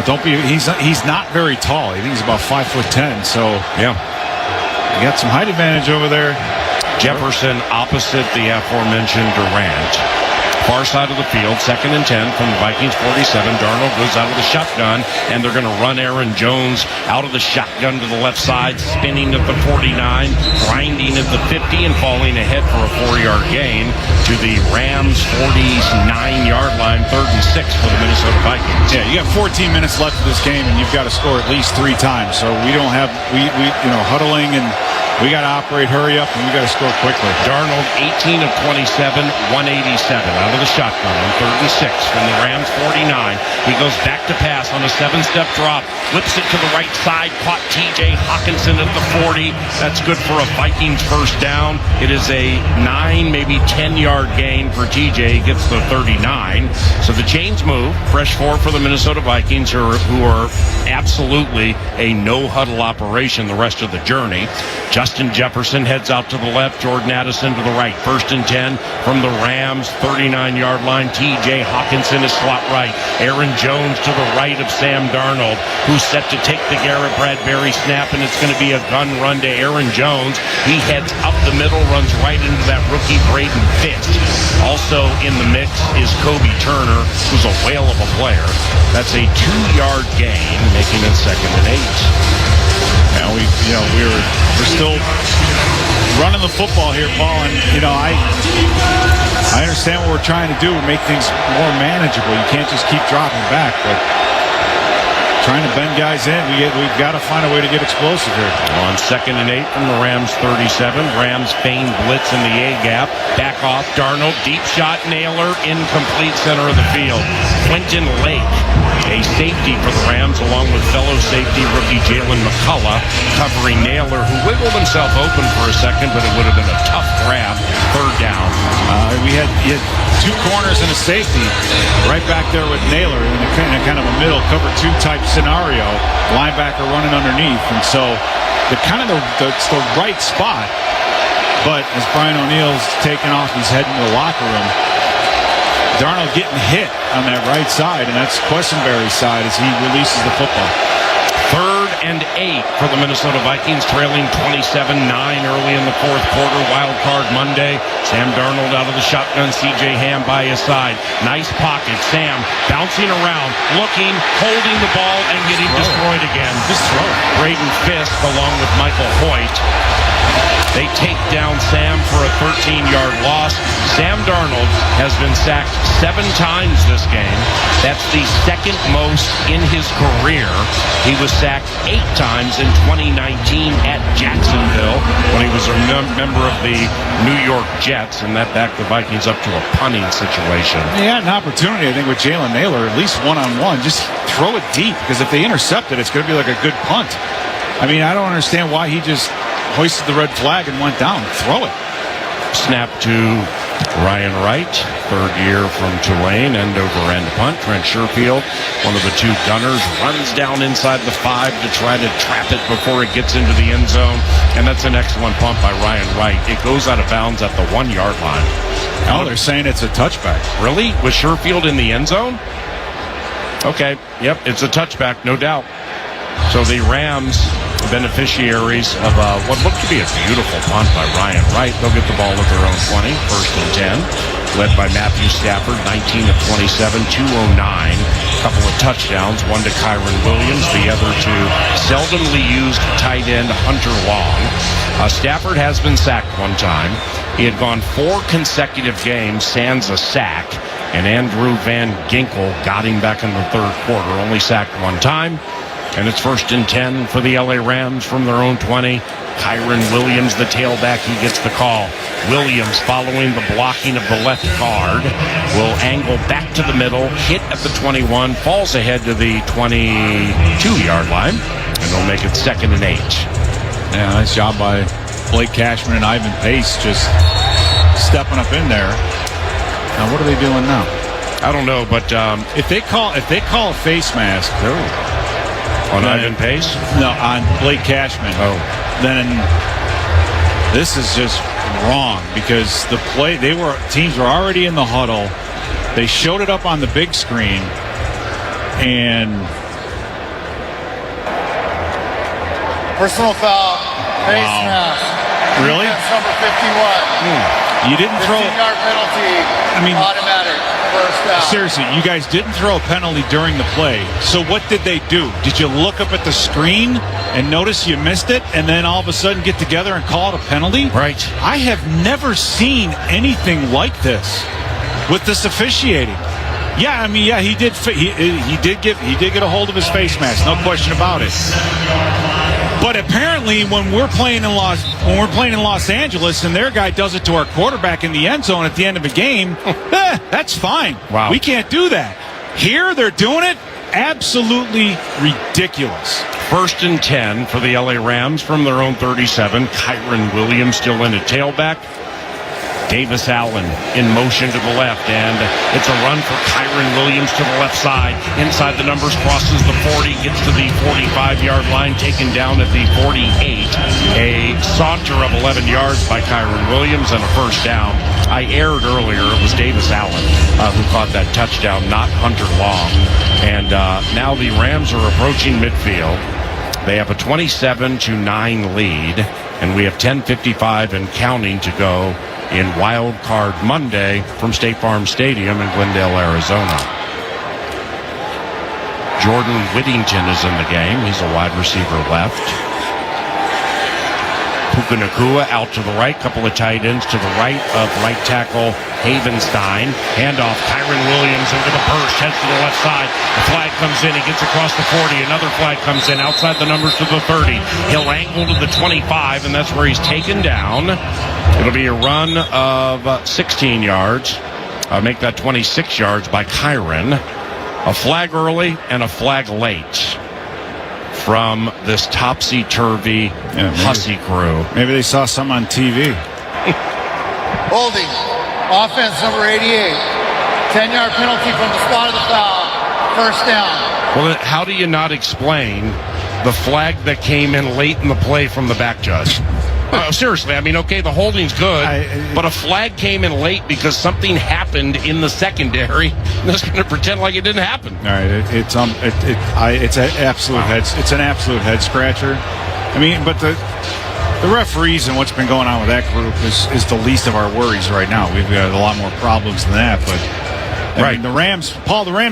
don't be. He's not very tall. I think he's about 5'10". So, yeah, you got some height advantage over there. Jefferson opposite the aforementioned Durant. Far side of the field, 2nd and 10 from the Vikings 47. Darnold goes out of the shotgun, and they're going to run Aaron Jones out of the shotgun to the left side, spinning at the 49, grinding at the 50, and falling ahead for a 4-yard gain to the Rams 49-yard line, 3rd and 6 for the Minnesota Vikings. Yeah, you got 14 minutes left of this game, and you've got to score at least 3 times. So we don't have huddling, and we got to operate, hurry up, and we got to score quickly. Darnold 18 of 27, 187 out of the shotgun on 3rd and 6 from the Rams 49. He goes back to pass on a 7-step drop, flips it to the right side, caught T.J. Hawkinson at the 40. That's good for a Vikings first down. It is a 9, maybe 10-yard gain for T.J. He gets the 39. So the chains move. Fresh 4 for the Minnesota Vikings, who are absolutely a no-huddle operation the rest of the journey. Justin Jefferson heads out to the left. Jordan Addison to the right. 1st and 10 from the Rams, 39-yard line. T.J. Hawkinson is slot right. Aaron Jones to the right of Sam Darnold, who's set to take the Garrett Bradbury snap, and it's going to be a gun run to Aaron Jones. He heads up the middle, runs right into that rookie Braden Fitz. Also in the mix is Kobe Turner, who's a whale of a player. That's a 2-yard gain, making it 2nd and 8. Now we're still running the football here, Paul, and I understand what we're trying to do, make things more manageable. You can't just keep dropping back, but trying to bend guys in, we've got to find a way to get explosive here. On 2nd and 8 from the Rams 37. Rams feign blitz in the A-gap. Back off. Darnold, deep shot. Naylor, incomplete, center of the field. Quentin Lake, a safety for the Rams, along with fellow safety rookie Jalen McCullough, covering Naylor, who wiggled himself open for a second, but it would have been a tough grab. 3rd down. You had 2 corners and a safety right back there with Naylor in a kind of a middle cover 2 type scenario. Linebacker running underneath, and so it's the right spot. But as Brian O'Neill's taking off, he's heading to the locker room. Darnold getting hit on that right side, and that's Quessenberry's side as he releases the football. 3rd and 8 for the Minnesota Vikings, trailing 27-9 early in the 4th quarter. Wild Card Monday. Sam Darnold out of the shotgun. C.J. Ham by his side. Nice pocket. Sam bouncing around, looking, holding the ball, and getting destroyed again. Just throw it. Braden Fisk along with Michael Hoyt. They take down Sam for a 13-yard loss. Sam Darnold has been sacked 7 times this game. That's the 2nd most in his career. He was sacked 8 times in 2019 at Jacksonville when he was a member of the New York Jets, and that backed the Vikings up to a punting situation. He had an opportunity, I think, with Jalen Naylor, at least one-on-one. Just throw it deep, because if they intercept it, it's going to be like a good punt. I mean, I don't understand why he just hoisted the red flag and went down. Throw it. Snap to Ryan Wright, 3rd year from Tulane, end-over-end punt. Trent Sherfield, one of the 2 gunners, runs down inside the 5 to try to trap it before it gets into the end zone, and that's an excellent punt by Ryan Wright. It goes out of bounds at the 1-yard line. Oh, they're saying it's a touchback. Really? Was Sherfield in the end zone? Okay, yep, it's a touchback, no doubt. So the Rams, beneficiaries of what looked to be a beautiful punt by Ryan Wright. They'll get the ball at their own 20, 1st and 10. Led by Matthew Stafford, 19 of 27, 209. A couple of touchdowns, one to Kyren Williams, the other to seldomly used tight end Hunter Long. Stafford has been sacked 1 time. He had gone 4 consecutive games sans a sack, and Andrew Van Ginkel got him back in the 3rd quarter, only sacked 1 time. And it's 1st and 10 for the LA Rams from their own 20. Kyren Williams, the tailback, he gets the call. Williams, following the blocking of the left guard, will angle back to the middle, hit at the 21, falls ahead to the 22-yard line, and they'll make it 2nd and 8. Yeah, nice job by Blake Cashman and Ivan Pace just stepping up in there. Now, what are they doing now? I don't know, but if they call a face mask, on Ivan Pace? No, on Blake Cashman. Oh. Then this is just wrong, because teams were already in the huddle. They showed it up on the big screen, and personal foul, face mask. Really? Defense number 51. You didn't throw. 15-yard penalty. Automatic. First down. Seriously, you guys didn't throw a penalty during the play. So what did they do? Did you look up at the screen and notice you missed it, and then all of a sudden get together and call it a penalty? Right. I have never seen anything like this with this officiating. Yeah, he did. He did get a hold of his face mask. No question about it. But apparently, when we're playing in Los Angeles, and their guy does it to our quarterback in the end zone at the end of a game, that's fine. Wow. We can't do that. Here, they're doing it. Absolutely ridiculous. 1st and 10 for the LA Rams from their own 37. Kyren Williams still in at tailback. Davis Allen in motion to the left, and it's a run for Kyren Williams to the left side. Inside the numbers, crosses the 40, gets to the 45-yard line, taken down at the 48. A saunter of 11 yards by Kyren Williams and a first down. I aired earlier, it was Davis Allen who caught that touchdown, not Hunter Long. And now the Rams are approaching midfield. They have a 27-9 lead, and we have 10:55 and counting to go in Wild Card Monday from State Farm Stadium in Glendale, Arizona. Jordan Whittington is in the game. He's a wide receiver left. Puka Nacua out to the right. Couple of tight ends to the right of right tackle Havenstein. Handoff. Kyren Williams into the burst. Heads to the left side. The flag comes in. He gets across the 40. Another flag comes in outside the numbers to the 30. He'll angle to the 25, and that's where he's taken down. It'll be a run of 16 yards. Make that 26 yards by Kyren. A flag early and a flag late from this topsy-turvy hussy crew. Maybe they saw some on TV. Holding. Offense number 88. 10-yard penalty from the spot of the foul. First down. Well, how do you not explain the flag that came in late in the play from the back judge? Seriously, okay, the holding's good, but a flag came in late because something happened in the secondary. I'm just going to pretend like it didn't happen. All right, it's an absolute head scratcher. But the referees and what's been going on with that group is the least of our worries right now. We've got a lot more problems than that, but. The Rams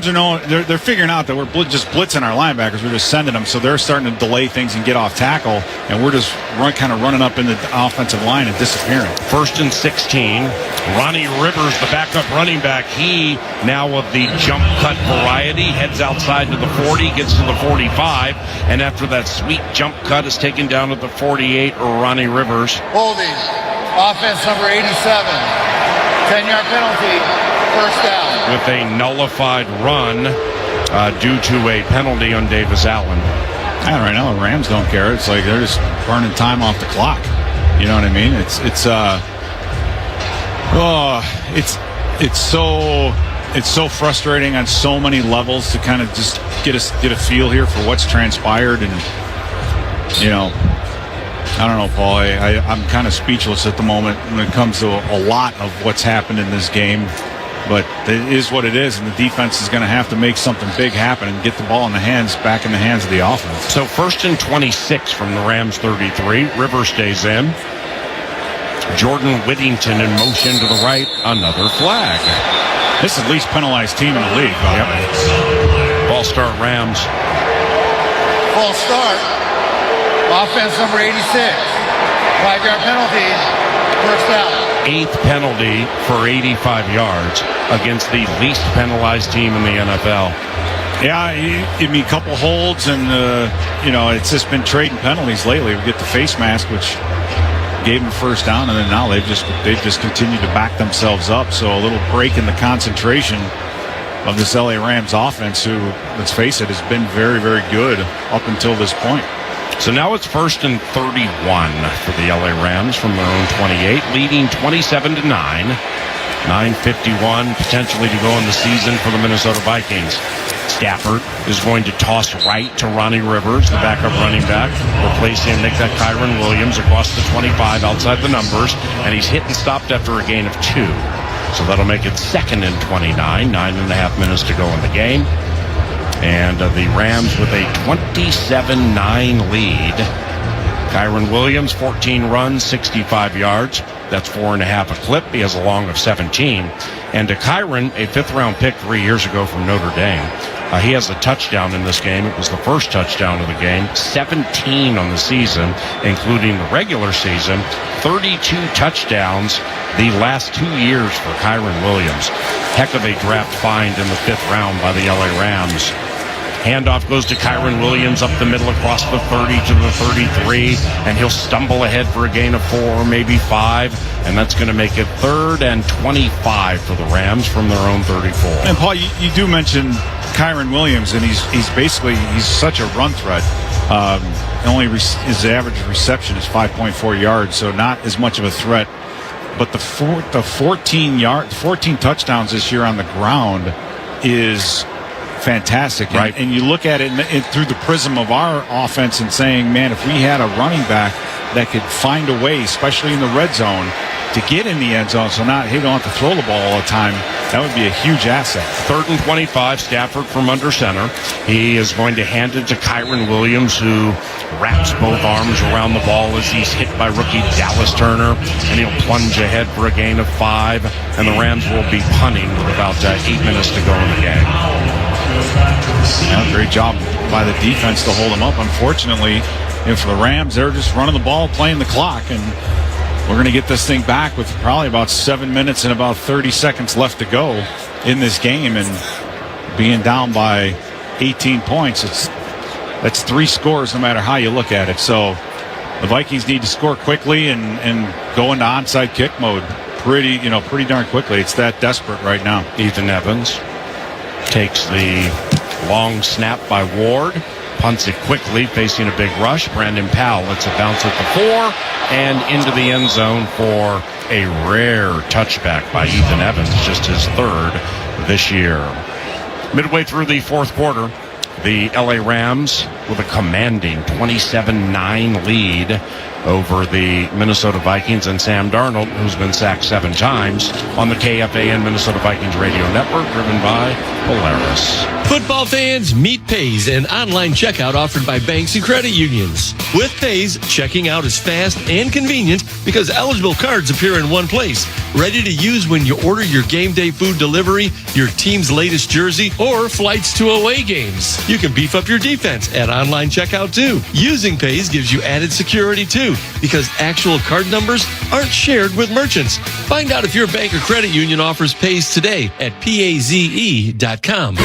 are knowing, they're figuring out that we're just blitzing our linebackers. We're just sending them, so they're starting to delay things and get off tackle, and we're just kind of running up in the offensive line and disappearing. 1st and 16. Ronnie Rivers, the backup running back, he now of the jump cut variety, heads outside to the 40, gets to the 45, and after that sweet jump cut is taken down at the 48, Ronnie Rivers. Holding. Offense number 87. 10-yard penalty. First down. With a nullified run due to a penalty on Davis Allen. Yeah, right now the Rams don't care. It's like they're just burning time off the clock. You know what I mean? It's so frustrating on so many levels to kind of just get a feel here for what's transpired, and I don't know, Paul. I'm kind of speechless at the moment when it comes to a lot of what's happened in this game. But it is what it is, and the defense is going to have to make something big happen and get the ball back in the hands of the offense. So 1st and 26 from the Rams 33. River stays in. Jordan Whittington in motion to the right. Another flag. This is the least penalized team in the league. Ball start Rams. False start. Offense number 86. 5-yard penalty. First down. 8th penalty for 85 yards against the least penalized team in the NFL. Yeah, a couple holds, and it's just been trading penalties lately. We get the face mask, which gave them first down, and then now they've just continued to back themselves up. So a little break in the concentration of this LA Rams offense, who, let's face it, has been very, very good up until this point. So now it's 1st and 31 for the LA Rams from their own 28, leading 27-9. 9:51 potentially to go in the season for the Minnesota Vikings. Stafford is going to toss right to Ronnie Rivers, the backup running back. Replace him, make that Kyren Williams across the 25 outside the numbers, and he's hit and stopped after a gain of 2. So that'll make it 2nd and 29, 9.5 minutes to go in the game. And the Rams with a 27-9 lead Kyren Williams, 14 runs, 65 yards. That's 4.5 a clip. He has a long of 17. And to Kyren, a fifth-round pick 3 years ago from Notre Dame. He has a touchdown in this game. It was the first touchdown of the game. 17 on the season, including the regular season. 32 touchdowns the last 2 years for Kyren Williams. Heck of a draft find in the fifth round by the LA Rams. Handoff goes to Kyren Williams up the middle across the 30 to the 33, and he'll stumble ahead for a gain of 4, maybe 5, and that's going to make it 3rd and 25 for the Rams from their own 34. And Paul, you do mention Kyren Williams, and he's such a run threat. His average reception is 5.4 yards, so not as much of a threat. But the 14 touchdowns this year on the ground is fantastic. Right. And you look at it through the prism of our offense and saying, man, if we had a running back that could find a way, especially in the red zone, to get in the end zone, so he don't have to throw the ball all the time, that would be a huge asset. 3rd and 25, Stafford from under center. He is going to hand it to Kyren Williams, who wraps both arms around the ball as he's hit by rookie Dallas Turner, and he'll plunge ahead for a gain of 5, and the Rams will be punting with about 8 minutes to go in the game. Yeah, great job by the defense to hold them up. Unfortunately, for the Rams, they're just running the ball, playing the clock, and we're going to get this thing back with probably about 7 minutes and about 30 seconds left to go in this game, and being down by 18 points, that's 3 scores no matter how you look at it. So the Vikings need to score quickly and go into onside kick mode pretty darn quickly. It's that desperate right now. Ethan Evans takes the long snap by Ward, punts it quickly, facing a big rush. Brandon Powell lets it bounce at the 4 and into the end zone for a rare touchback by Ethan Evans, just his 3rd this year. Midway through the fourth quarter, the LA Rams with a commanding 27-9 lead over the Minnesota Vikings, and Sam Darnold, who's been sacked 7 times, on the KFAN Minnesota Vikings radio network, driven by Polaris. Football fans, meet Pays, an online checkout offered by banks and credit unions. With Pays, checking out is fast and convenient because eligible cards appear in one place, ready to use when you order your game day food delivery, your team's latest jersey, or flights to away games. You can beef up your defense at online checkout too. Using Pays gives you added security too, because actual card numbers aren't shared with merchants. Find out if your bank or credit union offers Pays today at PAZE.com.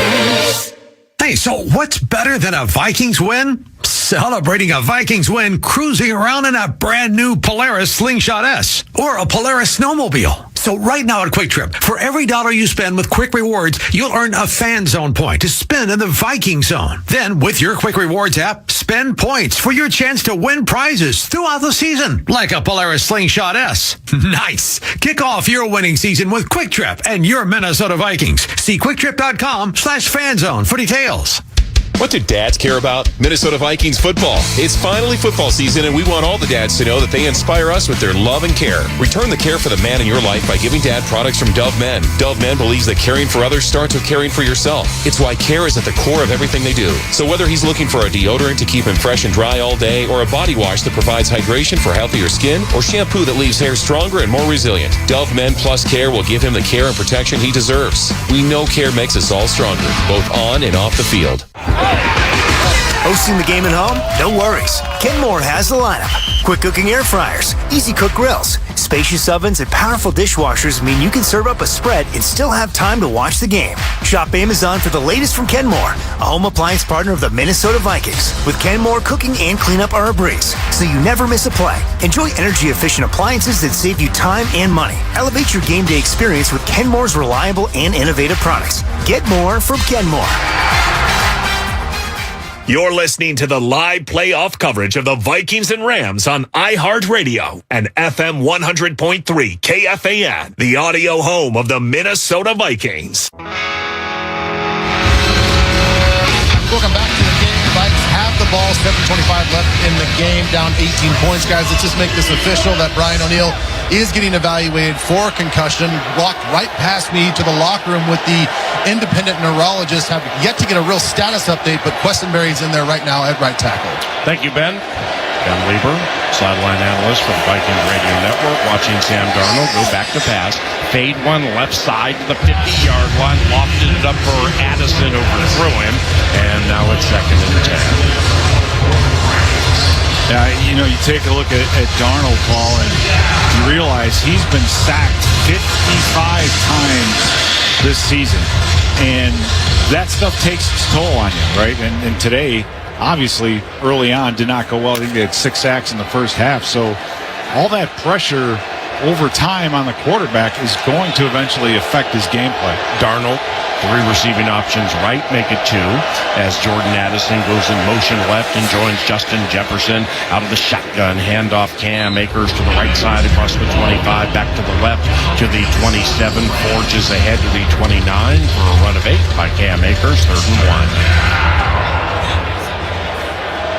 Hey, so what's better than a Vikings win? Celebrating a Vikings win cruising around in a brand new Polaris Slingshot S or a Polaris snowmobile. So right now at Quick Trip, for every $1 you spend with Quick Rewards, you'll earn a Fan Zone point to spend in the Viking Zone. Then with your Quick Rewards app, spend points for your chance to win prizes throughout the season, like a Polaris Slingshot S. Nice. Kick off your winning season with Quick Trip and your Minnesota Vikings. See quicktrip.com/fanzone for details. What do dads care about? Minnesota Vikings football. It's finally football season, and we want all the dads to know that they inspire us with their love and care. Return the care for the man in your life by giving dad products from Dove Men. Dove Men believes that caring for others starts with caring for yourself. It's why care is at the core of everything they do. So whether he's looking for a deodorant to keep him fresh and dry all day, or a body wash that provides hydration for healthier skin, or shampoo that leaves hair stronger and more resilient, Dove Men Plus Care will give him the care and protection he deserves. We know care makes us all stronger, both on and off the field. Hosting the game at home? No worries. Kenmore has the lineup. Quick cooking air fryers, easy cook grills, spacious ovens, and powerful dishwashers mean you can serve up a spread and still have time to watch the game. Shop Amazon for the latest from Kenmore, a home appliance partner of the Minnesota Vikings. With Kenmore, cooking and cleanup are a breeze, so you never miss a play. Enjoy energy-efficient appliances that save you time and money. Elevate your game day experience with Kenmore's reliable and innovative products. Get more from Kenmore. You're listening to the live playoff coverage of the Vikings and Rams on iHeartRadio and FM 100.3 KFAN, the audio home of the Minnesota Vikings. Welcome back to the game. Vikings have the ball, 7:25 left in the game, down 18 points. Guys, let's just make this official that Brian O'Neill is getting evaluated for concussion. Walked right past me to the locker room with the independent neurologist. Have yet to get a real status update, but Questenberry's in there right now at right tackle. Thank you, Ben. Ben Lieber, sideline analyst for the Vikings Radio Network, watching Sam Darnold go back to pass. Fade one left side to the 50-yard line, lofted it up for Addison, overthrew him, and now it's 2nd and 10. Yeah, you take a look at Darnold, Paul, and you realize he's been sacked 55 times this season. And that stuff takes its toll on you, right? And today, obviously, early on, did not go well. He had 6 sacks in the first half. So all that pressure over time on the quarterback is going to eventually affect his gameplay. Darnold, 3 receiving options right, make it 2, as Jordan Addison goes in motion left and joins Justin Jefferson out of the shotgun. Handoff Cam Akers to the right side across the 25, back to the left to the 27, forges ahead to the 29 for a run of 8 by Cam Akers, 3rd and 1.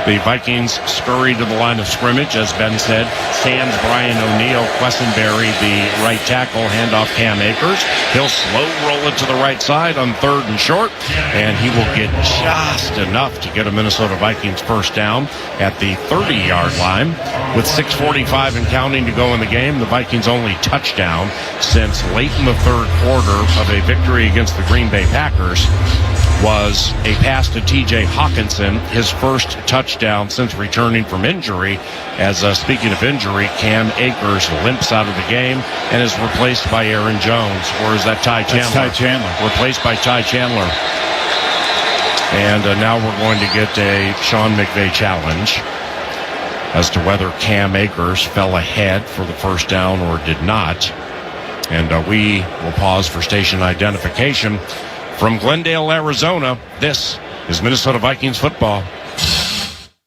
The Vikings scurry to the line of scrimmage, as Ben said. Sands Brian O'Neill, Quessenberry, the right tackle, handoff Cam Akers. He'll slow roll it to the right side on 3rd and short, and he will get just enough to get a Minnesota Vikings first down at the 30-yard line. With 6:45 and counting to go in the game, the Vikings' only touchdown since late in the 3rd quarter of a victory against the Green Bay Packers was a pass to T.J. Hawkinson, his first touchdown since returning from injury. As speaking of injury, Cam Akers limps out of the game and is replaced by Aaron Jones. Or is that Ty Chandler? That's Ty Chandler. Replaced by Ty Chandler. And now we're going to get a Sean McVay challenge as to whether Cam Akers fell ahead for the first down or did not. And we will pause for station identification. From Glendale, Arizona, this is Minnesota Vikings football.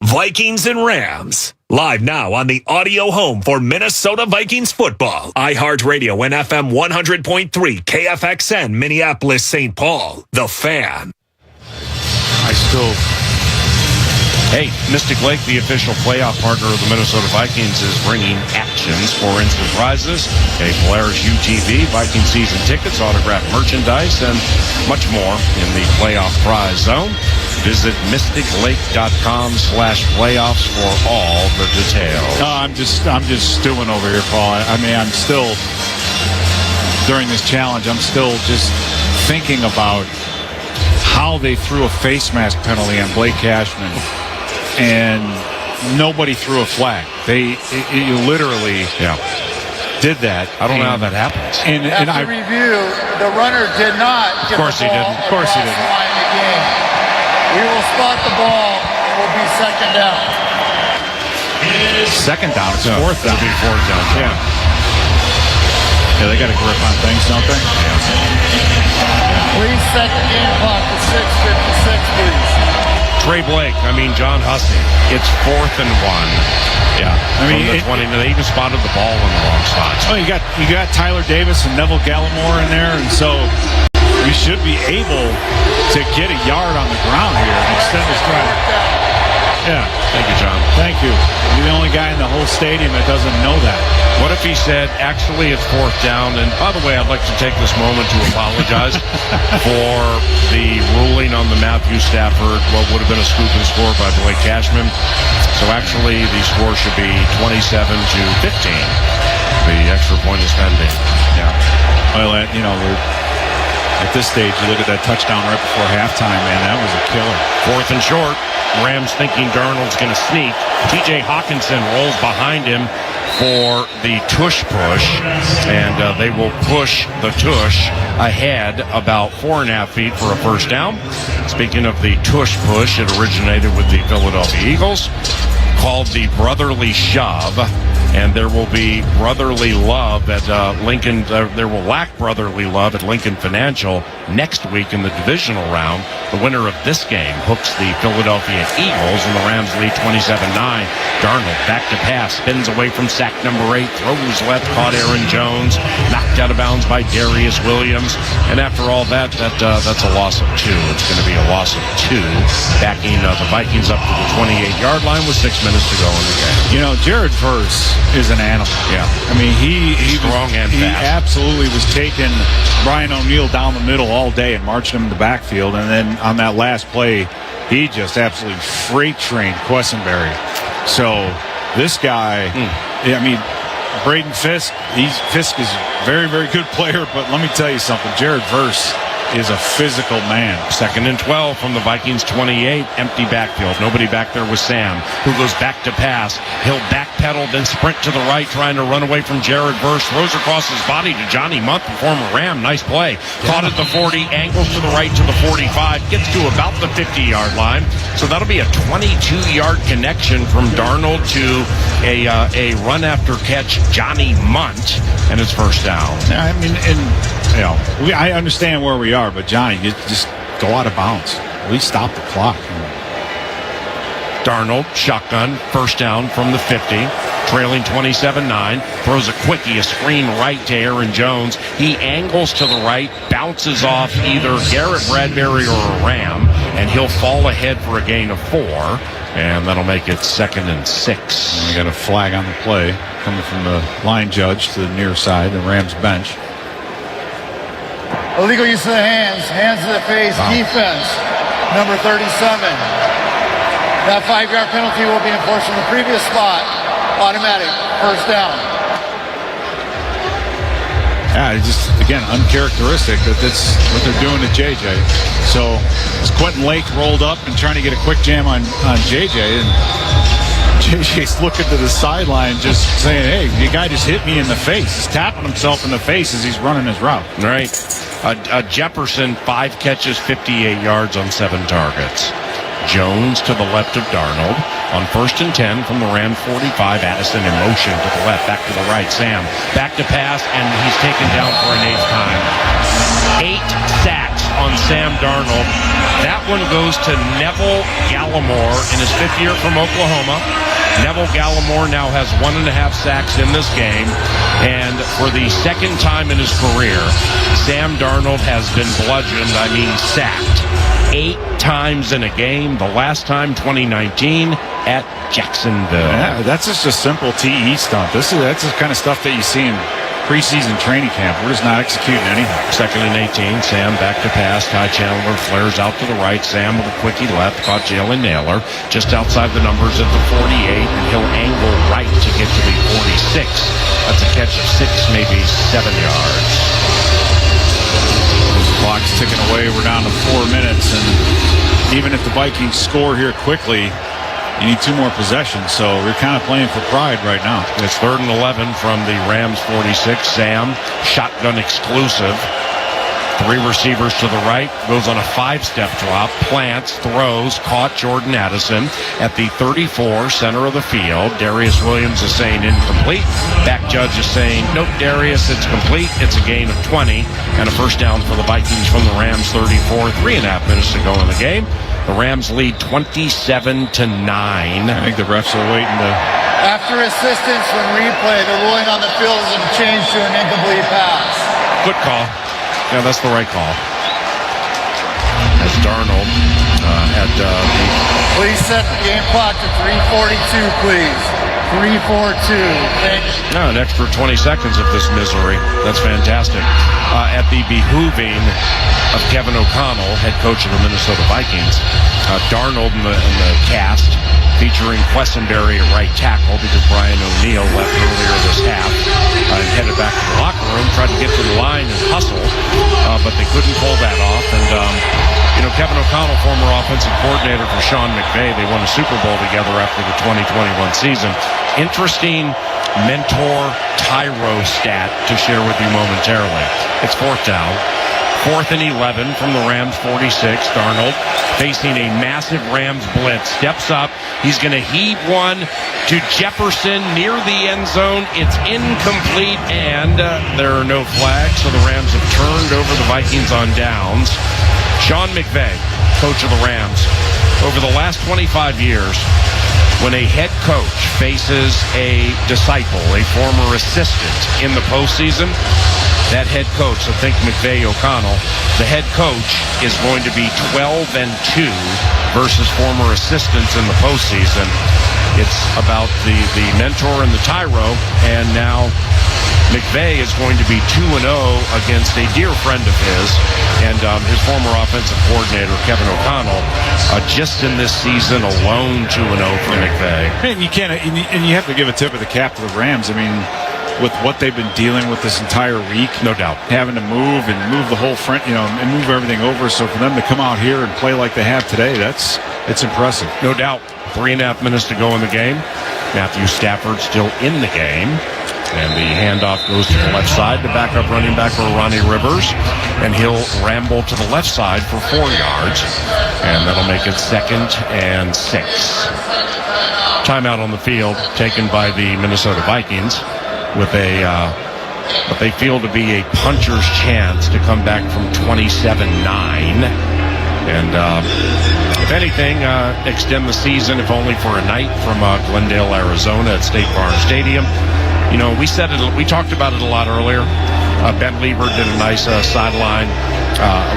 Vikings and Rams. Live now on the audio home for Minnesota Vikings football. iHeartRadio and FM 100.3 KFXN Minneapolis, St. Paul. The Fan. Hey, Mystic Lake, the official playoff partner of the Minnesota Vikings, is bringing actions for instant prizes, a Polaris UTV, Viking season tickets, autographed merchandise, and much more in the playoff prize zone. Visit mysticlake.com/playoffs for all the details. I'm just stewing over here, Paul. I mean, I'm still, during this challenge, I'm still just thinking about how they threw a face mask penalty on Blake Cashman and nobody threw a flag. They literally did that. I don't know how that happens. And After review, the runner did not get the ball across the line of the game. We will spot the ball. It will be 2nd down. Second down. It's 4th down. It'll be 4th down. Yeah, they got a grip on things, don't they? Please set the game clock to 6:56, please. John Hussey. It's 4th and 1. Yeah, from the 20. They even spotted the ball in the wrong spots. Oh, you got Tyler Davis and Neville Gallimore in there, and so we should be able to get a yard on the ground here and extend this drive. Yeah. Thank you, John. Thank you. You're the only guy in the whole stadium that doesn't know that. What if he said, actually, it's 4th down? And by the way, I'd like to take this moment to apologize for the ruling on the Matthew Stafford, what would have been a scoop and score by Blake Cashman. So actually, the score should be 27-15. The extra point is pending. Yeah. Well, at this stage, you look at that touchdown right before halftime, man, that was a killer. 4th and short. Rams thinking Darnold's going to sneak. T.J. Hawkinson rolls behind him for the tush push, and they will push the tush ahead about 4.5 feet for a first down. Speaking of the tush push, it originated with the Philadelphia Eagles, called the brotherly shove, and there will be brotherly love at Lincoln. There will lack brotherly love at Lincoln Financial next week in the divisional round. The winner of this game hooks the Philadelphia Eagles, and the Rams lead 27-9. Darnold back to pass, spins away from sack number 8, throws left, caught Aaron Jones, knocked out of bounds by Darius Williams, and after all that, that's a loss of 2. It's going to be a loss of 2, backing the Vikings up to the 28-yard line with 6 minutes to go in the game. Jared Verse is an animal. Yeah. I mean, he strong and fast. He absolutely was taking Brian O'Neill down the middle all day and marching him in the backfield, and then on that last play, he just absolutely freight trained Quessenberry. So this guy, I mean, Braden Fisk, Fisk is a very, very good player, but let me tell you something. Jared Verse is a physical man. 2nd and 12 from the Vikings 28. Empty backfield. Nobody back there with Sam, who goes back to pass. He'll backpedal, then sprint to the right, trying to run away from Jared Verse. Throws across his body to Johnny Munt, the former Ram. Nice play. Caught at the 40, angles to the right to the 45, gets to about the 50-yard line. So that'll be a 22-yard connection from Darnold to a run after catch Johnny Munt, and it's first down. I mean, I understand where we are, but Johnny, you just go out of bounds. At least stop the clock. Darnold, shotgun, first down from the 50, trailing 27-9, throws a quickie, a screen right to Aaron Jones. He angles to the right, bounces off either Garrett Bradbury or a Ram, and he'll fall ahead for a gain of 4, and that'll make it 2nd and 6. And we got a flag on the play coming from the line judge to the near side, the Rams bench. Illegal use of the hands to the face, defense, number 37. That 5-yard penalty will be enforced from the previous spot. Automatic, first down. Yeah, it's just, again, uncharacteristic that that's what they're doing to JJ. So as Quentin Lake rolled up and trying to get a quick jam on JJ, and JJ's looking to the sideline just saying, hey, the guy just hit me in the face. He's tapping himself in the face as he's running his route. Right. Jefferson, 5 catches, 58 yards on 7 targets. Jones to the left of Darnold. On 1st and 10 from the Rams 45, Addison in motion to the left, back to the right. Sam back to pass, and he's taken down for an 8th time. 8 sacks on Sam Darnold. That one goes to Neville Gallimore in his 5th year from Oklahoma. Neville Gallimore now has 1.5 sacks in this game, and for the 2nd time in his career, Sam Darnold has been bludgeoned, sacked 8 times in a game. The last time, 2019 at Jacksonville. Yeah, that's just a simple TE stunt. That's the kind of stuff that you see in preseason training camp. We're just not executing anything. 2nd and 18. Sam back to pass. Ty Chandler flares out to the right. Sam with a quickie left. Caught Jalen Naylor just outside the numbers at the 48, and he'll angle right to get to the 46. That's a catch of 6, maybe 7 yards. Clock's ticking away. We're down to 4 minutes, and even if the Vikings score here quickly, you need 2 more possessions, so we're kind of playing for pride right now. It's 3rd and 11 from the Rams 46. Sam, shotgun exclusive. 3 receivers to the right, goes on a 5-step drop, plants, throws, caught Jordan Addison at the 34, center of the field. Darius Williams is saying incomplete. Back judge is saying, nope, Darius, it's complete. It's a gain of 20, and a first down for the Vikings from the Rams 34. 3.5 minutes to go in the game. The Rams lead 27-9. I think the refs are waiting to... After assistance from replay, the ruling on the field is a change to an incomplete pass. Good call. Yeah, that's the right call. As Darnold at the... Please set the game clock to 3:42, please. 3:42. An extra 20 seconds of this misery. That's fantastic. At the behooving of Kevin O'Connell, head coach of the Minnesota Vikings, Darnold in the cast, featuring Quessenberry at right tackle because Brian O'Neill left earlier this half and headed back to the locker room, tried to get to the line and hustle, but they couldn't pull that off. And, Kevin O'Connell, former offensive coordinator for Sean McVay, they won a Super Bowl together after the 2021 season. Interesting mentor Tyro stat to share with you momentarily. It's 4th down. 4th and 11 from the Rams 46. Darnold facing a massive Rams blitz. Steps up. He's going to heave one to Jefferson near the end zone. It's incomplete, and there are no flags, so the Rams have turned over the Vikings on downs. Sean McVay, coach of the Rams, over the last 25 years, when a head coach faces a disciple, a former assistant in the postseason, that head coach, so think McVay O'Connell, the head coach is going to be 12-2 versus former assistants in the postseason. It's about the mentor and the tyro, and now McVay is going to be 2-0 against a dear friend of his and his former offensive coordinator, Kevin O'Connell, just in this season alone 2-0 for McVay. And you have to give a tip of the cap to the Rams. I mean, with what they've been dealing with this entire week, no doubt, having to move the whole front, and move everything over. So for them to come out here and play like they have today, it's impressive. No doubt. 3.5 minutes to go in the game. Matthew Stafford still in the game. And the handoff goes to the left side. The backup running back for Ronnie Rivers. And he'll ramble to the left side for 4 yards. And that'll make it 2nd and 6. Timeout on the field taken by the Minnesota Vikings with what they feel to be a puncher's chance to come back from 27-9. And if anything, extend the season, if only for a night, from Glendale, Arizona at State Farm Stadium. We talked about it a lot earlier. Ben Lieber did a nice sideline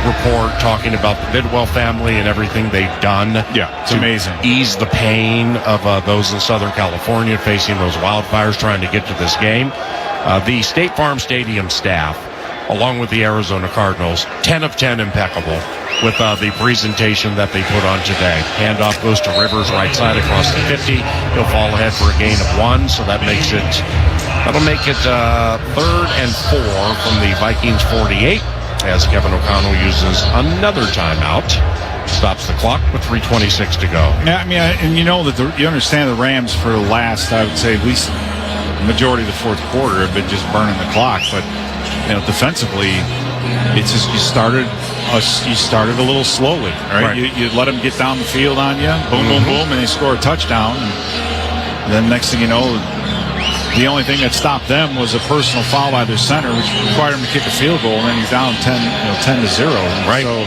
report talking about the Bidwell family and everything they've done. Yeah, it's amazing. Ease the pain of those in Southern California facing those wildfires trying to get to this game. The State Farm Stadium staff, along with the Arizona Cardinals, 10 of 10 impeccable with the presentation that they put on today. Handoff goes to Rivers, right side across the 50. He'll fall ahead for a gain of 1, so that'll make it 3rd and 4 from the Vikings 48 as Kevin O'Connell uses another timeout. Stops the clock with 3:26 to go. Yeah, I mean, and you understand the Rams for the last, I would say, at least the majority of the fourth quarter have been just burning the clock, but defensively, it's just you started a little slowly, right? You let them get down the field on you, boom, boom, boom, and they score a touchdown. And then next thing you know, the only thing that stopped them was a personal foul by their center, which required him to kick a field goal, and then he's down 10-0. Right. So,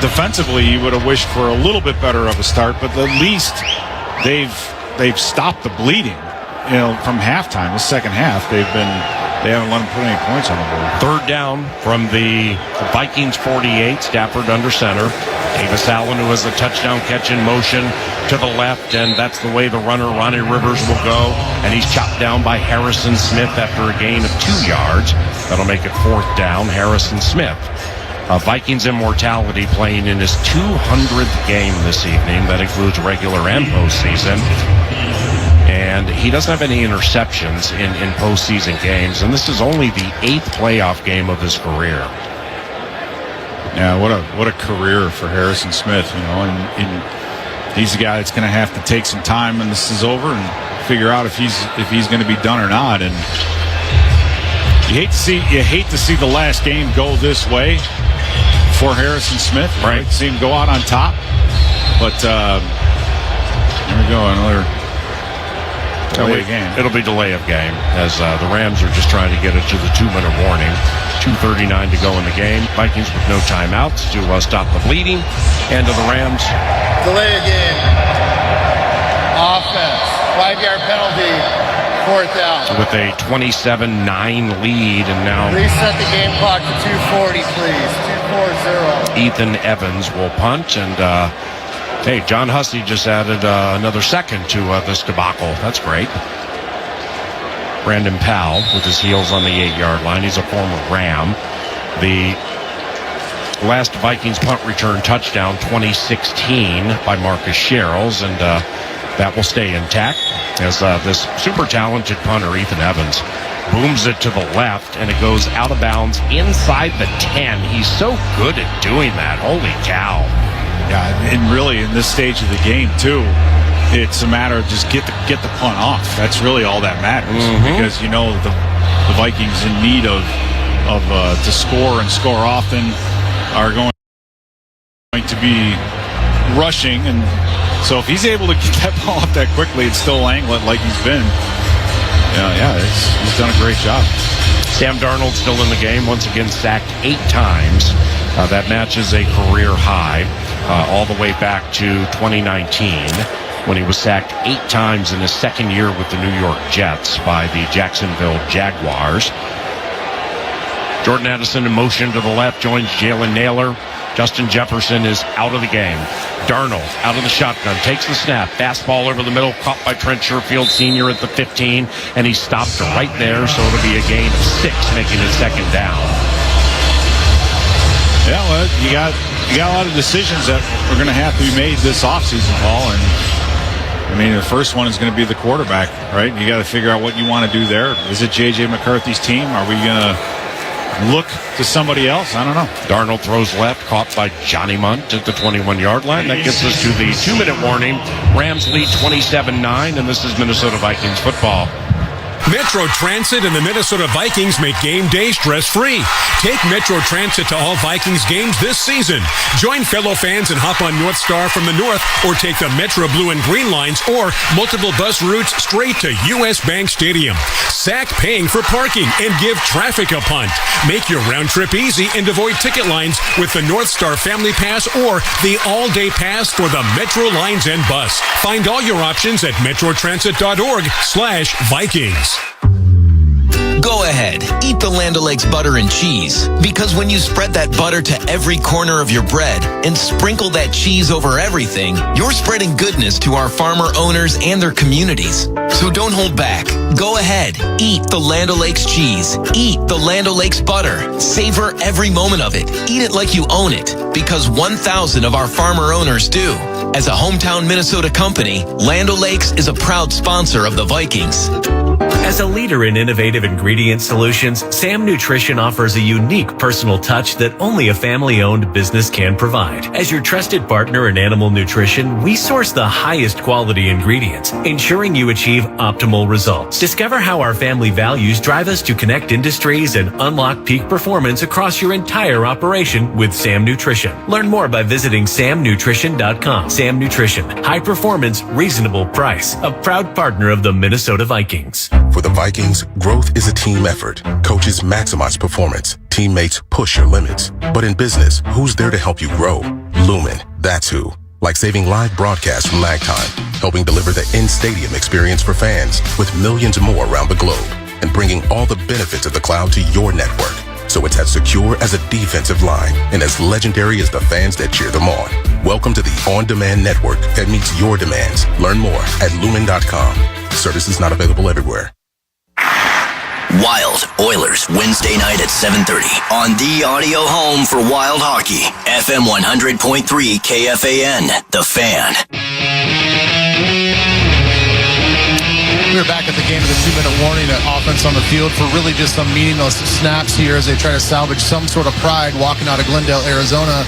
defensively, you would have wished for a little bit better of a start, but at least they've stopped the bleeding. From halftime, the second half, they haven't let them put any points on the board. 3rd down from the Vikings 48, Stafford under center. Davis Allen, who has a touchdown catch in motion to the left, and that's the way the runner, Ronnie Rivers, will go. And he's chopped down by Harrison Smith after a gain of 2 yards. That'll make it 4th down, Harrison Smith. Vikings Immortality playing in his 200th game this evening. That includes regular and postseason. And he doesn't have any interceptions in postseason games, and this is only the 8th playoff game of his career. Yeah, what a career for Harrison Smith, and he's a guy that's going to have to take some time when this is over and figure out if he's going to be done or not. And you hate to see the last game go this way for Harrison Smith. Right, see him go out on top, but there we go, another delay of game. It'll be delay of game as the Rams are just trying to get it to the 2-minute warning. 2:39 to go in the game. Vikings with no timeouts to stop the bleeding. And to the Rams. Delay of game. Offense. 5-yard penalty. 4th down. With a 27-9 lead, and now reset the game clock to 2:40, please. 2:40. Ethan Evans will punt, and hey, John Hussey just added another second to this debacle. That's great. Brandon Powell with his heels on the 8-yard line. He's a former Ram. The last Vikings punt return touchdown, 2016, by Marcus Sherrills, and that will stay intact as this super talented punter, Ethan Evans, booms it to the left, and it goes out of bounds inside the 10. He's so good at doing that. Holy cow. Yeah, and really in this stage of the game, too, it's a matter of just get the punt off. That's really all that matters, because the Vikings in need of to score and score often are going to be rushing, and so if he's able to get that ball off that quickly and still angle it like he's been, he's done a great job. Sam Darnold still in the game, once again sacked 8 times. That matches a career high all the way back to 2019. When he was sacked 8 times in his second year with the New York Jets by the Jacksonville Jaguars. Jordan Addison in motion to the left joins Jalen Naylor. Justin Jefferson is out of the game. Darnold out of the shotgun, takes the snap, fastball over the middle, caught by Trent Sherfield Sr. at the 15, and he stopped right there, so it'll be a gain of 6, making it second down. Yeah, well, you got a lot of decisions that are going to have to be made this offseason, Paul, and I mean, the first one is going to be the quarterback, right? You got to figure out what you want to do there. Is it J.J. McCarthy's team? Are we going to look to somebody else? I don't know. Darnold throws left, caught by Johnny Munt at the 21-yard line. That gets us to the 2-minute warning. Rams lead 27-9, and this is Minnesota Vikings football. Metro Transit and the Minnesota Vikings make game day stress-free. Take Metro Transit to all Vikings games this season. Join fellow fans and hop on North Star from the north, or take the Metro Blue and Green lines or multiple bus routes straight to U.S. Bank Stadium. Sack paying for parking and give traffic a punt. Make your round trip easy and avoid ticket lines with the North Star Family Pass or the all-day pass for the Metro lines and bus. Find all your options at metrotransit.org/Vikings. Go ahead, eat the Land O'Lakes butter and cheese. Because when you spread that butter to every corner of your bread and sprinkle that cheese over everything, you're spreading goodness to our farmer owners and their communities. So don't hold back. Go ahead, eat the Land O'Lakes cheese. Eat the Land O'Lakes butter. Savor every moment of it. Eat it like you own it. Because 1,000 of our farmer owners do. As a hometown Minnesota company, Land O'Lakes is a proud sponsor of the Vikings. As a leader in innovative ingredient solutions, Sam Nutrition offers a unique personal touch that only a family-owned business can provide. As your trusted partner in animal nutrition, we source the highest quality ingredients, ensuring you achieve optimal results. Discover how our family values drive us to connect industries and unlock peak performance across your entire operation with Sam Nutrition. Learn more by visiting samnutrition.com. Sam Nutrition, high performance, reasonable price, a proud partner of the Minnesota Vikings. For the Vikings, growth is a team effort. Coaches maximize performance. Teammates push your limits. But in business, who's there to help you grow? Lumen, that's who. Like saving live broadcasts from lag time, helping deliver the in-stadium experience for fans with millions more around the globe, and bringing all the benefits of the cloud to your network. So it's as secure as a defensive line and as legendary as the fans that cheer them on. Welcome to the on-demand network that meets your demands. Learn more at lumen.com. Services not available everywhere. Wild Oilers, Wednesday night at 7:30 on the audio home for Wild Hockey, FM 100.3 KFAN, The Fan. We were back at the game of the 2-minute warning at offense on the field for really just some meaningless snaps here as they try to salvage some sort of pride walking out of Glendale, Arizona.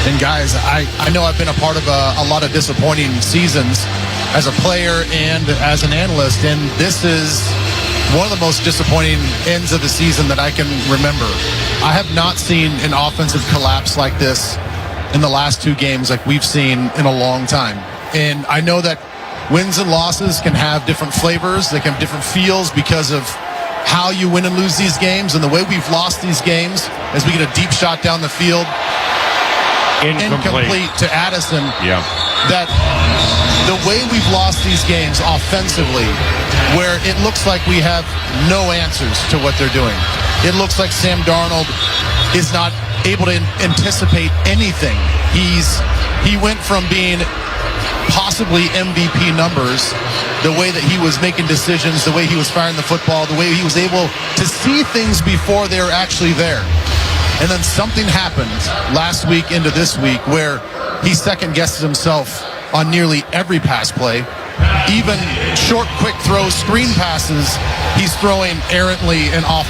And guys, I know I've been a part of a lot of disappointing seasons as a player and as an analyst, and this is one of the most disappointing ends of the season that I can remember. I have not seen an offensive collapse like this in the last 2 games like we've seen in a long time. And I know that wins and losses can have different flavors. They can have different feels because of how you win and lose these games. And the way we've lost these games as we get a deep shot down the field, incomplete to Addison. Yeah. That the way we've lost these games offensively, where it looks like we have no answers to what they're doing. It looks like Sam Darnold is not able to anticipate anything. He went from being possibly MVP numbers, the way that he was making decisions, the way he was firing the football, the way he was able to see things before they were actually there. And then something happened last week into this week where he second-guesses himself on nearly every pass play. Even short, quick throws, screen passes, he's throwing errantly and off.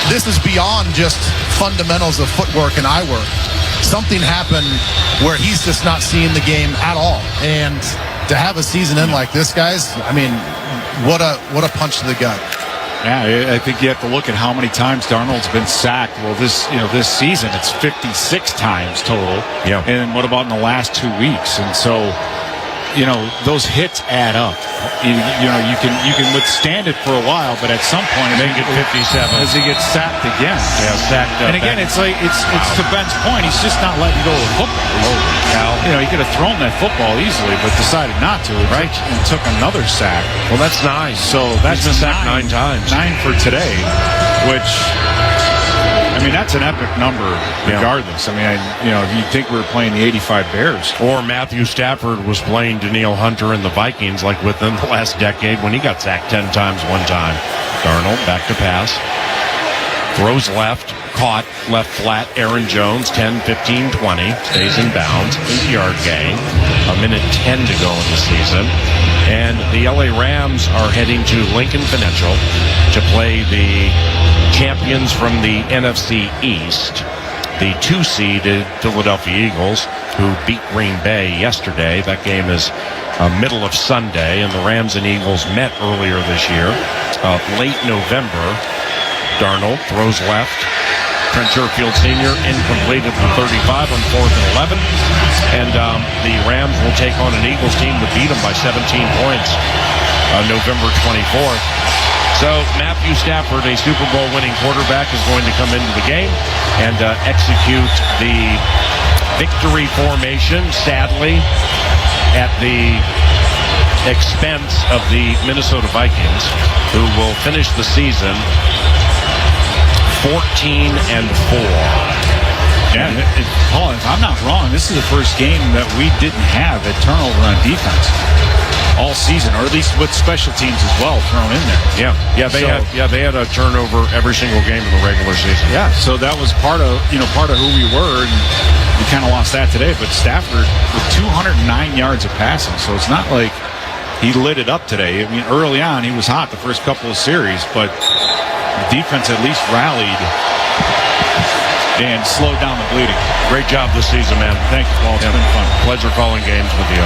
This is beyond just fundamentals of footwork and eye work. Something happened where he's just not seeing the game at all. And to have a season end like this, guys, I mean, what a punch to the gut. Yeah, I think you have to look at how many times Darnold's been sacked. Well, this season it's 56 times total. Yeah. And what about in the last 2 weeks? And so, those hits add up. You can withstand it for a while, but at some point, make it 57 as he gets sacked again. Yeah, sacked up. And again, it's to Ben's point. He's just not letting go of the football. Holy cow! He could have thrown that football easily, but decided not to. Right. And took another sack. Well, that's 9. So that's been sacked 9 times. 9 for today, which I mean, that's an epic number regardless. I mean, if you think we were playing the 85 Bears. Or Matthew Stafford was playing Danielle Hunter and the Vikings like within the last decade when he got sacked 10 times one time. Darnold back to pass. Throws left. Caught left flat. Aaron Jones, 10, 15, 20. Stays in bounds. 8-yard gain. A minute 10 to go in the season. And the LA Rams are heading to Lincoln Financial to play the champions from the NFC East, the 2-seeded Philadelphia Eagles, who beat Green Bay yesterday. That game is middle of Sunday, and the Rams and Eagles met earlier this year. Late November, Darnold throws left. Trent Sherfield Sr. incomplete at the 35 on 4th and 11. And the Rams will take on an Eagles team that beat them by 17 points November 24th. So Matthew Stafford, a Super Bowl winning quarterback, is going to come into the game and execute the victory formation, sadly, at the expense of the Minnesota Vikings, who will finish the season 14-4. Yeah, Paul, if I'm not wrong, this is the first game that we didn't have a turnover on defense all season, or at least with special teams as well thrown in there. They had a turnover every single game in the regular season. Yeah, so that was part of who we were, and we kind of lost that today. But Stafford with 209 yards of passing, so it's not like he lit it up today. I mean, early on he was hot the first couple of series, but the defense at least rallied and slowed down the bleeding. Great job this season, man. Thank you, Paul. It's been fun. Pleasure calling games with you.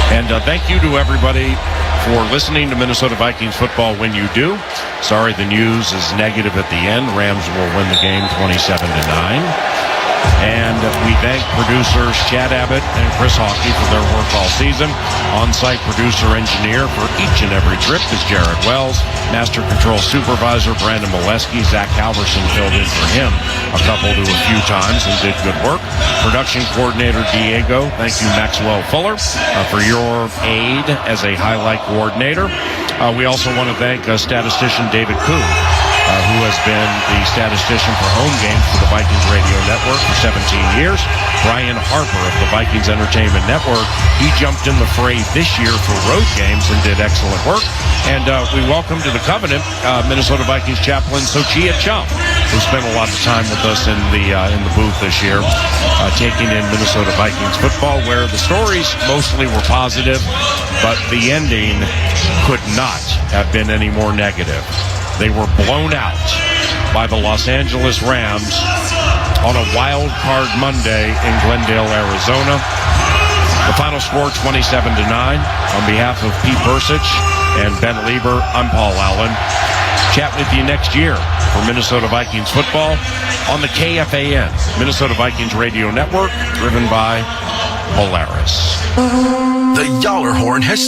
And thank you to everybody for listening to Minnesota Vikings football when you do. Sorry the news is negative at the end. Rams will win the game 27-9. And we thank producers Chad Abbott and Chris Hockey for their work all season. On-site producer engineer for each and every trip is Jared Wells. Master Control Supervisor Brandon Molesky. Zach Halverson filled in for him a few times and did good work. Production Coordinator Diego. Thank you, Maxwell Fuller, for your aid as a highlight coordinator. We also want to thank statistician David Kuhn, who has been the statistician for home games for the Vikings Radio Network for 17 years. Brian Harper of the Vikings Entertainment Network. He jumped in the fray this year for road games and did excellent work. And we welcome to the Covenant Minnesota Vikings chaplain Sochia Chum, who spent a lot of time with us in the booth this year, taking in Minnesota Vikings football, where the stories mostly were positive, but the ending could not have been any more negative. They were blown out by the Los Angeles Rams on a Wild Card Monday in Glendale, Arizona. The final score 27-9. On behalf of Pete Bursich and Ben Lieber, I'm Paul Allen. Chat with you next year for Minnesota Vikings football on the KFAN Minnesota Vikings Radio Network, driven by Polaris. The Yowler Horn has